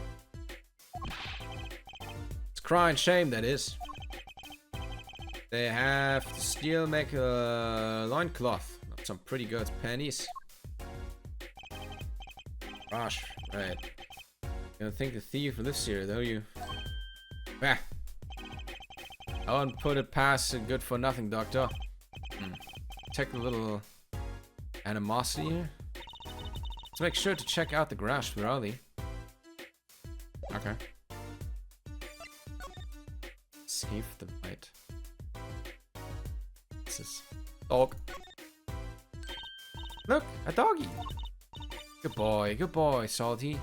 It's crying shame, that is. They have to still make a loincloth of some pretty good panties. Gosh, right. You don't think the thief lives here, though, you? Bah. I wouldn't put it past a good-for-nothing doctor. Take a little animosity here. Let's make sure to check out the garage thoroughly. Okay. Save the bite. This is dog. Look, a doggy. Good boy, Salty.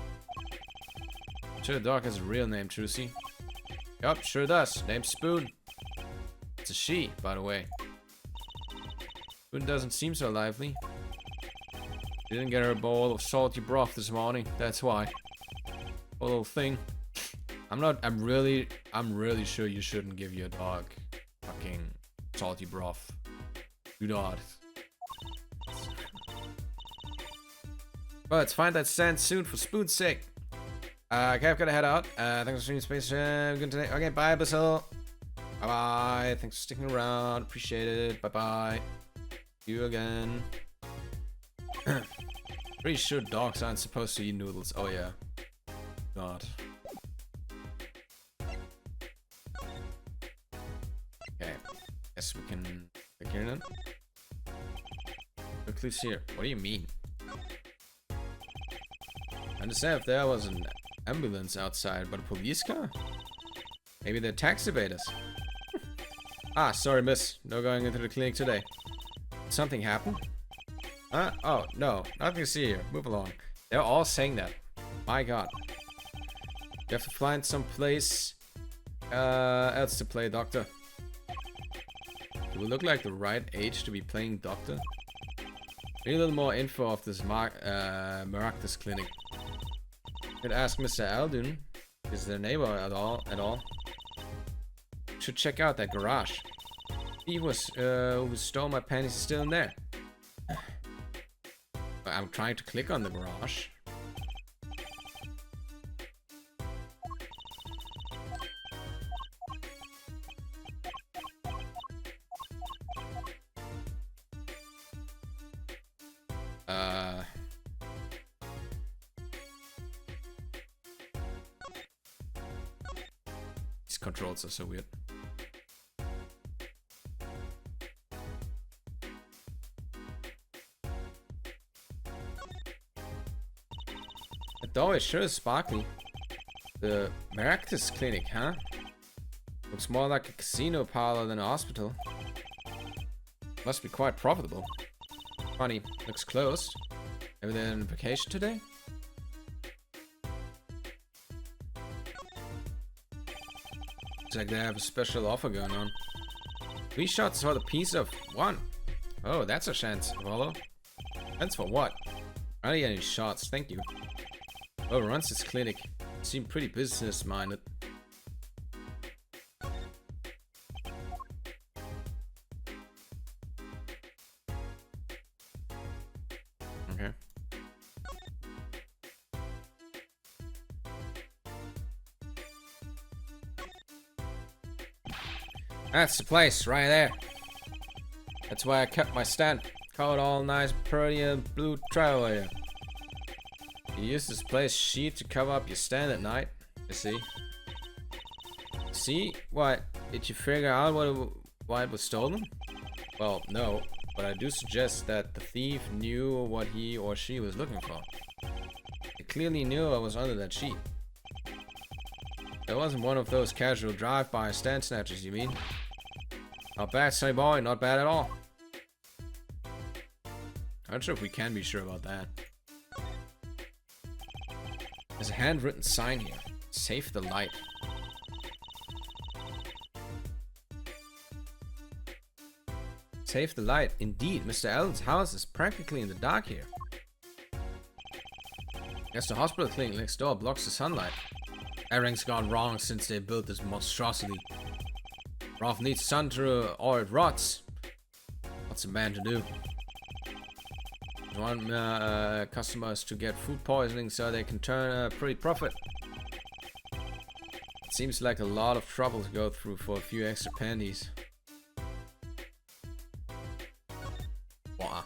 Sure the dog has a real name, Trucy. Yup, sure does. Name's Spoon. It's a she, by the way. Spoon doesn't seem so lively. Didn't get her a bowl of salty broth this morning, that's why. A little thing. I'm really sure you shouldn't give your dog fucking salty broth. Do not. Well, let's find that stand soon for Spoon's sake. Okay, I've got to head out. Thanks for streaming space. Good today. Okay, bye, Basil. Bye bye. Thanks for sticking around. Appreciate it. Bye bye. See you again. Pretty sure dogs aren't supposed to eat noodles. Oh yeah. God. Okay. Guess we can click here then. No clues here. What do you mean? I understand if there was an ambulance outside, but a police car? Maybe they're tax evaders. Ah, sorry, miss. No going into the clinic today. Something happened? Huh? Oh, no. Nothing to see here. Move along. They're all saying that. My god. You have to find some place else to play doctor. Do we look like the right age to be playing doctor? Need a little more info of this Maractus clinic. Could ask Mr. Aldun. Is their neighbor at all? Should check out that garage. He was who stole my panties is still in there. I'm trying to click on the garage. These controls are so weird. The door is sure sparkly. The Maractus clinic, huh? Looks more like a casino parlor than a hospital. Must be quite profitable. Funny, looks closed. Maybe they're on vacation today? Looks like they have a special offer going on. 3 shots for the piece of 1. Oh, that's a chance, Volo. Thanks for what? I don't get any shots, thank you. Oh, runs this clinic. Seem pretty business-minded. Okay. That's the place, right there. That's why I kept my stand. Call it all nice, pretty, and blue travel here. You use this place sheet to cover up your stand at night. I see. See? What? Did you figure out why it was stolen? Well, no. But I do suggest that the thief knew what he or she was looking for. They clearly knew I was under that sheet. It wasn't one of those casual drive-by stand snatchers, you mean? Not bad, sonny boy. Not bad at all. I'm not sure if we can be sure about that. There's a handwritten sign here. Save the light. Save the light. Indeed, Mr. Allen's house is practically in the dark here. Guess the hospital clinic next door blocks the sunlight. Everything's gone wrong since they built this monstrosity. Rolf needs sun through or it rots. What's a man to do? Want customers to get food poisoning so they can turn a pretty profit. It seems like a lot of trouble to go through for a few extra pennies. Wow.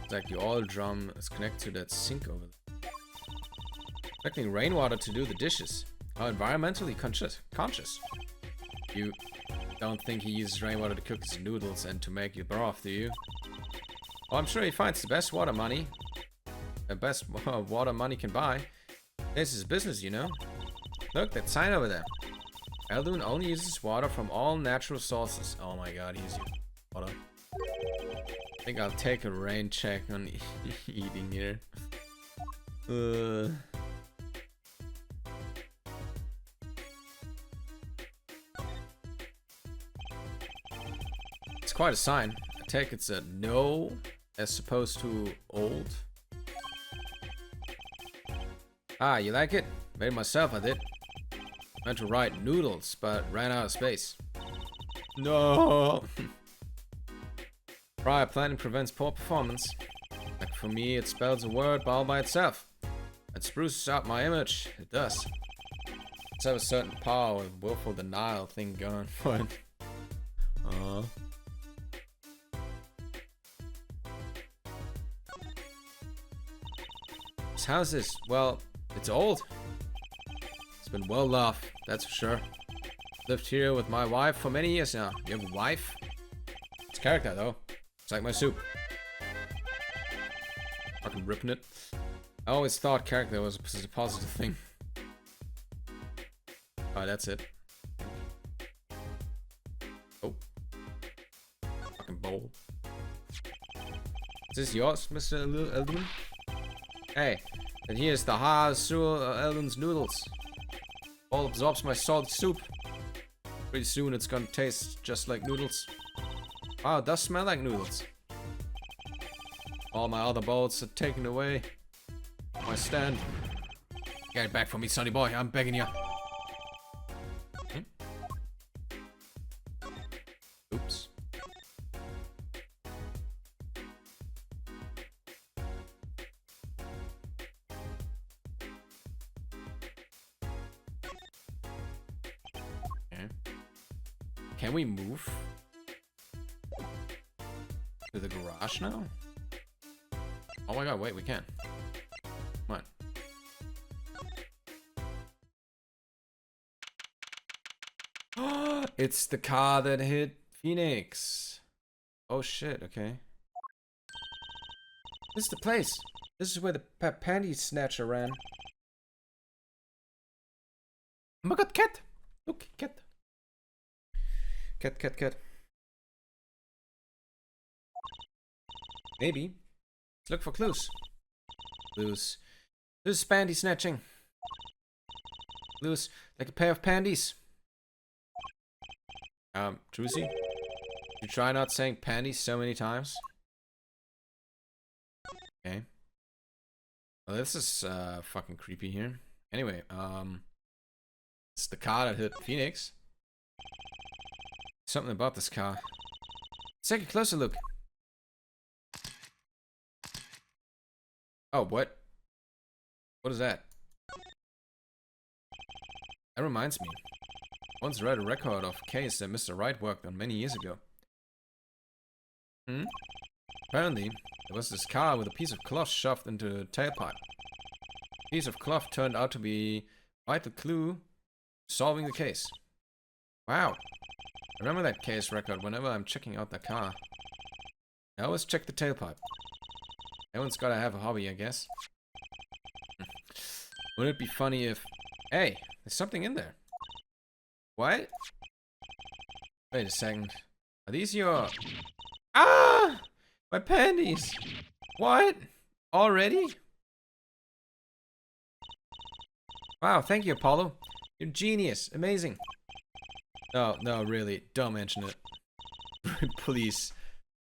It's like the oil drum is connected to that sink over there. Expecting rainwater to do the dishes. How environmentally conscious. You don't think he uses rainwater to cook his noodles and to make your broth, do you? Oh, I'm sure he finds the best water money. The best water money can buy. This is business, you know. Look, that sign over there. Aldun only uses water from all natural sources. Oh my god, he's using water. I think I'll take a rain check on eating here. It's quite a sign. I take it's a no as opposed to old. Ah, you like it? Made it myself, I did. Meant to write noodles, but ran out of space. No. Prior planning prevents poor performance. Like for me, it spells a word all by itself. It spruces up my image. It does. Let's have a certain power with willful denial thing going for it. This house is, well, it's old. It's been well loved, that's for sure. Lived here with my wife for many years now. You have a wife? It's character though. It's like my soup. Fucking ripping it. I always thought character was a positive thing. Alright, that's it. Is this yours, Mr. Eldon? Hey, and here's the Hazu Eldon's noodles. All absorbs my salty soup. Pretty soon it's gonna taste just like noodles. Wow, it does smell like noodles. All my other bowls are taken away. My stand. Get it back from me, sonny boy. I'm begging you. Oops. Okay. Can we move to the garage now? Oh my god, wait, we can. Come on. It's the car that hit Phoenix. Oh shit, okay. This is the place. This is where the panty snatcher ran. Oh my god, cat! Look, cat. Cat. Maybe. Let's look for clues. Clues. Clues panty snatching. Clues like a pair of panties. Trucy? You try not saying panties so many times? Okay. Well, this is fucking creepy here. Anyway, it's the car that hit Phoenix. Something about this car. Let's take a closer look. Oh, what? What is that? That reminds me. I once read a record of a case that Mr. Wright worked on many years ago. Apparently, there was this car with a piece of cloth shoved into the tailpipe. The piece of cloth turned out to be a vital clue to solving the case. Wow. I remember that case record whenever I'm checking out the car. I always check the tailpipe. Everyone's gotta have a hobby, I guess. Wouldn't it be funny if... Hey, there's something in there. What? Wait a second. Are these your... Ah! My panties! What? Already? Wow, thank you, Apollo. You're genius. Amazing. No, really. Don't mention it. Please.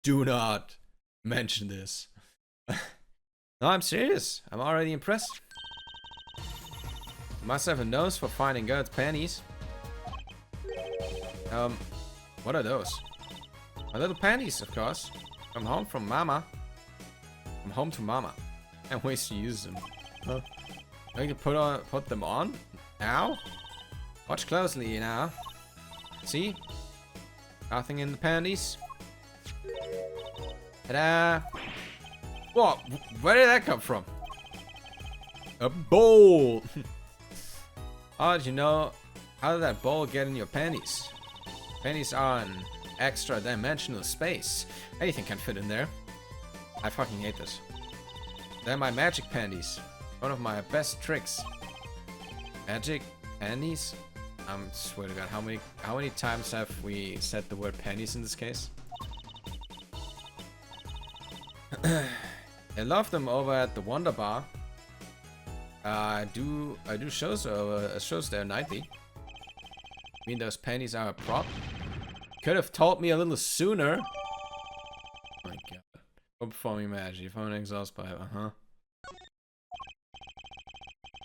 Do not mention this. No, I'm serious. I'm already impressed. Must have a nose for finding girls' panties. What are those? My little panties, of course. I'm home from Mama. I'm home to Mama. And ways to use them. Huh? I can put them on now. Watch closely now. See? Nothing in the panties. Ta-da! What? Where did that come from? A bowl! How did you know? How did that bowl get in your panties? Panties are an extra dimensional space. Anything can fit in there. I fucking hate this. They're my magic panties. One of my best tricks. Magic panties? Swear to God, how many times have we said the word panties in this case? I love them over at the Wonder Bar. I do shows there nightly. I mean, those panties are a prop. Could have told me a little sooner. Oh my god. Go performing magic. You found an exhaust pipe, Well,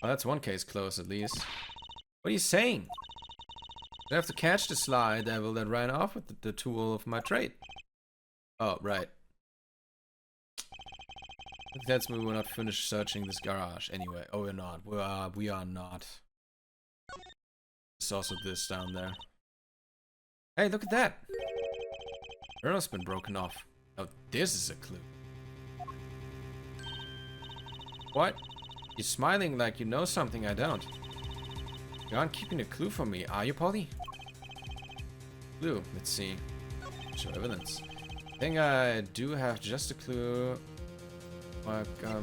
that's one case closed at least. What are you saying? I have to catch the sly devil that ran off with the tool of my trade. Oh, right. That's me. We're not finished searching this garage anyway. Oh, we're not. We are not. There's also this down there. Hey, look at that. Journal's been broken off. Oh, this is a clue. What? You're smiling like you know something I don't. You aren't keeping a clue from me, are you, Polly? Clue. Let's see. Show evidence. I think I do have just a clue.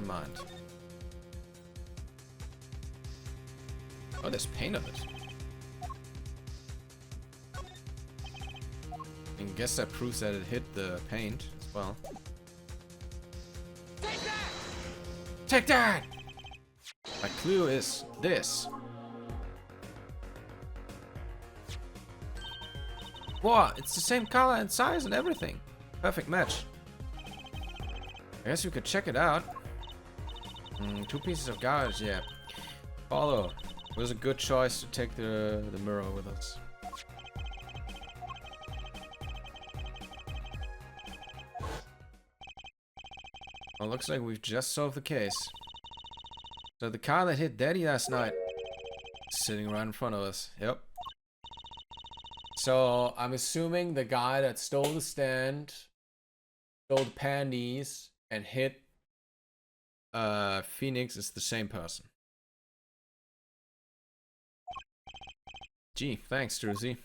Mind. Oh, there's paint on it. I guess that proves that it hit the paint as well. Take that! Take that! My clue is this. What? It's the same color and size and everything. Perfect match. I guess we could check it out. 2 pieces of garbage, yeah. Follow. It was a good choice to take the mirror with us. Well, looks like we've just solved the case. So the car that hit Daddy last night is sitting right in front of us. Yep. So I'm assuming the guy that stole the stand, stole the panties, and hit Phoenix is the same person. Gee, thanks, Druzy.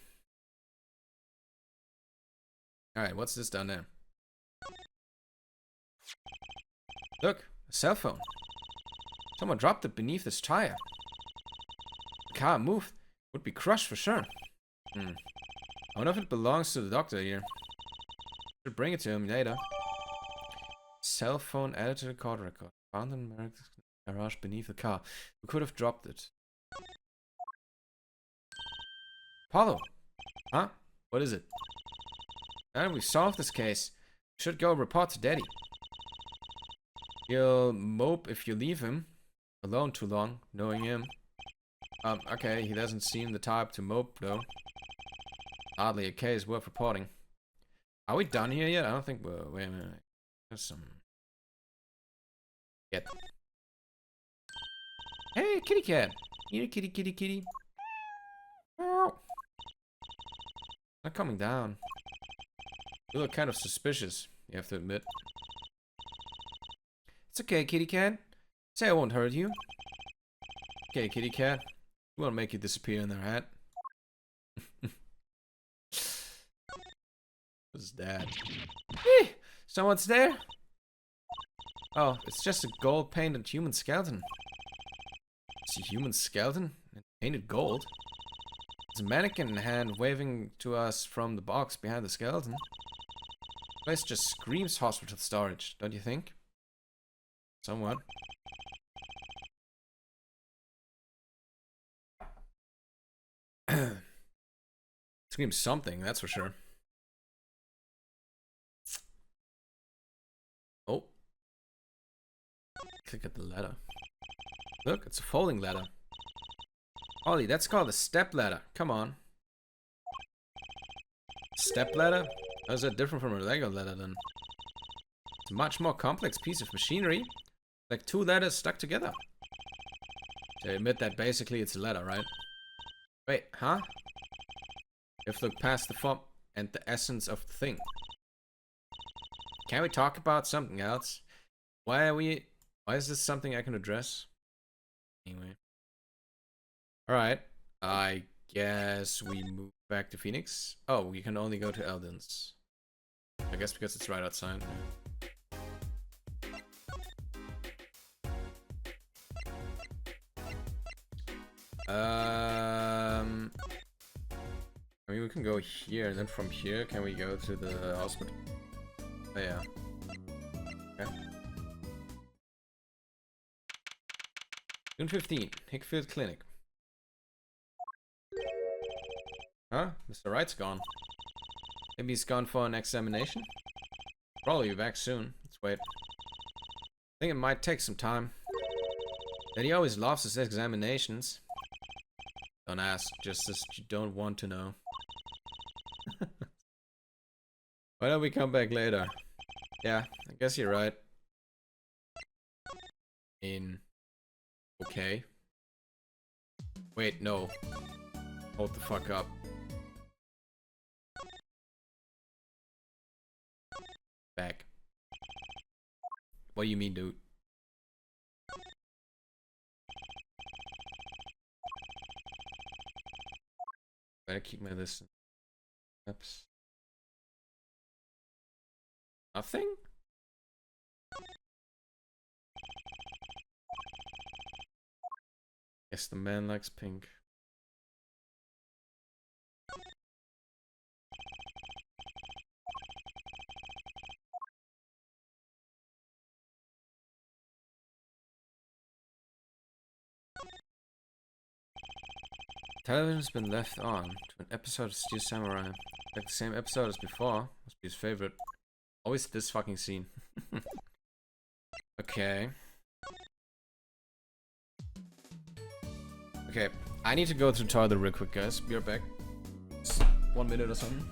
Alright, what's this down there? Look, a cell phone. Someone dropped it beneath this tire. The car moved. Would be crushed for sure. I wonder if it belongs to the doctor here. Should bring it to him later. Cell phone added to the court record. Found in Merrick's garage beneath the car. We could have dropped it. Apollo! Huh? What is it? Now that we've solved this case, we should go report to Daddy. He'll mope if you leave him alone too long, knowing him. Okay, he doesn't seem the type to mope, though. Hardly a case worth reporting. Are we done here yet? I don't think we're... Wait a minute. There's some... Get. Hey, kitty cat! Here, kitty, kitty, kitty. Oh. Not coming down. You look kind of suspicious, you have to admit. It's okay, kitty cat. Say I won't hurt you. Okay, kitty cat. We won't make you disappear in their hat. What's that? Hey, someone's there? Oh, it's just a gold-painted human skeleton. It's a human skeleton? Painted gold? It's a mannequin hand waving to us from the box behind the skeleton. The place just screams hospital storage, don't you think? Somewhat. Screams something, that's for sure. Oh. Click at the ladder. Look, it's a folding ladder. Ollie, that's called a step ladder. Come on. Step ladder? How is that different from a Lego ladder then? It's a much more complex piece of machinery. Like 2 ladders stuck together. So I admit that basically it's a ladder, right? Wait, huh? You have to look past the form and the essence of the thing. Can we talk about something else? Why is this something I can address? Anyway. Alright. I guess we move back to Phoenix. Oh, we can only go to Eldon's. I guess because it's right outside. I mean, we can go here, and then from here, can we go to the hospital? Oh, yeah. Okay. June 15, Hickfield Clinic. Huh? Mr. Wright's gone. Maybe he's gone for an examination? Probably be back soon. Let's wait. I think it might take some time. Daddy always loves his examinations. Don't ask, just as you don't want to know. Why don't we come back later? Yeah, I guess you're right. Okay. Wait, no. Hold the fuck up. Back. What do you mean, dude? Better keep my list. Oops. Nothing? Guess the man likes pink. Television's been left on to an episode of Steel Samurai. Like the same episode as before. Must be his favorite. Always this fucking scene. Okay. Okay, I need to go to the toilet real quick, guys. Be right back. Just 1 minute or something.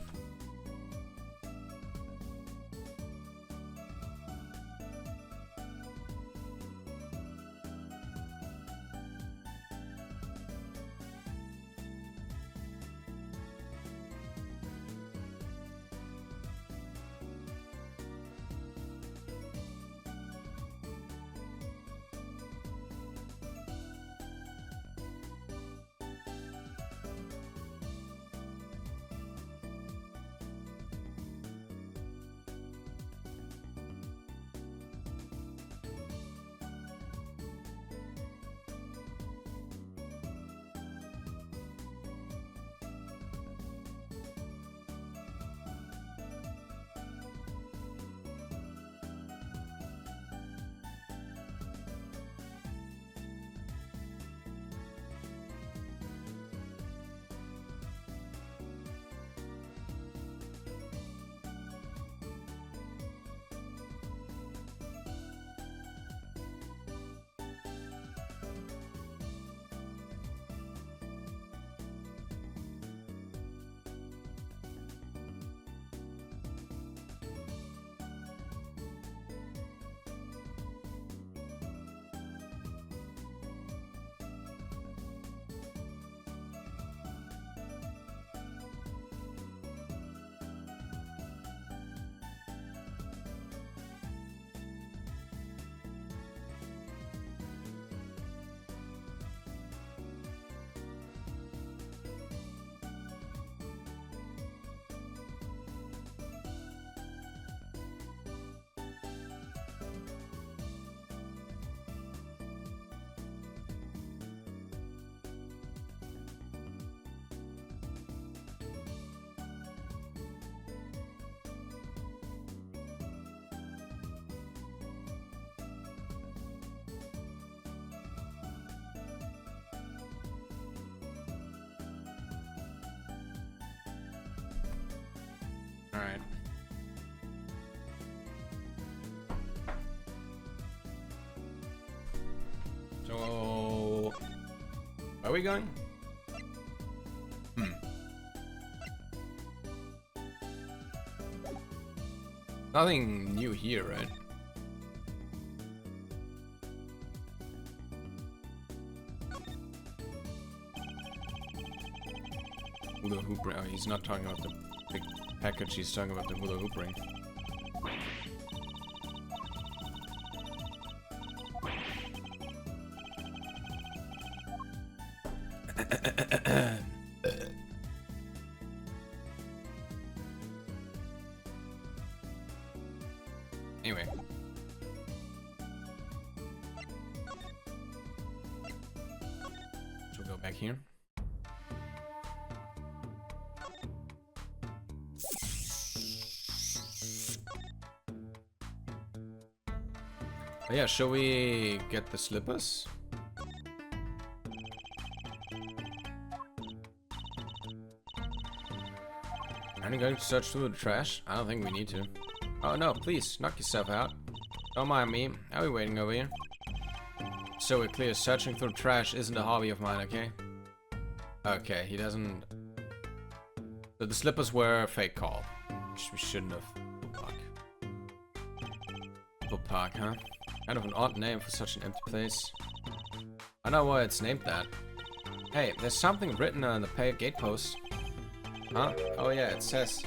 Alright. So... where are we going? Nothing new here, right? Hula hoop ring. Oh, he's not talking about the big package, he's talking about the hula hoop ring. Anyway. So we'll go back here. Oh yeah, shall we get the slippers? Are you going to search through the trash? I don't think we need to. Oh no, please, knock yourself out. Don't mind me, I'll be waiting over here. So we're clear, searching through trash isn't a hobby of mine, okay? Okay, he doesn't... So the slippers were a fake call. Which we shouldn't have. Apple Park, huh? Kind of an odd name for such an empty place. I know why it's named that. Hey, there's something written on the gate post. Huh? Oh yeah, it says...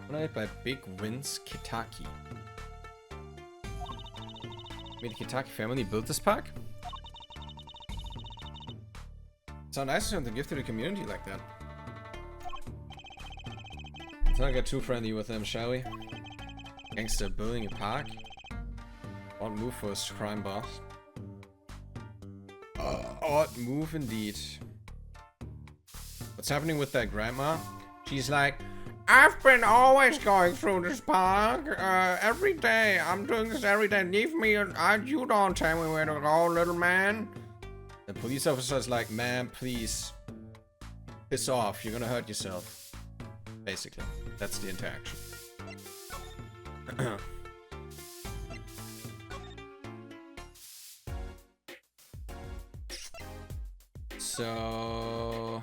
Donated by Big Wins Kitaki. May the Kitaki family built this park? So nice of them to give to the community like that. Let's not get too friendly with them, shall we? Gangster building a park? Odd move for a crime boss. Odd move indeed. What's happening with that grandma? She's like, I've been always going through this park. Every day. I'm doing this every day. Leave me. You don't tell me where to go, little man. The police officer is like, ma'am, please piss off. You're gonna hurt yourself. Basically, that's the interaction. So...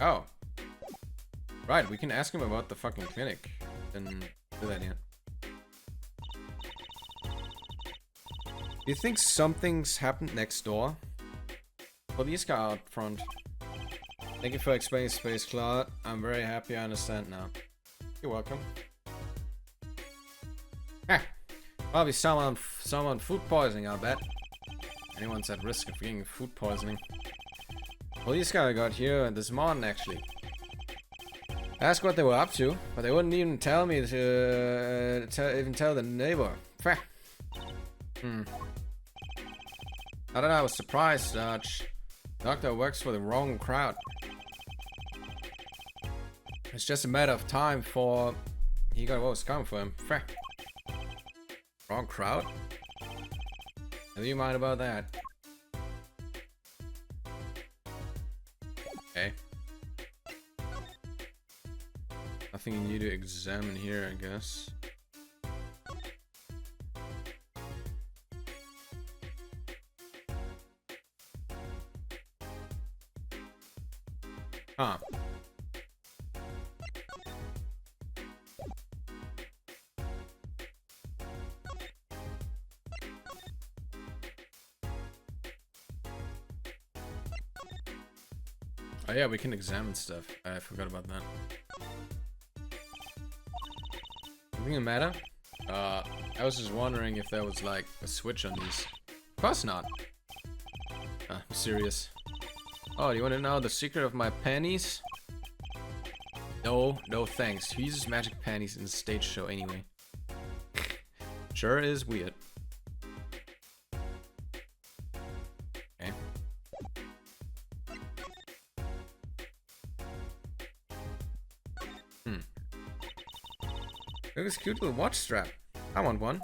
Oh. Right, we can ask him about the fucking clinic. Didn't do that yet. Do you think something's happened next door? Police car out front. Thank you for explaining, Space Cloud. I'm very happy I understand now. You're welcome. Heh. Probably someone food poisoning, I'll bet. Anyone's at risk of getting food poisoning. Police guy got here this morning, actually. Asked what they were up to, but they wouldn't even tell me to even tell the neighbor. Fah. I don't know, I was surprised, Doctor works for the wrong crowd. It's just a matter of time for he got what was coming for him. Fah. Wrong crowd? Have you mind about that? Okay. Nothing you need to examine here, I guess. Huh. Oh yeah, we can examine stuff. I forgot about that. Anything the matter? I was just wondering if there was like a switch on these. Of course not. I'm serious. Oh, do you want to know the secret of my panties? No, no thanks. Who uses magic panties in a stage show anyway? Sure is weird. Okay. Look at this cute little watch strap. I want one.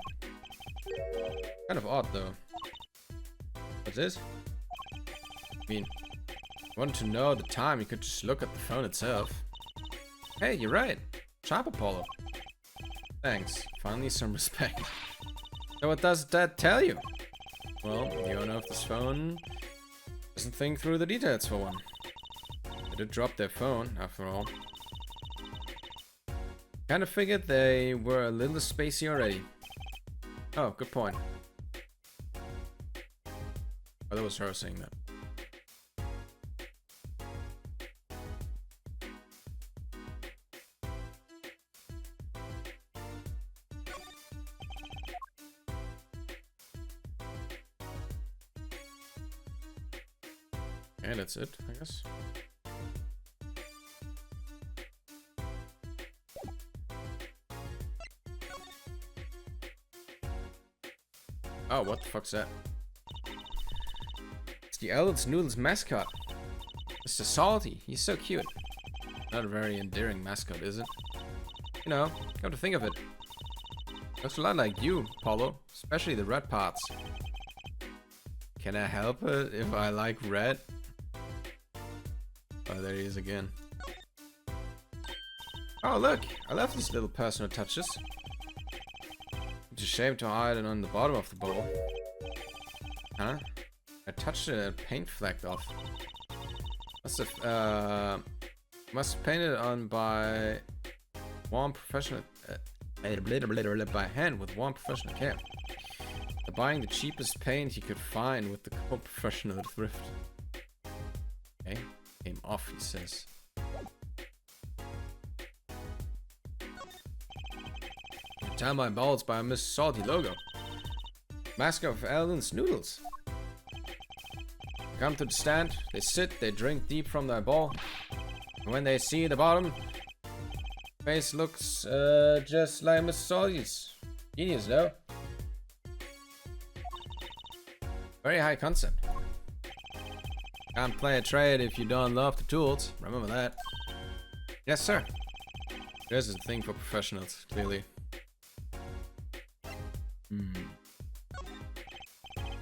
Kind of odd though. What's this? I mean, want to know the time, you could just look at the phone itself. Hey, you're right. Sharp Apollo. Thanks. Finally some respect. So what does that tell you? Well, the owner of this phone doesn't think through the details for one. They did drop their phone, after all. Kinda figured they were a little spacey already. Oh, good point. Oh, that was her saying that. And that's it, I guess. Oh, what the fuck's that? It's the Ellen's Noodles mascot. Mr. Salty, he's so cute. Not a very endearing mascot, is it? You know, come to think of it. Looks a lot like you, Paulo, especially the red parts. Can I help it if I like red? Oh, there he is again. Oh, look! I love these little personal touches. It's a shame to hide it on the bottom of the bowl. Huh? I touched it and paint flagged off. Must have painted on by one professional by hand with one professional care. Buying the cheapest paint he could find with the professional thrift. Okay, came off, he says. Tie my balls by a Miss Salty logo. Mascot of Ellen's Noodles. Come to the stand, they sit, they drink deep from their bowl. And when they see the bottom, face looks just like Miss Salty's. Genius though. Very high concept. Can't play a trade if you don't love the tools. Remember that. Yes, sir. There's a thing for professionals, clearly.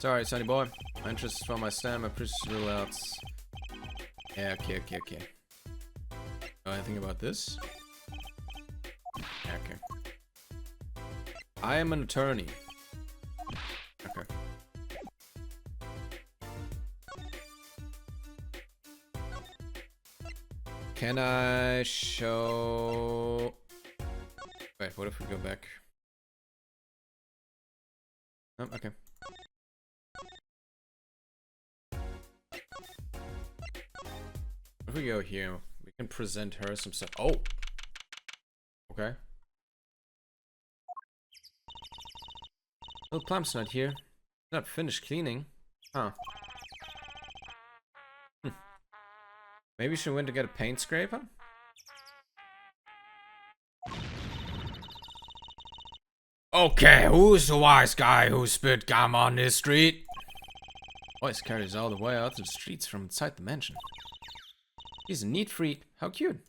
Sorry, Sonny boy. My interest is from my stem, I appreciate little else. Yeah, okay. Know anything about this? Yeah, okay. I am an attorney. Okay. Can I show... Wait, what if we go back? Oh, okay. If we go here, we can present her some stuff. Oh! Okay. Little Plump's not here. Not finished cleaning. Huh. Maybe she went to get a paint scraper? Okay, who's the wise guy who spit gum on this street? Voice carries all the way out to the streets from inside the mansion. He's a neat freak. How cute.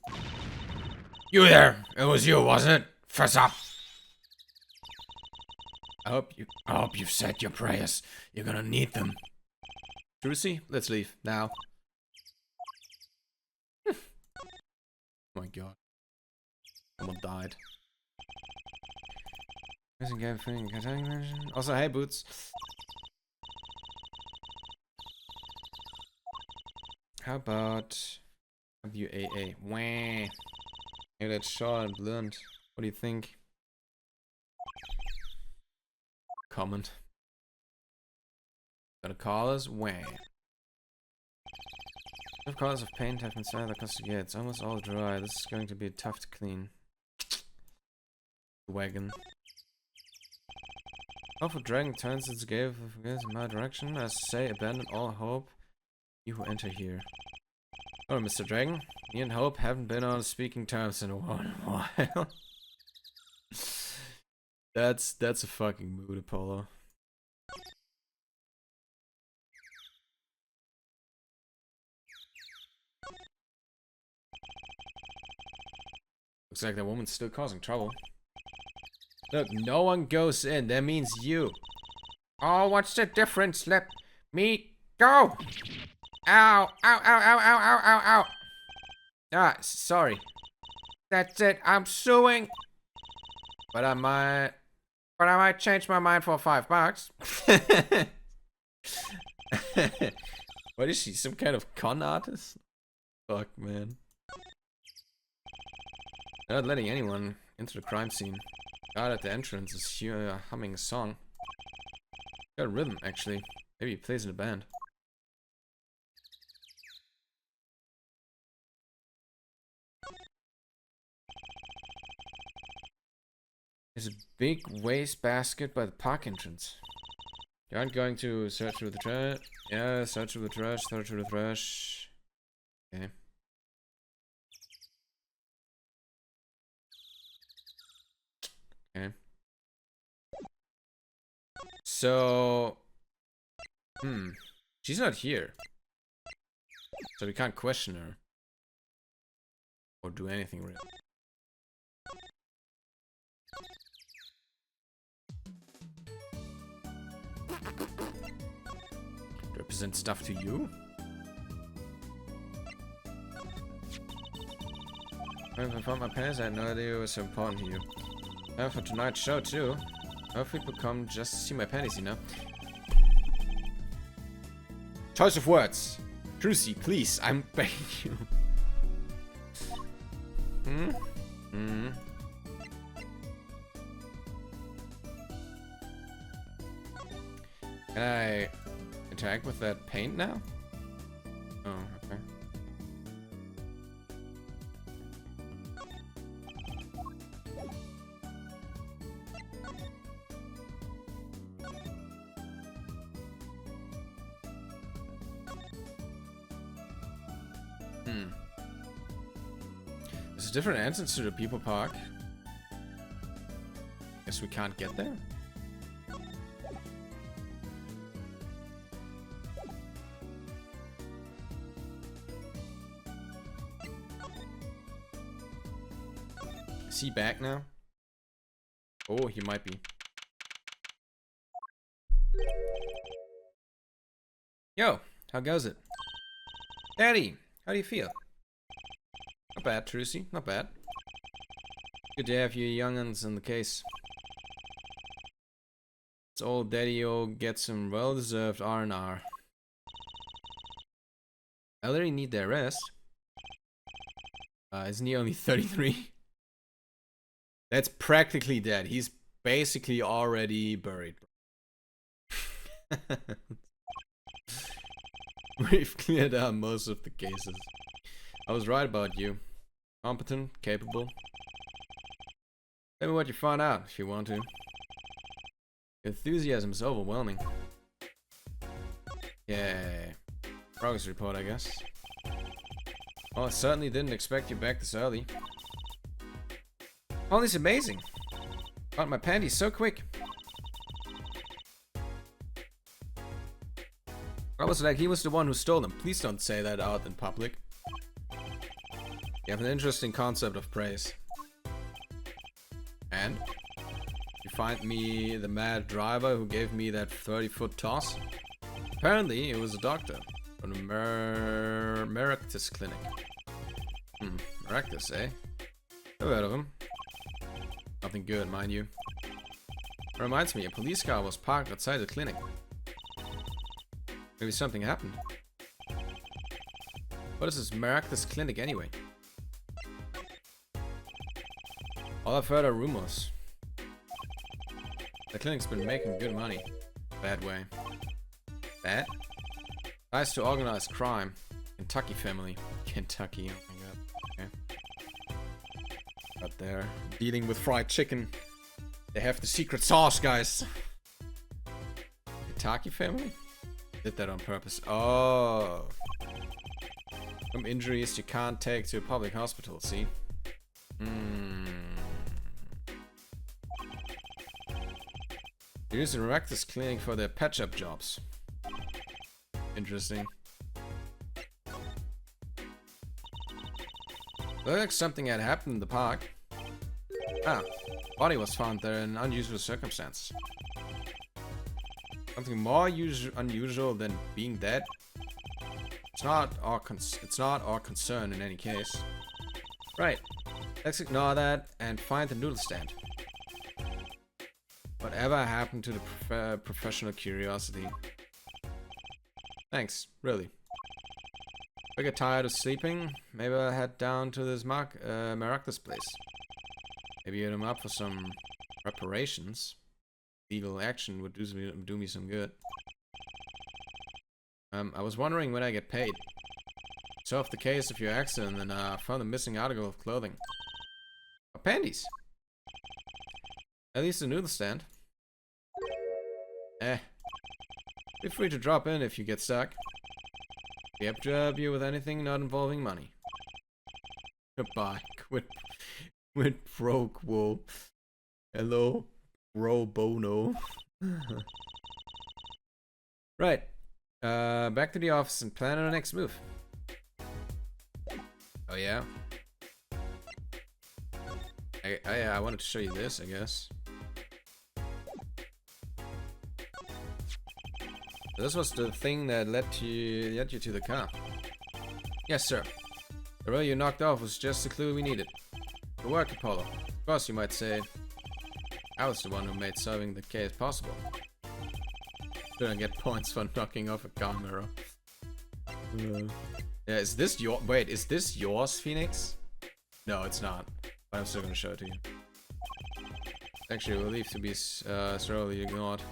You there! It was you, wasn't it? Fess up! I hope you've said your prayers. You're gonna need them. Trucy, let's leave now. Oh my god. Someone died. Also, hey Boots. How about WAA? Wah. Maybe that's short and blunt. What do you think? Comment. Gonna call us? Wah. The colors of paint have been started across the gate. It's almost all dry. This is going to be tough to clean. Wagon. Powerful dragon turns its gate in my direction. I say, abandon all hope. You who enter here. Oh, Mr. Dragon. Me and Hope haven't been on speaking terms in a while. That's a fucking mood, Apollo. Looks like that woman's still causing trouble. Look, no one goes in. That means you. Oh, what's the difference? Let me go. Ow, ow, ow, ow, ow, ow, ow, ow. Ah, sorry. That's it. I'm suing. But I might change my mind for $5. What is she? Some kind of con artist? Fuck, man. They're not letting anyone into the crime scene. God at the entrance is humming a song. Got a rhythm, actually. Maybe he plays in a band. There's a big waste basket by the park entrance. You aren't going to search through the trash? Yeah, search through the trash, search through the trash. Okay. Okay. So... She's not here. So we can't question her. Or do anything really. Represent stuff to you? When I found my pants, I had no idea it was so important to you. And for tonight's show too. Hopefully people come just to see my panties, you know. Choice of words. Trucy, please, I'm begging you. Can I interact with that paint now? Oh, okay. There's a different entrance to the people park. Guess we can't get there? Is he back now? Oh, he might be. Yo, how goes it? Daddy, how do you feel? Not bad, Trucy, not bad. Good to have you young'uns in the case. This old daddy-o gets some well-deserved R&R. Ellery need their rest. Isn't he only 33? That's practically dead. He's basically already buried. We've cleared out most of the cases. I was right about you. Competent, capable. Tell me what you found out, if you want to. Enthusiasm is overwhelming. Yeah. Progress report, I guess. Oh, I certainly didn't expect you back this early. Holly's amazing. Got my panties so quick. I was like, he was the one who stole them. Please don't say that out in public. You have an interesting concept of praise. And? You find me the mad driver who gave me that 30-foot toss? Apparently, it was a doctor from the Meractus Clinic. Meractus, eh? I've heard of him. Nothing good, mind you. It reminds me, a police car was parked outside the clinic. Maybe something happened. What is this Meractus Clinic anyway? All I've heard are rumors. The clinic's been making good money. Bad way. Bad? Ties to organized crime. Kentucky family. Kentucky, oh my god. Okay. But they're dealing with fried chicken. They have the secret sauce, guys. Kentucky family? Did that on purpose. Oh. Some injuries you can't take to a public hospital, see? They use the Rectus Clinic for their pet shop jobs. Interesting. Looks like something had happened in the park. Ah, body was found there in unusual circumstances. Something more unusual than being dead. It's not our concern in any case. Right. Let's ignore that and find the noodle stand. Whatever happened to the professional curiosity? Thanks, really. If I get tired of sleeping, maybe I'll head down to this Maractus place. Maybe hit him up for some reparations. Legal action would do me some good. I was wondering when I get paid. Solved the case of your accident and found a missing article of clothing. Oh, panties! At least a noodle stand. Feel free to drop in if you get stuck. Be happy to help you with anything not involving money. Goodbye. Quid pro quo. Hello, pro bono. Right. Back to the office and plan on our next move. Oh yeah? I wanted to show you this, I guess. This was the thing that led you to the car. Yes, sir. The roll you knocked off was just the clue we needed. Good work, Apollo. Of course, you might say I was the one who made solving the case possible. Shouldn't get points for knocking off a car mirror. Yeah, is this your? Wait, is this yours, Phoenix? No, it's not. But I'm still gonna show it to you. Actually, a relief to be thoroughly ignored.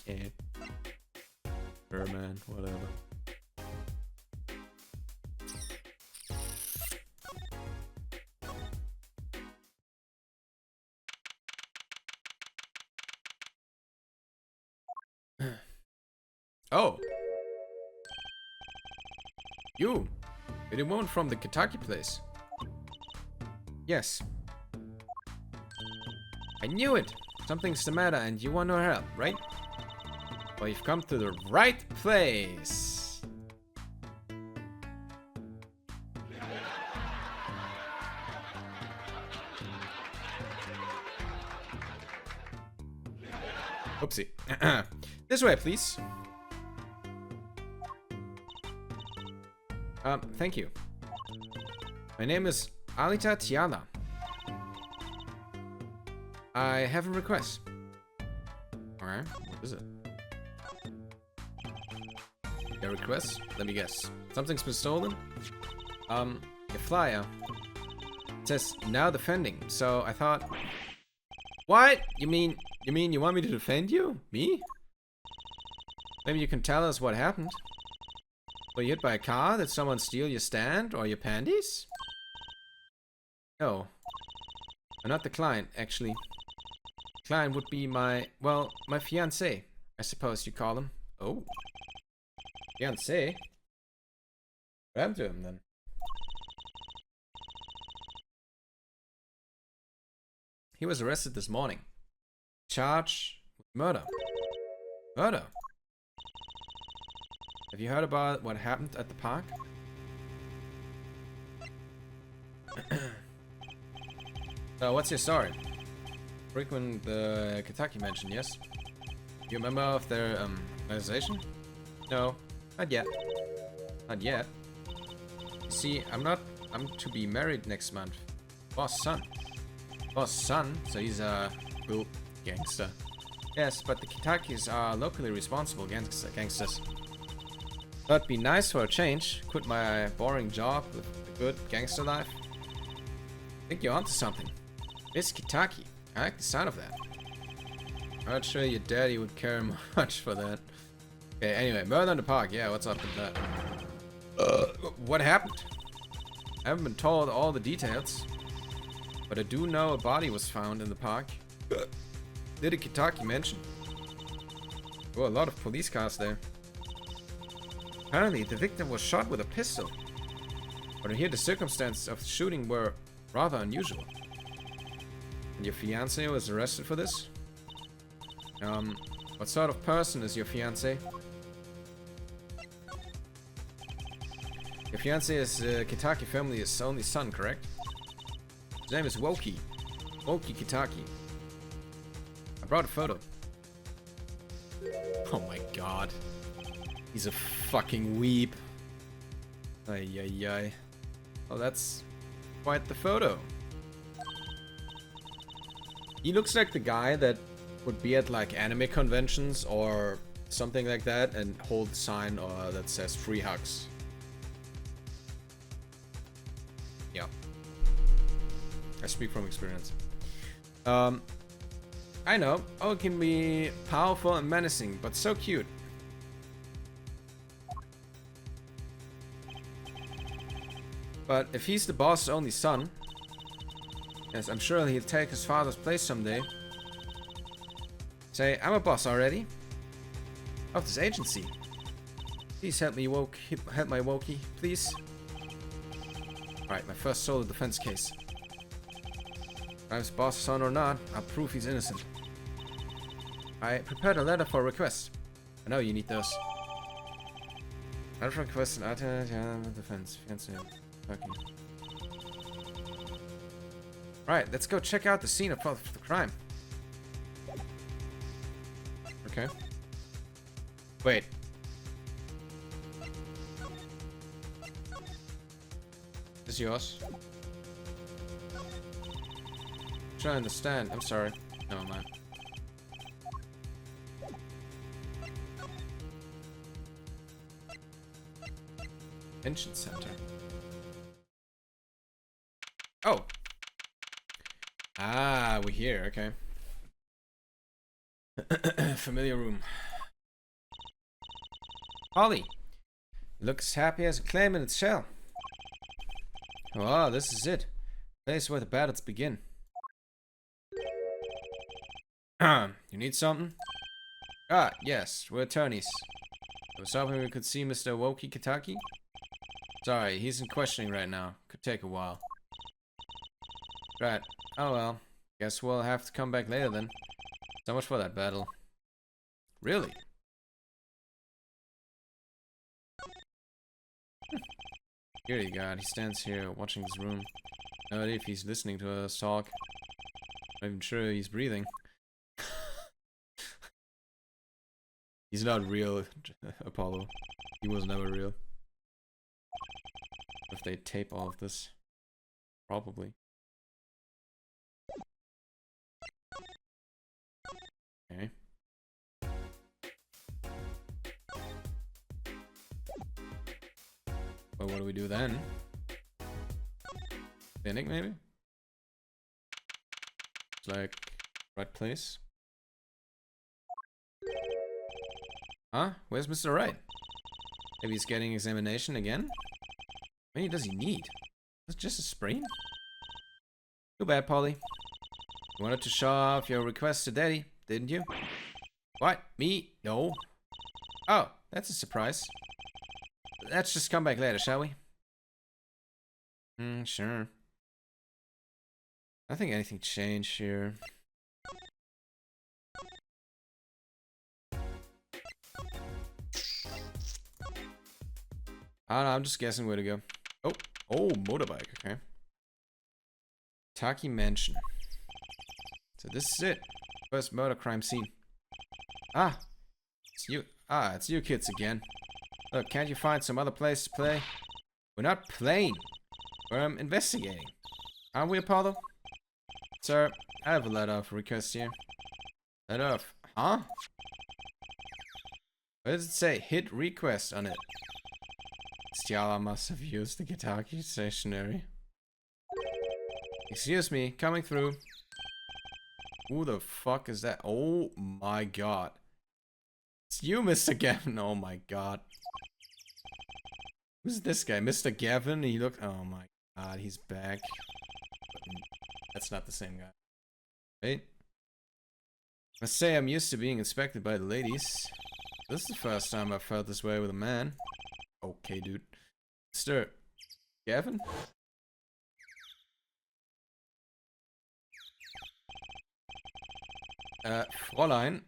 Okay. Sure, man. Whatever. Oh! You're the woman from the Kentucky place. Yes. I knew it! Something's the matter and you want our help, right? Well, you've come to the right place. Oopsie. This way, please. Thank you. My name is Alita Tiana. I have a request. Alright, what is it? Your request? Let me guess. Something's been stolen? Your flyer. It says now defending, so I thought... What? You mean you want me to defend you? Me? Maybe you can tell us what happened. Were you hit by a car? Did someone steal your stand or your panties? No. I'm not the client, actually. The client would be my fiancé, I suppose you call him. Oh. Fiancé? What happened to him then? He was arrested this morning. Charged with murder. Murder? Have you heard about what happened at the park? So, what's your story? Frequent the Kentucky mention, yes? You a member of their organization? No, not yet. Not yet. You see, I'm to be married next month. Boss' son. Boss' son? So he's a cool gangster. Yes, but the Kentuckys are locally responsible gangsters. That'd be nice for a change. Quit my boring job with a good gangster life. Think you're onto something. Miss Kentucky. I like the sound of that. I'm not sure your daddy would care much for that. Okay, anyway, murder in the park. Yeah, what's up with that? What happened? I haven't been told all the details. But I do know a body was found in the park. Did a Kentucky mention? Oh, a lot of police cars there. Apparently, the victim was shot with a pistol. But I hear the circumstances of the shooting were rather unusual. And your fiancé was arrested for this? What sort of person is your fiancé? Your fiancé is Kitaki family's only son, correct? His name is Woki. Woki Kitaki. I brought a photo. Oh my god. He's a fucking weep. Ay ay ay. Oh, that's quite the photo. He looks like the guy that would be at like anime conventions or something like that and hold a sign that says free hugs. Yeah. I speak from experience. I know. Oh, it can be powerful and menacing, but so cute. But if he's the boss's only son, yes, I'm sure he'll take his father's place someday. Say, I'm a boss already. Of this agency. Please help me, help my Woki, please. Alright, my first solo defense case. If I'm his boss's son or not, I'll prove he's innocent. I prepared a letter for request. I know you need those. Letter for request and alternative defense. Fancy. Okay. Right, let's go check out the scene of the crime. Okay. Wait. This is yours? I'm trying to understand. I'm sorry. Never mind. Pension center. Oh. Ah, we're here. Okay. Familiar room. Holly. Looks happy as a clam in its shell. Oh, this is it. Place where the battles begin. You need something? Ah, yes. We're attorneys. I was hoping we could see Mr. Woki Kitaki. Sorry, he's in questioning right now. Could take a while. Right. Oh well. Guess we'll have to come back later then. So much for that battle. Really? Dear God, he stands here watching this room. No idea if he's listening to us talk. Not even sure he's breathing. He's not real, Apollo. He was never real. If they tape all of this. Probably. Okay. Well, what do we do then? Clinic, maybe? It's like right place. Huh? Where's Mr. Right? Maybe he's getting examination again? How many does he need? That's just a sprain? Too bad, Polly. You wanted to show off your request to Daddy, didn't you? What? Me? No. Oh, that's a surprise. Let's just come back later, shall we? Sure. I think anything changed here. I don't know, I'm just guessing where to go. Oh, motorbike, okay. Taki Mansion. So this is it. First murder crime scene. Ah, it's you. Ah, it's you kids again. Look, can't you find some other place to play? We're not playing. We're investigating. Aren't we, Apollo? Sir, I have a letter of request here. Letter of... Huh? What does it say? Hit request on it. Stiala must have used the Gitaki stationery. Excuse me, coming through. Who the fuck is that? Oh my god. It's you, Mr. Gavin. Oh my god. Who's this guy? Mr. Gavin? He looked... Oh my god, he's back. That's not the same guy. Right? I must say I'm used to being inspected by the ladies. This is the first time I've felt this way with a man. Okay, dude. Mr. Gavin? Fräulein?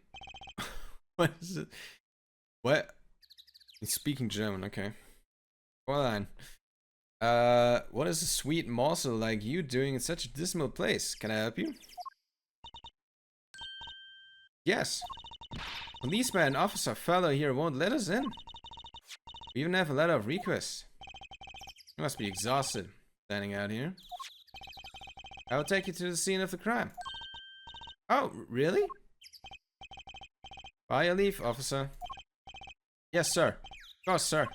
What is it? What? He's speaking German, okay. Fräulein. What is a sweet morsel like you doing in such a dismal place? Can I help you? Yes. Policeman, officer, fellow here won't let us in. We even have a letter of request. You must be exhausted, standing out here. I will take you to the scene of the crime. Oh, really? By your leave, officer. Yes, sir. Of course, sir.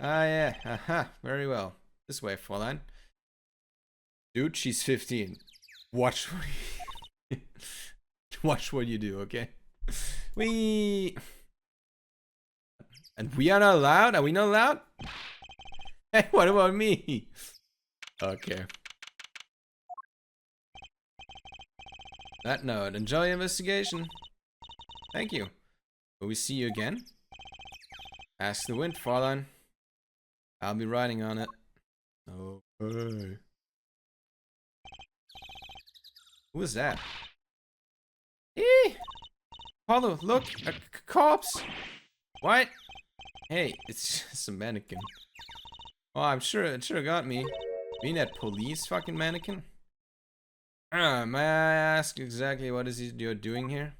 Ah, yeah. Aha. Very well. This way, Fräulein. Dude, she's 15. Watch what you... Watch what you do, okay? And we are not allowed? Are we not allowed? Hey, what about me? Okay. That note. Enjoy your investigation. Thank you. Will we see you again? Ask the wind, Fräulein. I'll be riding on it. Okay. Who is that? Eee! Apollo, look! A corpse! What? Hey, it's just a mannequin. Oh, I'm sure it sure got me. Being that police fucking mannequin? May I ask exactly what is you're doing here?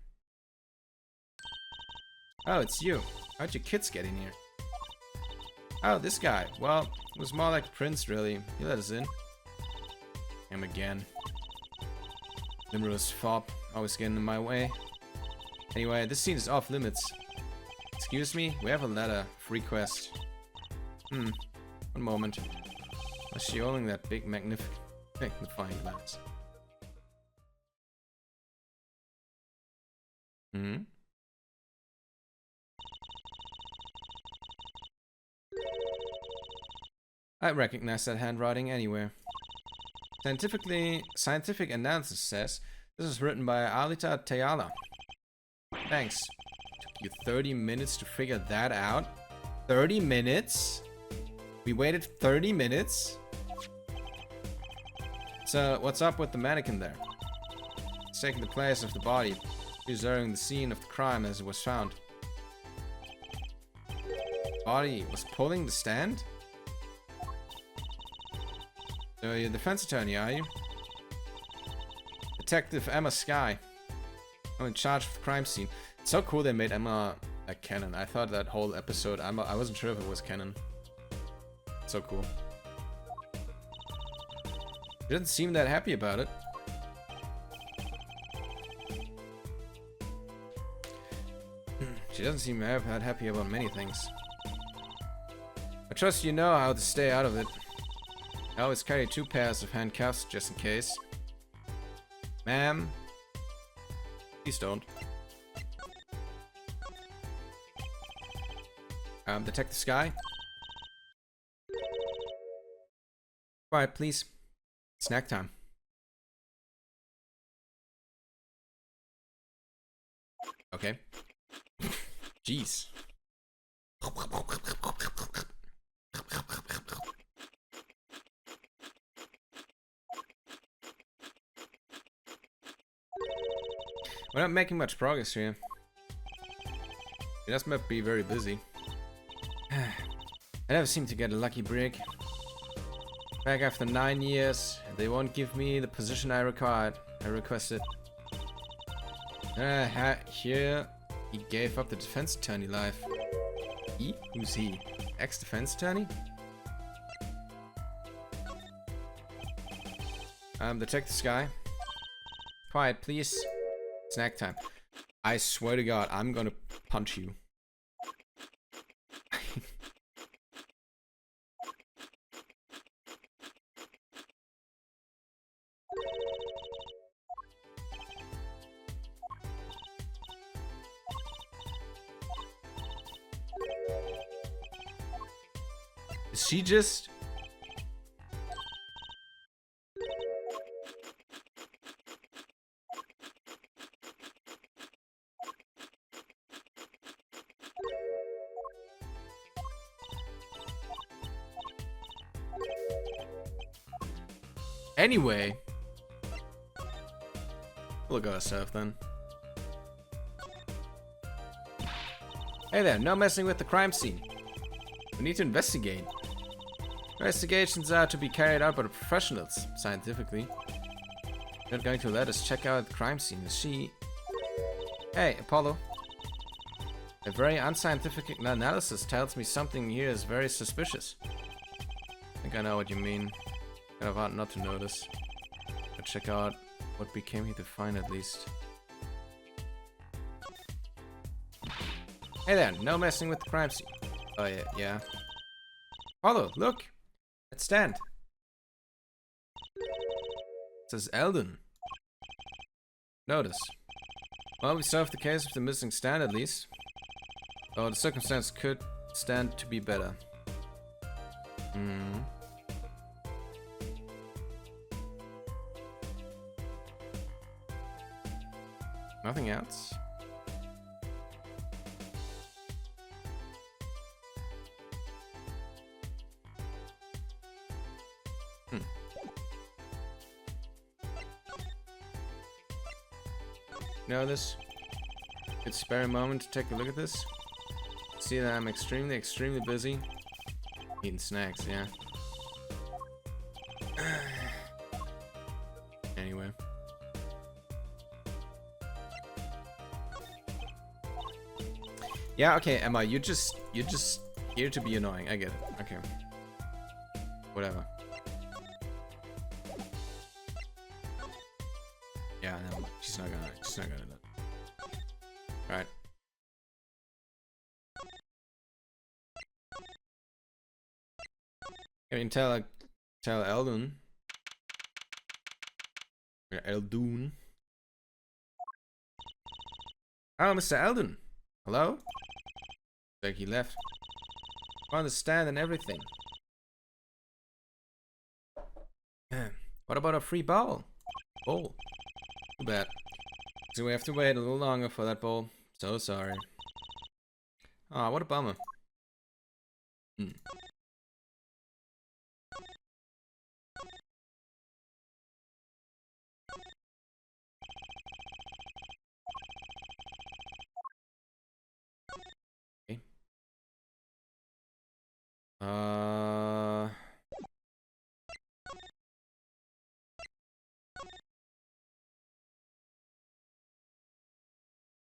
Oh, it's you. How'd your kids get in here? Oh, this guy. Well, it was more like a prince, really. He let us in. Him again. Limberless fop, always getting in my way. Anyway, this scene is off limits. Excuse me, we have a letter of request. One moment. Was she holding that big magnifying glass? I recognize that handwriting anywhere. Scientific analysis says this is written by Alita Tayala. Thanks. Took you 30 minutes to figure that out? 30 minutes? We waited 30 minutes? So, what's up with the mannequin there? It's taking the place of the body, preserving the scene of the crime as it was found. The body was pulling the stand? So you're a defense attorney, are you? Detective Emma Sky. I'm in charge of the crime scene. It's so cool they made Emma a canon. I thought that whole episode, I wasn't sure if it was canon. So cool. She doesn't seem that happy about it. She doesn't seem that happy about many things. I trust you know how to stay out of it. I always carry 2 pairs of handcuffs just in case. Ma'am, please don't. Detective Sky? Quiet, please. Snack time. Okay. Jeez. We're not making much progress here. It just might be very busy. I never seem to get a lucky break. Back after 9 years, they won't give me the position I requested. Here, he gave up the defense attorney life. He? Who's he? Ex-defense attorney? Detective Sky. Quiet, please. Snack time. I swear to God, I'm gonna punch you. Is she just... Anyway, we'll go ourselves then. Hey there, no messing with the crime scene. We need to investigate. Investigations are to be carried out by the professionals, scientifically. You're not going to let us check out the crime scene, is she? Hey, Apollo. A very unscientific analysis tells me something here is very suspicious. I think I know what you mean. Kind of hard not to notice. But check out what we came here to find at least. Hey there, no messing with the crime scene. Oh yeah. Apollo, look! Let's stand. It says Eldon. Notice. Well, we solved the case of the missing stand at least. Though the circumstance could stand to be better. Nothing else? Know this? Could spare a moment to take a look at this? See that I'm extremely busy. Eating snacks, yeah. Anyway. Yeah, okay, Emma, you're just here to be annoying. I get it. Okay. Whatever. Yeah, no, she's not gonna do that. Alright. I mean, tell Eldon. Yeah, Eldon. Oh, Mr. Eldon. Hello? Like he left. I understand and everything. What about a free bowl? Bowl. Too bad. So we have to wait a little longer for that bowl. So sorry. Aw, what a bummer. Okay.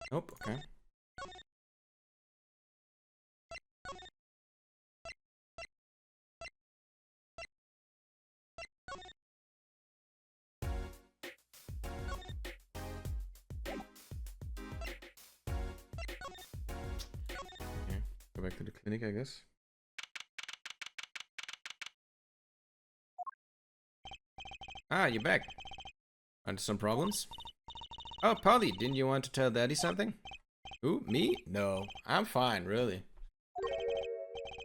Nope, okay. Go back to the clinic, I guess. Ah, you're back. Under some problems? Oh, Polly, didn't you want to tell Daddy something? Who? Me? No, I'm fine, really.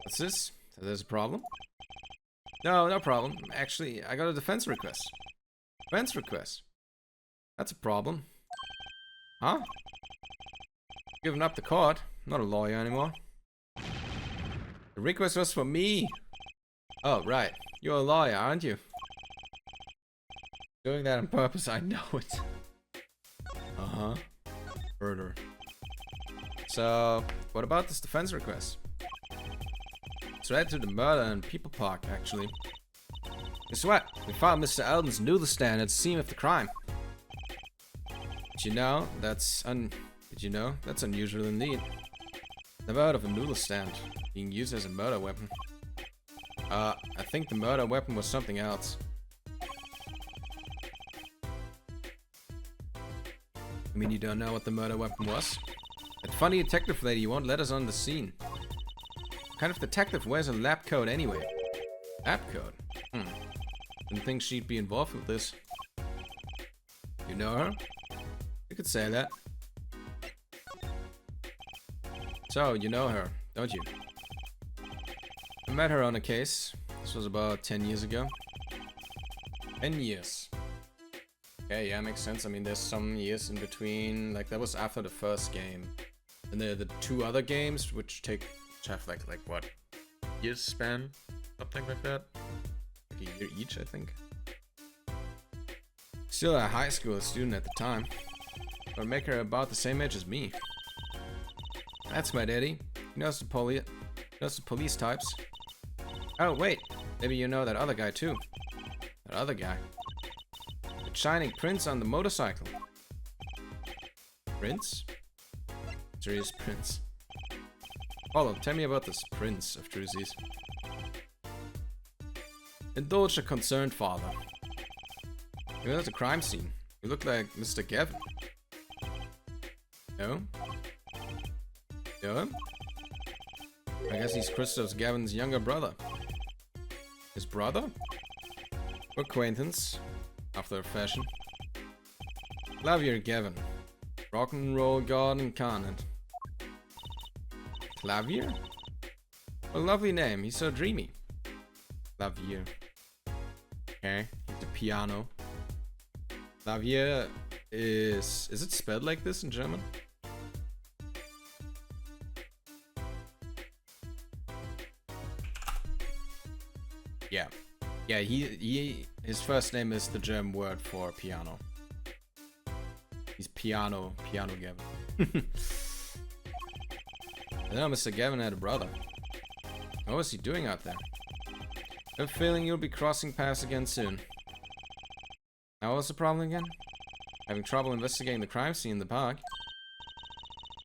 What's this? So there's a problem? No, no problem. Actually, I got a defense request. Defense request? That's a problem. Huh? Giving up the court. I'm not a lawyer anymore. The request was for me. Oh, right. You're a lawyer, aren't you? Doing that on purpose, I know it. Uh-huh. Murder. So, what about this defense request? It's related to the murder in People Park, actually. Guess what? We found Mr. Eldon's noodle stand at the scene of the crime. Did you know that's unusual indeed. Never heard of a noodle stand being used as a murder weapon. I think the murder weapon was something else. I mean, you don't know what the murder weapon was? That funny detective lady won't let us on the scene. What kind of detective wears a lab coat anyway? Lab coat? Didn't think she'd be involved with this. You know her? You could say that. So, you know her, don't you? I met her on a case. This was about 10 years ago. 10 years. Okay, yeah, makes sense. I mean, there's some years in between. Like, that was after the first game. And the two other games, which have like what? Years span? Something like that? Like a year each, I think. Still a high school student at the time. But make her about the same age as me. That's my daddy. He knows the police types. Oh, wait. Maybe you know that other guy, too. That other guy. The shining prince on the motorcycle. Prince? Serious prince. Paulo, tell me about this prince of Drusies. Indulge a concerned father. You're at the crime scene. You look like Mr. Gavin. No? No? I guess he's Christoph's Gavin's younger brother. His brother? Acquaintance, after a fashion. Clavier Gavin. Rock and roll god incarnate. Clavier? A lovely name, he's so dreamy. Clavier. Okay, the piano. Clavier is it spelled like this in German? Yeah. Yeah, his first name is the German word for piano. He's piano Gavin. I know Mr. Gavin had a brother. What was he doing out there? I have a feeling you'll be crossing paths again soon. Now what's the problem again? Having trouble investigating the crime scene in the park?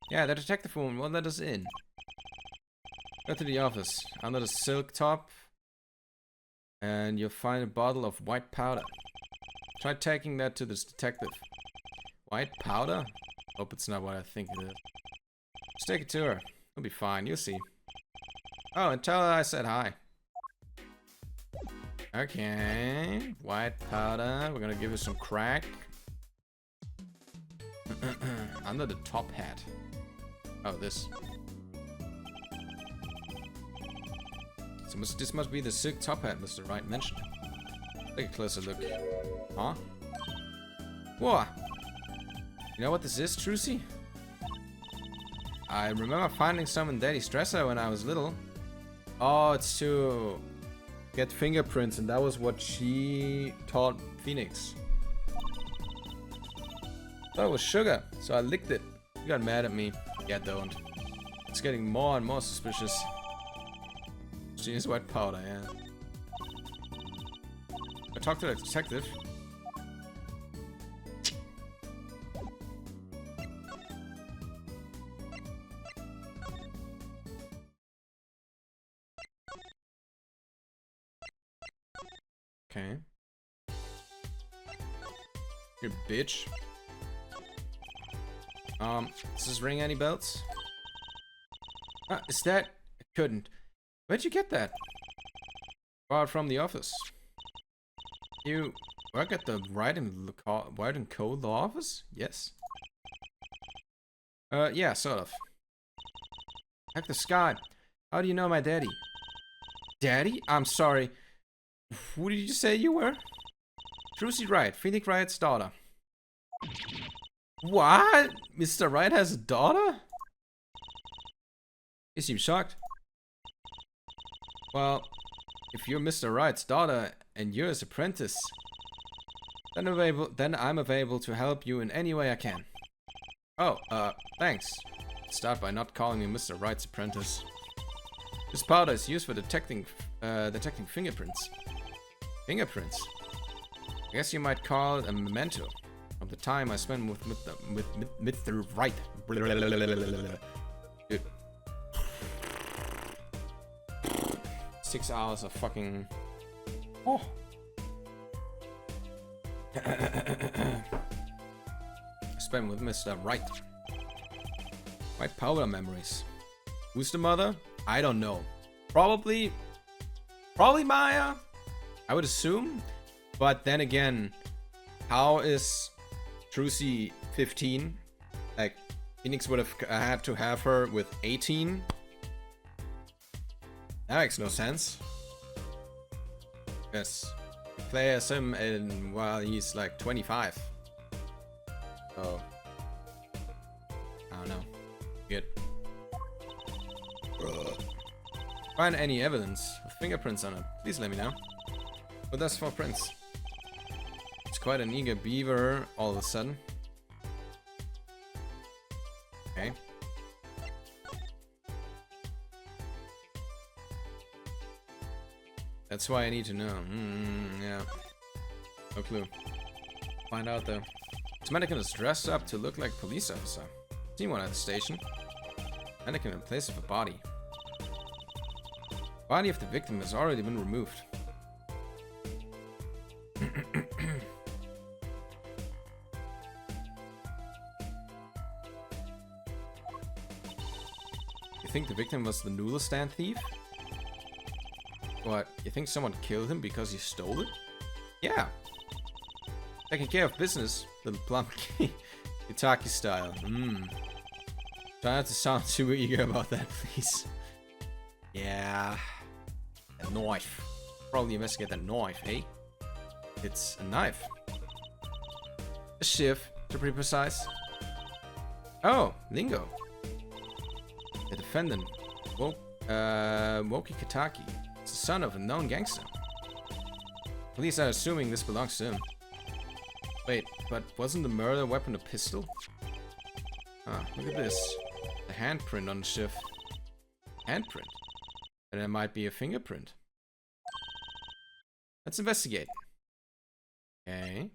Yeah, the detective woman won't let us in. Go to the office. Under the silk top. And you'll find a bottle of white powder. Try taking that to this detective. White powder? Hope it's not what I think it is. Just take it to her. It'll be fine, you'll see. Oh, and tell her I said hi. Okay. White powder. We're gonna give her some crack. Under the top hat. Oh, this. So this must be the silk top hat Mr. Wright mentioned. Take a closer look. Huh? What? You know what this is, Trucy? I remember finding some in Daddy's dresser when I was little. Oh, it's to get fingerprints, and that was what she taught Phoenix. Thought it was sugar, so I licked it. You got mad at me. Yeah, don't. It's getting more and more suspicious. She is white powder, yeah. I talked to the detective. Okay. You bitch. Does this ring any bells? Is that Couldn't. Where'd you get that? Far from the office. You work at the Wright and Co. law office? Yes. Yeah, sort of. Heck the sky. How do you know my daddy? Daddy? I'm sorry. Who did you say you were? Trucy Wright, Phoenix Wright's daughter. What? Mr. Wright has a daughter? You seem shocked. Well, if you're Mr. Wright's daughter and you're his apprentice, then I'm available to help you in any way I can. Oh, thanks. Start by not calling me Mr. Wright's apprentice. This powder is used for detecting fingerprints. Fingerprints? I guess you might call it a memento of the time I spent with Mr. Wright. Dude. 6 hours of fucking... Oh. I spent with Mr. Wright. White powder memories. Who's the mother? I don't know. Probably Maya. I would assume. But then again, how is Trucy 15? Like, Phoenix would have had to have her with 18. That makes no sense. Yes. Play as him while he's like 25. So I don't know. Good. Find any evidence with fingerprints on it, please let me know. But that's for prints. It's quite an eager beaver all of a sudden. Okay. That's why I need to know. Yeah. No clue. Find out though. This mannequin is dressed up to look like a police officer. Seen one at the station. Mannequin in place of a body. Body of the victim has already been removed. You think the victim was the noodle stand thief? What, you think someone killed him because he stole it? Yeah. Taking care of business, little plump Itaki style. Try not to sound too eager about that, please. Yeah. A knife. Probably investigate that knife, eh? It's a knife. A shiv, to be precise. Oh, lingo. The defendant, Woki Kataki, is the son of a known gangster. Police are assuming this belongs to him. Wait, but wasn't the murder weapon a pistol? Ah, look at this. The handprint on the shiv. Handprint? And it might be a fingerprint. Let's investigate. Okay.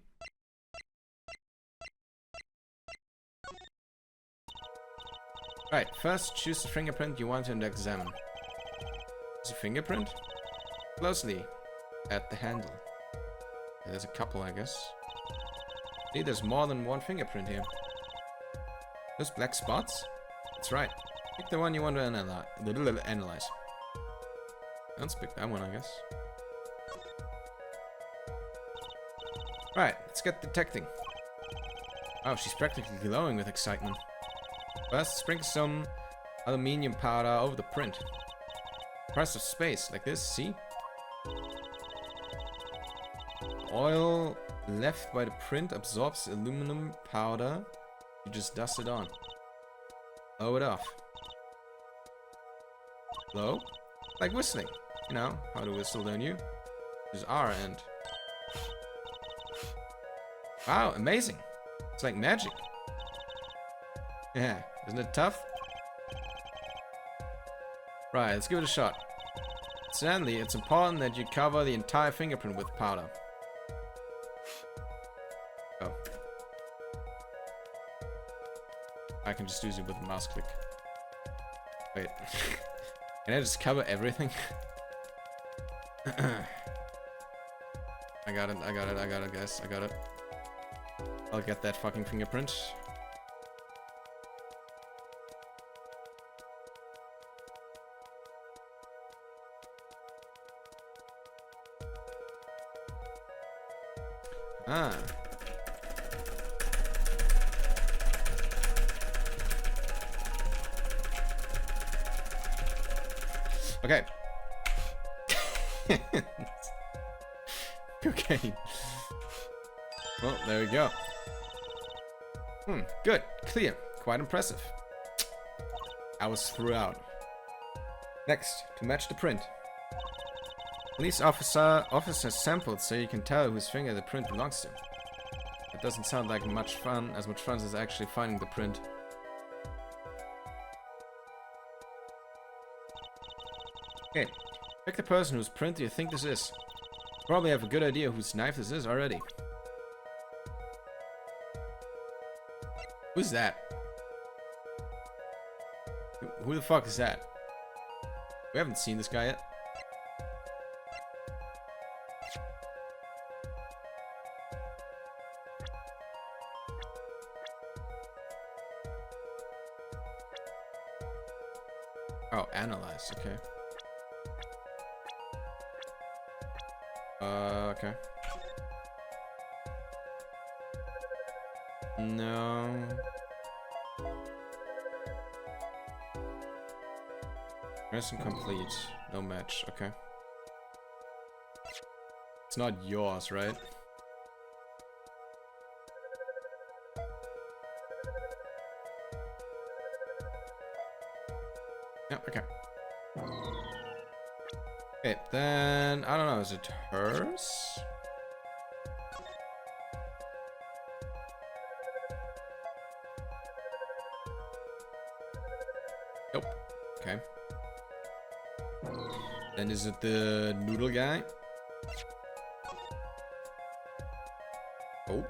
Right, first choose the fingerprint you want to examine. Is a fingerprint? Closely at the handle. There's a couple, I guess. See, there's more than one fingerprint here. Those black spots? That's right. Pick the one you want to analyze. Let's pick that one, I guess. Right, let's get detecting. Oh, she's practically glowing with excitement. First, sprinkle some aluminium powder over the print. Press of space, like this, see? Oil left by the print absorbs aluminum powder. You just dust it on. Blow it off. Blow? Like whistling. You know how to whistle, don't you? Use R and... Wow, amazing. It's like magic. Yeah, isn't it tough? Right, let's give it a shot. Sadly, it's important that you cover the entire fingerprint with powder. Oh. I can just use it with a mouse click. Wait. Can I just cover everything? I got it, guys. I got it. I'll get that fucking fingerprint. Ah. Okay. Cocaine. Well, there we go. Good. Clear. Quite impressive. I was throughout. Next, to match the print. Police officer sampled so you can tell whose finger the print belongs to. It doesn't sound like much fun as actually finding the print. Okay, pick the person whose print do you think this is. Probably have a good idea whose knife this is already. Who's that? Who the fuck is that? We haven't seen this guy yet. Oh, analyze, okay. Okay. No. Mission complete. No match, okay. It's not yours, right? Yeah, okay. Okay, then, I don't know, is it hers? Nope. Okay. Then is it the noodle guy? Oh.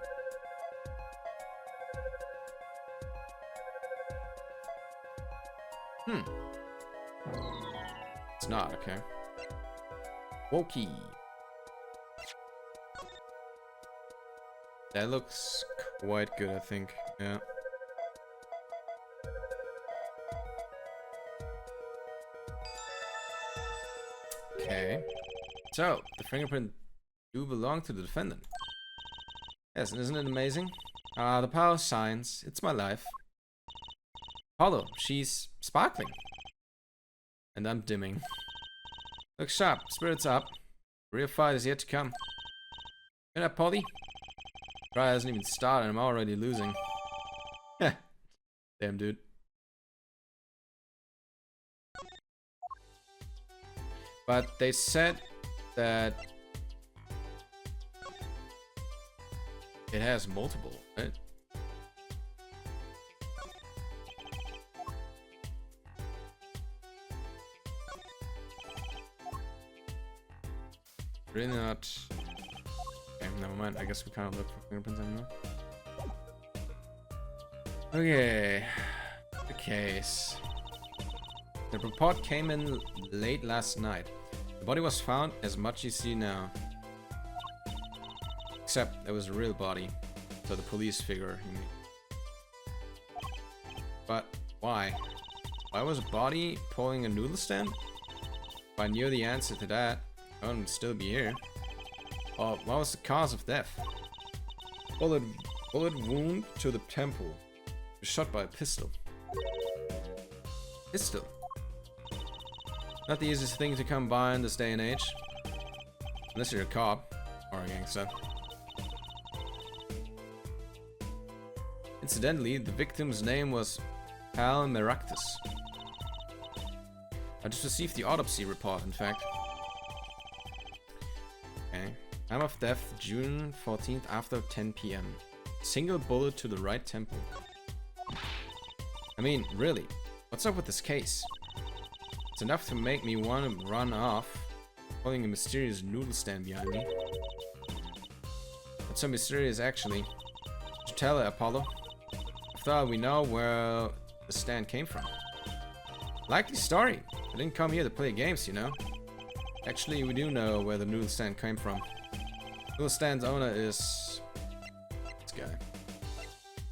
It's not, okay. Wokey. That looks quite good, I think. Yeah. Okay. So, the fingerprint do belong to the defendant. Yes, isn't it amazing? Ah, the power of science. It's my life. Apollo, she's sparkling. And I'm dimming. Look sharp, spirits up. Real fight is yet to come. Get up, Polly. Trial hasn't even started, I'm already losing. Damn, dude. But they said that it has multiple, right? Really not. Okay, never mind. I guess we can't look for fingerprints anymore. Okay. The case. The report came in late last night. The body was found as much you see now. Except there was a real body. So the police figure, you mean. But why? Why was a body pulling a noodle stand? If I knew the answer to that, I wouldn't still be here. Oh, what was the cause of death? Bullet wound to the temple. Shot by a pistol. Pistol. Not the easiest thing to come by in this day and age. Unless you're a cop or a gangster. Incidentally, the victim's name was Pal Meractus. I just received the autopsy report, in fact. Okay. Time of death, June 14th after 10 PM. Single bullet to the right temple. I mean, really, what's up with this case? It's enough to make me want to run off, pulling a mysterious noodle stand behind me. What's so mysterious, actually? Did you tell her, Apollo? After all, we know where the stand came from. Likely story. I didn't come here to play games, you know. Actually, we do know where the noodle stand came from. Noodle stand's owner is this guy.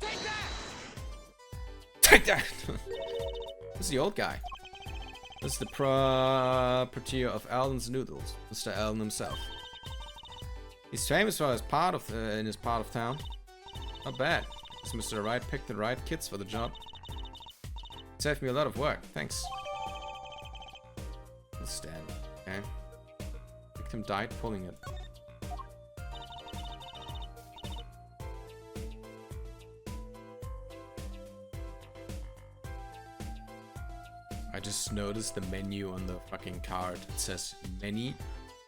Take that! Take that! This is the old guy. This is the proprietor of Alden's Noodles, Mr. Alden himself. He's famous for his part of in his part of town. Not bad. This Mr. Right picked the right kids for the job. It saved me a lot of work. Thanks. Stand. Okay. Victim died pulling it. I just noticed the menu on the fucking card. It says many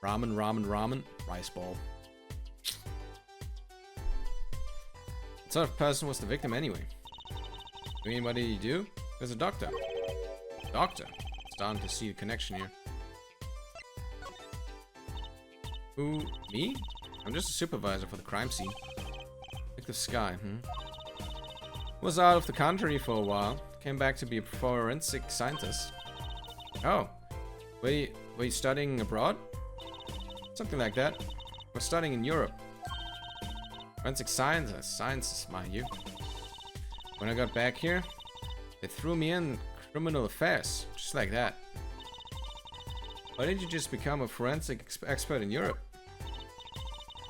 ramen, ramen, ramen, rice ball. What sort of person was the victim anyway? I mean, what did he do? He was a doctor. Doctor. Starting to see the connection here. Who? Me? I'm just a supervisor for the crime scene. Like the sky, Was out of the country for a while. Came back to be a forensic scientist. Oh. Were you studying abroad? Something like that. We're studying in Europe. Forensic scientist. Sciences, mind you. When I got back here, they threw me in criminal affairs. Just like that. Why didn't you just become a forensic expert in Europe?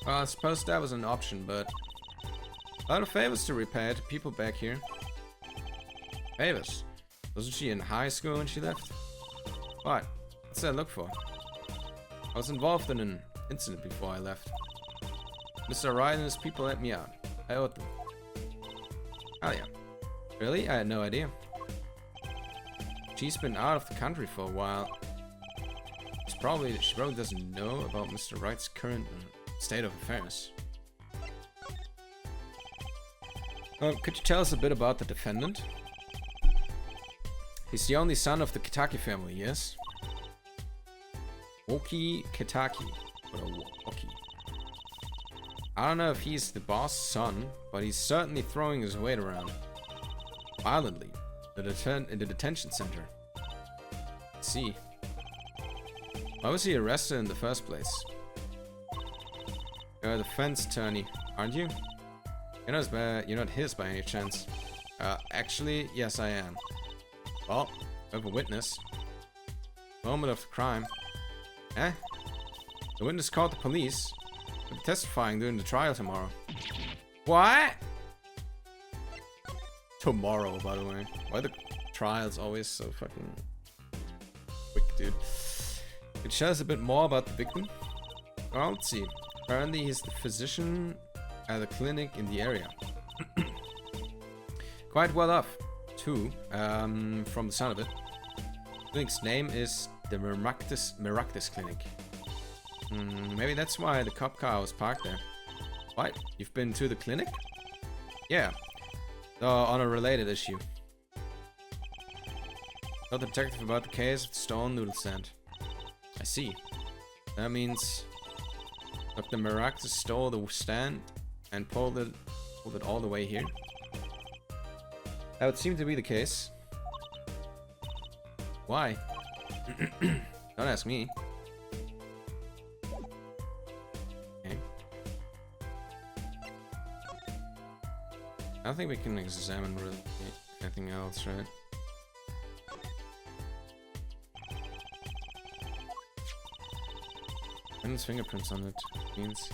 Well, I suppose that was an option, but a lot of favors to repay to people back here. Favors? Wasn't she in high school when she left? What? What's that look for? I was involved in an incident before I left. Mr. Ryan and his people let me out. I owed them. Oh yeah. Really? I had no idea. She's been out of the country for a while. She probably doesn't know about Mr. Wright's current state of affairs. Could you tell us a bit about the defendant? He's the only son of the Kitaki family, yes? Woki Kitaki. Or Woki. I don't know if he's the boss' son, but he's certainly throwing his weight around. Violently. In the detention center. Let's see. Why was he arrested in the first place? You're a defense attorney, aren't you? You're not his by any chance. Actually, yes I am. Well, I have a witness. Moment of the crime. Eh? The witness called the police. He'll be testifying during the trial tomorrow. What? Tomorrow, by the way. Why are the trials always so fucking quick, dude? It shows a bit more about the victim. Well, let's see. Apparently he's the physician at a clinic in the area. Quite well off, too, from the sound of it. The clinic's name is the Meractus Clinic. Maybe that's why the cop car was parked there. What? You've been to the clinic? Yeah. On a related issue. Told the detective about the case of the stolen noodle stand. I see. That means Dr. Meractus stole the stand and pulled it all the way here. That would seem to be the case. Why? Don't ask me. Okay. I don't think we can examine really anything else, right? And his fingerprints on it means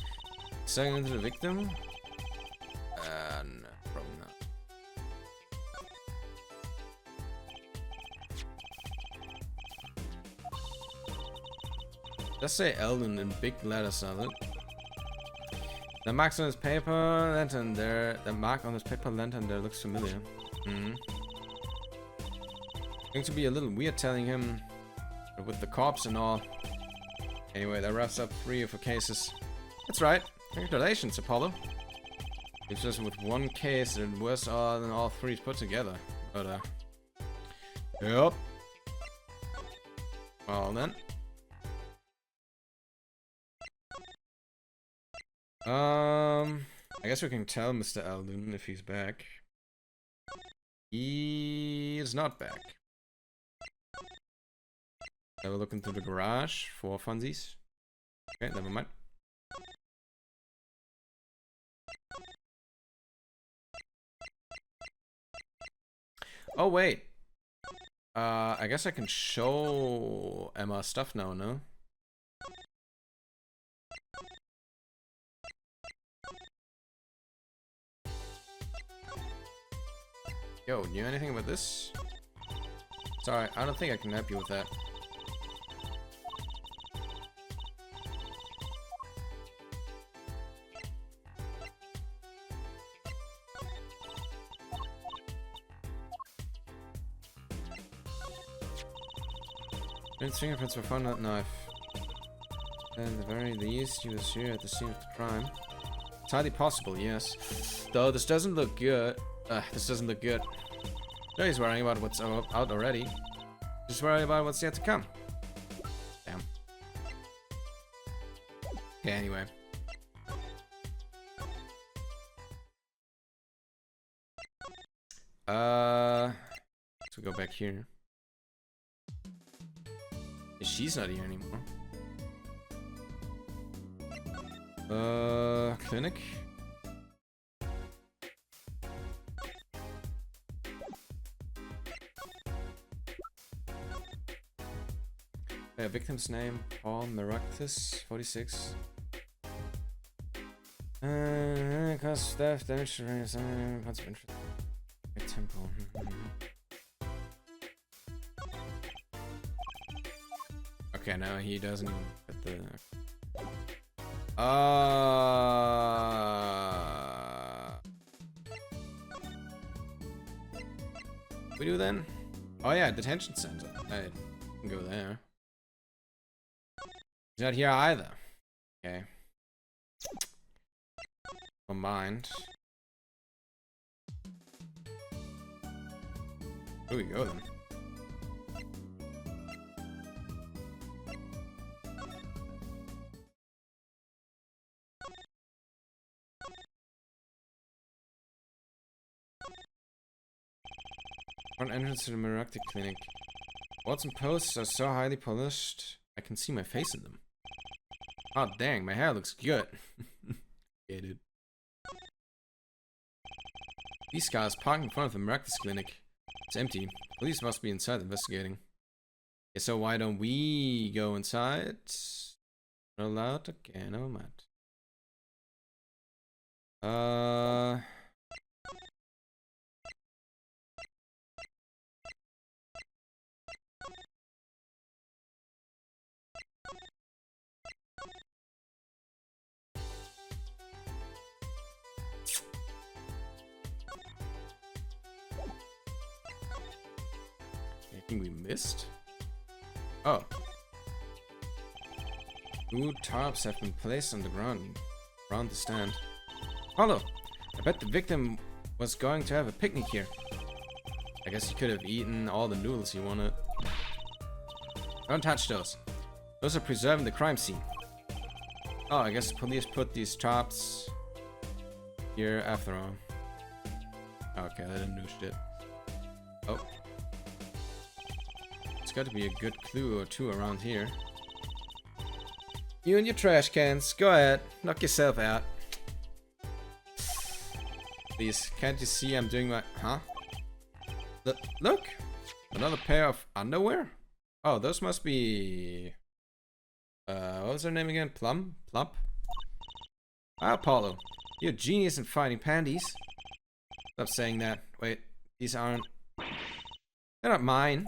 selling into the victim? No, probably not. Let's say Eldon in big letters on it. The marks on his paper lantern there. The mark on his paper lantern there looks familiar. Going to be a little weird telling him with the corpse and all. Anyway, that wraps up 3 of the cases. That's right. Congratulations, Apollo. It's just with one case and worse than all 3 put together. But yep. Well then. I guess we can tell Mr. Alden if he's back. He is not back. Have a look into the garage for funsies. Okay, never mind. Oh wait. I guess I can show Emma stuff now, no? Yo, you know anything about this? Sorry, I don't think I can help you with that. Prince fingerprints were found on that knife. At the very least, he was here at the scene of the crime. It's highly possible, yes. Though this doesn't look good. This doesn't look good. No, he's worrying about what's out already. Just worry about what's yet to come. Damn. Okay, anyway. Let's go back here. She's not here anymore. Clinic. Victim's name, Paul Maractus, 46. Cause theft, damage to points of interest. Temple. Okay, now he doesn't even get the. We do then? Oh yeah, detention center. I can go there. He's not here either. Okay. Don't mind. Here we go then. Front entrance to the Maractic Clinic. Walls and posts are so highly polished, I can see my face in them. Oh dang, my hair looks good. Yeah, dude. These guys parked in front of the Maractic Clinic. It's empty. Police must be inside investigating. Okay, so why don't we go inside? Not allowed? Okay, never mind. Anything we missed? Oh. Two tarps have been placed on the ground around the stand. Hollow! I bet the victim was going to have a picnic here. I guess he could have eaten all the noodles he wanted. Don't touch those. Those are preserving the crime scene. Oh, I guess police put these tarps here after all. Okay, that didn't do shit. Oh. There's got to be a good clue or two around here. You and your trash cans. Go ahead. Knock yourself out. Please, can't you see I'm doing my... Huh? Look! Another pair of underwear? Oh, those must be... what was her name again? Plump? Ah, Apollo. You're a genius in finding panties. Stop saying that. Wait, these aren't... They're not mine.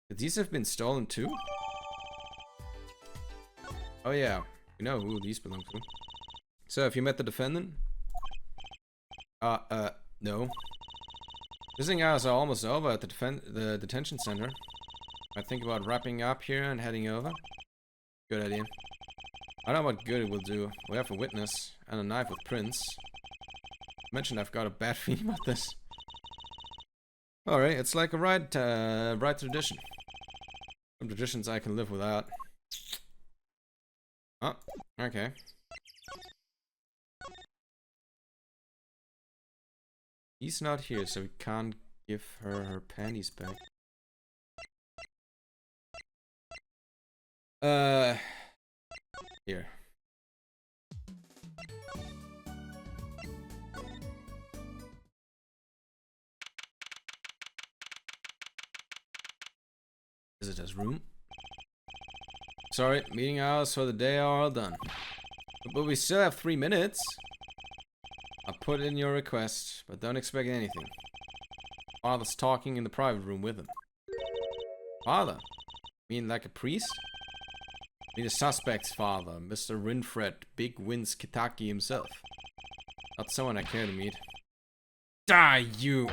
Could these have been stolen too? Oh yeah, we know who these belong to. So, have you met the defendant? No. Visiting hours are almost over at the detention center. I think about wrapping up here and heading over. Good idea. I don't know what good it will do. We have a witness and a knife with prints. I mentioned I've got a bad feeling about this. Alright, it's like a right tradition. Some traditions I can live without. Oh, okay. He's not here, so we can't give her her panties back. Here. Visitor's room. Sorry, meeting hours for the day are all done. But we still have 3 minutes. I'll put in your request, but don't expect anything. Father's talking in the private room with him. Father? Mean like a priest? Mean the suspect's father, Mr. Rinfred, Big Wins Kitaki himself. Not someone I care to meet. Die, you!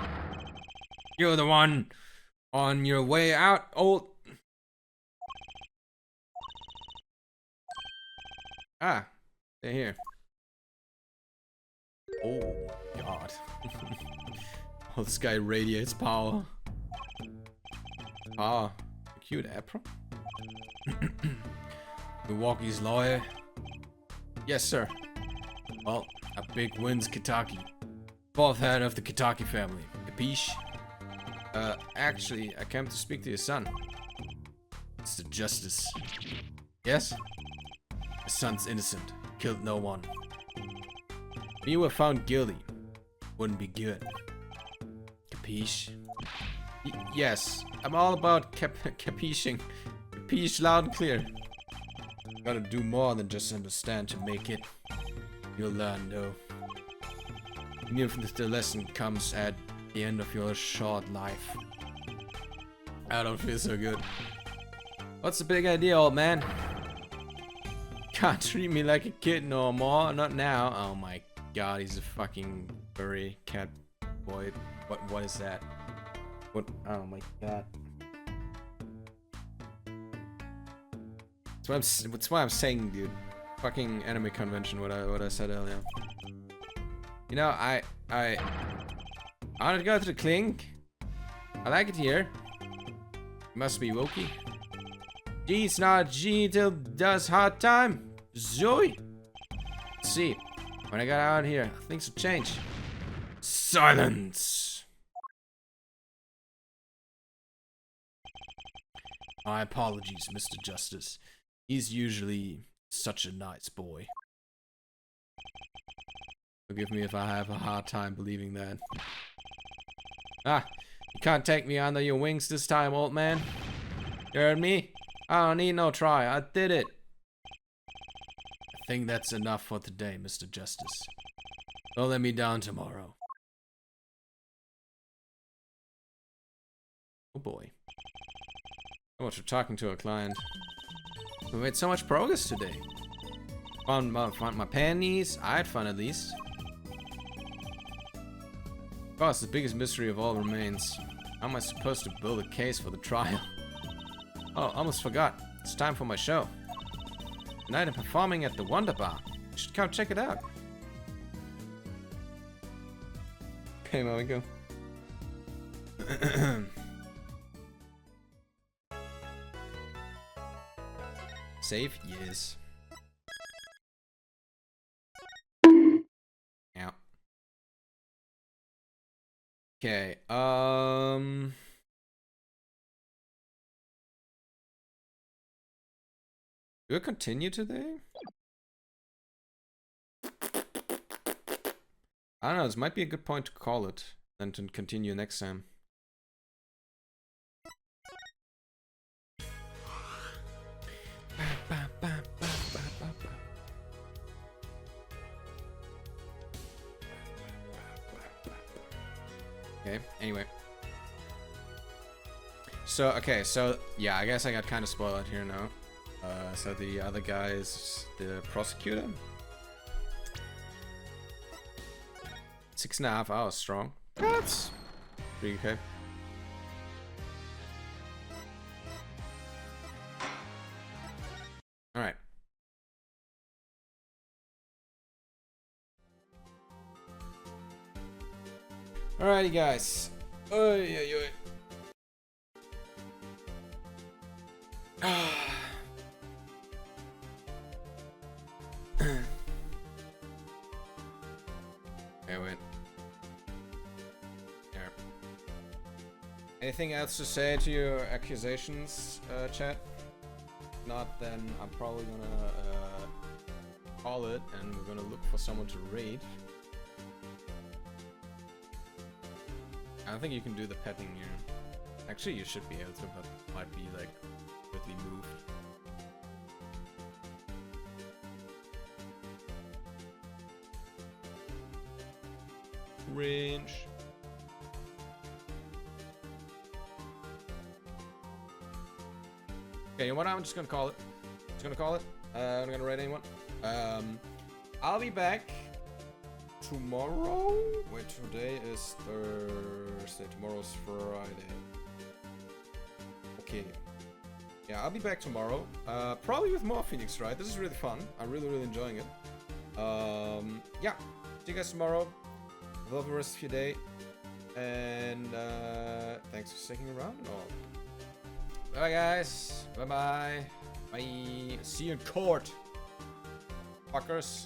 You're the one on your way out, old... Ah, they're here. Oh, God. Oh, this guy radiates power. Power. A cute apron? Milwaukee's lawyer. Yes, sir. Well, a Big Wins Kitaki. Fourth head of the Kitaki family. Capiche? Actually, I came to speak to your son. Mr. Justice. Yes? My son's innocent. Killed no one. If you were found guilty, wouldn't be good. Capiche? Yes, I'm all about capiching. Capiche loud and clear. Gotta do more than just understand to make it. You'll learn, though. Even if the lesson comes at the end of your short life. I don't feel so good. What's the big idea, old man? Can't treat me like a kid no more. Not now. Oh my god, he's a fucking furry cat boy. What is that? What? Oh my god. That's why I'm saying, dude. Fucking anime convention. What I said earlier. You know, I wanted to go to the clink. I like it here. Must be Wokey. G's not G till does hard time. Zoe. Let's see. When I got out here, things have changed. Silence. My apologies, Mr. Justice. He's usually such a nice boy. Forgive me if I have a hard time believing that. Ah, you can't take me under your wings this time, old man. You heard me? I don't need no try. I did it. I think that's enough for today, Mr. Justice. Don't let me down tomorrow. Oh boy. So much for talking to a client. We made so much progress today. Found my panties. I had fun at least. Of course, the biggest mystery of all remains. How am I supposed to build a case for the trial? Oh, almost forgot. It's time for my show. Tonight I'm performing at the Wonder Bar. You should come check it out. Okay, there we go. Save? Yes. Yeah. Okay, do I continue today? I don't know, this might be a good point to call it, then to continue next time. Okay, anyway. So, okay, so, yeah, I guess I got kind of spoiled here now. So the other guy is the prosecutor. 6.5 hours strong. That's pretty okay. Alright. Alrighty, guys. Oy, oy, oy. Okay, wait. Here. Anything else to say to your accusations, chat? If not, then I'm probably gonna call it, and we're gonna look for someone to raid. I don't think you can do the petting here. Actually, you should be able to, but it might be like quickly moved. Range. Okay, you know what? I'm just gonna call it. Just gonna call it. I'm not gonna rate anyone. I'll be back tomorrow. Wait, today is Thursday. Tomorrow's Friday. Okay. Yeah, I'll be back tomorrow. Probably with more Phoenix Wright. This is really fun. I'm really enjoying it. Yeah. See you guys tomorrow. Love the rest of your day. And thanks for sticking around and all. Bye guys. Bye. See you in court. Fuckers.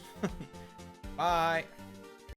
Bye.